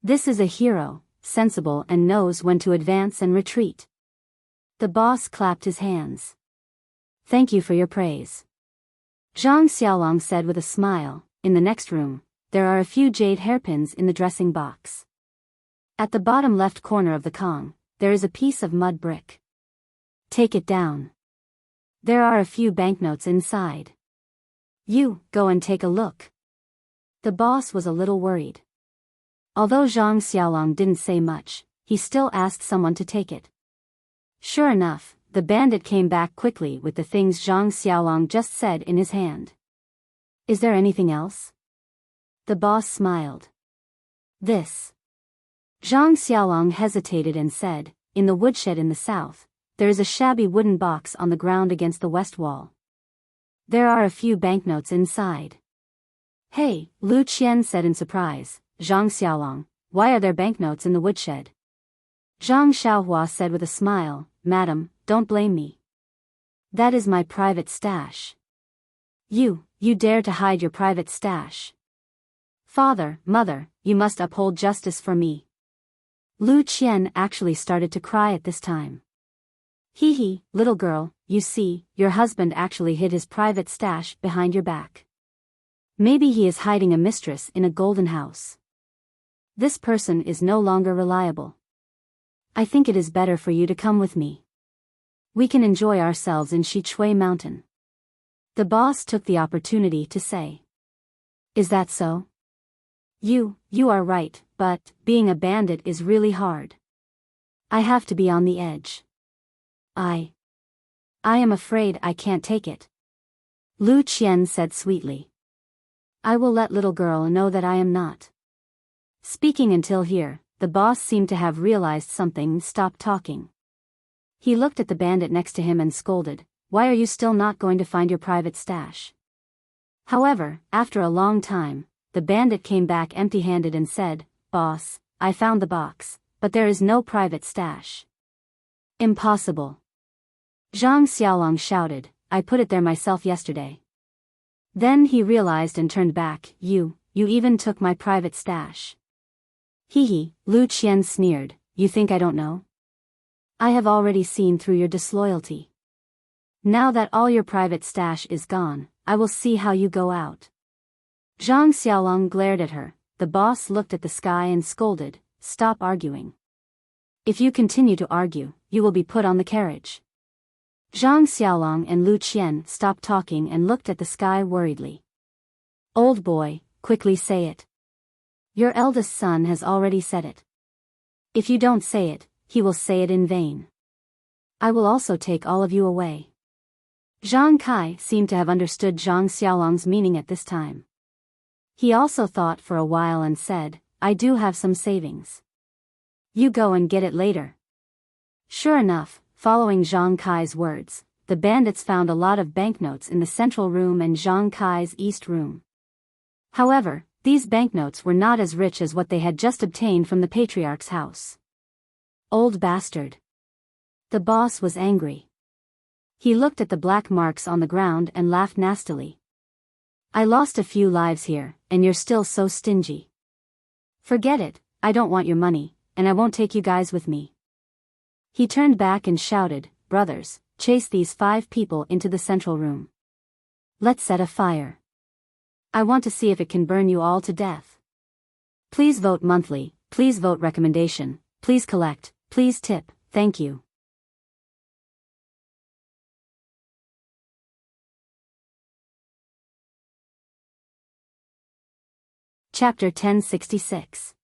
[SPEAKER 1] This is a hero, sensible and knows when to advance and retreat. The boss clapped his hands. "Thank you for your praise." Zhang Xiaolong said with a smile, "In the next room, there are a few jade hairpins in the dressing box. At the bottom left corner of the Kong, there is a piece of mud brick. Take it down. There are a few banknotes inside. You, go and take a look." The boss was a little worried. Although Zhang Xiaolong didn't say much, he still asked someone to take it. Sure enough, the bandit came back quickly with the things Zhang Xiaolong just said in his hand. "Is there anything else?" The boss smiled. "This." Zhang Xiaolong hesitated and said, "In the woodshed in the south, there is a shabby wooden box on the ground against the west wall. There are a few banknotes inside." "Hey," Lu Qian said in surprise, "Zhang Xiaolong, why are there banknotes in the woodshed?" Zhang Xiaohua said with a smile, "Madam, don't blame me. That is my private stash." You dare to hide your private stash? Father, mother, you must uphold justice for me." Lu Qian actually started to cry at this time. Hee, little girl, you see, your husband actually hid his private stash behind your back. Maybe he is hiding a mistress in a golden house. This person is no longer reliable. I think it is better for you to come with me. We can enjoy ourselves in Shichui Mountain. The boss took the opportunity to say. Is that so? You are right, but being a bandit is really hard. I have to be on the edge. I am afraid I can't take it. Lu Qian said sweetly. I will let little girl know that I am not. Speaking until here, the boss seemed to have realized something and stopped talking. He looked at the bandit next to him and scolded, "Why are you still not going to find your private stash?" However, after a long time, the bandit came back empty-handed and said, "Boss, I found the box, but there is no private stash." Impossible. Zhang Xiaolong shouted, "I put it there myself yesterday." Then he realized and turned back, You even took my private stash." Lu Qian sneered, "You think I don't know? I have already seen through your disloyalty. Now that all your private stash is gone, I will see how you go out." Zhang Xiaolong glared at her. The boss looked at the sky and scolded, "Stop arguing. If you continue to argue, you will be put on the carriage." Zhang Xiaolong and Lu Qian stopped talking and looked at the sky worriedly. "Old boy, quickly say it. Your eldest son has already said it. If you don't say it, he will say it in vain. I will also take all of you away." Zhang Kai seemed to have understood Zhang Xiaolong's meaning at this time. He also thought for a while and said, "I do have some savings. You go and get it later." Sure enough, following Zhang Kai's words, the bandits found a lot of banknotes in the central room and Zhang Kai's east room. However, these banknotes were not as rich as what they had just obtained from the patriarch's house. "Old bastard." The boss was angry. He looked at the black marks on the ground and laughed nastily. "I lost a few lives here, and you're still so stingy. Forget it, I don't want your money, and I won't take you guys with me." He turned back and shouted, "Brothers, chase these 5 people into the central room. Let's set a fire. I want to see if it can burn you all to death. Please vote monthly, please vote recommendation, please collect, please tip, thank you." Chapter 1066.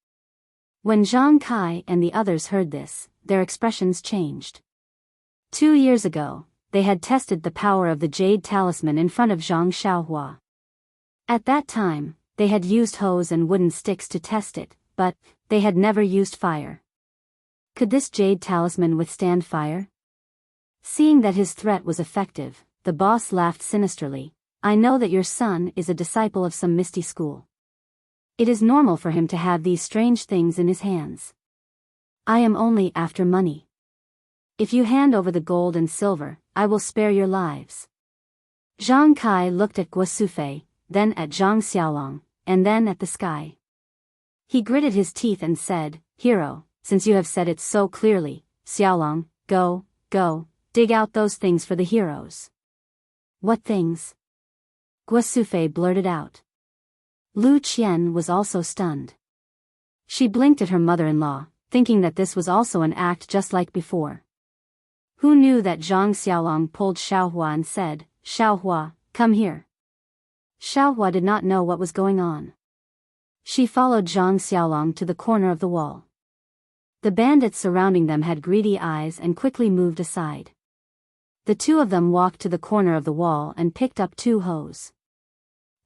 [SPEAKER 1] When Zhang Kai and the others heard this, their expressions changed. 2 years ago, they had tested the power of the Jade Talisman in front of Zhang Xiaohua. At that time, they had used hose and wooden sticks to test it, but they had never used fire. Could this Jade Talisman withstand fire? Seeing that his threat was effective, the boss laughed sinisterly. "I know that your son is a disciple of some misty school. It is normal for him to have these strange things in his hands. I am only after money. If you hand over the gold and silver, I will spare your lives." Zhang Kai looked at Guosufei, then at Zhang Xiaolong, and then at the sky. He gritted his teeth and said, "Hero, since you have said it so clearly, Xiaolong, go, dig out those things for the heroes." "What things?" Guosufei blurted out. Lu Qian was also stunned. She blinked at her mother-in-law, thinking that this was also an act just like before. Who knew that Zhang Xiaolong pulled Xiaohua and said, "Xiaohua, come here." Xiaohua did not know what was going on. She followed Zhang Xiaolong to the corner of the wall. The bandits surrounding them had greedy eyes and quickly moved aside. The 2 of them walked to the corner of the wall and picked up 2 hoes.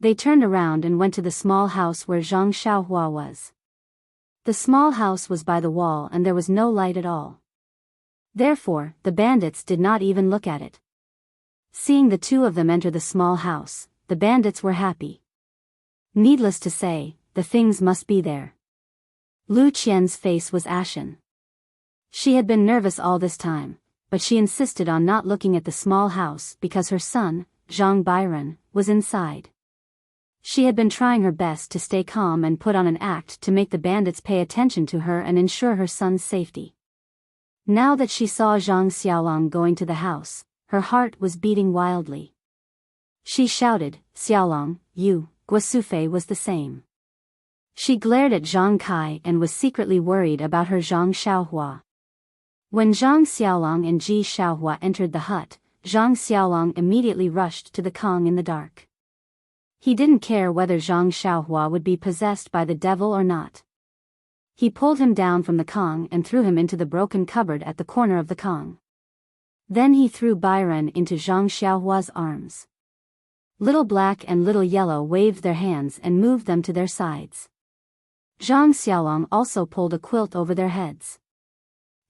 [SPEAKER 1] They turned around and went to the small house where Zhang Xiaohua was. The small house was by the wall and there was no light at all. Therefore, the bandits did not even look at it. Seeing the 2 of them enter the small house, the bandits were happy. Needless to say, the things must be there. Lu Qian's face was ashen. She had been nervous all this time, but she insisted on not looking at the small house because her son, Zhang Bairan, was inside. She had been trying her best to stay calm and put on an act to make the bandits pay attention to her and ensure her son's safety. Now that she saw Zhang Xiaolong going to the house, her heart was beating wildly. She shouted, "Xiaolong, you." Guosufei was the same. She glared at Zhang Kai and was secretly worried about her Zhang Xiaohua. When Zhang Xiaolong and Ji Xiaohua entered the hut, Zhang Xiaolong immediately rushed to the Kong in the dark. He didn't care whether Zhang Xiaohua would be possessed by the devil or not. He pulled him down from the Kong and threw him into the broken cupboard at the corner of the Kong. Then he threw Bairan into Zhang Xiaohua's arms. Little Black and Little Yellow waved their hands and moved them to their sides. Zhang Xiaolong also pulled a quilt over their heads.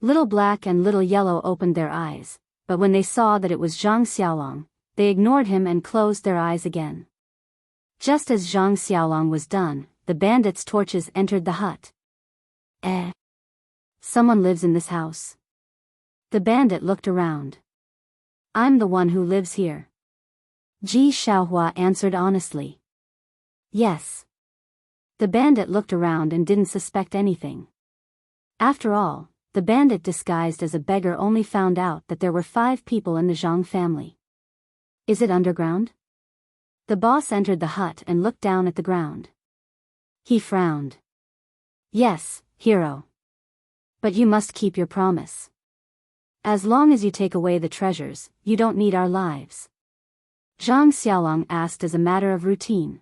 [SPEAKER 1] Little Black and Little Yellow opened their eyes, but when they saw that it was Zhang Xiaolong, they ignored him and closed their eyes again. Just as Zhang Xiaolong was done, the bandits' torches entered the hut. Someone lives in this house. The bandit looked around. "I'm the one who lives here." Ji Xiaohua answered honestly. "Yes." The bandit looked around and didn't suspect anything. After all, the bandit disguised as a beggar only found out that there were 5 people in the Zhang family. Is it underground? The boss entered the hut and looked down at the ground. He frowned. Yes, hero. But you must keep your promise. As long as you take away the treasures, you don't need our lives. Zhang Xiaolong asked as a matter of routine.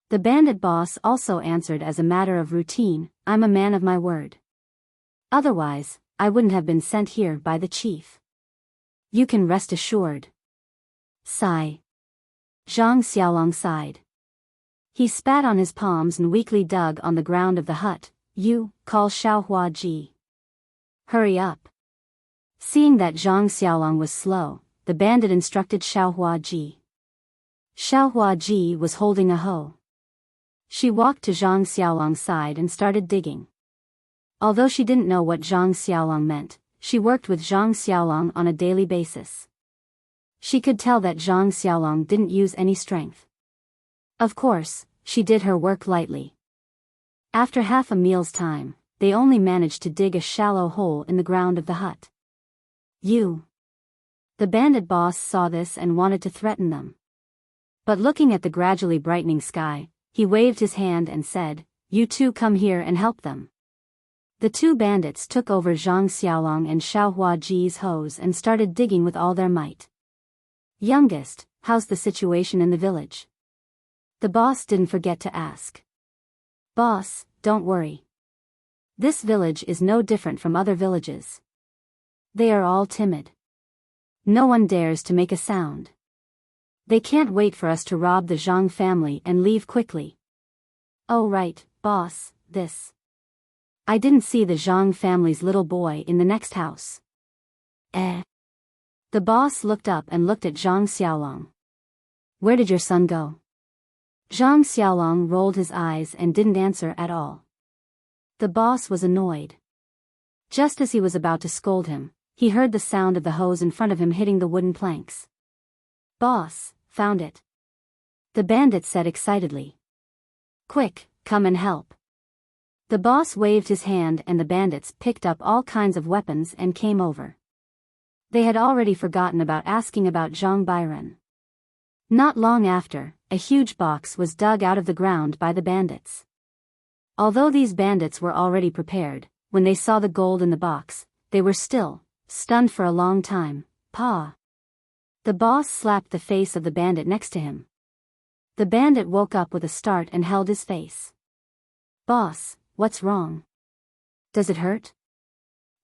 [SPEAKER 1] The bandit boss also answered as a matter of routine, I'm a man of my word. Otherwise, I wouldn't have been sent here by the chief. You can rest assured. Sigh. Zhang Xiaolong sighed. He spat on his palms and weakly dug on the ground of the hut. You, call Xiaohua Ji. Hurry up. Seeing that Zhang Xiaolong was slow, the bandit instructed Xiaohua Ji. Xiaohua Ji was holding a hoe. She walked to Zhang Xiaolong's side and started digging. Although she didn't know what Zhang Xiaolong meant, she worked with Zhang Xiaolong on a daily basis. She could tell that Zhang Xiaolong didn't use any strength. Of course, she did her work lightly. After half a meal's time, they only managed to dig a shallow hole in the ground of the hut. You. The bandit boss saw this and wanted to threaten them. But looking at the gradually brightening sky, he waved his hand and said, You two come here and help them. The 2 bandits took over Zhang Xiaolong and Xiaohua Ji's hoes and started digging with all their might. Youngest, how's the situation in the village? The boss didn't forget to ask. Boss, don't worry. This village is no different from other villages. They are all timid. No one dares to make a sound. They can't wait for us to rob the Zhang family and leave quickly. Oh right, boss, this. I didn't see the Zhang family's little boy in the next house. The boss looked up and looked at Zhang Xiaolong. Where did your son go? Zhang Xiaolong rolled his eyes and didn't answer at all. The boss was annoyed. Just as he was about to scold him, he heard the sound of the hose in front of him hitting the wooden planks. Boss, found it. The bandit said excitedly. Quick, come and help. The boss waved his hand and the bandits picked up all kinds of weapons and came over. They had already forgotten about asking about Zhang Bairen. Not long after, a huge box was dug out of the ground by the bandits. Although these bandits were already prepared, when they saw the gold in the box, they were still stunned for a long time. Pa! The boss slapped the face of the bandit next to him. The bandit woke up with a start and held his face. Boss, what's wrong? Does it hurt?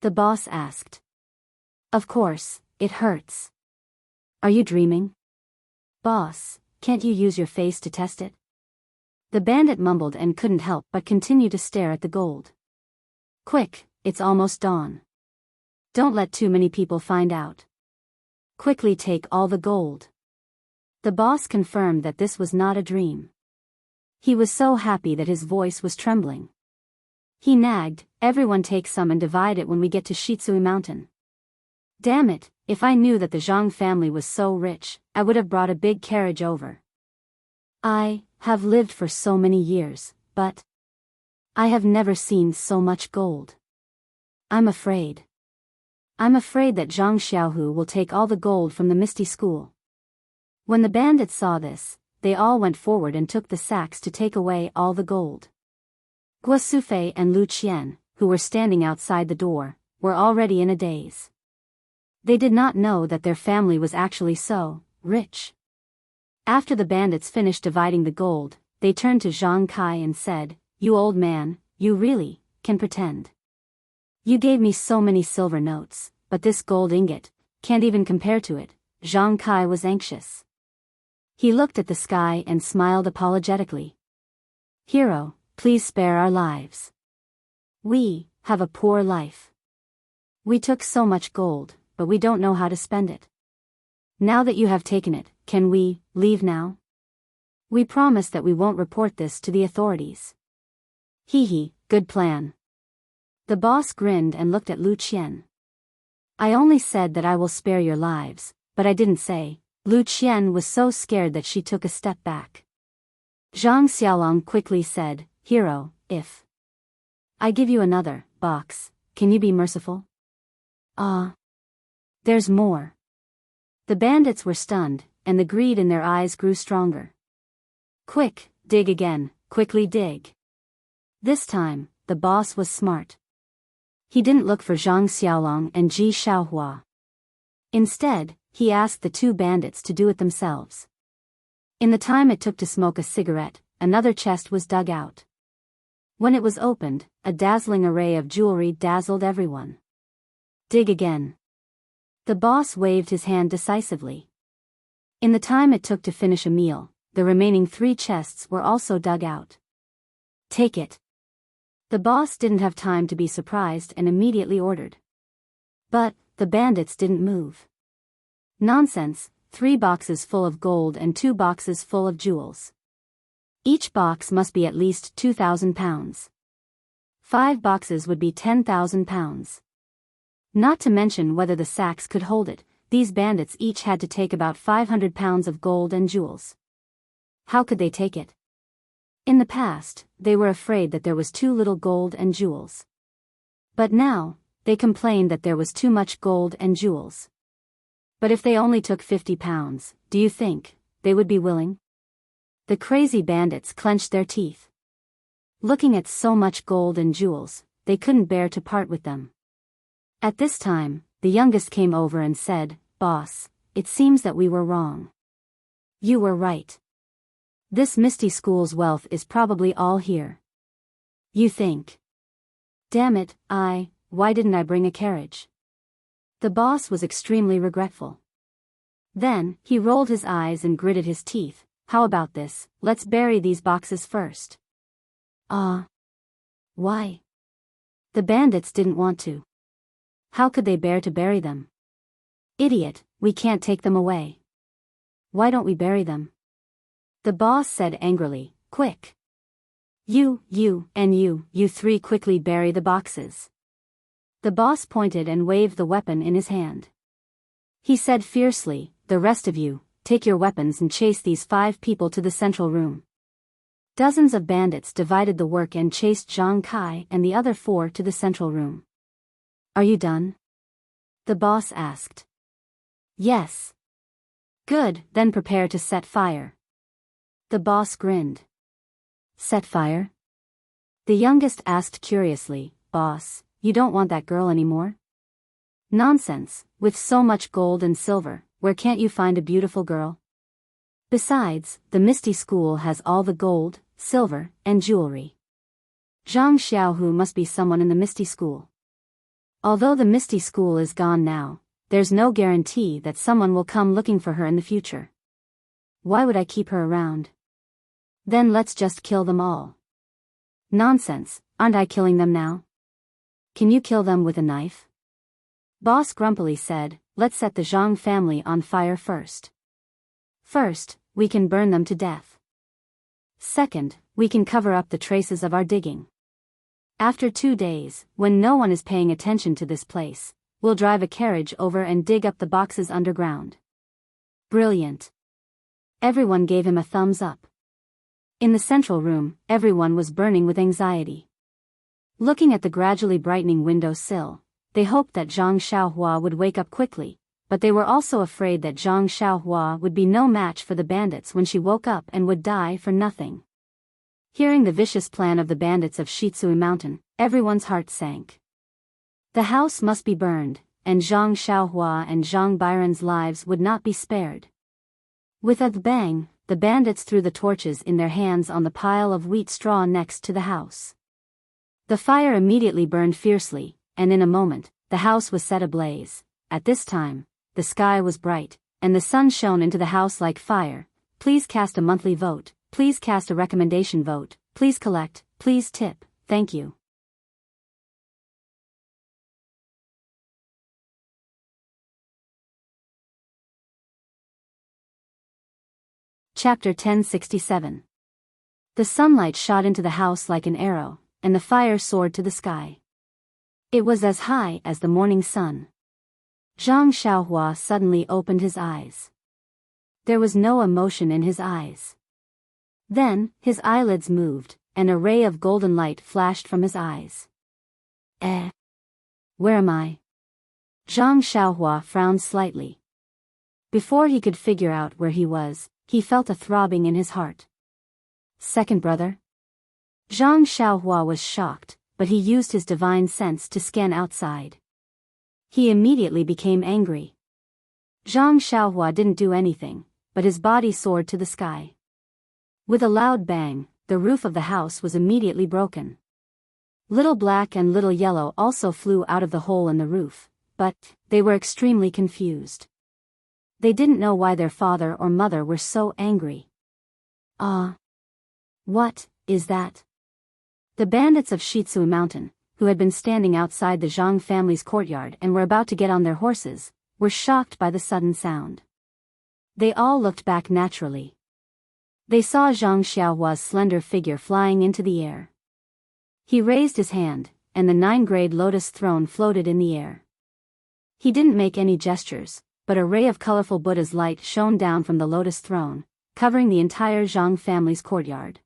[SPEAKER 1] The boss asked. Of course, it hurts. Are you dreaming? Boss, can't you use your face to test it? The bandit mumbled and couldn't help but continue to stare at the gold. Quick, it's almost dawn. Don't let too many people find out. Quickly take all the gold. The boss confirmed that this was not a dream. He was so happy that his voice was trembling. He nagged, everyone take some and divide it when we get to Shitsui Mountain. Damn it, if I knew that the Zhang family was so rich, I would have brought a big carriage over. I have lived for so many years, but I have never seen so much gold. I'm afraid. I'm afraid that Zhang Xiaohu will take all the gold from the Misty School. When the bandits saw this, they all went forward and took the sacks to take away all the gold. Guo Sufei and Lu Qian, who were standing outside the door, were already in a daze. They did not know that their family was actually so rich. After the bandits finished dividing the gold, they turned to Zhang Kai and said, You old man, you really can pretend. You gave me so many silver notes, but this gold ingot can't even compare to it. Zhang Kai was anxious. He looked at the sky and smiled apologetically. Hero, please spare our lives. We have a poor life. We took so much gold, but we don't know how to spend it. Now that you have taken it, can we leave now? We promise that we won't report this to the authorities. Hee, good plan. The boss grinned and looked at Lu Qian. I only said that I will spare your lives, but I didn't say. Lu Qian was so scared that she took a step back. Zhang Xiaolong quickly said, Hero, if I give you another box, can you be merciful? Ah. There's more. The bandits were stunned, and the greed in their eyes grew stronger. Quick, dig again, quickly dig. This time, the boss was smart. He didn't look for Zhang Xiaolong and Ji Xiaohua. Instead, he asked the two bandits to do it themselves. In the time it took to smoke a cigarette, another chest was dug out. When it was opened, a dazzling array of jewelry dazzled everyone. Dig again. The boss waved his hand decisively. In the time it took to finish a meal, the remaining 3 chests were also dug out. Take it. The boss didn't have time to be surprised and immediately ordered. But the bandits didn't move. Nonsense, 3 boxes full of gold and 2 boxes full of jewels. Each box must be at least 2,000 pounds. 5 boxes would be 10,000 pounds. Not to mention whether the sacks could hold it, these bandits each had to take about 500 pounds of gold and jewels. How could they take it? In the past, they were afraid that there was too little gold and jewels. But now, they complained that there was too much gold and jewels. But if they only took 50 pounds, do you think they would be willing? The crazy bandits clenched their teeth. Looking at so much gold and jewels, they couldn't bear to part with them. At this time, the youngest came over and said, "Boss, it seems that we were wrong. You were right. This Misty School's wealth is probably all here." You think? Damn it, why didn't I bring a carriage? The boss was extremely regretful. Then, he rolled his eyes and gritted his teeth. How about this, let's bury these boxes first. Why? The bandits didn't want to. How could they bear to bury them? Idiot, we can't take them away. Why don't we bury them? The boss said angrily, quick. You, and you 3 quickly bury the boxes. The boss pointed and waved the weapon in his hand. He said fiercely, the rest of you, take your weapons and chase these 5 people to the central room. Dozens of bandits divided the work and chased Zhang Kai and the other 4 to the central room. Are you done? The boss asked. Yes. Good, then prepare to set fire. The boss grinned. Set fire? The youngest asked curiously, Boss, you don't want that girl anymore? Nonsense, with so much gold and silver, where can't you find a beautiful girl? Besides, the Misty School has all the gold, silver, and jewelry. Zhang Xiaohu must be someone in the Misty School. Although the Misty School is gone now, there's no guarantee that someone will come looking for her in the future. Why would I keep her around? Then let's just kill them all. Nonsense, aren't I killing them now? Can you kill them with a knife? Boss grumpily said, let's set the Zhang family on fire first. First, we can burn them to death. Second, we can cover up the traces of our digging. After 2 days, when no one is paying attention to this place, we'll drive a carriage over and dig up the boxes underground. Brilliant. Everyone gave him a thumbs up. In the central room, everyone was burning with anxiety. Looking at the gradually brightening window sill, they hoped that Zhang Xiaohua would wake up quickly, but they were also afraid that Zhang Xiaohua would be no match for the bandits when she woke up and would die for nothing. Hearing the vicious plan of the bandits of Shitsui Mountain, everyone's heart sank. The house must be burned, and Zhang Xiaohua and Zhang Byron's lives would not be spared. With a bang, the bandits threw the torches in their hands on the pile of wheat straw next to the house. The fire immediately burned fiercely, and in a moment, the house was set ablaze. At this time, the sky was bright, and the sun shone into the house like fire. Please cast a monthly vote. Please cast a recommendation vote, please collect, please tip, thank you. Chapter 1067. The sunlight shot into the house like an arrow, and the fire soared to the sky. It was as high as the morning sun. Zhang Xiaohua suddenly opened his eyes. There was no emotion in his eyes. Then, his eyelids moved, and a ray of golden light flashed from his eyes. Where am I? Zhang Xiaohua frowned slightly. Before he could figure out where he was, he felt a throbbing in his heart. Second brother? Zhang Xiaohua was shocked, but he used his divine sense to scan outside. He immediately became angry. Zhang Xiaohua didn't do anything, but his body soared to the sky. With a loud bang, the roof of the house was immediately broken. Little Black and Little Yellow also flew out of the hole in the roof, but they were extremely confused. They didn't know why their father or mother were so angry. What is that? The bandits of Shizui Mountain, who had been standing outside the Zhang family's courtyard and were about to get on their horses, were shocked by the sudden sound. They all looked back naturally. They saw Zhang Xiaohua's slender figure flying into the air. He raised his hand, and the 9-grade lotus throne floated in the air. He didn't make any gestures, but a ray of colorful Buddha's light shone down from the lotus throne, covering the entire Zhang family's courtyard.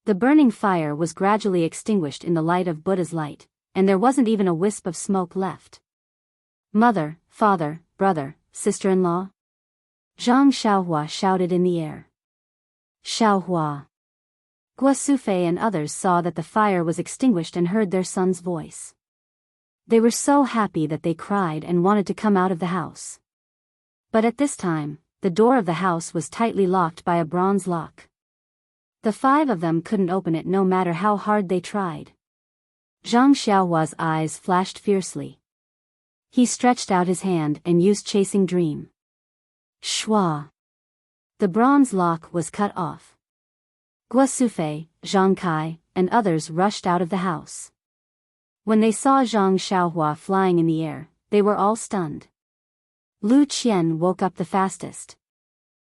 [SPEAKER 1] The burning fire was gradually extinguished in the light of Buddha's light, and there wasn't even a wisp of smoke left. Mother, father, brother, sister-in-law? Zhang Xiaohua shouted in the air. Xiaohua. Guo Sufei and others saw that the fire was extinguished and heard their son's voice. They were so happy that they cried and wanted to come out of the house. But at this time, the door of the house was tightly locked by a bronze lock. The 5 of them couldn't open it no matter how hard they tried. Zhang Xiaohua's eyes flashed fiercely. He stretched out his hand and used Chasing Dream. Shua. The bronze lock was cut off. Guo Sufei, Zhang Kai, and others rushed out of the house. When they saw Zhang Xiaohua flying in the air, they were all stunned. Lu Qian woke up the fastest.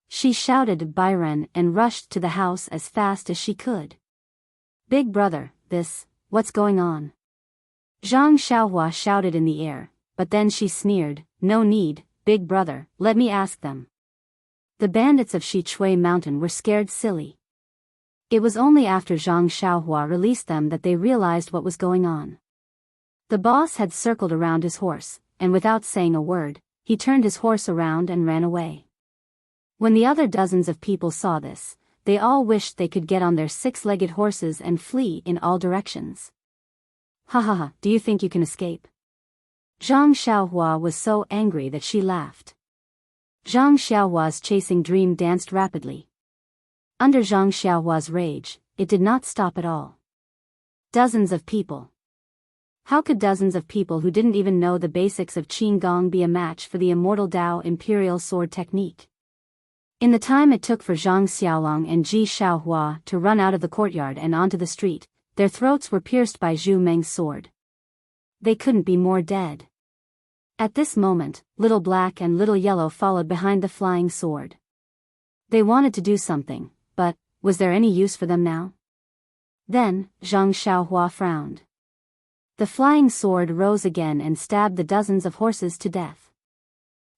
[SPEAKER 1] She shouted Byron and rushed to the house as fast as she could. Big brother, what's going on? Zhang Xiaohua shouted in the air, but then she sneered, no need, big brother, let me ask them. The bandits of Shichui Mountain were scared silly. It was only after Zhang Xiaohua released them that they realized what was going on. The boss had circled around his horse, and without saying a word, he turned his horse around and ran away. When the other dozens of people saw this, they all wished they could get on their 6-legged horses and flee in all directions. Ha ha ha, do you think you can escape? Zhang Xiaohua was so angry that she laughed. Zhang Xiaohua's Chasing Dream danced rapidly. Under Zhang Xiaohua's rage, it did not stop at all. Dozens of people. How could dozens of people who didn't even know the basics of Qigong be a match for the Immortal Dao Imperial Sword technique? In the time it took for Zhang Xiaolong and Ji Xiaohua to run out of the courtyard and onto the street, their throats were pierced by Zhu Meng's sword. They couldn't be more dead. At this moment, Little Black and Little Yellow followed behind the flying sword. They wanted to do something, but was there any use for them now? Then, Zhang Xiaohua frowned. The flying sword rose again and stabbed the dozens of horses to death.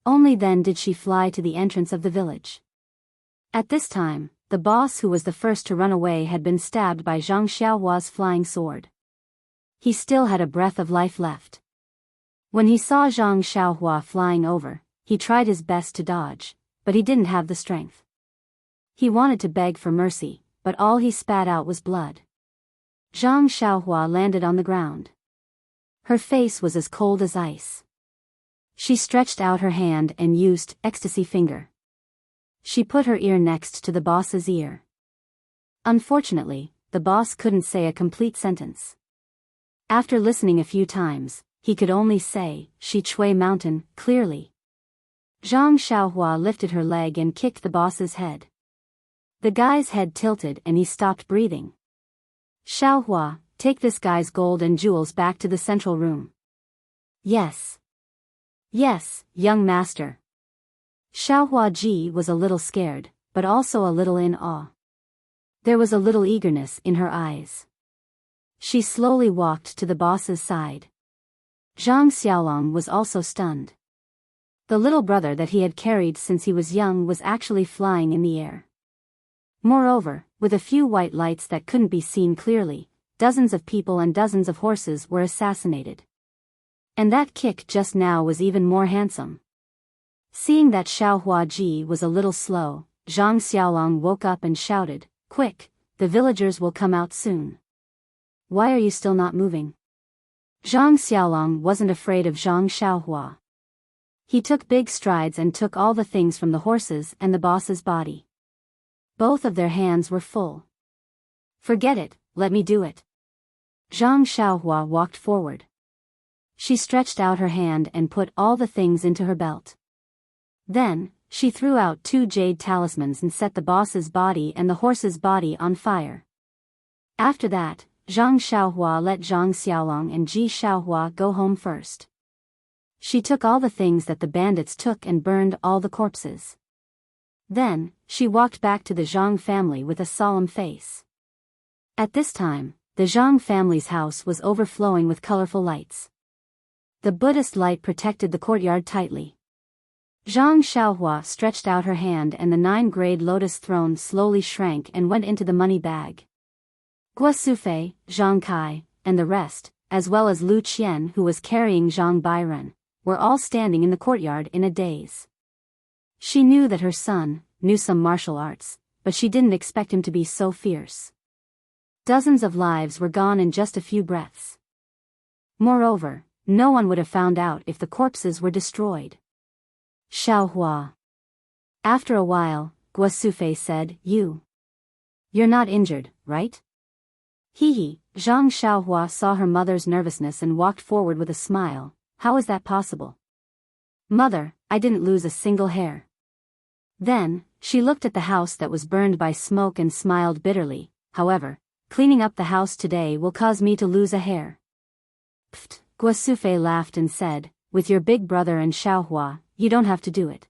[SPEAKER 1] Only then did she fly to the entrance of the village. At this time, the boss who was the first to run away had been stabbed by Zhang Xiaohua's flying sword. He still had a breath of life left. When he saw Zhang Xiaohua flying over, he tried his best to dodge, but he didn't have the strength. He wanted to beg for mercy, but all he spat out was blood. Zhang Xiaohua landed on the ground. Her face was as cold as ice. She stretched out her hand and used ecstasy finger. She put her ear next to the boss's ear. Unfortunately, the boss couldn't say a complete sentence. After listening a few times, he could only say, Shichui Mountain, clearly. Zhang Xiaohua lifted her leg and kicked the boss's head. The guy's head tilted and he stopped breathing. Xiaohua, take this guy's gold and jewels back to the central room. Yes. Yes, young master. Xiaohua Ji was a little scared, but also a little in awe. There was a little eagerness in her eyes. She slowly walked to the boss's side. Zhang Xiaolong was also stunned. The little brother that he had carried since he was young was actually flying in the air. Moreover, with a few white lights that couldn't be seen clearly, dozens of people and dozens of horses were assassinated. And that kick just now was even more handsome. Seeing that Xiao Huaji was a little slow, Zhang Xiaolong woke up and shouted, "Quick, the villagers will come out soon. Why are you still not moving?" Zhang Xiaolong wasn't afraid of Zhang Xiaohua. He took big strides and took all the things from the horses and the boss's body. Both of their hands were full. "Forget it, let me do it." Zhang Xiaohua walked forward. She stretched out her hand and put all the things into her belt. Then, she threw out 2 jade talismans and set the boss's body and the horse's body on fire. After that, Zhang Xiaohua let Zhang Xiaolong and Ji Xiaohua go home first. She took all the things that the bandits took and burned all the corpses. Then, she walked back to the Zhang family with a solemn face. At this time, the Zhang family's house was overflowing with colorful lights. The Buddhist light protected the courtyard tightly. Zhang Xiaohua stretched out her hand and the 9-grade lotus throne slowly shrank and went into the money bag. Guo Sufei, Zhang Kai, and the rest, as well as Lu Qian who was carrying Zhang Bairen, were all standing in the courtyard in a daze. She knew that her son knew some martial arts, but she didn't expect him to be so fierce. Dozens of lives were gone in just a few breaths. Moreover, no one would have found out if the corpses were destroyed. Xiaohua. After a while, Guo Sufei said, You're not injured, right? Hee. Zhang Xiaohua saw her mother's nervousness and walked forward with a smile. How is that possible? Mother, I didn't lose a single hair. Then, she looked at the house that was burned by smoke and smiled bitterly. However, cleaning up the house today will cause me to lose a hair. Pfft, Guo Sufei laughed and said, with your big brother and Xiaohua, you don't have to do it.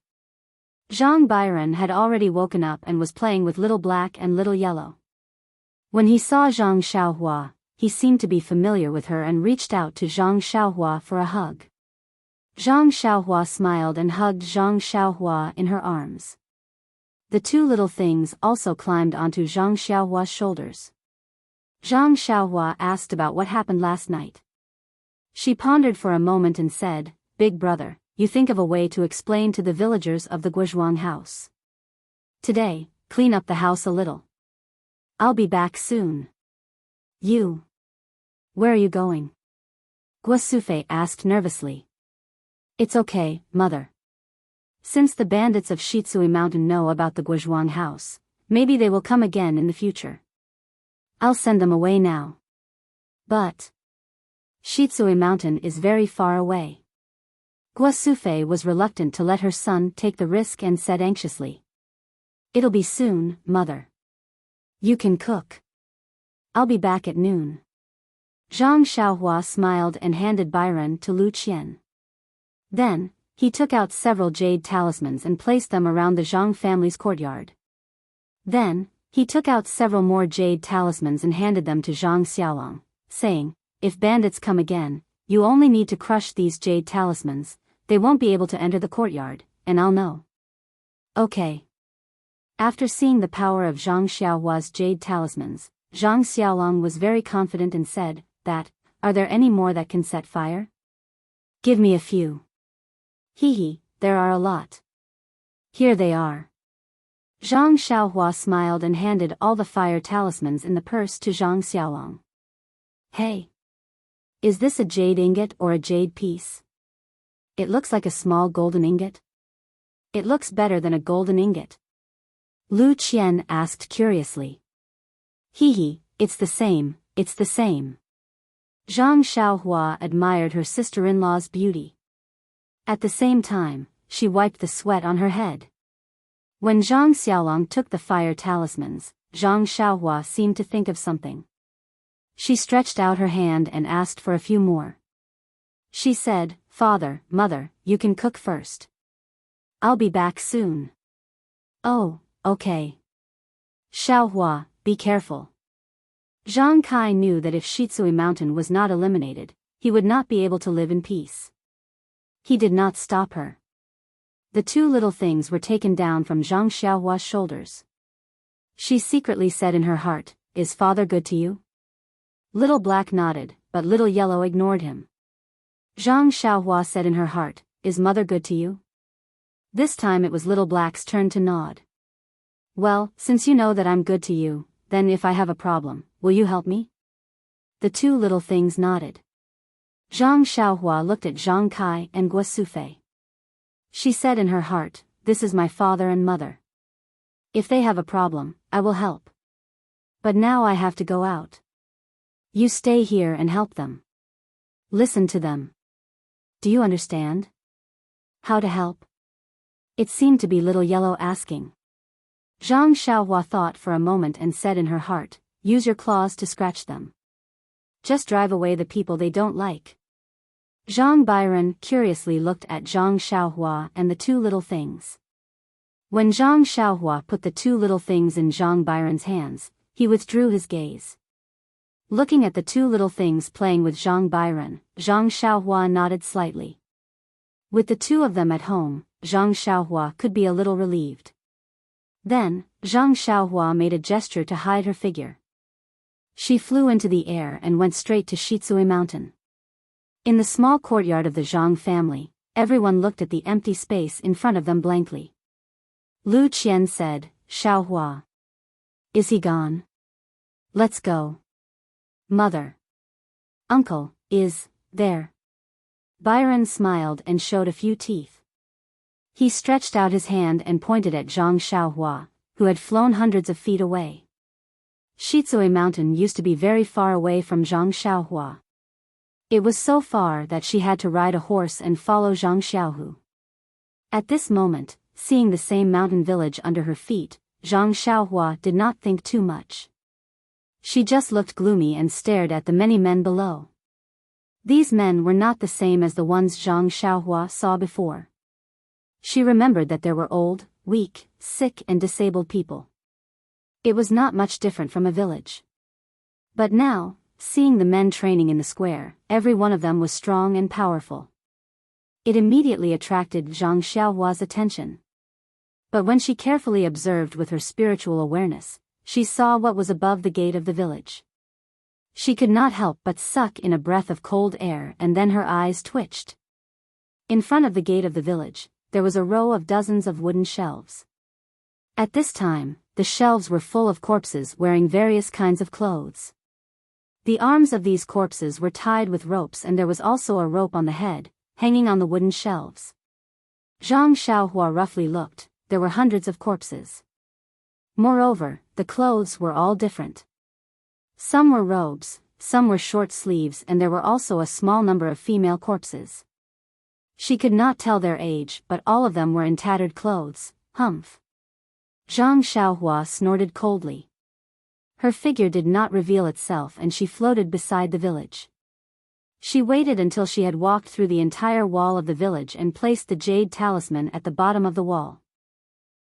[SPEAKER 1] Zhang Bairen had already woken up and was playing with Little Black and Little Yellow. When he saw Zhang Xiaohua, he seemed to be familiar with her and reached out to Zhang Xiaohua for a hug. Zhang Xiaohua smiled and hugged Zhang Xiaohua in her arms. The 2 little things also climbed onto Zhang Xiaohua's shoulders. Zhang Xiaohua asked about what happened last night. She pondered for a moment and said, Big brother, you think of a way to explain to the villagers of the Guozhuang house. Today, clean up the house a little. I'll be back soon. You. Where are you going? Guo Sufei asked nervously. It's okay, mother. Since the bandits of Shitsui Mountain know about the Guozhuang house, maybe they will come again in the future. I'll send them away now. But Shitsui Mountain is very far away. Guo Sufei was reluctant to let her son take the risk and said anxiously. It'll be soon, mother. You can cook. I'll be back at noon. Zhang Xiaohua smiled and handed Bairen to Lu Qian. Then, he took out several jade talismans and placed them around the Zhang family's courtyard. Then, he took out several more jade talismans and handed them to Zhang Xiaolong, saying, If bandits come again, you only need to crush these jade talismans, they won't be able to enter the courtyard, and I'll know. Okay. After seeing the power of Zhang Xiaohua's jade talismans, Zhang Xiaolong was very confident and said, Are there any more that can set fire? Give me a few. Hee, there are a lot. Here they are. Zhang Xiaohua smiled and handed all the fire talismans in the purse to Zhang Xiaolong. Hey. Is this a jade ingot or a jade piece? It looks like a small golden ingot. It looks better than a golden ingot. Lu Qian asked curiously. Hee, it's the same, it's the same. Zhang Xiaohua admired her sister-in-law's beauty. At the same time, she wiped the sweat on her head. When Zhang Xiaolong took the fire talismans, Zhang Xiaohua seemed to think of something. She stretched out her hand and asked for a few more. She said, Father, Mother, you can cook first. I'll be back soon. Oh, okay. Xiaohua, be careful. Zhang Kai knew that if Shitsui Mountain was not eliminated, he would not be able to live in peace. He did not stop her. The 2 little things were taken down from Zhang Xiaohua's shoulders. She secretly said in her heart, Is father good to you? Little Black nodded, but Little Yellow ignored him. Zhang Xiaohua said in her heart, "Is mother good to you?" This time it was Little Black's turn to nod. "Well, since you know that I'm good to you, then if I have a problem, will you help me?" The two little things nodded. Zhang Xiaohua looked at Zhang Kai and Guo Sufei. She said in her heart, "This is my father and mother. If they have a problem, I will help. But now I have to go out. You stay here and help them. Listen to them. Do you understand? How to help?" It seemed to be Little Yellow asking. Zhang Xiaohua thought for a moment and said in her heart, "Use your claws to scratch them. Just drive away the people they don't like." Zhang Byron curiously looked at Zhang Xiaohua and the two little things. When Zhang Xiaohua put the two little things in Zhang Byron's hands, he withdrew his gaze. Looking at the two little things playing with Zhang Byron, Zhang Xiaohua nodded slightly. With the two of them at home, Zhang Xiaohua could be a little relieved. Then, Zhang Xiaohua made a gesture to hide her figure. She flew into the air and went straight to Shitsui Mountain. In the small courtyard of the Zhang family, everyone looked at the empty space in front of them blankly. Lu Qian said, "Xiaohua. Is he gone? Let's go." "Mother. Uncle, is there?" Byron smiled and showed a few teeth. He stretched out his hand and pointed at Zhang Xiaohua, who had flown hundreds of feet away. Shitsui Mountain used to be very far away from Zhang Xiaohua. It was so far that she had to ride a horse and follow Zhang Xiaohu. At this moment, seeing the same mountain village under her feet, Zhang Xiaohua did not think too much. She just looked gloomy and stared at the many men below. These men were not the same as the ones Zhang Xiaohua saw before. She remembered that there were old, weak, sick and disabled people. It was not much different from a village. But now, seeing the men training in the square, every one of them was strong and powerful. It immediately attracted Zhang Xiaohua's attention. But when she carefully observed with her spiritual awareness, she saw what was above the gate of the village. She could not help but suck in a breath of cold air and then her eyes twitched. In front of the gate of the village, there was a row of dozens of wooden shelves. At this time, the shelves were full of corpses wearing various kinds of clothes. The arms of these corpses were tied with ropes and there was also a rope on the head, hanging on the wooden shelves. Zhang Xiaohua roughly looked, there were hundreds of corpses. Moreover, the clothes were all different. Some were robes, some were short sleeves and there were also a small number of female corpses. She could not tell their age but all of them were in tattered clothes. Humph. Zhang Xiaohua snorted coldly. Her figure did not reveal itself and she floated beside the village. She waited until she had walked through the entire wall of the village and placed the jade talisman at the bottom of the wall.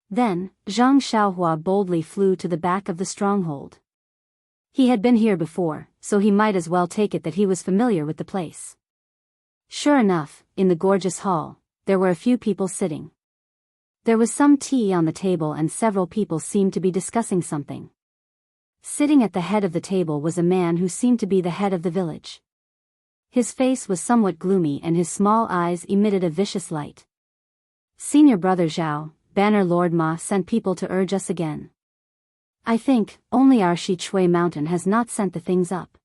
[SPEAKER 1] Then, Zhang Xiaohua boldly flew to the back of the stronghold. He had been here before, so he might as well take it that he was familiar with the place. Sure enough, in the gorgeous hall, there were a few people sitting. There was some tea on the table and several people seemed to be discussing something. Sitting at the head of the table was a man who seemed to be the head of the village. His face was somewhat gloomy and his small eyes emitted a vicious light. "Senior Brother Zhao, Banner Lord Ma sent people to urge us again. I think, only our Shichui Mountain has not sent the things up.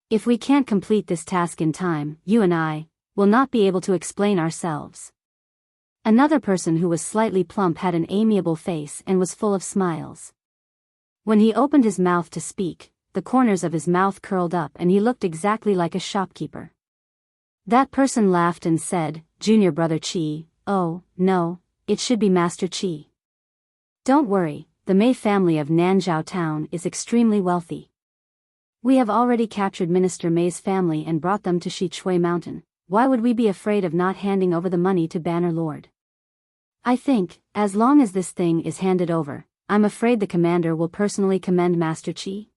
[SPEAKER 1] If we can't complete this task in time, you and I will not be able to explain ourselves." Another person who was slightly plump had an amiable face and was full of smiles. When he opened his mouth to speak, the corners of his mouth curled up and he looked exactly like a shopkeeper. That person laughed and said, "Junior Brother Qi, oh, no, it should be Master Qi. Don't worry, the Mei family of Nanzhao Town is extremely wealthy. We have already captured Minister Mei's family and brought them to Shichui Mountain. Why would we be afraid of not handing over the money to Banner Lord? I think, as long as this thing is handed over, I'm afraid the commander will personally commend Master Qi."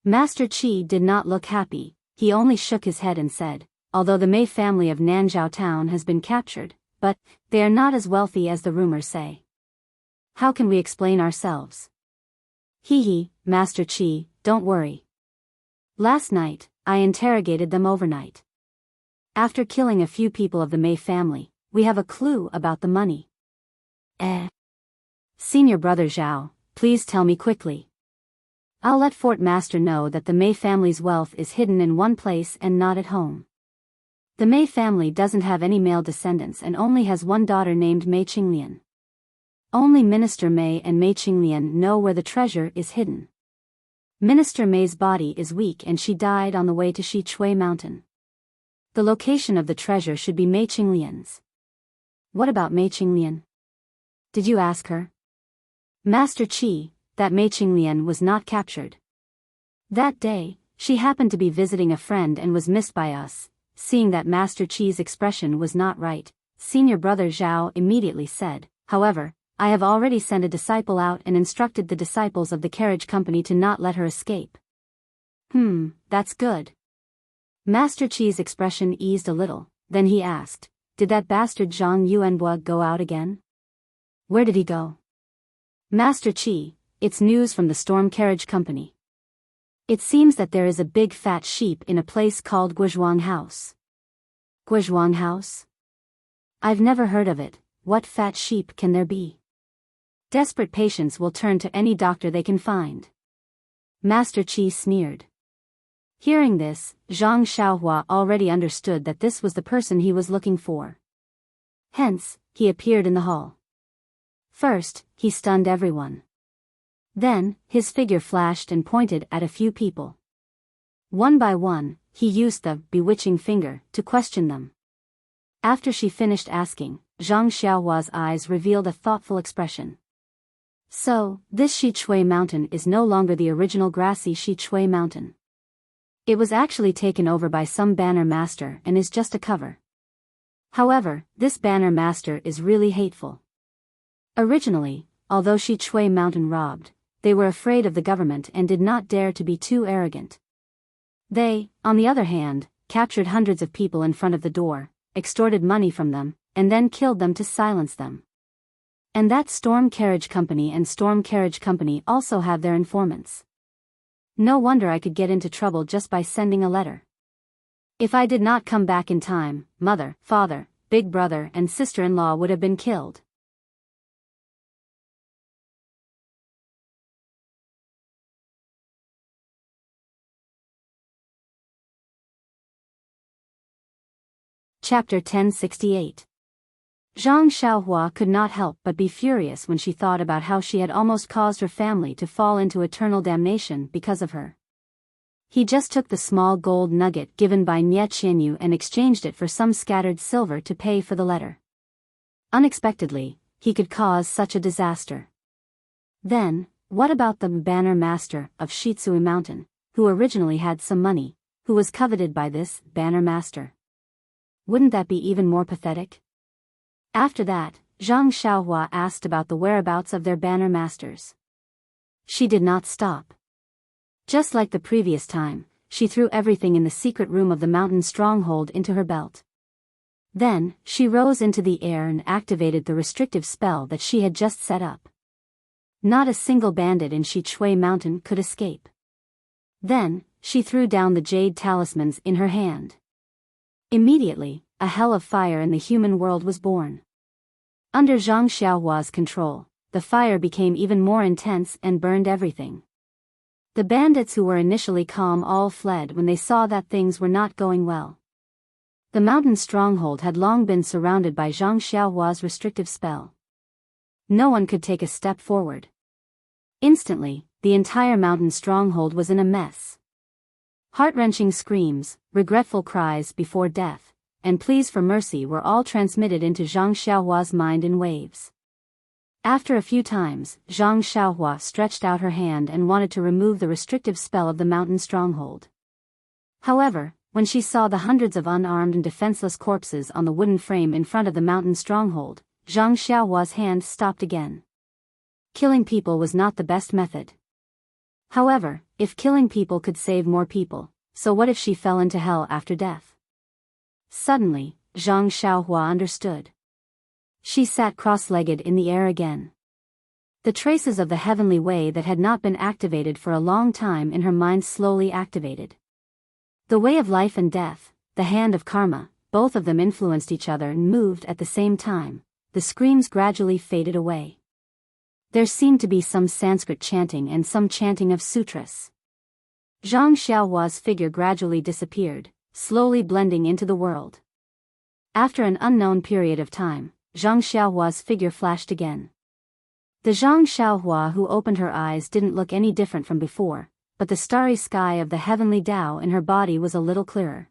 [SPEAKER 1] Master Qi did not look happy, he only shook his head and said, "Although the Mei family of Nanzhao Town has been captured, but they are not as wealthy as the rumors say. How can we explain ourselves?" "Hee, Master Qi, don't worry. Last night, I interrogated them overnight. After killing a few people of the Mei family, we have a clue about the money. Senior Brother Zhao, please tell me quickly. I'll let Fort Master know that the Mei family's wealth is hidden in one place and not at home. The Mei family doesn't have any male descendants and only has one daughter named Mei Qinglian. Only Minister Mei and Mei Qinglian know where the treasure is hidden. Minister Mei's body is weak and she died on the way to Xichui Mountain. The location of the treasure should be Mei Qinglian's. What about Mei Qinglian? Did you ask her? Master Qi, that Mei Qinglian was not captured. That day, she happened to be visiting a friend and was missed by us. Seeing that Master Qi's expression was not right, Senior Brother Zhao immediately said, however, I have already sent a disciple out and instructed the disciples of the carriage company to not let her escape. That's good. Master Qi's expression eased a little, then he asked, did that bastard Zhang Yuanbua go out again? Where did he go? Master Qi, it's news from the Storm Carriage Company. It seems that there is a big fat sheep in a place called Guizhuang House. Guizhuang House? I've never heard of it. What fat sheep can there be? Desperate patients will turn to any doctor they can find. Master Qi sneered. Hearing this, Zhang Xiaohua already understood that this was the person he was looking for. Hence, he appeared in the hall. First, he stunned everyone. Then, his figure flashed and pointed at a few people. One by one, he used the bewitching finger to question them. After she finished asking, Zhang Xiaohua's eyes revealed a thoughtful expression. So, this Xichui Mountain is no longer the original grassy Xichui Mountain. It was actually taken over by some banner master and is just a cover. However, this banner master is really hateful. Originally, although Xichui Mountain robbed, they were afraid of the government and did not dare to be too arrogant. They, on the other hand, captured hundreds of people in front of the door, extorted money from them, and then killed them to silence them. And that Storm Carriage Company and Storm Carriage Company also have their informants. No wonder I could get into trouble just by sending a letter. If I did not come back in time, mother, father, big brother and sister-in-law would have been killed. Chapter 1068. Zhang Xiaohua could not help but be furious when she thought about how she had almost caused her family to fall into eternal damnation because of her. He just took the small gold nugget given by Nie Qianyu and exchanged it for some scattered silver to pay for the letter. Unexpectedly, he could cause such a disaster. Then, what about the banner master of Shitsui Mountain, who originally had some money, who was coveted by this banner master? Wouldn't that be even more pathetic? After that, Zhang Xiaohua asked about the whereabouts of their banner masters. She did not stop. Just like the previous time, she threw everything in the secret room of the mountain stronghold into her belt. Then, she rose into the air and activated the restrictive spell that she had just set up. Not a single bandit in Xichui Mountain could escape. Then, she threw down the jade talismans in her hand. Immediately, a hell of fire in the human world was born. Under Zhang Xiaohua's control, the fire became even more intense and burned everything. The bandits who were initially calm all fled when they saw that things were not going well. The mountain stronghold had long been surrounded by Zhang Xiaohua's restrictive spell. No one could take a step forward. Instantly, the entire mountain stronghold was in a mess. Heart-wrenching screams, regretful cries before death, and pleas for mercy were all transmitted into Zhang Xiaohua's mind in waves. After a few times, Zhang Xiaohua stretched out her hand and wanted to remove the restrictive spell of the mountain stronghold. However, when she saw the hundreds of unarmed and defenseless corpses on the wooden frame in front of the mountain stronghold, Zhang Xiaohua's hand stopped again. Killing people was not the best method. However, if killing people could save more people, so what if she fell into hell after death? Suddenly, Zhang Xiaohua understood. She sat cross-legged in the air again. The traces of the heavenly way that had not been activated for a long time in her mind slowly activated. The way of life and death, the hand of karma, both of them influenced each other and moved at the same time, the screams gradually faded away. There seemed to be some Sanskrit chanting and some chanting of sutras. Zhang Xiaohua's figure gradually disappeared, slowly blending into the world. After an unknown period of time, Zhang Xiaohua's figure flashed again. The Zhang Xiaohua who opened her eyes didn't look any different from before, but the starry sky of the heavenly Tao in her body was a little clearer.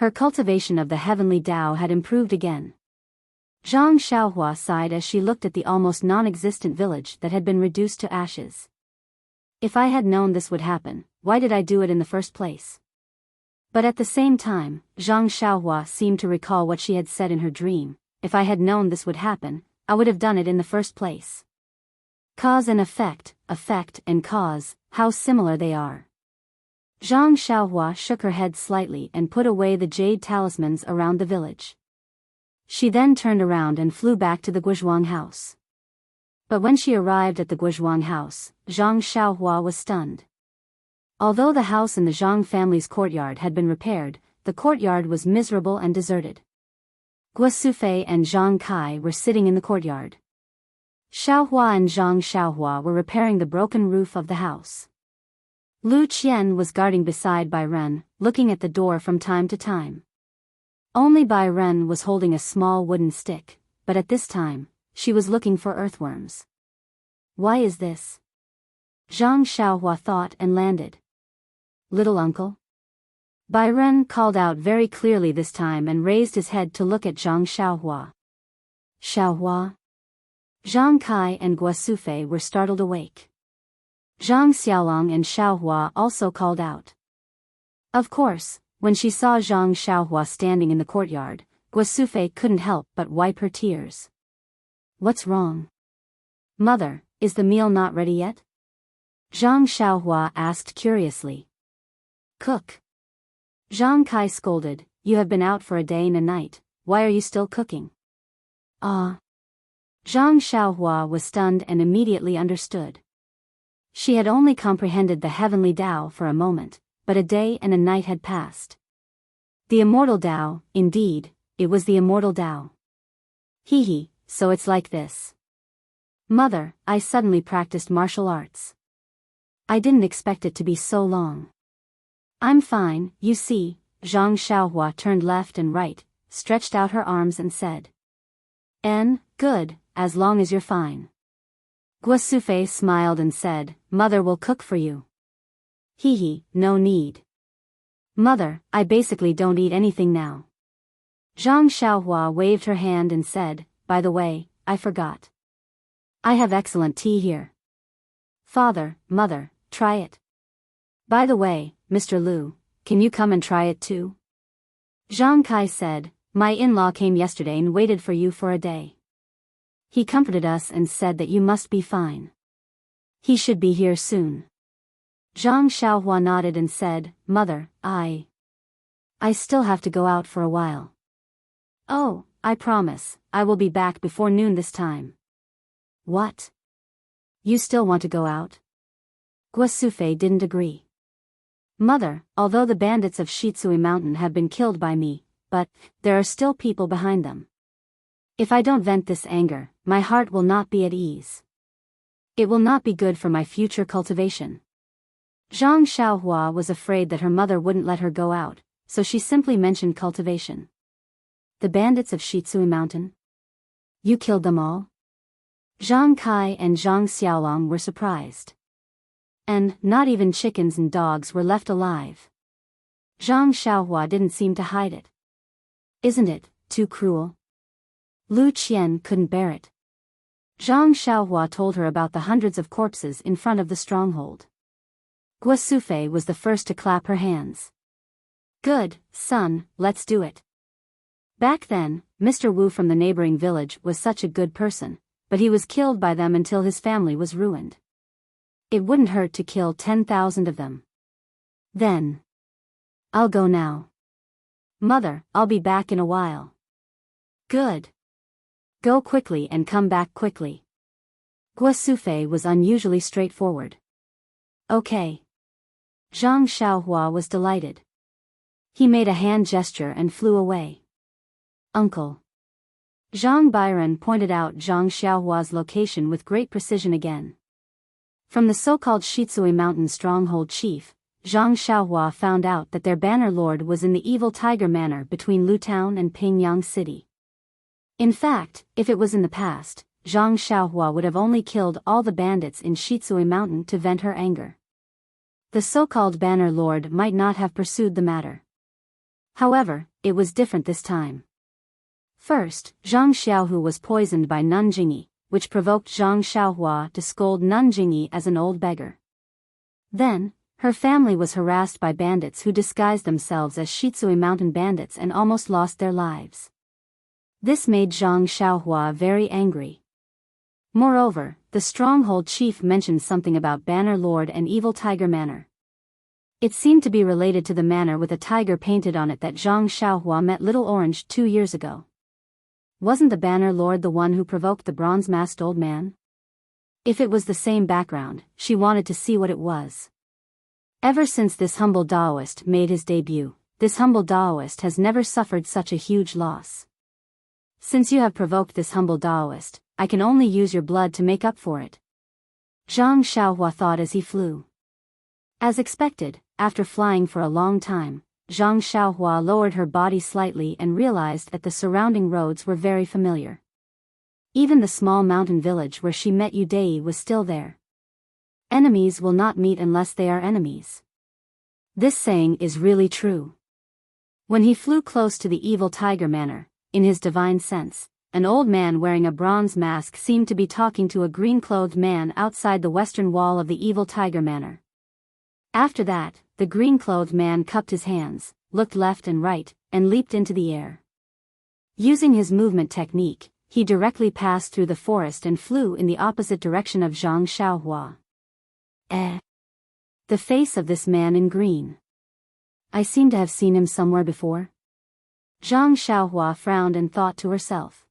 [SPEAKER 1] Her cultivation of the heavenly Tao had improved again. Zhang Xiaohua sighed as she looked at the almost non-existent village that had been reduced to ashes. If I had known this would happen, why did I do it in the first place? But at the same time, Zhang Xiaohua seemed to recall what she had said in her dream. If I had known this would happen, I would have done it in the first place. Cause and effect and cause, how similar they are. Zhang Xiaohua shook her head slightly and put away the jade talismans around the village. She then turned around and flew back to the Guizhuang house. But when she arrived at the Guizhuang house, Zhang Xiaohua was stunned. Although the house in the Zhang family's courtyard had been repaired, the courtyard was miserable and deserted. Guo Sufei and Zhang Kai were sitting in the courtyard. Xiaohua and Zhang Xiaohua were repairing the broken roof of the house. Lu Qian was guarding beside Bai Ren, looking at the door from time to time. Only Bai Ren was holding a small wooden stick, but at this time, she was looking for earthworms. Why is this? Zhang Xiaohua thought and landed. Little uncle? Bai Ren called out very clearly this time and raised his head to look at Zhang Xiaohua. Xiaohua? Zhang Kai and Guo Sufei were startled awake. Zhang Xiaolong and Xiaohua also called out. Of course, when she saw Zhang Xiaohua standing in the courtyard, Guo Sufei couldn't help but wipe her tears. What's wrong? Mother, is the meal not ready yet? Zhang Xiaohua asked curiously. Cook. Zhang Kai scolded, you have been out for a day and a night, why are you still cooking? Zhang Xiaohua was stunned and immediately understood. She had only comprehended the heavenly Tao for a moment, but a day and a night had passed. The immortal Tao, indeed, it was the immortal Tao. Hee, so it's like this. Mother, I suddenly practiced martial arts. I didn't expect it to be so long. I'm fine, you see. Zhang Xiaohua turned left and right, stretched out her arms and said. Good, as long as you're fine. Guo Sufei smiled and said, Mother will cook for you. Hee, no need. Mother, I basically don't eat anything now. Zhang Xiaohua waved her hand and said, by the way, I forgot. I have excellent tea here. Father, Mother, try it. By the way, Mr. Lu, can you come and try it too? Zhang Kai said, my in-law came yesterday and waited for you for a day. He comforted us and said that you must be fine. He should be here soon. Zhang Xiaohua nodded and said, Mother, I still have to go out for a while. Oh, I promise, I will be back before noon this time. What? You still want to go out? Guo Sufei didn't agree. Mother, although the bandits of Shitsui Mountain have been killed by me, but there are still people behind them. If I don't vent this anger, my heart will not be at ease. It will not be good for my future cultivation. Zhang Xiaohua was afraid that her mother wouldn't let her go out, so she simply mentioned cultivation. The bandits of Shitsui Mountain? You killed them all? Zhang Kai and Zhang Xiaolong were surprised. And not even chickens and dogs were left alive. Zhang Xiaohua didn't seem to hide it. Isn't it too cruel? Lu Qian couldn't bear it. Zhang Xiaohua told her about the hundreds of corpses in front of the stronghold. Guo Sufei was the first to clap her hands. Good, son, let's do it. Back then, Mr. Wu from the neighboring village was such a good person, but he was killed by them until his family was ruined. It wouldn't hurt to kill 10,000 of them. Then. I'll go now. Mother, I'll be back in a while. Good. Go quickly and come back quickly. Guo Sufei was unusually straightforward. Okay. Zhang Xiaohua was delighted. He made a hand gesture and flew away. Uncle. Zhang Bairan pointed out Zhang Xiaohua's location with great precision again. From the so-called Shitsui Mountain stronghold chief, Zhang Xiaohua found out that their banner lord was in the Evil Tiger Manor between Lutown and Pingyang City. In fact, if it was in the past, Zhang Xiaohua would have only killed all the bandits in Shitsui Mountain to vent her anger. The so-called banner lord might not have pursued the matter. However, it was different this time. First, Zhang Xiaohu was poisoned by Nun Jingyi, which provoked Zhang Xiaohua to scold Nun Jingyi as an old beggar. Then, her family was harassed by bandits who disguised themselves as Shitsui Mountain bandits and almost lost their lives. This made Zhang Xiaohua very angry. Moreover, the stronghold chief mentioned something about Banner Lord and Evil Tiger Manor. It seemed to be related to the manor with a tiger painted on it that Zhang Xiaohua met Little Orange 2 years ago. Wasn't the Banner Lord the one who provoked the bronze-masked old man? If it was the same background, she wanted to see what it was. Ever since this humble Daoist made his debut, this humble Daoist has never suffered such a huge loss. Since you have provoked this humble Daoist, I can only use your blood to make up for it. Zhang Xiaohua thought as he flew. As expected, after flying for a long time, Zhang Xiaohua lowered her body slightly and realized that the surrounding roads were very familiar. Even the small mountain village where she met Yu Dei was still there. Enemies will not meet unless they are enemies. This saying is really true. When he flew close to the Evil Tiger Manor, in his divine sense, an old man wearing a bronze mask seemed to be talking to a green-clothed man outside the western wall of the Evil Tiger Manor. After that, the green-clothed man cupped his hands, looked left and right, and leaped into the air. Using his movement technique, he directly passed through the forest and flew in the opposite direction of Zhang Xiaohua. The face of this man in green. I seem to have seen him somewhere before. Zhang Xiaohua frowned and thought to herself.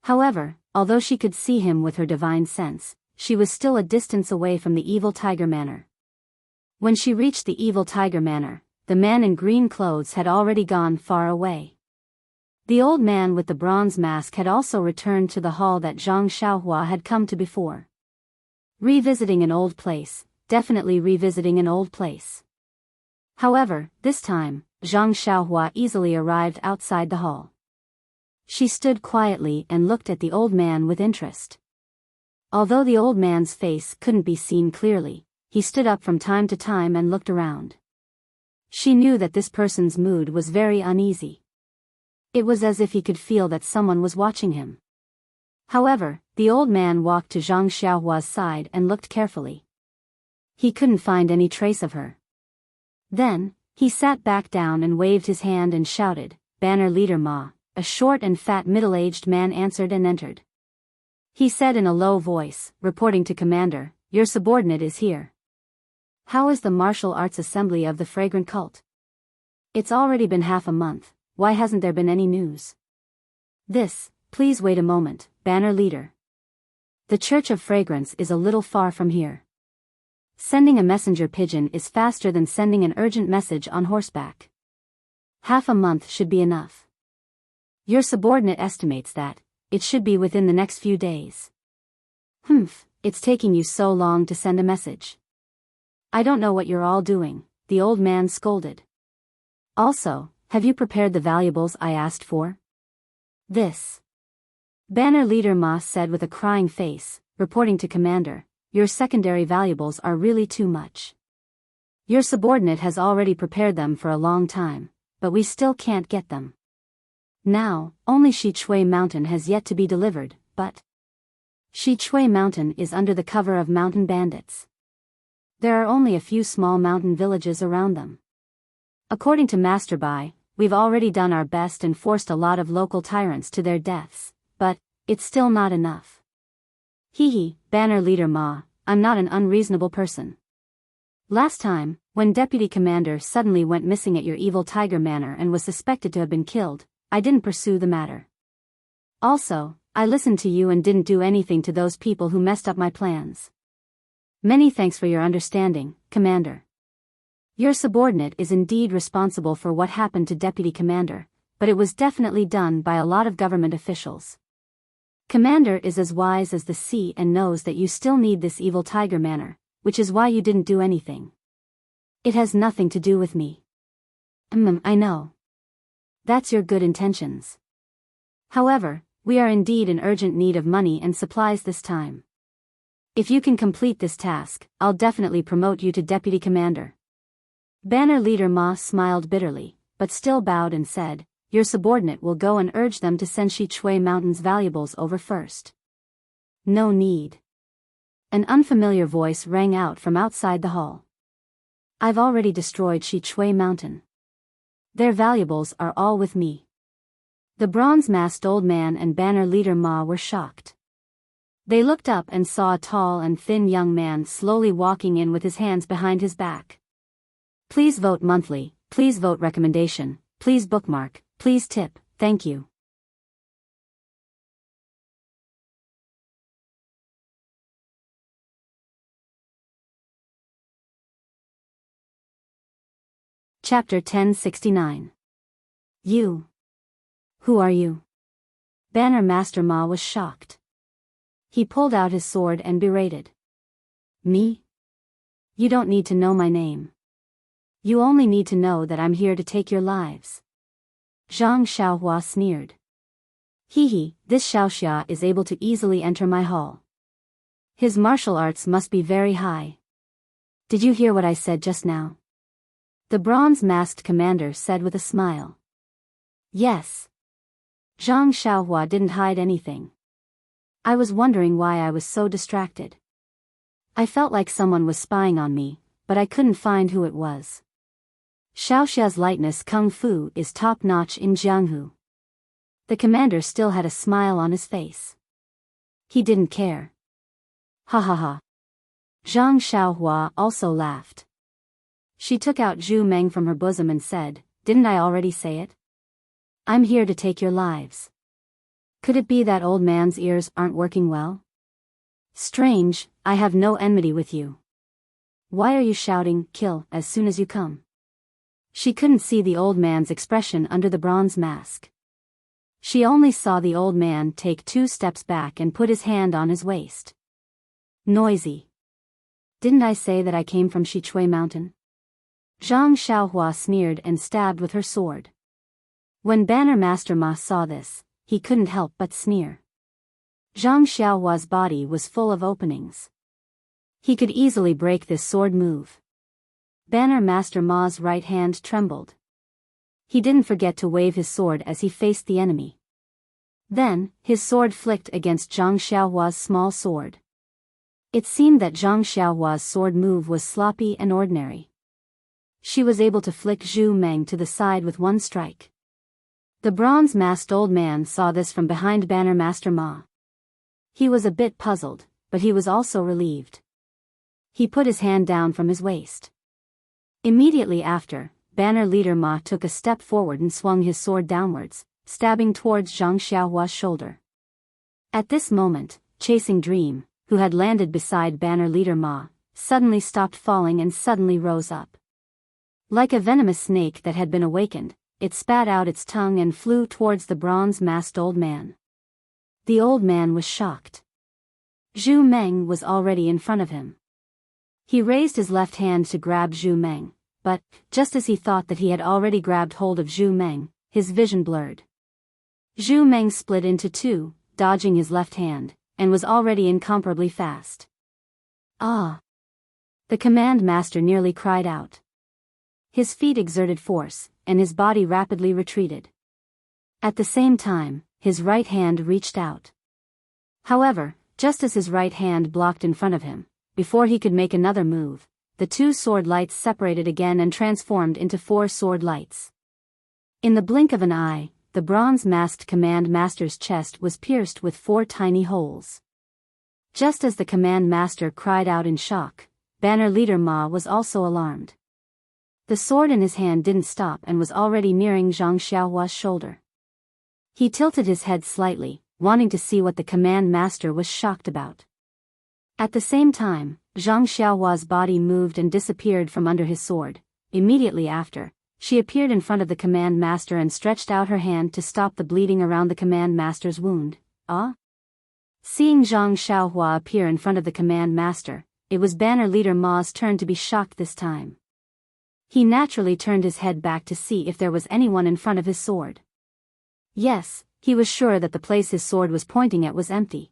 [SPEAKER 1] However, although she could see him with her divine sense, she was still a distance away from the Evil Tiger Manor. When she reached the Evil Tiger Manor, the man in green clothes had already gone far away. The old man with the bronze mask had also returned to the hall that Zhang Xiaohua had come to before. Revisiting an old place, definitely revisiting an old place. However, this time, Zhang Xiaohua easily arrived outside the hall. She stood quietly and looked at the old man with interest. Although the old man's face couldn't be seen clearly, he stood up from time to time and looked around. She knew that this person's mood was very uneasy. It was as if he could feel that someone was watching him. However, the old man walked to Zhang Xiaohua's side and looked carefully. He couldn't find any trace of her. Then, he sat back down and waved his hand and shouted, "Banner Leader Ma." A short and fat middle-aged man answered and entered. He said in a low voice, reporting to Commander, "Your subordinate is here." How is the martial arts assembly of the fragrant cult? It's already been half a month, why hasn't there been any news? Please wait a moment, Banner Leader. The Church of Fragrance is a little far from here. Sending a messenger pigeon is faster than sending an urgent message on horseback. Half a month should be enough. Your subordinate estimates that it should be within the next few days. It's taking you so long to send a message. I don't know what you're all doing, the old man scolded. Also, have you prepared the valuables I asked for? Banner Leader Ma said with a crying face, reporting to Commander, your secondary valuables are really too much. Your subordinate has already prepared them for a long time, but we still can't get them. Now, only Shichui Mountain has yet to be delivered, but Shichui Mountain is under the cover of mountain bandits. There are only a few small mountain villages around them. According to Master Bai, we've already done our best and forced a lot of local tyrants to their deaths, but it's still not enough. Banner Leader Ma, I'm not an unreasonable person. Last time, when Deputy Commander suddenly went missing at your Evil Tiger Manor and was suspected to have been killed, I didn't pursue the matter. Also, I listened to you and didn't do anything to those people who messed up my plans. Many thanks for your understanding, Commander. Your subordinate is indeed responsible for what happened to Deputy Commander, but it was definitely done by a lot of government officials. Commander is as wise as the sea and knows that you still need this evil tiger manner, which is why you didn't do anything. It has nothing to do with me. I know. That's your good intentions. However, we are indeed in urgent need of money and supplies this time. If you can complete this task, I'll definitely promote you to Deputy Commander. Banner Leader Ma smiled bitterly, but still bowed and said, your subordinate will go and urge them to send Shi Chui Mountain's valuables over first. No need. An unfamiliar voice rang out from outside the hall. I've already destroyed Shi Chui Mountain. Their valuables are all with me. The bronze-masked old man and Banner Leader Ma were shocked. They looked up and saw a tall and thin young man slowly walking in with his hands behind his back. Please vote monthly, please vote recommendation, please bookmark, please tip, thank you. Chapter 1069. You. Who are you? Banner Master Ma was shocked. He pulled out his sword and berated. Me? You don't need to know my name. You only need to know that I'm here to take your lives. Zhang Xiaohua sneered. Hee, this Xiaoxia is able to easily enter my hall. His martial arts must be very high. Did you hear what I said just now? The bronze-masked commander said with a smile. Yes. Zhang Xiaohua didn't hide anything. I was wondering why I was so distracted. I felt like someone was spying on me, but I couldn't find who it was. Xiaoxia's lightness kung fu is top-notch in Jianghu. The commander still had a smile on his face. He didn't care. Ha ha ha. Zhang Xiaohua also laughed. She took out Zhu Meng from her bosom and said, didn't I already say it? I'm here to take your lives. Could it be that old man's ears aren't working well? Strange, I have no enmity with you. Why are you shouting, kill, as soon as you come? She couldn't see the old man's expression under the bronze mask. She only saw the old man take 2 steps back and put his hand on his waist. Noisy. Didn't I say that I came from Shi Chui Mountain? Zhang Xiaohua sneered and stabbed with her sword. When Banner Master Ma saw this, he couldn't help but sneer. Zhang Xiaohua's body was full of openings. He could easily break this sword move. Banner Master Ma's right hand trembled. He didn't forget to wave his sword as he faced the enemy. Then, his sword flicked against Zhang Xiaohua's small sword. It seemed that Zhang Xiaohua's sword move was sloppy and ordinary. She was able to flick Zhu Meng to the side with 1 strike. The bronze-masked old man saw this from behind Banner Master Ma. He was a bit puzzled, but he was also relieved. He put his hand down from his waist. Immediately after, Banner Leader Ma took a step forward and swung his sword downwards, stabbing towards Zhang Xiaohua's shoulder. At this moment, Chasing Dream, who had landed beside Banner Leader Ma, suddenly stopped falling and suddenly rose up. Like a venomous snake that had been awakened, it spat out its tongue and flew towards the bronze-masked old man. The old man was shocked. Zhu Meng was already in front of him. He raised his left hand to grab Zhu Meng, but, just as he thought that he had already grabbed hold of Zhu Meng, his vision blurred. Zhu Meng split into 2, dodging his left hand, and was already incomparably fast. Ah! The command master nearly cried out. His feet exerted force, and his body rapidly retreated. At the same time, his right hand reached out. However, just as his right hand blocked in front of him, before he could make another move, the 2 sword lights separated again and transformed into 4 sword lights. In the blink of an eye, the bronze-masked command master's chest was pierced with 4 tiny holes. Just as the command master cried out in shock, Banner Leader Ma was also alarmed. The sword in his hand didn't stop and was already nearing Zhang Xiaohua's shoulder. He tilted his head slightly, wanting to see what the command master was shocked about. At the same time, Zhang Xiaohua's body moved and disappeared from under his sword, Immediately after, she appeared in front of the command master and stretched out her hand to stop the bleeding around the command master's wound. Ah? Seeing Zhang Xiaohua appear in front of the command master, it was banner leader Ma's turn to be shocked this time. He naturally turned his head back to see if there was anyone in front of his sword. Yes, he was sure that the place his sword was pointing at was empty.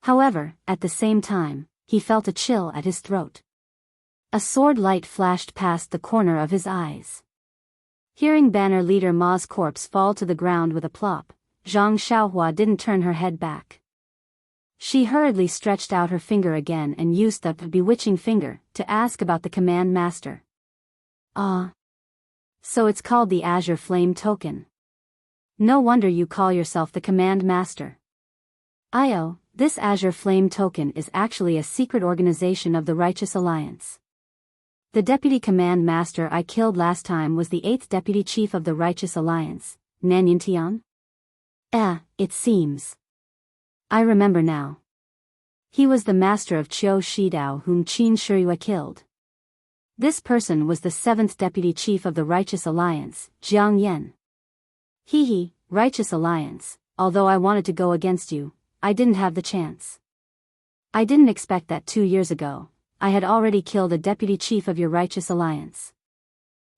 [SPEAKER 1] However, at the same time, he felt a chill at his throat. A sword light flashed past the corner of his eyes. Hearing banner leader Ma's corpse fall to the ground with a plop, Zhang Xiaohua didn't turn her head back. She hurriedly stretched out her finger again and used the bewitching finger to ask about the command master. Ah. So it's called the Azure Flame Token. No wonder you call yourself the command master. This Azure Flame Token is actually a secret organization of the Righteous Alliance. The deputy command master I killed last time was the 8th deputy chief of the Righteous Alliance, Nanyan Tian? It seems. I remember now. He was the master of Qiu Shidao whom Qin Shiyue killed. This person was the 7th deputy chief of the Righteous Alliance, Jiang Yan. Righteous Alliance, although I wanted to go against you, I didn't have the chance. I didn't expect that 2 years ago, I had already killed a deputy chief of your Righteous Alliance.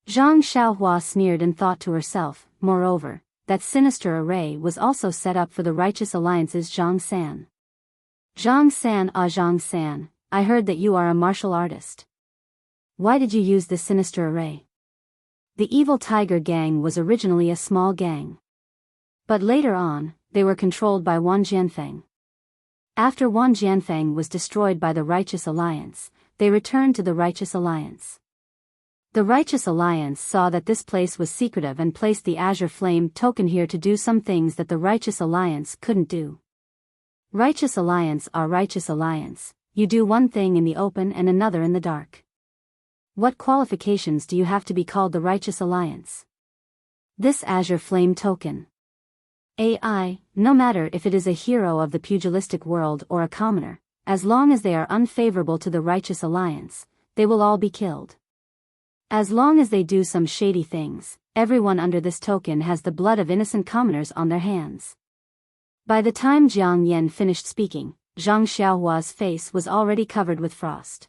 [SPEAKER 1] Zhang Xiaohua sneered and thought to herself, moreover, that sinister array was also set up for the Righteous Alliance's Zhang San. Zhang San, I heard that you are a martial artist. Why did you use this sinister array? The Evil Tiger Gang was originally a small gang. But later on, they were controlled by Wan Jianfeng. After Wan Jianfeng was destroyed by the Righteous Alliance, they returned to the Righteous Alliance. The Righteous Alliance saw that this place was secretive and placed the Azure Flame Token here to do some things that the Righteous Alliance couldn't do. Righteous Alliance are Righteous Alliance, you do one thing in the open and another in the dark. What qualifications do you have to be called the Righteous Alliance? This Azure Flame Token. No matter if it is a hero of the pugilistic world or a commoner, as long as they are unfavorable to the Righteous Alliance, they will all be killed. As long as they do some shady things, everyone under this token has the blood of innocent commoners on their hands. By the time Jiang Yan finished speaking, Zhang Xiaohua's face was already covered with frost.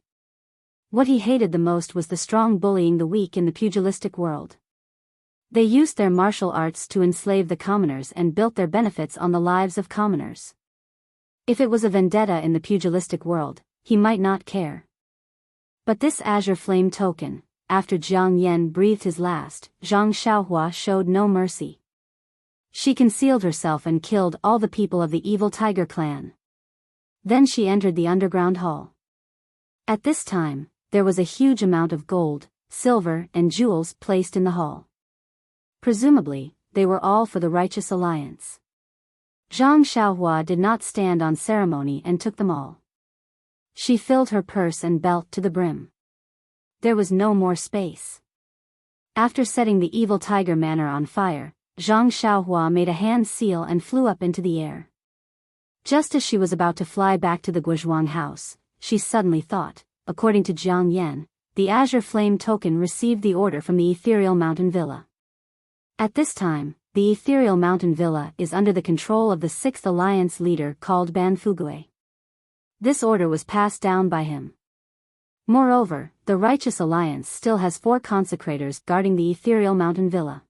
[SPEAKER 1] What he hated the most was the strong bullying the weak in the pugilistic world. They used their martial arts to enslave the commoners and built their benefits on the lives of commoners. If it was a vendetta in the pugilistic world, he might not care. But this Azure Flame Token, after Jiang Yan breathed his last, Zhang Xiaohua showed no mercy. She concealed herself and killed all the people of the Evil Tiger clan. Then she entered the underground hall. At this time, there was a huge amount of gold, silver, and jewels placed in the hall. Presumably, they were all for the Righteous Alliance. Zhang Xiaohua did not stand on ceremony and took them all. She filled her purse and belt to the brim. There was no more space. After setting the Evil Tiger Manor on fire, Zhang Xiaohua made a hand seal and flew up into the air. Just as she was about to fly back to the Guizhuang house, she suddenly thought, according to Jiang Yan, the Azure Flame Token received the order from the Ethereal Mountain Villa. At this time, the Ethereal Mountain Villa is under the control of the 6th Alliance leader called Ban Fugui. This order was passed down by him. Moreover, the Righteous Alliance still has 4 consecrators guarding the Ethereal Mountain Villa.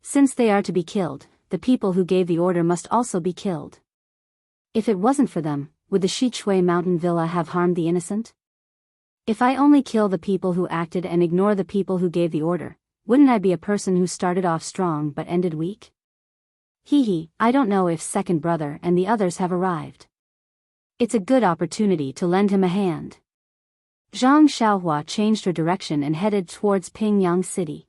[SPEAKER 1] Since they are to be killed, the people who gave the order must also be killed. If it wasn't for them, would the Shichui Mountain Villa have harmed the innocent? If I only kill the people who acted and ignore the people who gave the order, wouldn't I be a person who started off strong but ended weak? I don't know if second brother and the others have arrived. It's a good opportunity to lend him a hand. Zhang Xiaohua changed her direction and headed towards Pingyang City.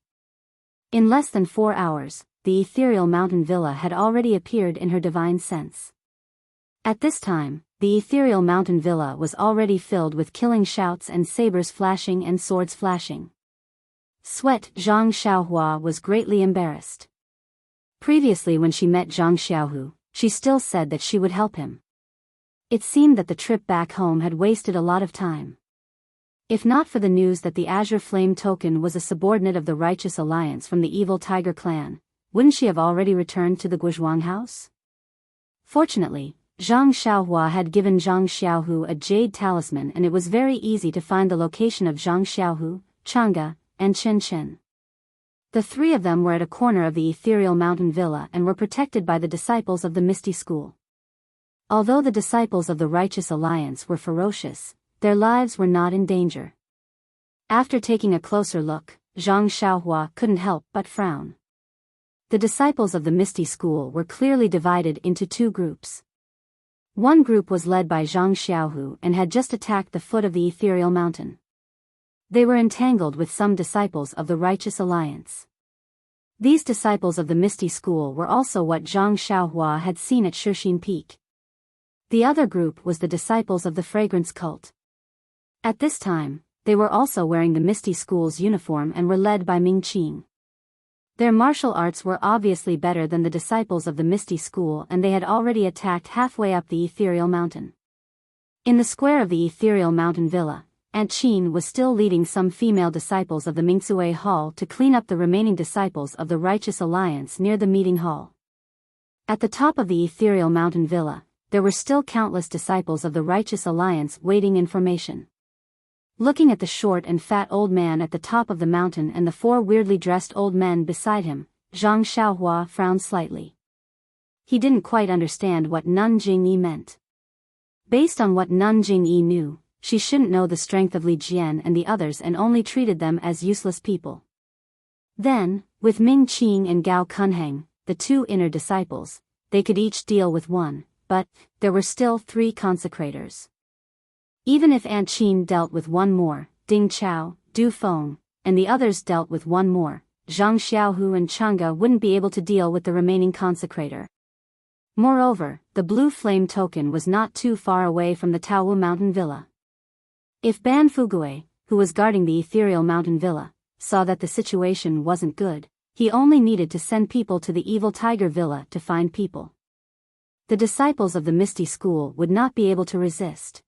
[SPEAKER 1] In less than 4 hours, the Ethereal Mountain Villa had already appeared in her divine sense. At this time, the Ethereal Mountain Villa was already filled with killing shouts and sabers flashing and swords flashing. Zhang Xiaohua was greatly embarrassed. Previously when she met Zhang Xiaohu, she still said that she would help him. It seemed that the trip back home had wasted a lot of time. If not for the news that the Azure Flame token was a subordinate of the Righteous Alliance from the evil Tiger clan, wouldn't she have already returned to the Guizhuang house? Fortunately, Zhang Xiaohua had given Zhang Xiaohu a jade talisman, and it was very easy to find the location of Zhang Xiaohu, Chang'e, and Chen Chen. The three of them were at a corner of the ethereal mountain villa and were protected by the disciples of the Misty School. Although the disciples of the Righteous Alliance were ferocious, their lives were not in danger. After taking a closer look, Zhang Xiaohua couldn't help but frown. The disciples of the Misty School were clearly divided into two groups. One group was led by Zhang Xiaohu and had just attacked the foot of the ethereal mountain. They were entangled with some disciples of the Righteous Alliance. These disciples of the Misty School were also what Zhang Xiaohua had seen at Shixin Peak. The other group was the disciples of the Fragrance Cult. At this time, they were also wearing the Misty School's uniform and were led by Ming Qing. Their martial arts were obviously better than the disciples of the Misty School, and they had already attacked halfway up the ethereal mountain. In the square of the ethereal mountain villa, Aunt Qin was still leading some female disciples of the Mingsui Hall to clean up the remaining disciples of the Righteous Alliance near the meeting hall. At the top of the ethereal mountain villa, there were still countless disciples of the Righteous Alliance waiting in formation. Looking at the short and fat old man at the top of the mountain and the four weirdly dressed old men beside him, Zhang Xiaohua frowned slightly. He didn't quite understand what Nun Jingyi meant. Based on what Nun Jingyi knew, she shouldn't know the strength of Li Jian and the others and only treated them as useless people. Then, with Ming Qing and Gao Kunheng, the two inner disciples, they could each deal with one, but there were still three consecrators. Even if Aunt Qin dealt with one more, Ding Chao, Du Feng, and the others dealt with one more, Zhang Xiaohu and Chang'e wouldn't be able to deal with the remaining consecrator. Moreover, the blue flame token was not too far away from the Taowu Mountain Villa. If Ban Fugui, who was guarding the ethereal mountain villa, saw that the situation wasn't good, he only needed to send people to the evil Tiger Villa to find people. The disciples of the Misty School would not be able to resist.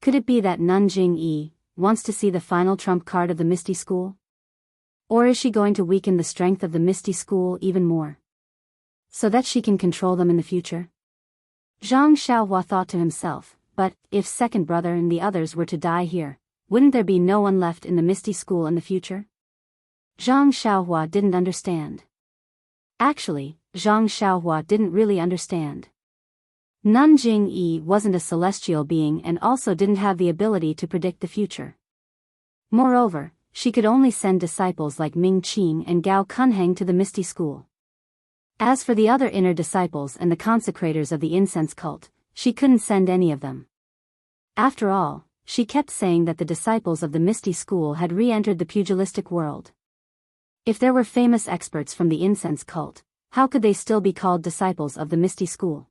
[SPEAKER 1] Could it be that Nun Jingyi wants to see the final trump card of the Misty School? Or is she going to weaken the strength of the Misty School even more, so that she can control them in the future? Zhang Xiaohua thought to himself, but if second brother and the others were to die here, wouldn't there be no one left in the Misty School in the future? Zhang Xiaohua didn't understand. Actually, Zhang Xiaohua didn't really understand. Nun Jingyi wasn't a celestial being and also didn't have the ability to predict the future. Moreover, she could only send disciples like Ming Qing and Gao Kunheng to the Misty School. As for the other inner disciples and the consecrators of the incense cult, she couldn't send any of them. After all, she kept saying that the disciples of the Misty School had re-entered the pugilistic world. If there were famous experts from the incense cult, how could they still be called disciples of the Misty School?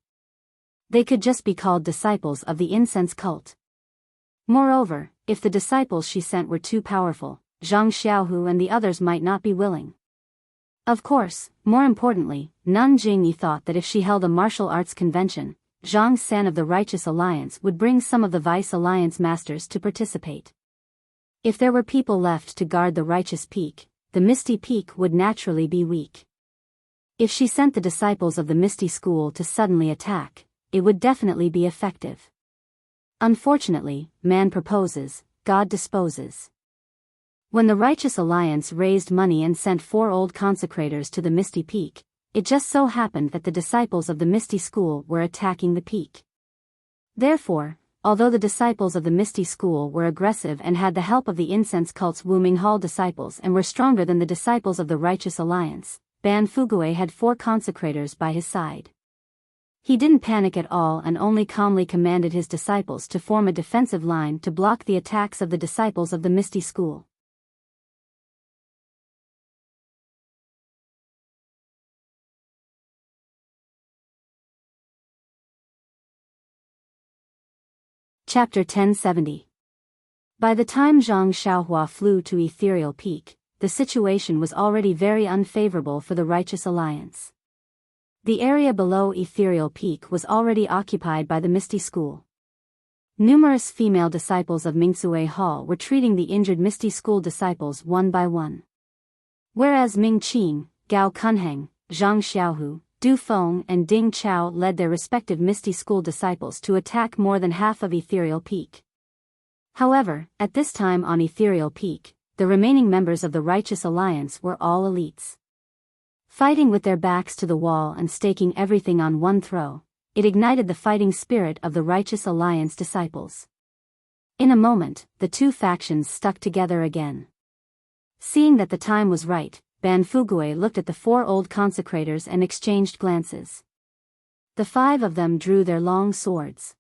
[SPEAKER 1] They could just be called disciples of the incense cult. Moreover, if the disciples she sent were too powerful, Zhang Xiaohu and the others might not be willing. Of course, more importantly, Nun Jingyi thought that if she held a martial arts convention, Zhang San of the Righteous Alliance would bring some of the Vice Alliance masters to participate. If there were people left to guard the Righteous Peak, the Misty Peak would naturally be weak. If she sent the disciples of the Misty School to suddenly attack, it would definitely be effective. Unfortunately, man proposes, God disposes. When the Righteous Alliance raised money and sent 4 old consecrators to the Misty Peak, it just so happened that the disciples of the Misty School were attacking the peak. Therefore, although the disciples of the Misty School were aggressive and had the help of the incense cult's Wuming Hall disciples and were stronger than the disciples of the Righteous Alliance, Ban Fugui had 4 consecrators by his side. He didn't panic at all and only calmly commanded his disciples to form a defensive line to block the attacks of the disciples of the Misty School. Chapter 1070. By the time Zhang Xiaohua flew to Ethereal Peak, the situation was already very unfavorable for the Righteous Alliance. The area below Ethereal Peak was already occupied by the Misty School. Numerous female disciples of Mingsui Hall were treating the injured Misty School disciples one by one. Whereas Ming Qing, Gao Kunheng, Zhang Xiaohu, Du Feng and Ding Chao led their respective Misty School disciples to attack more than half of Ethereal Peak. However, at this time on Ethereal Peak, the remaining members of the Righteous Alliance were all elites. Fighting with their backs to the wall and staking everything on one throw, it ignited the fighting spirit of the Righteous Alliance disciples. In a moment, the two factions stuck together again. Seeing that the time was right, Ban Fugue looked at the four old consecrators and exchanged glances. The five of them drew their long swords.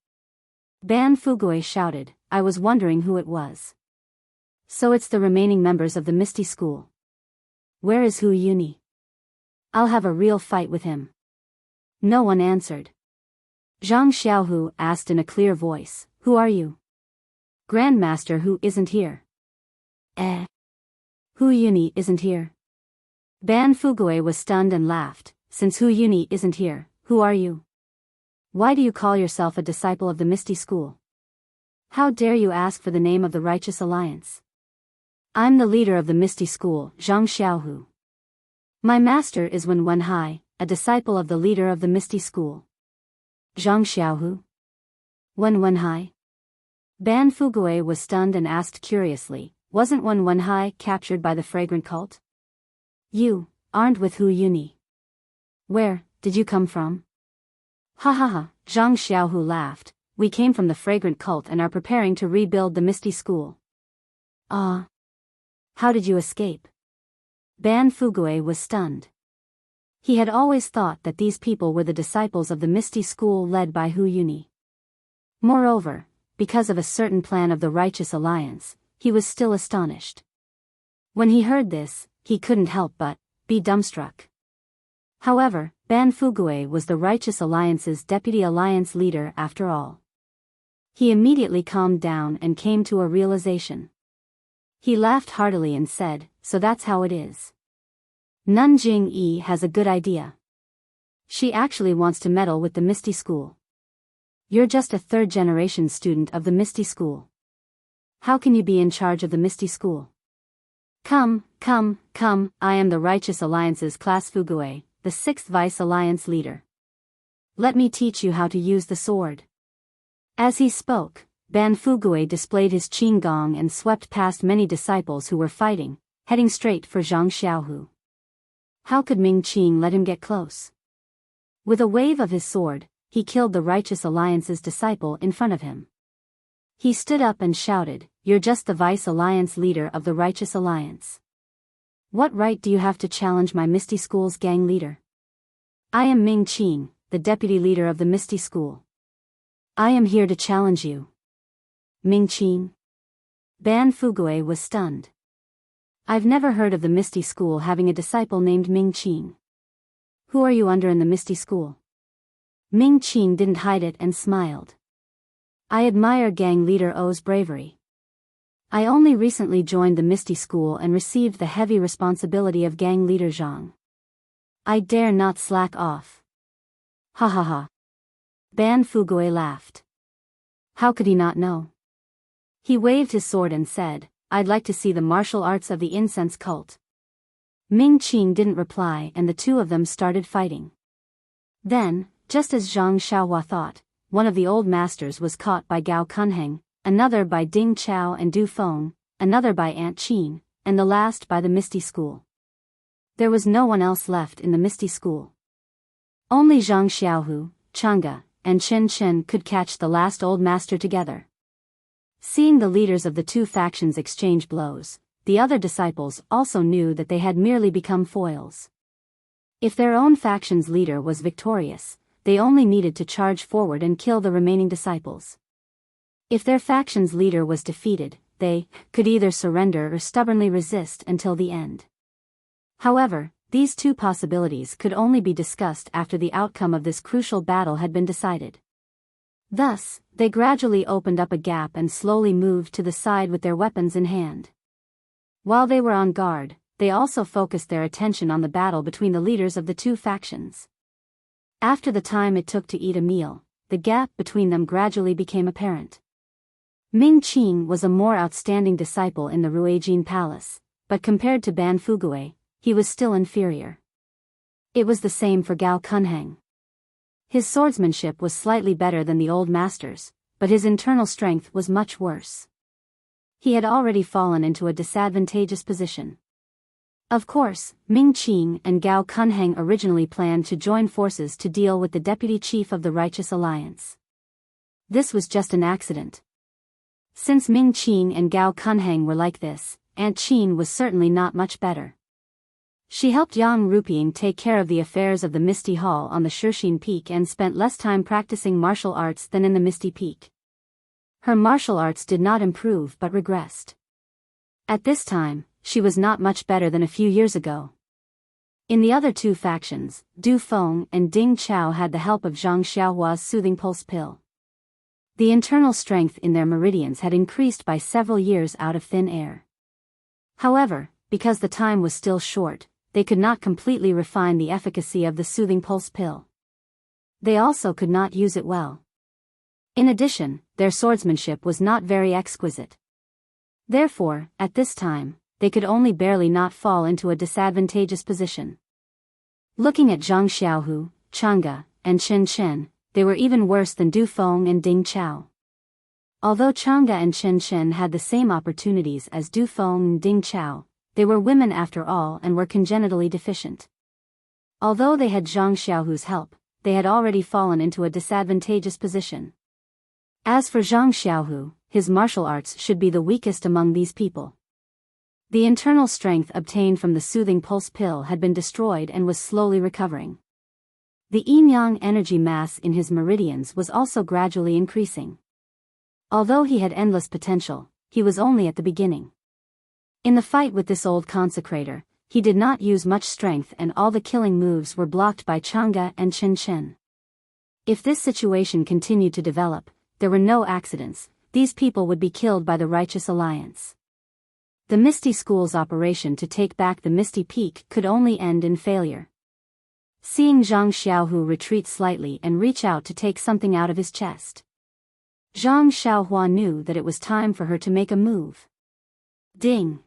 [SPEAKER 1] Ban Fugue shouted, "I was wondering who it was. So it's the remaining members of the Misty School. Where is Hu Yuni? I'll have a real fight with him." No one answered. Zhang Xiaohu asked in a clear voice, "Who are you?" "Grandmaster Hu isn't here." Hu Yuni isn't here? Ban Fugue was stunned and laughed. "Since Hu Yuni isn't here, who are you? Why do you call yourself a disciple of the Misty School? How dare you ask for the name of the Righteous Alliance?" "I'm the leader of the Misty School, Zhang Xiaohu. My master is Wen Wenhai, a disciple of the leader of the Misty School." "Zhang Xiaohu? Wen Wenhai?" Ban Fugue was stunned and asked curiously, "Wasn't Wen Wenhai captured by the fragrant cult? You aren't with Hu Yuni. Where did you come from?" "Ha ha ha," Zhang Xiaohu laughed. "We came from the fragrant cult and are preparing to rebuild the Misty School." "Ah. How did you escape?" Ban Fugue was stunned. He had always thought that these people were the disciples of the Misty School led by Hu Yuni. Moreover, because of a certain plan of the Righteous Alliance, he was still astonished. When he heard this, he couldn't help but be dumbstruck. However, Ban Fugue was the Righteous Alliance's deputy alliance leader after all. He immediately calmed down and came to a realization. He laughed heartily and said, "So that's how it is. Nanjing Yi has a good idea. She actually wants to meddle with the Misty School. You're just a third-generation student of the Misty School. How can you be in charge of the Misty School? Come, I am the Righteous Alliance's Class Fugue, the 6th Vice Alliance leader. Let me teach you how to use the sword." As he spoke, Ban Fugue displayed his qing gong and swept past many disciples who were fighting, heading straight for Zhang Xiaohu. How could Ming Qing let him get close? With a wave of his sword, he killed the Righteous Alliance's disciple in front of him. He stood up and shouted, "You're just the Vice Alliance leader of the Righteous Alliance. What right do you have to challenge my Misty School's gang leader? I am Ming Qing, the deputy leader of the Misty School. I am here to challenge you." "Ming Qing?" Ban Fugue was stunned. "I've never heard of the Misty School having a disciple named Ming Qing. Who are you under in the Misty School?" Ming Qing didn't hide it and smiled. "I admire gang leader O's bravery. I only recently joined the Misty School and received the heavy responsibility of gang leader Zhang. I dare not slack off." "Ha ha ha." Ban Fugue laughed. How could he not know? He waved his sword and said, "I'd like to see the martial arts of the incense cult." Ming Qing didn't reply and the two of them started fighting. Then, just as Zhang Xiaohua thought, one of the old masters was caught by Gao Kunheng, another by Ding Chao and Du Feng, another by Aunt Qin, and the last by the Misty School. There was no one else left in the Misty School. Only Zhang Xiaohu, Chang'e, and Chen Chen could catch the last old master together. Seeing the leaders of the two factions exchange blows, the other disciples also knew that they had merely become foils. If their own faction's leader was victorious, they only needed to charge forward and kill the remaining disciples. If their faction's leader was defeated, they could either surrender or stubbornly resist until the end. However, these two possibilities could only be discussed after the outcome of this crucial battle had been decided. Thus, they gradually opened up a gap and slowly moved to the side with their weapons in hand. While they were on guard, they also focused their attention on the battle between the leaders of the two factions. After the time it took to eat a meal, the gap between them gradually became apparent. Ming Qing was a more outstanding disciple in the Ruijin Palace, but compared to Ban Fugui, he was still inferior. It was the same for Gao Kunheng. His swordsmanship was slightly better than the old master's, but his internal strength was much worse. He had already fallen into a disadvantageous position. Of course, Ming Qing and Gao Kunheng originally planned to join forces to deal with the deputy chief of the Righteous Alliance. This was just an accident. Since Ming Qing and Gao Kunheng were like this, Aunt Qin was certainly not much better. She helped Yang Ruping take care of the affairs of the Misty Hall on the Shushin Peak and spent less time practicing martial arts than in the Misty Peak. Her martial arts did not improve but regressed. At this time, she was not much better than a few years ago. In the other two factions, Du Feng and Ding Chao had the help of Zhang Xiaohua's soothing pulse pill. The internal strength in their meridians had increased by several years out of thin air. However, because the time was still short, they could not completely refine the efficacy of the soothing pulse pill. They also could not use it well. In addition, their swordsmanship was not very exquisite. Therefore, at this time, they could only barely not fall into a disadvantageous position. Looking at Zhang Xiaohu, Chang'e, and Chen Chen, they were even worse than Du Feng and Ding Chao. Although Chang'e and Chen Chen had the same opportunities as Du Feng and Ding Chao, they were women after all and were congenitally deficient. Although they had Zhang Xiaohu's help, they had already fallen into a disadvantageous position. As for Zhang Xiaohu, his martial arts should be the weakest among these people. The internal strength obtained from the soothing pulse pill had been destroyed and was slowly recovering. The yin-yang energy mass in his meridians was also gradually increasing. Although he had endless potential, he was only at the beginning. In the fight with this old consecrator, he did not use much strength and all the killing moves were blocked by Chang'e and Chen Chen. If this situation continued to develop, there were no accidents, these people would be killed by the Righteous Alliance. The Misty School's operation to take back the Misty Peak could only end in failure. Seeing Zhang Xiaohu retreat slightly and reach out to take something out of his chest, Zhang Xiaohua knew that it was time for her to make a move. Ding!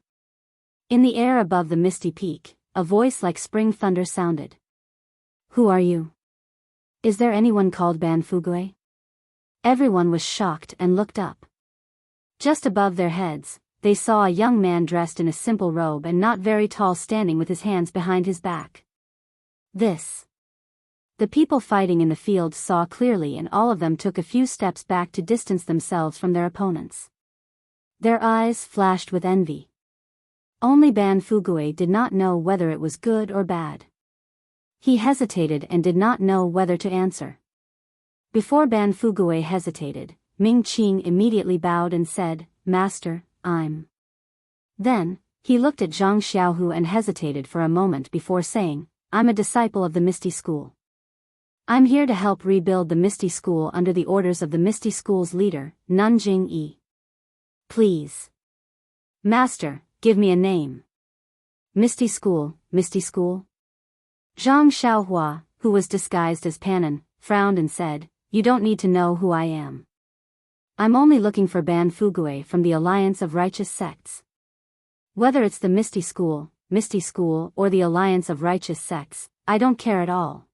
[SPEAKER 1] In the air above the Misty Peak, a voice like spring thunder sounded. Who are you? Is there anyone called Ban Fugui? Everyone was shocked and looked up. Just above their heads, they saw a young man dressed in a simple robe and not very tall standing with his hands behind his back. This. The people fighting in the field saw clearly and all of them took a few steps back to distance themselves from their opponents. Their eyes flashed with envy. Only Ban Fugui did not know whether it was good or bad. He hesitated and did not know whether to answer. Before Ban Fugui hesitated, Ming Qing immediately bowed and said, "Master, I'm." Then, he looked at Zhang Xiaohu and hesitated for a moment before saying, "I'm a disciple of the Misty School. I'm here to help rebuild the Misty School under the orders of the Misty School's leader, Nanjing Yi. Please. Master, give me a name." Misty School, Misty School? Zhang Xiaohua, who was disguised as Panin, frowned and said, "You don't need to know who I am. I'm only looking for Ban Fugui from the Alliance of Righteous Sects. Whether it's the Misty School, or the Alliance of Righteous Sects, I don't care at all."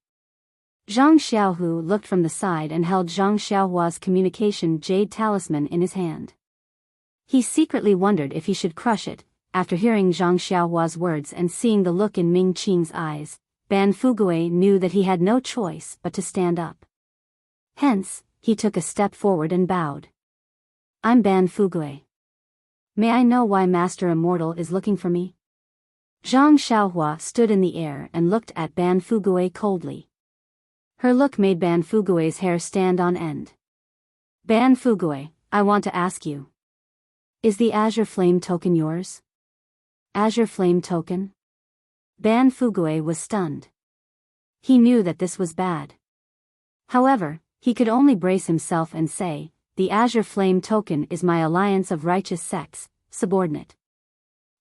[SPEAKER 1] Zhang Xiaohu looked from the side and held Zhang Xiaohua's communication jade talisman in his hand. He secretly wondered if he should crush it. After hearing Zhang Xiaohua's words and seeing the look in Ming Qing's eyes, Ban Fugui knew that he had no choice but to stand up. Hence, he took a step forward and bowed. "I'm Ban Fugui. May I know why Master Immortal is looking for me?" Zhang Xiaohua stood in the air and looked at Ban Fugui coldly. Her look made Ban Fugui's hair stand on end. "Ban Fugui, I want to ask you. Is the Azure Flame token yours?" Azure Flame token? Ban Fugui was stunned. He knew that this was bad. However, he could only brace himself and say, "The Azure Flame token is my Alliance of Righteous Sects, subordinate.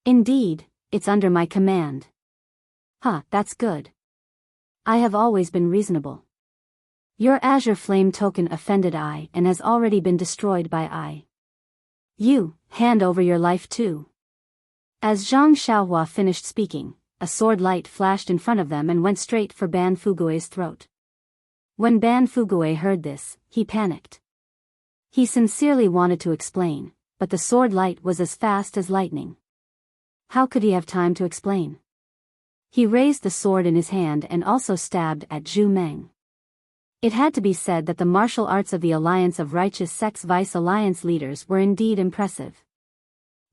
[SPEAKER 1] Indeed, it's under my command." "Huh, that's good. I have always been reasonable. Your Azure Flame token offended I and has already been destroyed by I. You, hand over your life too. As Zhang Xiaohua finished speaking, a sword light flashed in front of them and went straight for Ban Fugui's throat. When Ban Fugui heard this, he panicked. He sincerely wanted to explain, but the sword light was as fast as lightning. How could he have time to explain? He raised the sword in his hand and also stabbed at Zhu Meng. It had to be said that the martial arts of the Alliance of Righteous Sects Vice Alliance leaders were indeed impressive.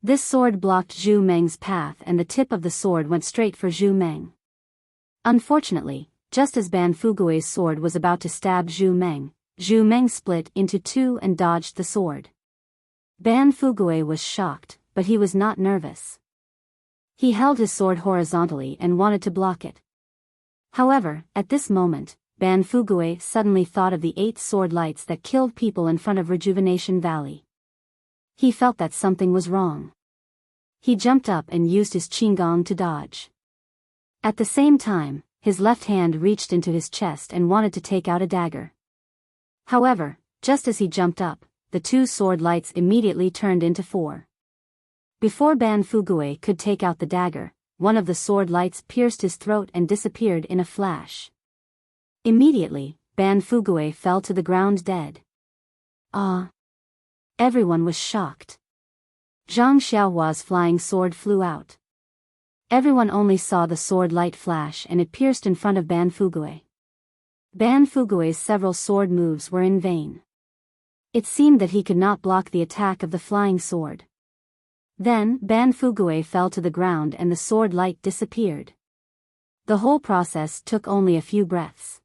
[SPEAKER 1] This sword blocked Zhu Meng's path and the tip of the sword went straight for Zhu Meng. Unfortunately, just as Ban Fugui's sword was about to stab Zhu Meng split into two and dodged the sword. Ban Fugui was shocked, but he was not nervous. He held his sword horizontally and wanted to block it. However, at this moment, Ban Fugui suddenly thought of the 8 sword lights that killed people in front of Rejuvenation Valley. He felt that something was wrong. He jumped up and used his qinggong to dodge. At the same time, his left hand reached into his chest and wanted to take out a dagger. However, just as he jumped up, the 2 sword lights immediately turned into 4. Before Ban Fugui could take out the dagger, one of the sword lights pierced his throat and disappeared in a flash. Immediately, Ban Fugui fell to the ground dead. Ah! Everyone was shocked. Zhang Xiaohua's flying sword flew out. Everyone only saw the sword light flash and it pierced in front of Ban Fugui. Ban Fugui's several sword moves were in vain. It seemed that he could not block the attack of the flying sword. Then, Ban Fugui fell to the ground and the sword light disappeared. The whole process took only a few breaths.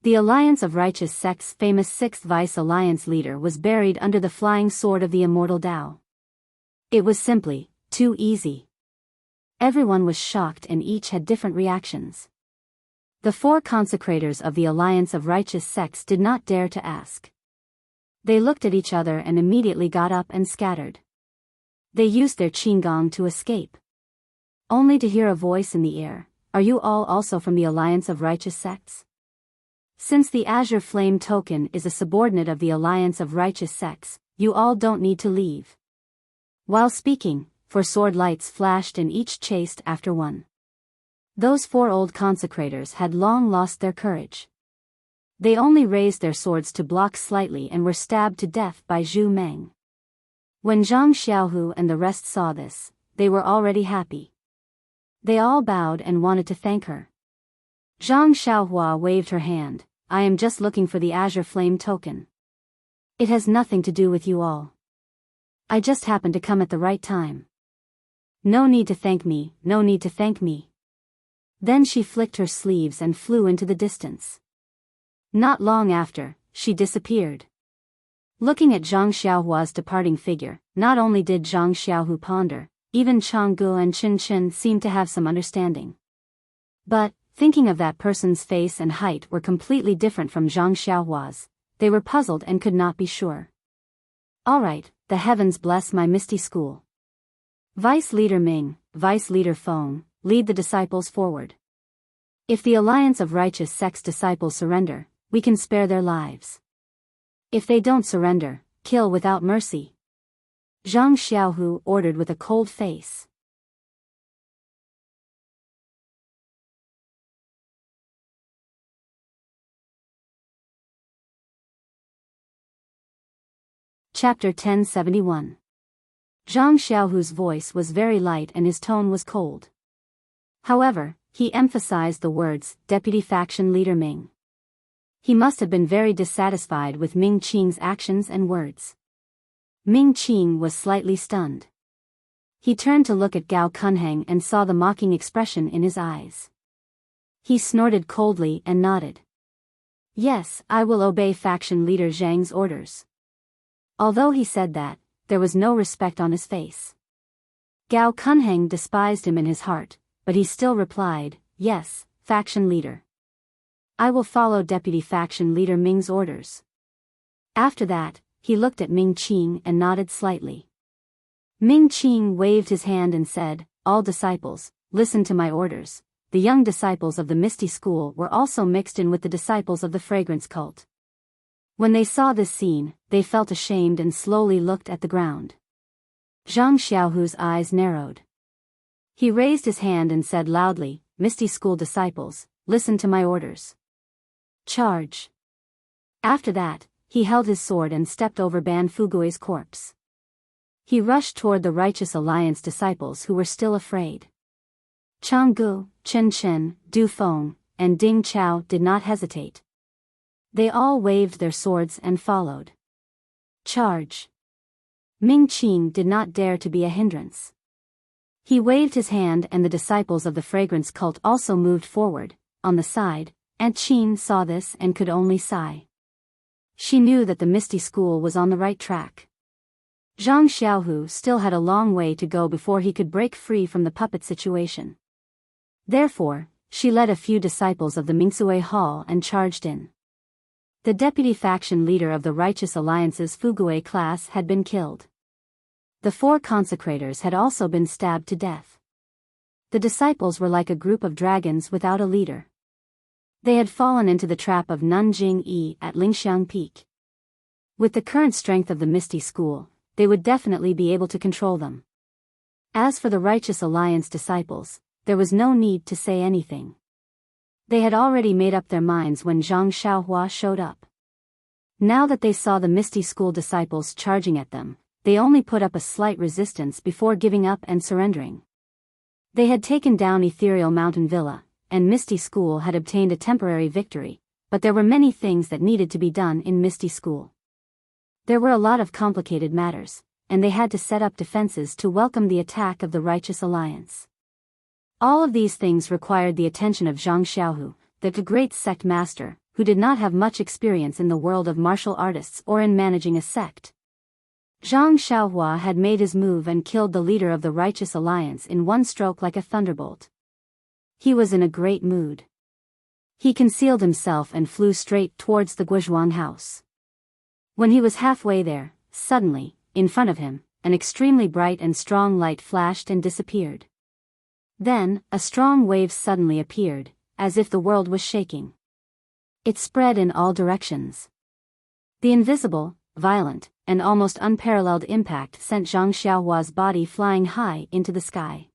[SPEAKER 1] The Alliance of Righteous Sects' famous 6th Vice Alliance leader was buried under the flying sword of the Immortal Tao. It was simply too easy. Everyone was shocked and each had different reactions. The 4 consecrators of the Alliance of Righteous Sects did not dare to ask. They looked at each other and immediately got up and scattered. They used their qinggong to escape. Only to hear a voice in the air, "Are you all also from the Alliance of Righteous Sects?" Since the Azure Flame token is a subordinate of the Alliance of Righteous Sects, you all don't need to leave. While speaking, 4 sword lights flashed and each chased after one. Those 4 old consecrators had long lost their courage. They only raised their swords to block slightly and were stabbed to death by Zhu Meng. When Zhang Xiaohu and the rest saw this, they were already happy. They all bowed and wanted to thank her. Zhang Xiaohua waved her hand. "I am just looking for the Azure Flame token. It has nothing to do with you all. I just happened to come at the right time. No need to thank me, no need to thank me." Then she flicked her sleeves and flew into the distance. Not long after, she disappeared. Looking at Zhang Xiaohua's departing figure, not only did Zhang Xiaohu ponder, even Changgu and Qin Qin seemed to have some understanding. But, thinking of that person's face and height were completely different from Zhang Xiaohua's, they were puzzled and could not be sure. Alright, the heavens bless my misty school. Vice Leader Ming, Vice Leader Feng, lead the disciples forward. If the Alliance of Righteous Sects disciples surrender, we can spare their lives. If they don't surrender, kill without mercy. Zhang Xiaohu ordered with a cold face. Chapter 1071. Zhang Xiaohu's voice was very light and his tone was cold. However, he emphasized the words, Deputy Faction Leader Ming. He must have been very dissatisfied with Ming Qing's actions and words. Ming Qing was slightly stunned. He turned to look at Gao Kunheng and saw the mocking expression in his eyes. He snorted coldly and nodded. Yes, I will obey Faction Leader Zhang's orders. Although he said that, there was no respect on his face. Gao Kunheng despised him in his heart, but he still replied, Yes, Faction Leader. I will follow Deputy Faction Leader Ming's orders. After that, he looked at Ming Qing and nodded slightly. Ming Qing waved his hand and said, All disciples, listen to my orders. The young disciples of the Misty School were also mixed in with the disciples of the Fragrance Cult. When they saw this scene, they felt ashamed and slowly looked at the ground. Zhang Xiaohu's eyes narrowed. He raised his hand and said loudly, "Misty School disciples, listen to my orders. Charge." After that, he held his sword and stepped over Ban Fugui's corpse. He rushed toward the Righteous Alliance disciples who were still afraid. Chang Gu, Chen Chen, Du Feng, and Ding Chao did not hesitate. They all waved their swords and followed. Charge. Ming Qing did not dare to be a hindrance. He waved his hand and the disciples of the fragrance cult also moved forward, on the side, and Qin saw this and could only sigh. She knew that the Misty School was on the right track. Zhang Xiaohu still had a long way to go before he could break free from the puppet situation. Therefore, she led a few disciples of the Mingsui Hall and charged in. The deputy faction leader of the Righteous Alliance's Fugui class had been killed. The 4 consecrators had also been stabbed to death. The disciples were like a group of dragons without a leader. They had fallen into the trap of Nanjing Yi at Lingxiang Peak. With the current strength of the Misty School, they would definitely be able to control them. As for the Righteous Alliance disciples, there was no need to say anything. They had already made up their minds when Zhang Xiaohua showed up. Now that they saw the Misty School disciples charging at them, they only put up a slight resistance before giving up and surrendering. They had taken down Ethereal Mountain Villa, and Misty School had obtained a temporary victory, but there were many things that needed to be done in Misty School. There were a lot of complicated matters, and they had to set up defenses to welcome the attack of the Righteous Alliance. All of these things required the attention of Zhang Xiaohu, the great sect master, who did not have much experience in the world of martial artists or in managing a sect. Zhang Xiaohua had made his move and killed the leader of the Righteous Alliance in one stroke like a thunderbolt. He was in a great mood. He concealed himself and flew straight towards the Guizhuang house. When he was halfway there, suddenly, in front of him, an extremely bright and strong light flashed and disappeared. Then, a strong wave suddenly appeared, as if the world was shaking. It spread in all directions. The invisible, violent, and almost unparalleled impact sent Zhang Xiaohua's body flying high into the sky.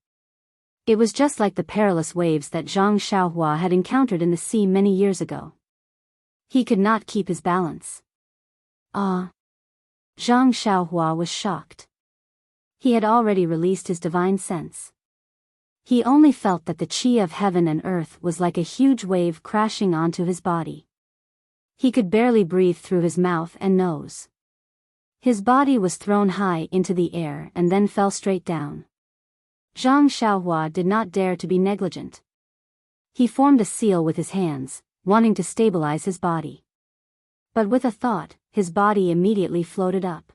[SPEAKER 1] It was just like the perilous waves that Zhang Xiaohua had encountered in the sea many years ago. He could not keep his balance. Ah! Zhang Xiaohua was shocked. He had already released his divine sense. He only felt that the chi of heaven and earth was like a huge wave crashing onto his body. He could barely breathe through his mouth and nose. His body was thrown high into the air and then fell straight down. Zhang Xiaohua did not dare to be negligent. He formed a seal with his hands, wanting to stabilize his body. But with a thought, his body immediately floated up.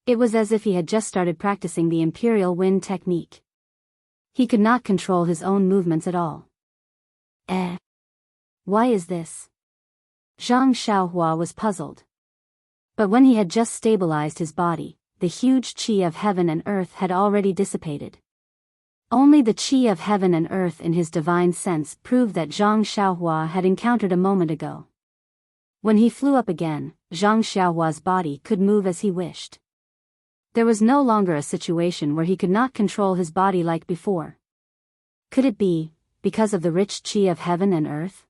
[SPEAKER 1] It was as if he had just started practicing the Imperial Wind technique. He could not control his own movements at all. Why is this? Zhang Xiaohua was puzzled. But when he had just stabilized his body, the huge chi of heaven and earth had already dissipated. Only the chi of heaven and earth in his divine sense proved that Zhang Xiaohua had encountered a moment ago. When he flew up again, Zhang Xiaohua's body could move as he wished. There was no longer a situation where he could not control his body like before. Could it be, because of the rich chi of heaven and earth?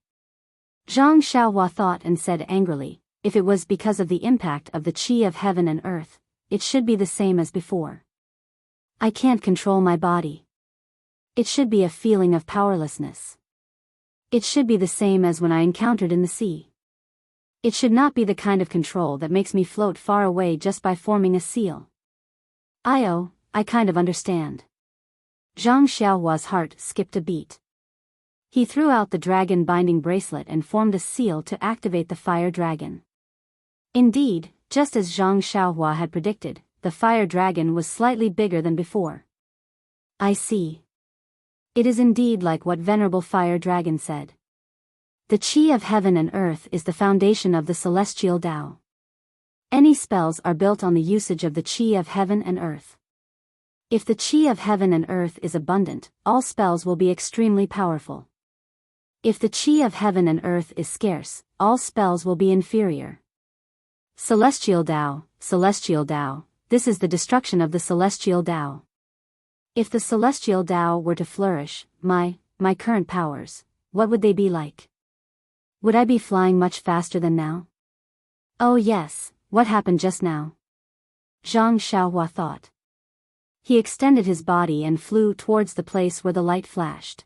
[SPEAKER 1] Zhang Xiaohua thought and said angrily, if it was because of the impact of the chi of heaven and earth, it should be the same as before. I can't control my body. It should be a feeling of powerlessness. It should be the same as when I encountered in the sea. It should not be the kind of control that makes me float far away just by forming a seal. I kind of understand. Zhang Xiaohua's heart skipped a beat. He threw out the dragon binding bracelet and formed a seal to activate the fire dragon. Indeed, just as Zhang Xiaohua had predicted, the fire dragon was slightly bigger than before. I see. It is indeed like what Venerable Fire Dragon said. The chi of heaven and earth is the foundation of the celestial Tao. Any spells are built on the usage of the chi of heaven and earth. If the chi of heaven and earth is abundant, all spells will be extremely powerful. If the chi of heaven and earth is scarce, all spells will be inferior. Celestial Tao, this is the destruction of the celestial Tao. If the celestial Tao were to flourish, my current powers, what would they be like? Would I be flying much faster than now? Oh yes, what happened just now? Zhang Xiaohua thought. He extended his body and flew towards the place where the light flashed.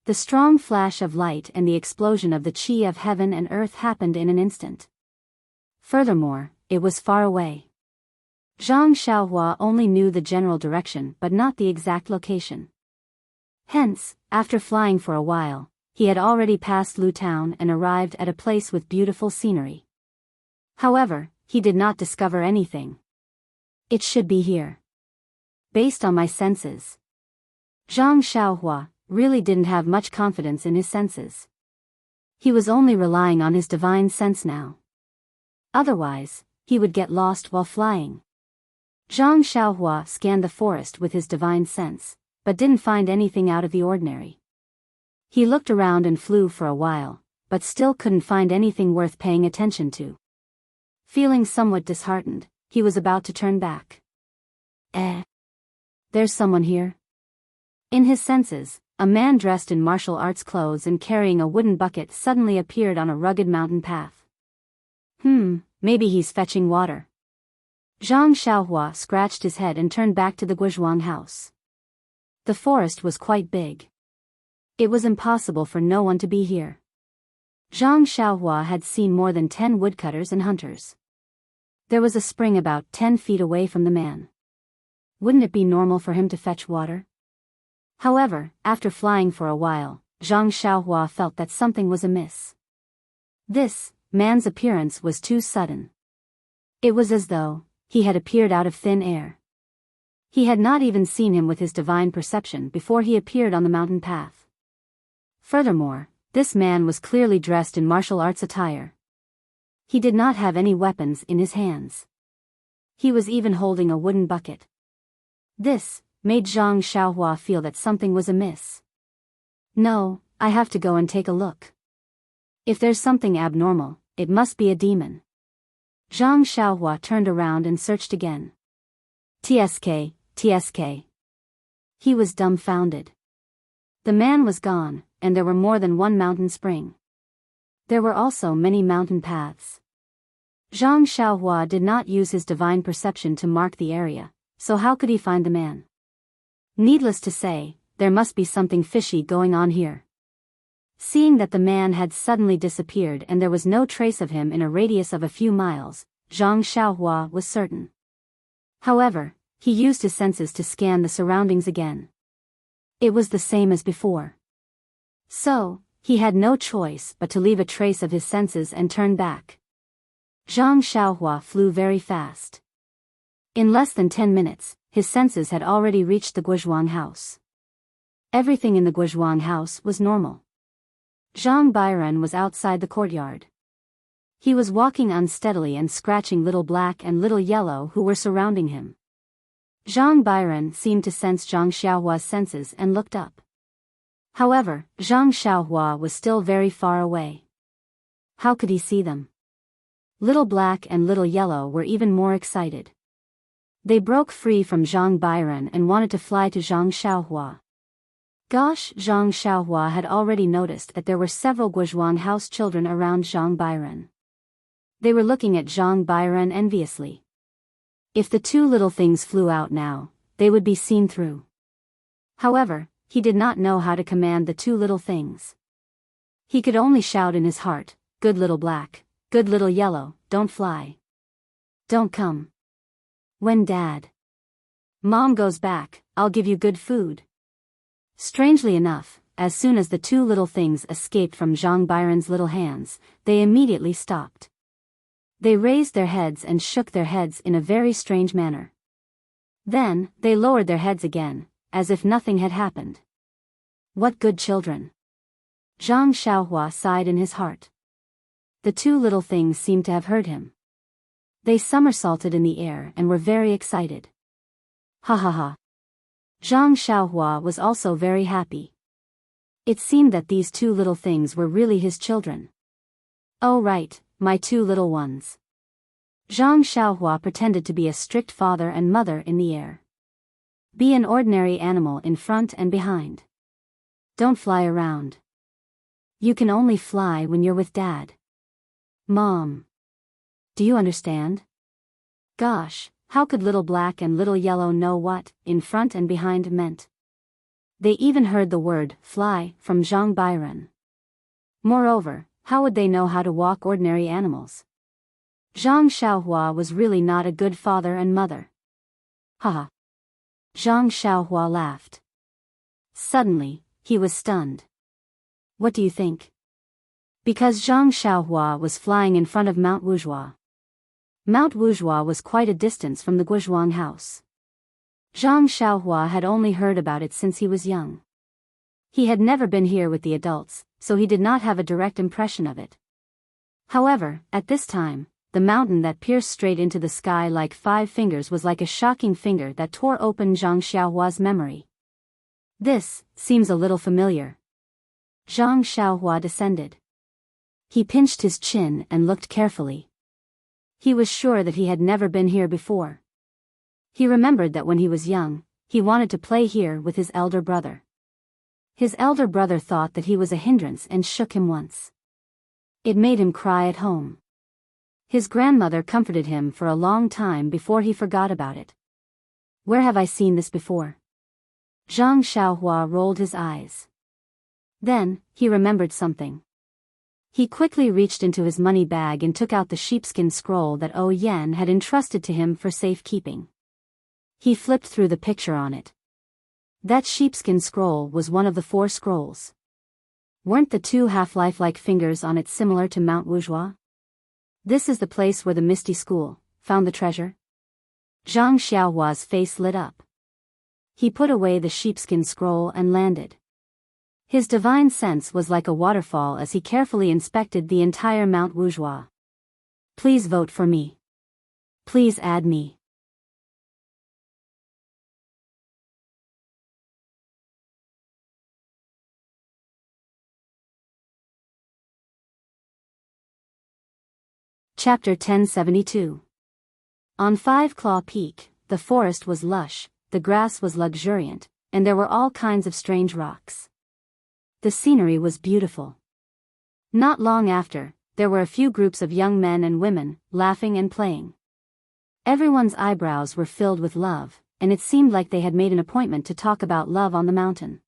[SPEAKER 1] The strong flash of light and the explosion of the qi of heaven and earth happened in an instant. Furthermore, it was far away. Zhang Xiaohua only knew the general direction but not the exact location. Hence, after flying for a while, he had already passed Lu Town and arrived at a place with beautiful scenery. However, he did not discover anything. It should be here. Based on my senses. Zhang Xiaohua really didn't have much confidence in his senses. He was only relying on his divine sense now. Otherwise, he would get lost while flying. Zhang Xiaohua scanned the forest with his divine sense, but didn't find anything out of the ordinary. He looked around and flew for a while, but still couldn't find anything worth paying attention to. Feeling somewhat disheartened, he was about to turn back. There's someone here. In his senses, a man dressed in martial arts clothes and carrying a wooden bucket suddenly appeared on a rugged mountain path. Maybe he's fetching water. Zhang Xiaohua scratched his head and turned back to the Guizhuang house. The forest was quite big. It was impossible for no one to be here. Zhang Xiaohua had seen more than 10 woodcutters and hunters. There was a spring about 10 feet away from the man. Wouldn't it be normal for him to fetch water? However, after flying for a while, Zhang Xiaohua felt that something was amiss. This man's appearance was too sudden. It was as though he had appeared out of thin air. He had not even seen him with his divine perception before he appeared on the mountain path. Furthermore, this man was clearly dressed in martial arts attire. He did not have any weapons in his hands. He was even holding a wooden bucket. This made Zhang Xiaohua feel that something was amiss. No, I have to go and take a look. If there's something abnormal, it must be a demon. Zhang Xiaohua turned around and searched again. TSK. He was dumbfounded. The man was gone, and there were more than one mountain spring. There were also many mountain paths. Zhang Xiaohua did not use his divine perception to mark the area, so how could he find the man? Needless to say, there must be something fishy going on here. Seeing that the man had suddenly disappeared and there was no trace of him in a radius of a few miles, Zhang Xiaohua was certain. However, he used his senses to scan the surroundings again. It was the same as before. So, he had no choice but to leave a trace of his senses and turn back. Zhang Xiaohua flew very fast. In less than 10 minutes, his senses had already reached the Guizhuang house. Everything in the Guizhuang house was normal. Zhang Bairen was outside the courtyard. He was walking unsteadily and scratching Little Black and Little Yellow who were surrounding him. Zhang Bairen seemed to sense Zhang Xiaohua's senses and looked up. However, Zhang Xiaohua was still very far away. How could he see them? Little Black and Little Yellow were even more excited. They broke free from Zhang Bairen and wanted to fly to Zhang Xiaohua. Gosh, Zhang Xiaohua had already noticed that there were several Guizhuang house children around Zhang Bairen. They were looking at Zhang Bairen enviously. If the two little things flew out now, they would be seen through. However, he did not know how to command the two little things. He could only shout in his heart, "Good Little Black, good Little Yellow, don't fly. Don't come. When Mom goes back, I'll give you good food." Strangely enough, as soon as the two little things escaped from Zhang Bairen's little hands, they immediately stopped. They raised their heads and shook their heads in a very strange manner. Then, they lowered their heads again, as if nothing had happened. What good children! Zhang Xiaohua sighed in his heart. The two little things seemed to have heard him. They somersaulted in the air and were very excited. Ha ha ha! Zhang Xiaohua was also very happy. It seemed that these two little things were really his children. Oh right, my two little ones. Zhang Xiaohua pretended to be a strict father and mother in the air. Be an ordinary animal in front and behind. Don't fly around. You can only fly when you're with Dad. Mom. Do you understand? Gosh, how could little black and little yellow know what in front and behind meant? They even heard the word fly from Zhang Bairen. Moreover, how would they know how to walk ordinary animals? Zhang Xiaohua was really not a good father and mother. Haha. Zhang Xiaohua laughed. Suddenly, he was stunned. What do you think? Because Zhang Xiaohua was flying in front of Mount Wuzhua. Mount Wuzhua was quite a distance from the Guozhuang house. Zhang Xiaohua had only heard about it since he was young. He had never been here with the adults, so he did not have a direct impression of it. However, at this time, the mountain that pierced straight into the sky like 5 fingers was like a shocking finger that tore open Zhang Xiaohua's memory. This seems a little familiar. Zhang Xiaohua descended. He pinched his chin and looked carefully. He was sure that he had never been here before. He remembered that when he was young, he wanted to play here with his elder brother. His elder brother thought that he was a hindrance and shook him once. It made him cry at home. His grandmother comforted him for a long time before he forgot about it. Where have I seen this before? Zhang Xiaohua rolled his eyes. Then, he remembered something. He quickly reached into his money bag and took out the sheepskin scroll that O Yan had entrusted to him for safekeeping. He flipped through the picture on it. That sheepskin scroll was one of the 4 scrolls. Weren't the 2 half-life-like fingers on it similar to Mount Wuzhua? This is the place where the Misty School found the treasure? Zhang Xiaohua's face lit up. He put away the sheepskin scroll and landed. His divine sense was like a waterfall as he carefully inspected the entire Mount Wuzhua. Please vote for me. Please add me. Chapter 1072. On 5 Claw Peak, the forest was lush, the grass was luxuriant, and there were all kinds of strange rocks. The scenery was beautiful. Not long after, there were a few groups of young men and women, laughing and playing. Everyone's eyebrows were filled with love, and it seemed like they had made an appointment to talk about love on the mountain.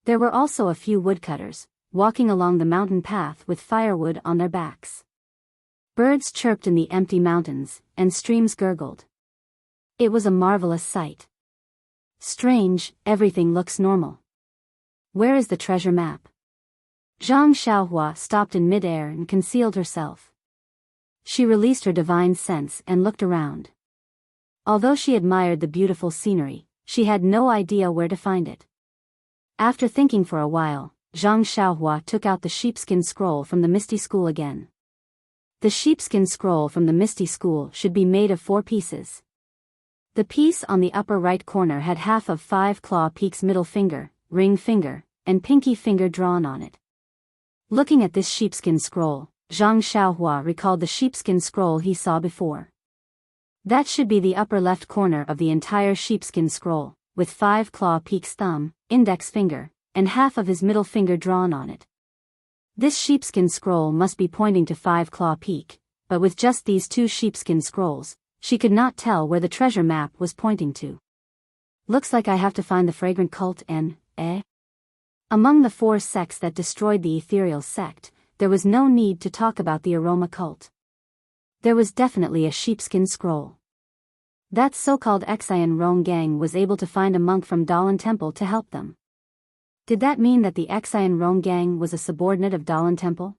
[SPEAKER 1] There were also a few woodcutters, walking along the mountain path with firewood on their backs. Birds chirped in the empty mountains, and streams gurgled. It was a marvelous sight. Strange, everything looks normal. Where is the treasure map? Zhang Xiaohua stopped in mid-air and concealed herself. She released her divine sense and looked around. Although she admired the beautiful scenery, she had no idea where to find it. After thinking for a while, Zhang Xiaohua took out the sheepskin scroll from the Misty School again. The sheepskin scroll from the Misty School should be made of 4 pieces. The piece on the upper right corner had half of 5 Claw Peak's middle finger, ring finger, and pinky finger drawn on it. Looking at this sheepskin scroll, Zhang Xiaohua recalled the sheepskin scroll he saw before. That should be the upper left corner of the entire sheepskin scroll, with 5 Claw Peak's thumb, index finger, and half of his middle finger drawn on it. This sheepskin scroll must be pointing to 5 Claw Peak, but with just these 2 sheepskin scrolls, she could not tell where the treasure map was pointing to. Looks like I have to find the fragrant cult and, Among the 4 sects that destroyed the ethereal sect, there was no need to talk about the aroma cult. There was definitely a sheepskin scroll. That so-called Xian Rong gang was able to find a monk from Dalan Temple to help them. Did that mean that the Xian Rong gang was a subordinate of Dalan Temple?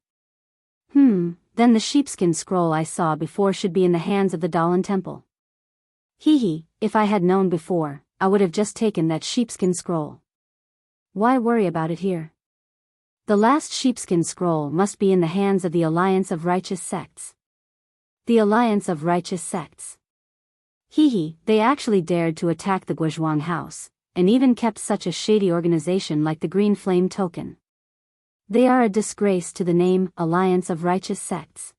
[SPEAKER 1] Then the sheepskin scroll I saw before should be in the hands of the Dalan Temple. If I had known before, I would have just taken that sheepskin scroll. Why worry about it here? The last sheepskin scroll must be in the hands of the Alliance of Righteous Sects. The Alliance of Righteous Sects. They actually dared to attack the Guozhuang house, and even kept such a shady organization like the Green Flame Token. They are a disgrace to the name Alliance of Righteous Sects.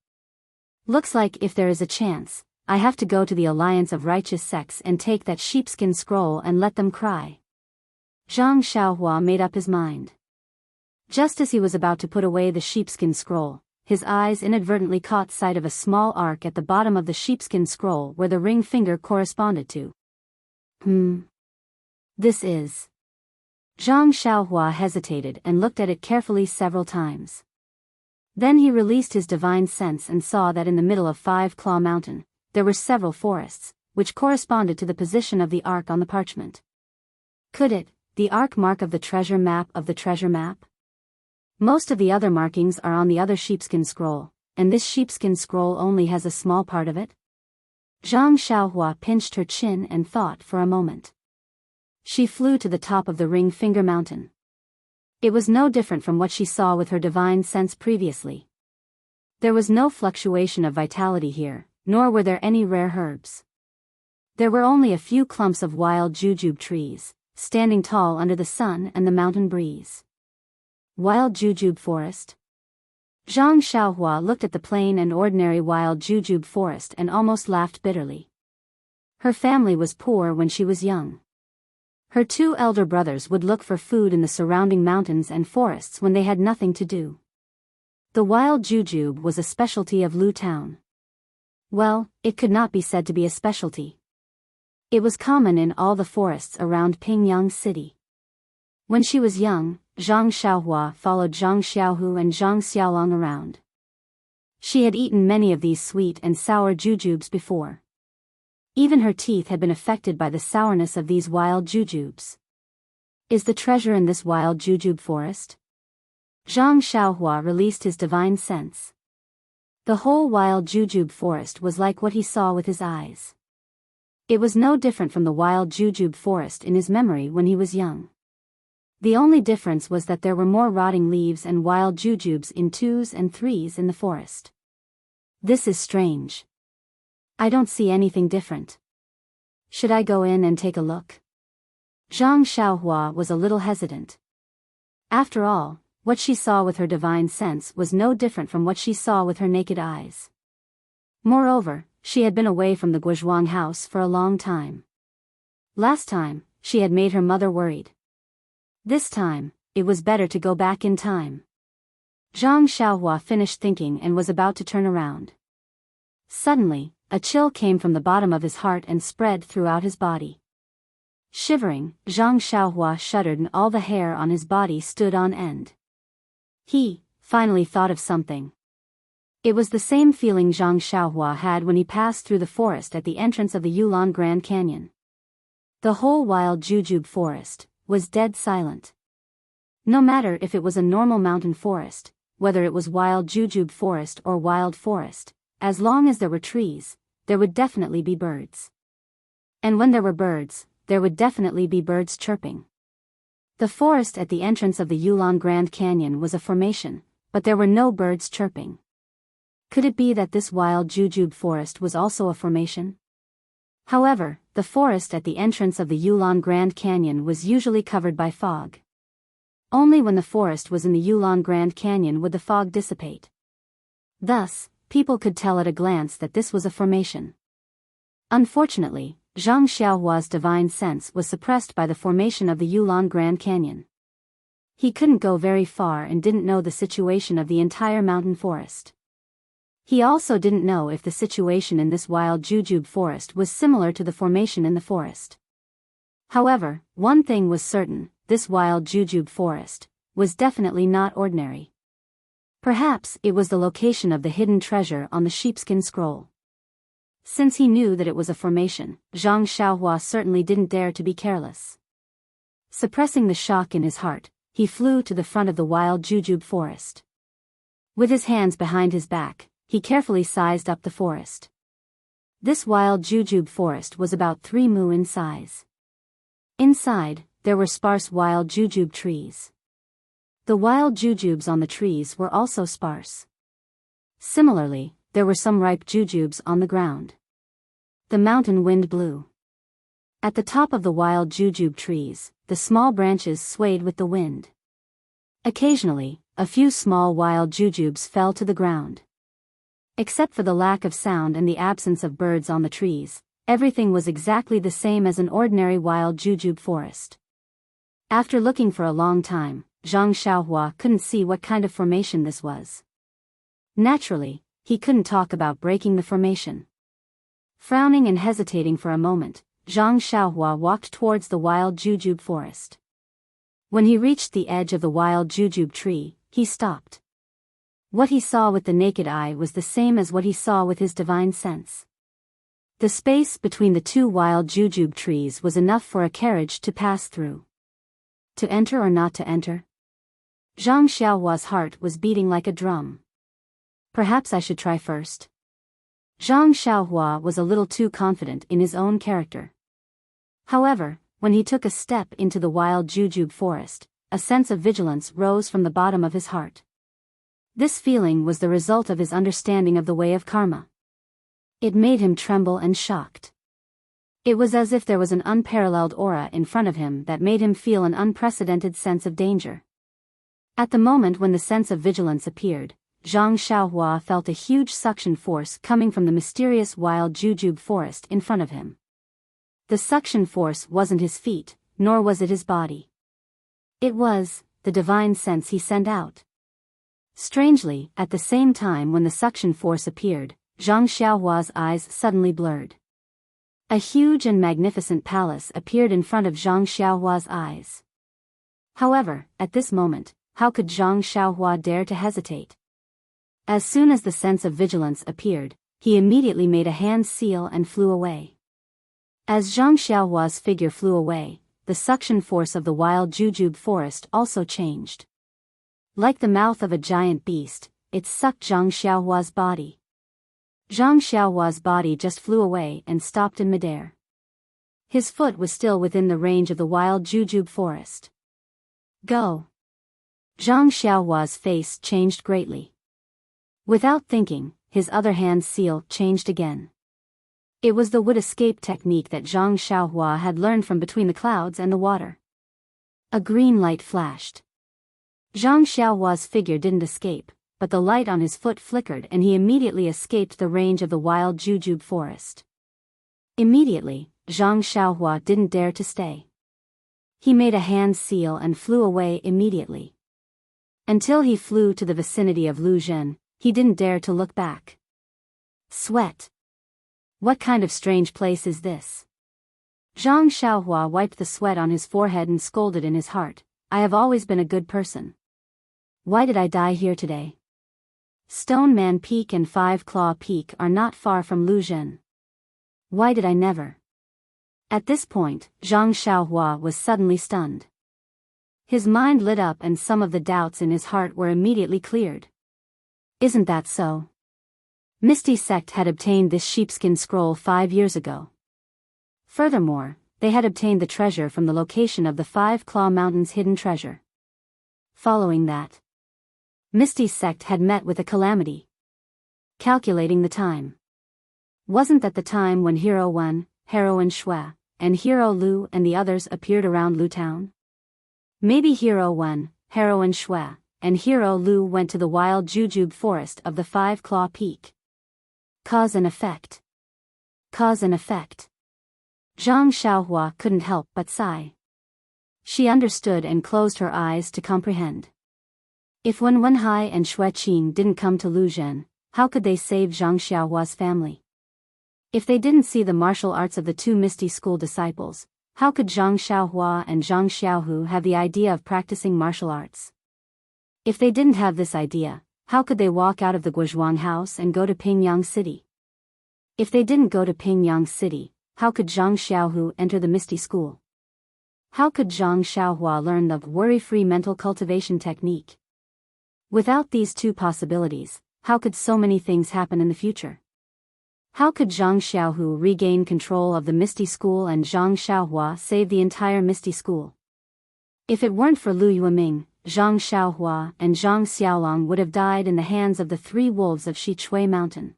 [SPEAKER 1] Looks like if there is a chance, I have to go to the Alliance of Righteous Sects and take that sheepskin scroll and let them cry. Zhang Xiaohua made up his mind. Just as he was about to put away the sheepskin scroll, his eyes inadvertently caught sight of a small arc at the bottom of the sheepskin scroll where the ring finger corresponded to. This is... Zhang Xiaohua hesitated and looked at it carefully several times. Then he released his divine sense and saw that in the middle of Five Claw Mountain, there were several forests, which corresponded to the position of the arc on the parchment. Could it, the arc mark of the treasure map of the treasure map? Most of the other markings are on the other sheepskin scroll, and this sheepskin scroll only has a small part of it? Zhang Xiaohua pinched her chin and thought for a moment. She flew to the top of the ring finger mountain. It was no different from what she saw with her divine sense previously. There was no fluctuation of vitality here, nor were there any rare herbs. There were only a few clumps of wild jujube trees, standing tall under the sun and the mountain breeze. Wild jujube forest? Zhang Xiaohua looked at the plain and ordinary wild jujube forest and almost laughed bitterly. Her family was poor when she was young. Her two elder brothers would look for food in the surrounding mountains and forests when they had nothing to do. The wild jujube was a specialty of Lu Town. Well, it could not be said to be a specialty. It was common in all the forests around Pingyang City. When she was young, Zhang Xiaohua followed Zhang Xiaohu and Zhang Xiaolong around. She had eaten many of these sweet and sour jujubes before. Even her teeth had been affected by the sourness of these wild jujubes. Is the treasure in this wild jujube forest? Zhang Xiaohua released his divine sense. The whole wild jujube forest was like what he saw with his eyes. It was no different from the wild jujube forest in his memory when he was young. The only difference was that there were more rotting leaves and wild jujubes in 2s and 3s in the forest. This is strange. I don't see anything different. Should I go in and take a look? Zhang Xiaohua was a little hesitant. After all, what she saw with her divine sense was no different from what she saw with her naked eyes. Moreover, she had been away from the Guozhuang house for a long time. Last time, she had made her mother worried. This time, it was better to go back in time. Zhang Xiaohua finished thinking and was about to turn around. Suddenly, a chill came from the bottom of his heart and spread throughout his body. Shivering, Zhang Xiaohua shuddered and all the hair on his body stood on end. He, finally thought of something. It was the same feeling Zhang Xiaohua had when he passed through the forest at the entrance of the Yulon Grand Canyon. The whole wild jujube forest was dead silent. No matter if it was a normal mountain forest, whether it was wild jujube forest or wild forest, as long as there were trees, there would definitely be birds. And when there were birds, there would definitely be birds chirping. The forest at the entrance of the Yulon Grand Canyon was a formation, but there were no birds chirping. Could it be that this wild jujube forest was also a formation? However, the forest at the entrance of the Yulon Grand Canyon was usually covered by fog. Only when the forest was in the Yulon Grand Canyon would the fog dissipate. Thus, people could tell at a glance that this was a formation. Unfortunately, Zhang Xiaohua's divine sense was suppressed by the formation of the Yulon Grand Canyon. He couldn't go very far and didn't know the situation of the entire mountain forest. He also didn't know if the situation in this wild jujube forest was similar to the formation in the forest. However, one thing was certain, this wild jujube forest was definitely not ordinary. Perhaps it was the location of the hidden treasure on the sheepskin scroll. Since he knew that it was a formation, Zhang Xiaohua certainly didn't dare to be careless. Suppressing the shock in his heart, he flew to the front of the wild jujube forest. With his hands behind his back, he carefully sized up the forest. This wild jujube forest was about 3 mu in size. Inside, there were sparse wild jujube trees. The wild jujubes on the trees were also sparse. Similarly, there were some ripe jujubes on the ground. The mountain wind blew. At the top of the wild jujube trees, the small branches swayed with the wind. Occasionally, a few small wild jujubes fell to the ground. Except for the lack of sound and the absence of birds on the trees, everything was exactly the same as an ordinary wild jujube forest. After looking for a long time, Zhang Xiaohua couldn't see what kind of formation this was. Naturally, he couldn't talk about breaking the formation. Frowning and hesitating for a moment, Zhang Xiaohua walked towards the wild jujube forest. When he reached the edge of the wild jujube tree, he stopped. What he saw with the naked eye was the same as what he saw with his divine sense. The space between the two wild jujube trees was enough for a carriage to pass through. To enter or not to enter? Zhang Xiaohua's heart was beating like a drum. Perhaps I should try first. Zhang Xiaohua was a little too confident in his own character. However, when he took a step into the wild jujube forest, a sense of vigilance rose from the bottom of his heart. This feeling was the result of his understanding of the way of karma. It made him tremble and shocked. It was as if there was an unparalleled aura in front of him that made him feel an unprecedented sense of danger. At the moment when the sense of vigilance appeared, Zhang Xiaohua felt a huge suction force coming from the mysterious wild jujube forest in front of him. The suction force wasn't his feet, nor was it his body. It was the divine sense he sent out. Strangely, at the same time when the suction force appeared, Zhang Xiaohua's eyes suddenly blurred. A huge and magnificent palace appeared in front of Zhang Xiaohua's eyes. However, at this moment, how could Zhang Xiaohua dare to hesitate? As soon as the sense of vigilance appeared, he immediately made a hand seal and flew away. As Zhang Xiaohua's figure flew away, the suction force of the wild jujube forest also changed. Like the mouth of a giant beast, it sucked Zhang Xiaohua's body. Zhang Xiaohua's body just flew away and stopped in midair. His foot was still within the range of the wild jujube forest. Go! Zhang Xiaohua's face changed greatly. Without thinking, his other hand seal changed again. It was the wood escape technique that Zhang Xiaohua had learned from between the clouds and the water. A green light flashed. Zhang Xiaohua's figure didn't escape, but the light on his foot flickered and he immediately escaped the range of the wild jujube forest. Immediately, Zhang Xiaohua didn't dare to stay. He made a hand seal and flew away immediately. Until he flew to the vicinity of Lu Zhen, he didn't dare to look back. Sweat. What kind of strange place is this? Zhang Xiaohua wiped the sweat on his forehead and scolded in his heart, I have always been a good person. Why did I die here today? Stone Man Peak and Five Claw Peak are not far from Lu Zhen. Why did I never? At this point, Zhang Xiaohua was suddenly stunned. His mind lit up and some of the doubts in his heart were immediately cleared. Isn't that so? Misty Sect had obtained this sheepskin scroll 5 years ago. Furthermore, they had obtained the treasure from the location of the Five Claw Mountain's hidden treasure. Following that, Misty Sect had met with a calamity. Calculating the time. Wasn't that the time when Hero 1, Heroine Shui, and Hero Lu and the others appeared around Lu Town? Maybe Hero 1, Heroine Shui, and Hero Lu went to the wild jujube forest of the Five Claw Peak. Cause and effect. Cause and effect. Zhang Xiaohua couldn't help but sigh. She understood and closed her eyes to comprehend. If Wen Wenhai and Xue Qing didn't come to Lu Zhen, how could they save Zhang Xiaohua's family? If they didn't see the martial arts of the two Misty School disciples, how could Zhang Xiaohua and Zhang Xiaohu have the idea of practicing martial arts? If they didn't have this idea, how could they walk out of the Guozhuang house and go to Pingyang City? If they didn't go to Pingyang City, how could Zhang Xiaohu enter the Misty School? How could Zhang Xiaohua learn the worry-free mental cultivation technique? Without these two possibilities, how could so many things happen in the future? How could Zhang Xiaohu regain control of the Misty School and Zhang Xiaohua save the entire Misty School? If it weren't for Lu Yueming, Zhang Xiaohua and Zhang Xiaolong would have died in the hands of the 3 wolves of Xichui Mountain.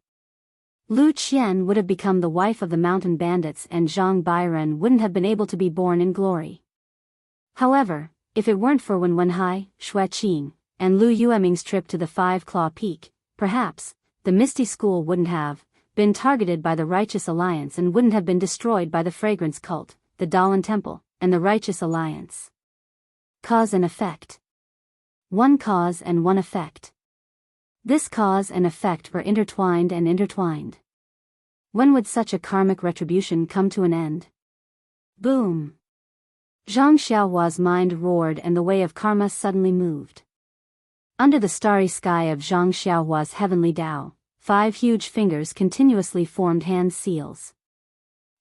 [SPEAKER 1] Lu Qian would have become the wife of the mountain bandits and Zhang Bairen wouldn't have been able to be born in glory. However, if it weren't for Wen Wenhai, Xue Qing, and Lu Yueming's trip to the Five Claw Peak, perhaps, the Misty School wouldn't have been targeted by the Righteous Alliance and wouldn't have been destroyed by the Fragrance Cult, the Dahlin Temple, and the Righteous Alliance. Cause and effect. One cause and one effect. This cause and effect were intertwined and intertwined. When would such a karmic retribution come to an end? Boom! Zhang Xiaohua's mind roared and the way of karma suddenly moved. Under the starry sky of Zhang Xiaohua's heavenly Tao, 5 huge fingers continuously formed hand seals.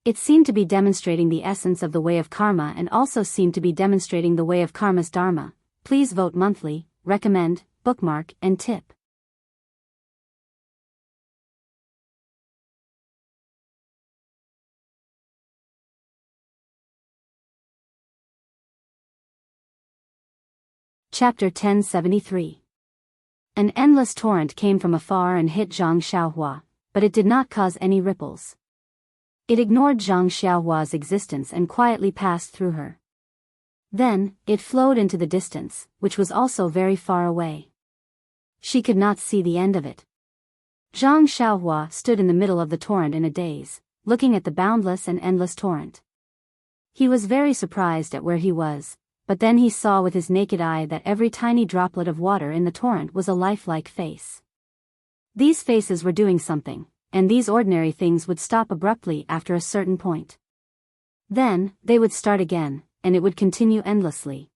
[SPEAKER 1] It seemed to be demonstrating the essence of the way of karma and also seemed to be demonstrating the way of karma's dharma. Please vote monthly, recommend, bookmark, and tip. Chapter 1073. An endless torrent came from afar and hit Zhang Xiaohua, but it did not cause any ripples. It ignored Zhang Xiaohua's existence and quietly passed through her. Then, it flowed into the distance, which was also very far away. She could not see the end of it. Zhang Xiaohua stood in the middle of the torrent in a daze, looking at the boundless and endless torrent. He was very surprised at where he was, but then he saw with his naked eye that every tiny droplet of water in the torrent was a lifelike face. These faces were doing something, and these ordinary things would stop abruptly after a certain point. Then, they would start again, and it would continue endlessly.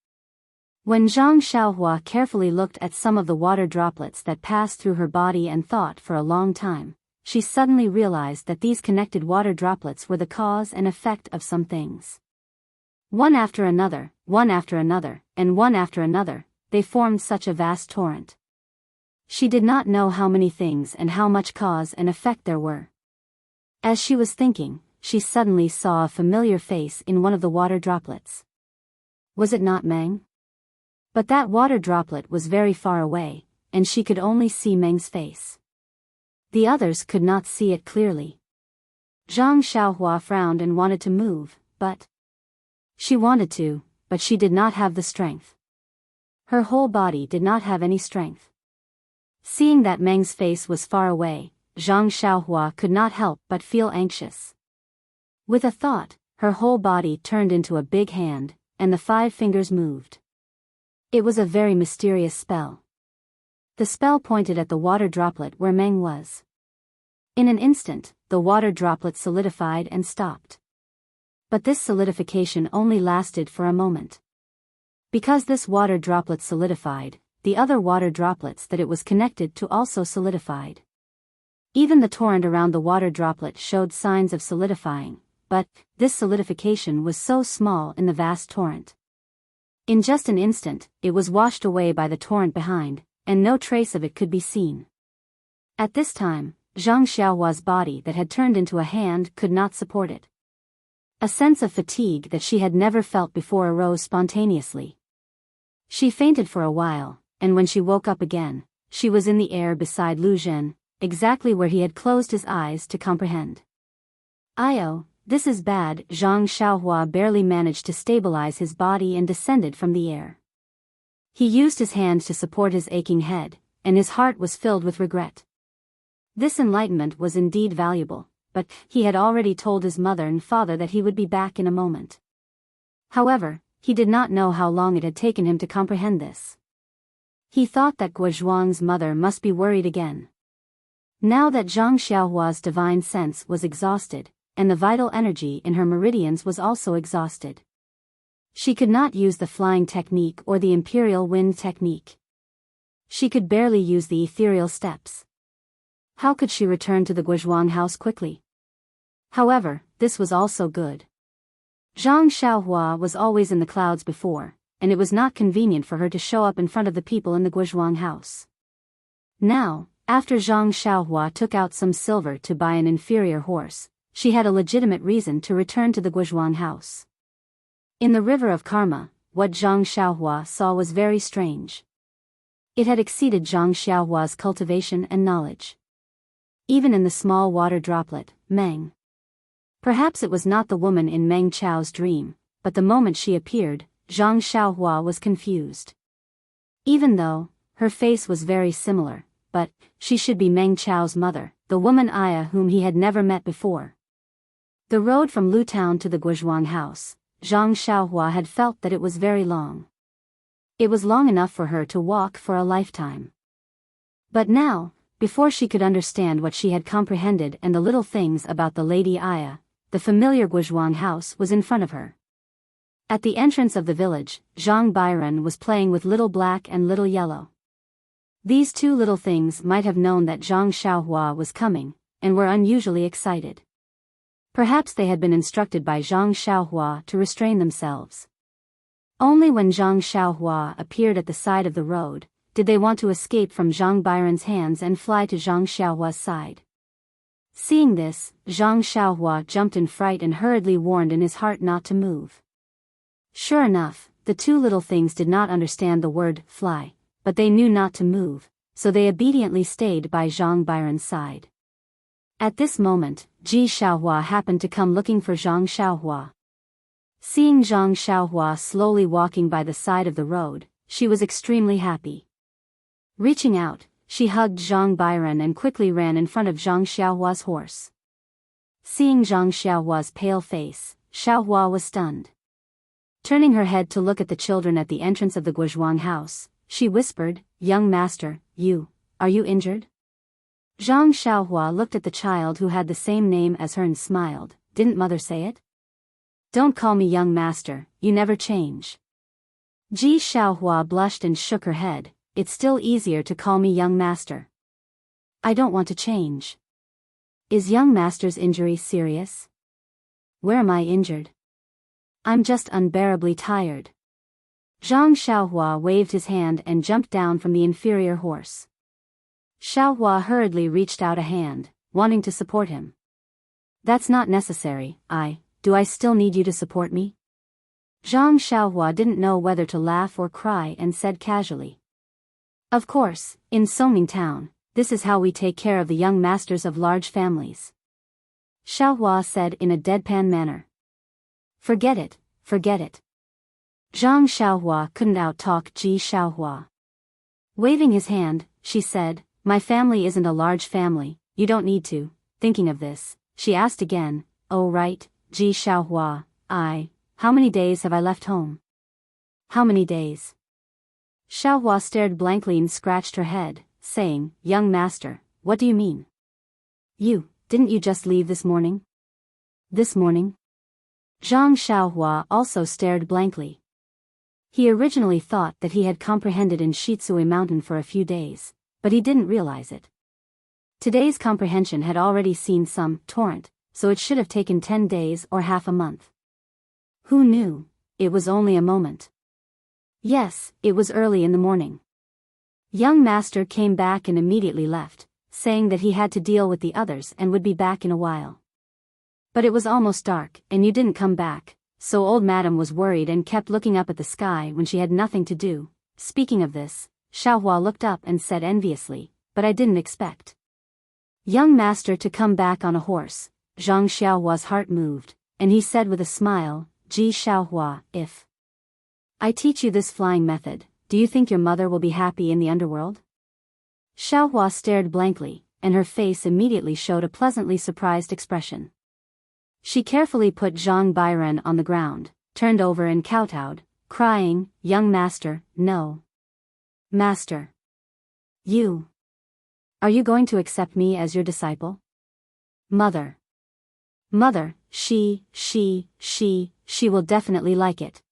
[SPEAKER 1] When Zhang Xiaohua carefully looked at some of the water droplets that passed through her body and thought for a long time, she suddenly realized that these connected water droplets were the cause and effect of some things. One after another, and one after another, they formed such a vast torrent. She did not know how many things and how much cause and effect there were. As she was thinking, she suddenly saw a familiar face in one of the water droplets. Was it not Meng? But that water droplet was very far away, and she could only see Meng's face. The others could not see it clearly. Zhang Xiaohua frowned and wanted to move, but she wanted to, but she did not have the strength. Her whole body did not have any strength. Seeing that Meng's face was far away, Zhang Xiaohua could not help but feel anxious. With a thought, her whole body turned into a big hand, and the 5 fingers moved. It was a very mysterious spell. The spell pointed at the water droplet where Meng was. In an instant, the water droplet solidified and stopped. But this solidification only lasted for a moment. Because this water droplet solidified, the other water droplets that it was connected to also solidified. Even the torrent around the water droplet showed signs of solidifying, but this solidification was so small in the vast torrent. In just an instant, it was washed away by the torrent behind, and no trace of it could be seen. At this time, Zhang Xiaohua's body that had turned into a hand could not support it. A sense of fatigue that she had never felt before arose spontaneously. She fainted for a while, and when she woke up again, she was in the air beside Lu Zhen, exactly where he had closed his eyes to comprehend. "Io, this is bad." Zhang Xiaohua barely managed to stabilize his body and descended from the air. He used his hands to support his aching head, and his heart was filled with regret. This enlightenment was indeed valuable, but he had already told his mother and father that he would be back in a moment. However, he did not know how long it had taken him to comprehend this. He thought that Guozhuang's mother must be worried again. Now that Zhang Xiaohua's divine sense was exhausted, and the vital energy in her meridians was also exhausted. She could not use the flying technique or the imperial wind technique. She could barely use the ethereal steps. How could she return to the Guozhuang house quickly? However, this was also good. Zhang Xiaohua was always in the clouds before, and it was not convenient for her to show up in front of the people in the Guozhuang house. Now, after Zhang Xiaohua took out some silver to buy an inferior horse, she had a legitimate reason to return to the Guozhuang house. In the river of karma, what Zhang Xiaohua saw was very strange. It had exceeded Zhang Xiaohua's cultivation and knowledge. Even in the small water droplet, Meng. Perhaps it was not the woman in Meng Chao's dream, but the moment she appeared, Zhang Xiaohua was confused. Even though her face was very similar, but she should be Meng Chao's mother, the woman Aya whom he had never met before. The road from Lu Town to the Guizhuang house, Zhang Xiaohua had felt that it was very long. It was long enough for her to walk for a lifetime. But now, before she could understand what she had comprehended and the little things about the Lady Aya, the familiar Guizhuang house was in front of her. At the entrance of the village, Zhang Bairen was playing with Little Black and Little Yellow. These two little things might have known that Zhang Xiaohua was coming, and were unusually excited. Perhaps they had been instructed by Zhang Xiaohua to restrain themselves. Only when Zhang Xiaohua appeared at the side of the road, did they want to escape from Zhang Bairen's hands and fly to Zhang Xiaohua's side. Seeing this, Zhang Xiaohua jumped in fright and hurriedly warned in his heart not to move. Sure enough, the two little things did not understand the word fly, but they knew not to move, so they obediently stayed by Zhang Bairen's side. At this moment, Ji Xiaohua happened to come looking for Zhang Xiaohua. Seeing Zhang Xiaohua slowly walking by the side of the road, she was extremely happy. Reaching out, she hugged Zhang Bairen and quickly ran in front of Zhang Xiaohua's horse. Seeing Zhang Xiaohua's pale face, Xiaohua was stunned. Turning her head to look at the children at the entrance of the Guizhuang house, she whispered, "Young master, are you injured?" Zhang Xiaohua looked at the child who had the same name as her and smiled. "Didn't mother say it? Don't call me young master, you never change." Ji Xiaohua blushed and shook her head. "It's still easier to call me young master. I don't want to change." "Is young master's injury serious?" "Where am I injured? I'm just unbearably tired." Zhang Xiaohua waved his hand and jumped down from the inferior horse. Xiaohua hurriedly reached out a hand, wanting to support him. "That's not necessary. Do I still need you to support me?" Zhang Xiaohua didn't know whether to laugh or cry and said casually. "Of course, in Songning Town, this is how we take care of the young masters of large families," Xiaohua said in a deadpan manner. Forget it. Zhang Xiaohua couldn't out-talk Ji Xiaohua. Waving his hand, she said, "My family isn't a large family, you don't need to." Thinking of this, she asked again, "Oh right, Ji Xiaohua, how many days have I left home?" "How many days?" Xiaohua stared blankly and scratched her head, saying, "Young master, what do you mean? Didn't you just leave this morning?" "This morning?" Zhang Xiaohua also stared blankly. He originally thought that he had comprehended in Shitsui Mountain for a few days, but he didn't realize it. Today's comprehension had already seen some torrent, so it should have taken 10 days or half a month. Who knew? It was only a moment. Yes, it was early in the morning. Young master came back and immediately left, saying that he had to deal with the others and would be back in a while. But it was almost dark, and you didn't come back, so old madam was worried and kept looking up at the sky when she had nothing to do. Speaking of this, Xiaohua looked up and said enviously, "But I didn't expect young master to come back on a horse." Zhang Xiaohua's heart moved, and he said with a smile, "Ji Xiaohua, if I teach you this flying method, do you think your mother will be happy in the underworld?" Xiaohua stared blankly, and her face immediately showed a pleasantly surprised expression. She carefully put Zhang Bairen on the ground, turned over and kowtowed, crying, "Young master, no. Master. Are you going to accept me as your disciple?" Mother, she will definitely like it."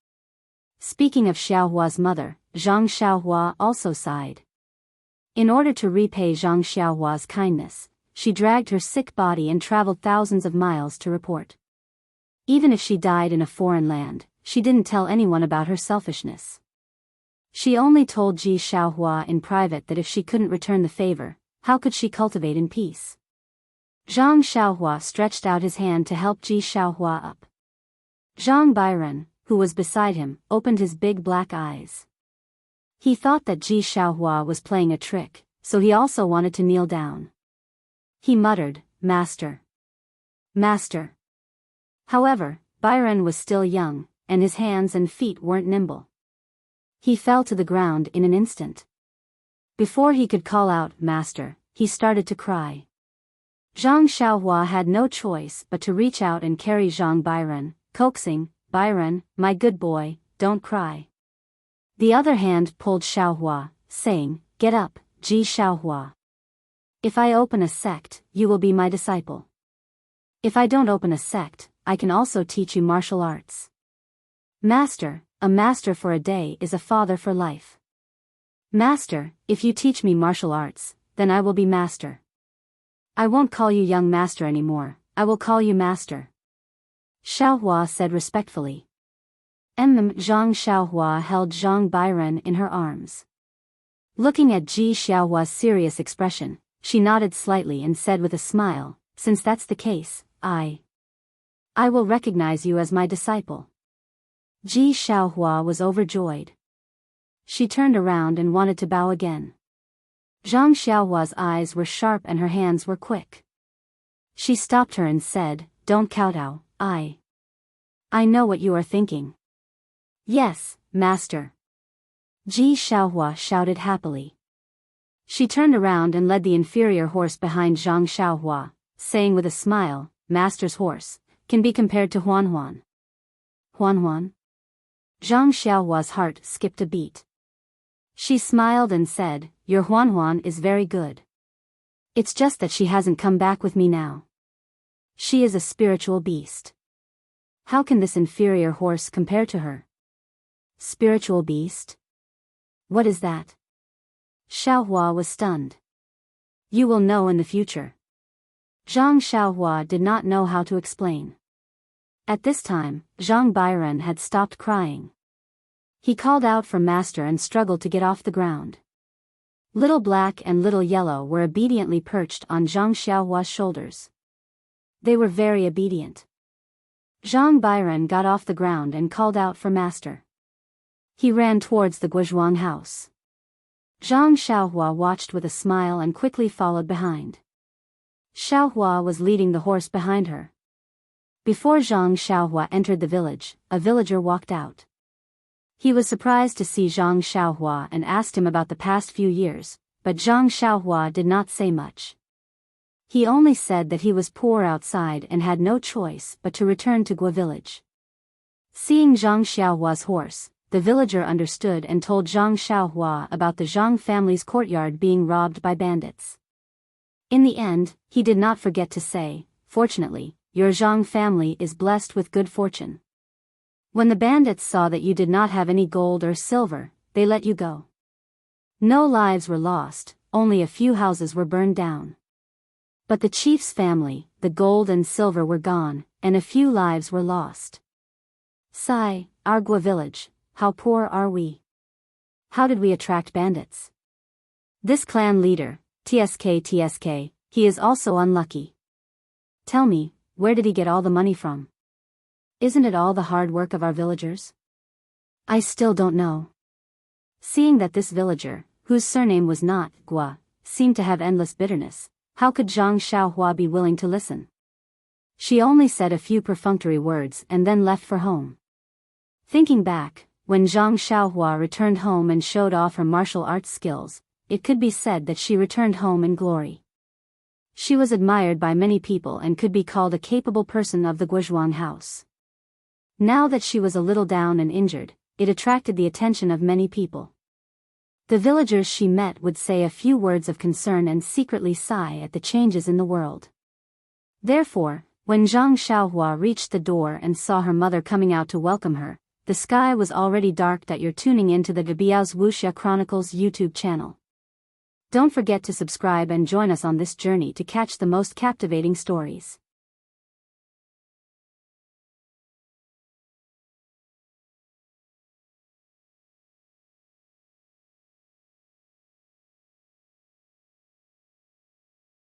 [SPEAKER 1] Speaking of Xiaohua's mother, Zhang Xiaohua also sighed. In order to repay Zhang Xiaohua's kindness, she dragged her sick body and traveled thousands of miles to report. Even if she died in a foreign land, she didn't tell anyone about her selfishness. She only told Ji Xiaohua in private that if she couldn't return the favor, how could she cultivate in peace? Zhang Xiaohua stretched out his hand to help Ji Xiaohua up. Zhang Bairen, who was beside him, opened his big black eyes. He thought that Ji Xiaohua was playing a trick, so he also wanted to kneel down. He muttered, Master. However, Bairen was still young, and his hands and feet weren't nimble. He fell to the ground in an instant. Before he could call out, "Master," he started to cry. Zhang Xiaohua had no choice but to reach out and carry Zhang Bairen, coaxing, "Bairen, my good boy, don't cry." The other hand pulled Xiaohua, saying, "Get up, Ji Xiaohua. If I open a sect, you will be my disciple. If I don't open a sect, I can also teach you martial arts. Master, a master for a day is a father for life. Master, if you teach me martial arts, then I will be master. I won't call you young master anymore, I will call you master." Xiaohua said respectfully. Zhang Xiaohua held Zhang Bairen in her arms. Looking at Ji Xiaohua's serious expression, she nodded slightly and said with a smile, "Since that's the case, I will recognize you as my disciple." Ji Xiaohua was overjoyed. She turned around and wanted to bow again. Zhang Xiaohua's eyes were sharp and her hands were quick. She stopped her and said, "Don't kowtow, I know what you are thinking." "Yes, master." Ji Xiaohua shouted happily. She turned around and led the inferior horse behind Zhang Xiaohua, saying with a smile, "Master's horse can be compared to Huan." Huan? Zhang Xiaohua's heart skipped a beat. She smiled and said, "Your Huan is very good. It's just that she hasn't come back with me now. She is a spiritual beast. How can this inferior horse compare to her?" "Spiritual beast? What is that?" Xiaohua was stunned. "You will know in the future." Zhang Xiaohua did not know how to explain. At this time, Zhang Bairen had stopped crying. He called out for master and struggled to get off the ground. Little Black and Little Yellow were obediently perched on Zhang Xiaohua's shoulders. They were very obedient. Zhang Bairen got off the ground and called out for master. He ran towards the Guozhuang house. Zhang Xiaohua watched with a smile and quickly followed behind. Xiaohua was leading the horse behind her. Before Zhang Xiaohua entered the village, a villager walked out. He was surprised to see Zhang Xiaohua and asked him about the past few years, but Zhang Xiaohua did not say much. He only said that he was poor outside and had no choice but to return to Guo village. Seeing Zhang Xiaohua's horse, the villager understood and told Zhang Xiaohua about the Zhang family's courtyard being robbed by bandits. In the end, he did not forget to say, "Fortunately, your Zhang family is blessed with good fortune. When the bandits saw that you did not have any gold or silver, they let you go. No lives were lost, only a few houses were burned down. But the chief's family, the gold and silver were gone, and a few lives were lost. Sigh, our Guo village, how poor are we? How did we attract bandits? This clan leader, TSK, he is also unlucky. Tell me, where did he get all the money from? Isn't it all the hard work of our villagers? I still don't know." Seeing that this villager, whose surname was not Guo, seemed to have endless bitterness, how could Zhang Xiaohua be willing to listen? She only said a few perfunctory words and then left for home. Thinking back, when Zhang Xiaohua returned home and showed off her martial arts skills, it could be said that she returned home in glory. She was admired by many people and could be called a capable person of the Guozhuang house. Now that she was a little down and injured, it attracted the attention of many people. The villagers she met would say a few words of concern and secretly sigh at the changes in the world. Therefore, when Zhang Xiaohua reached the door and saw her mother coming out to welcome her, the sky was already dark. You're tuning into the Biyao's Wuxia Chronicles YouTube channel. Don't forget to subscribe and join us on this journey to catch the most captivating stories.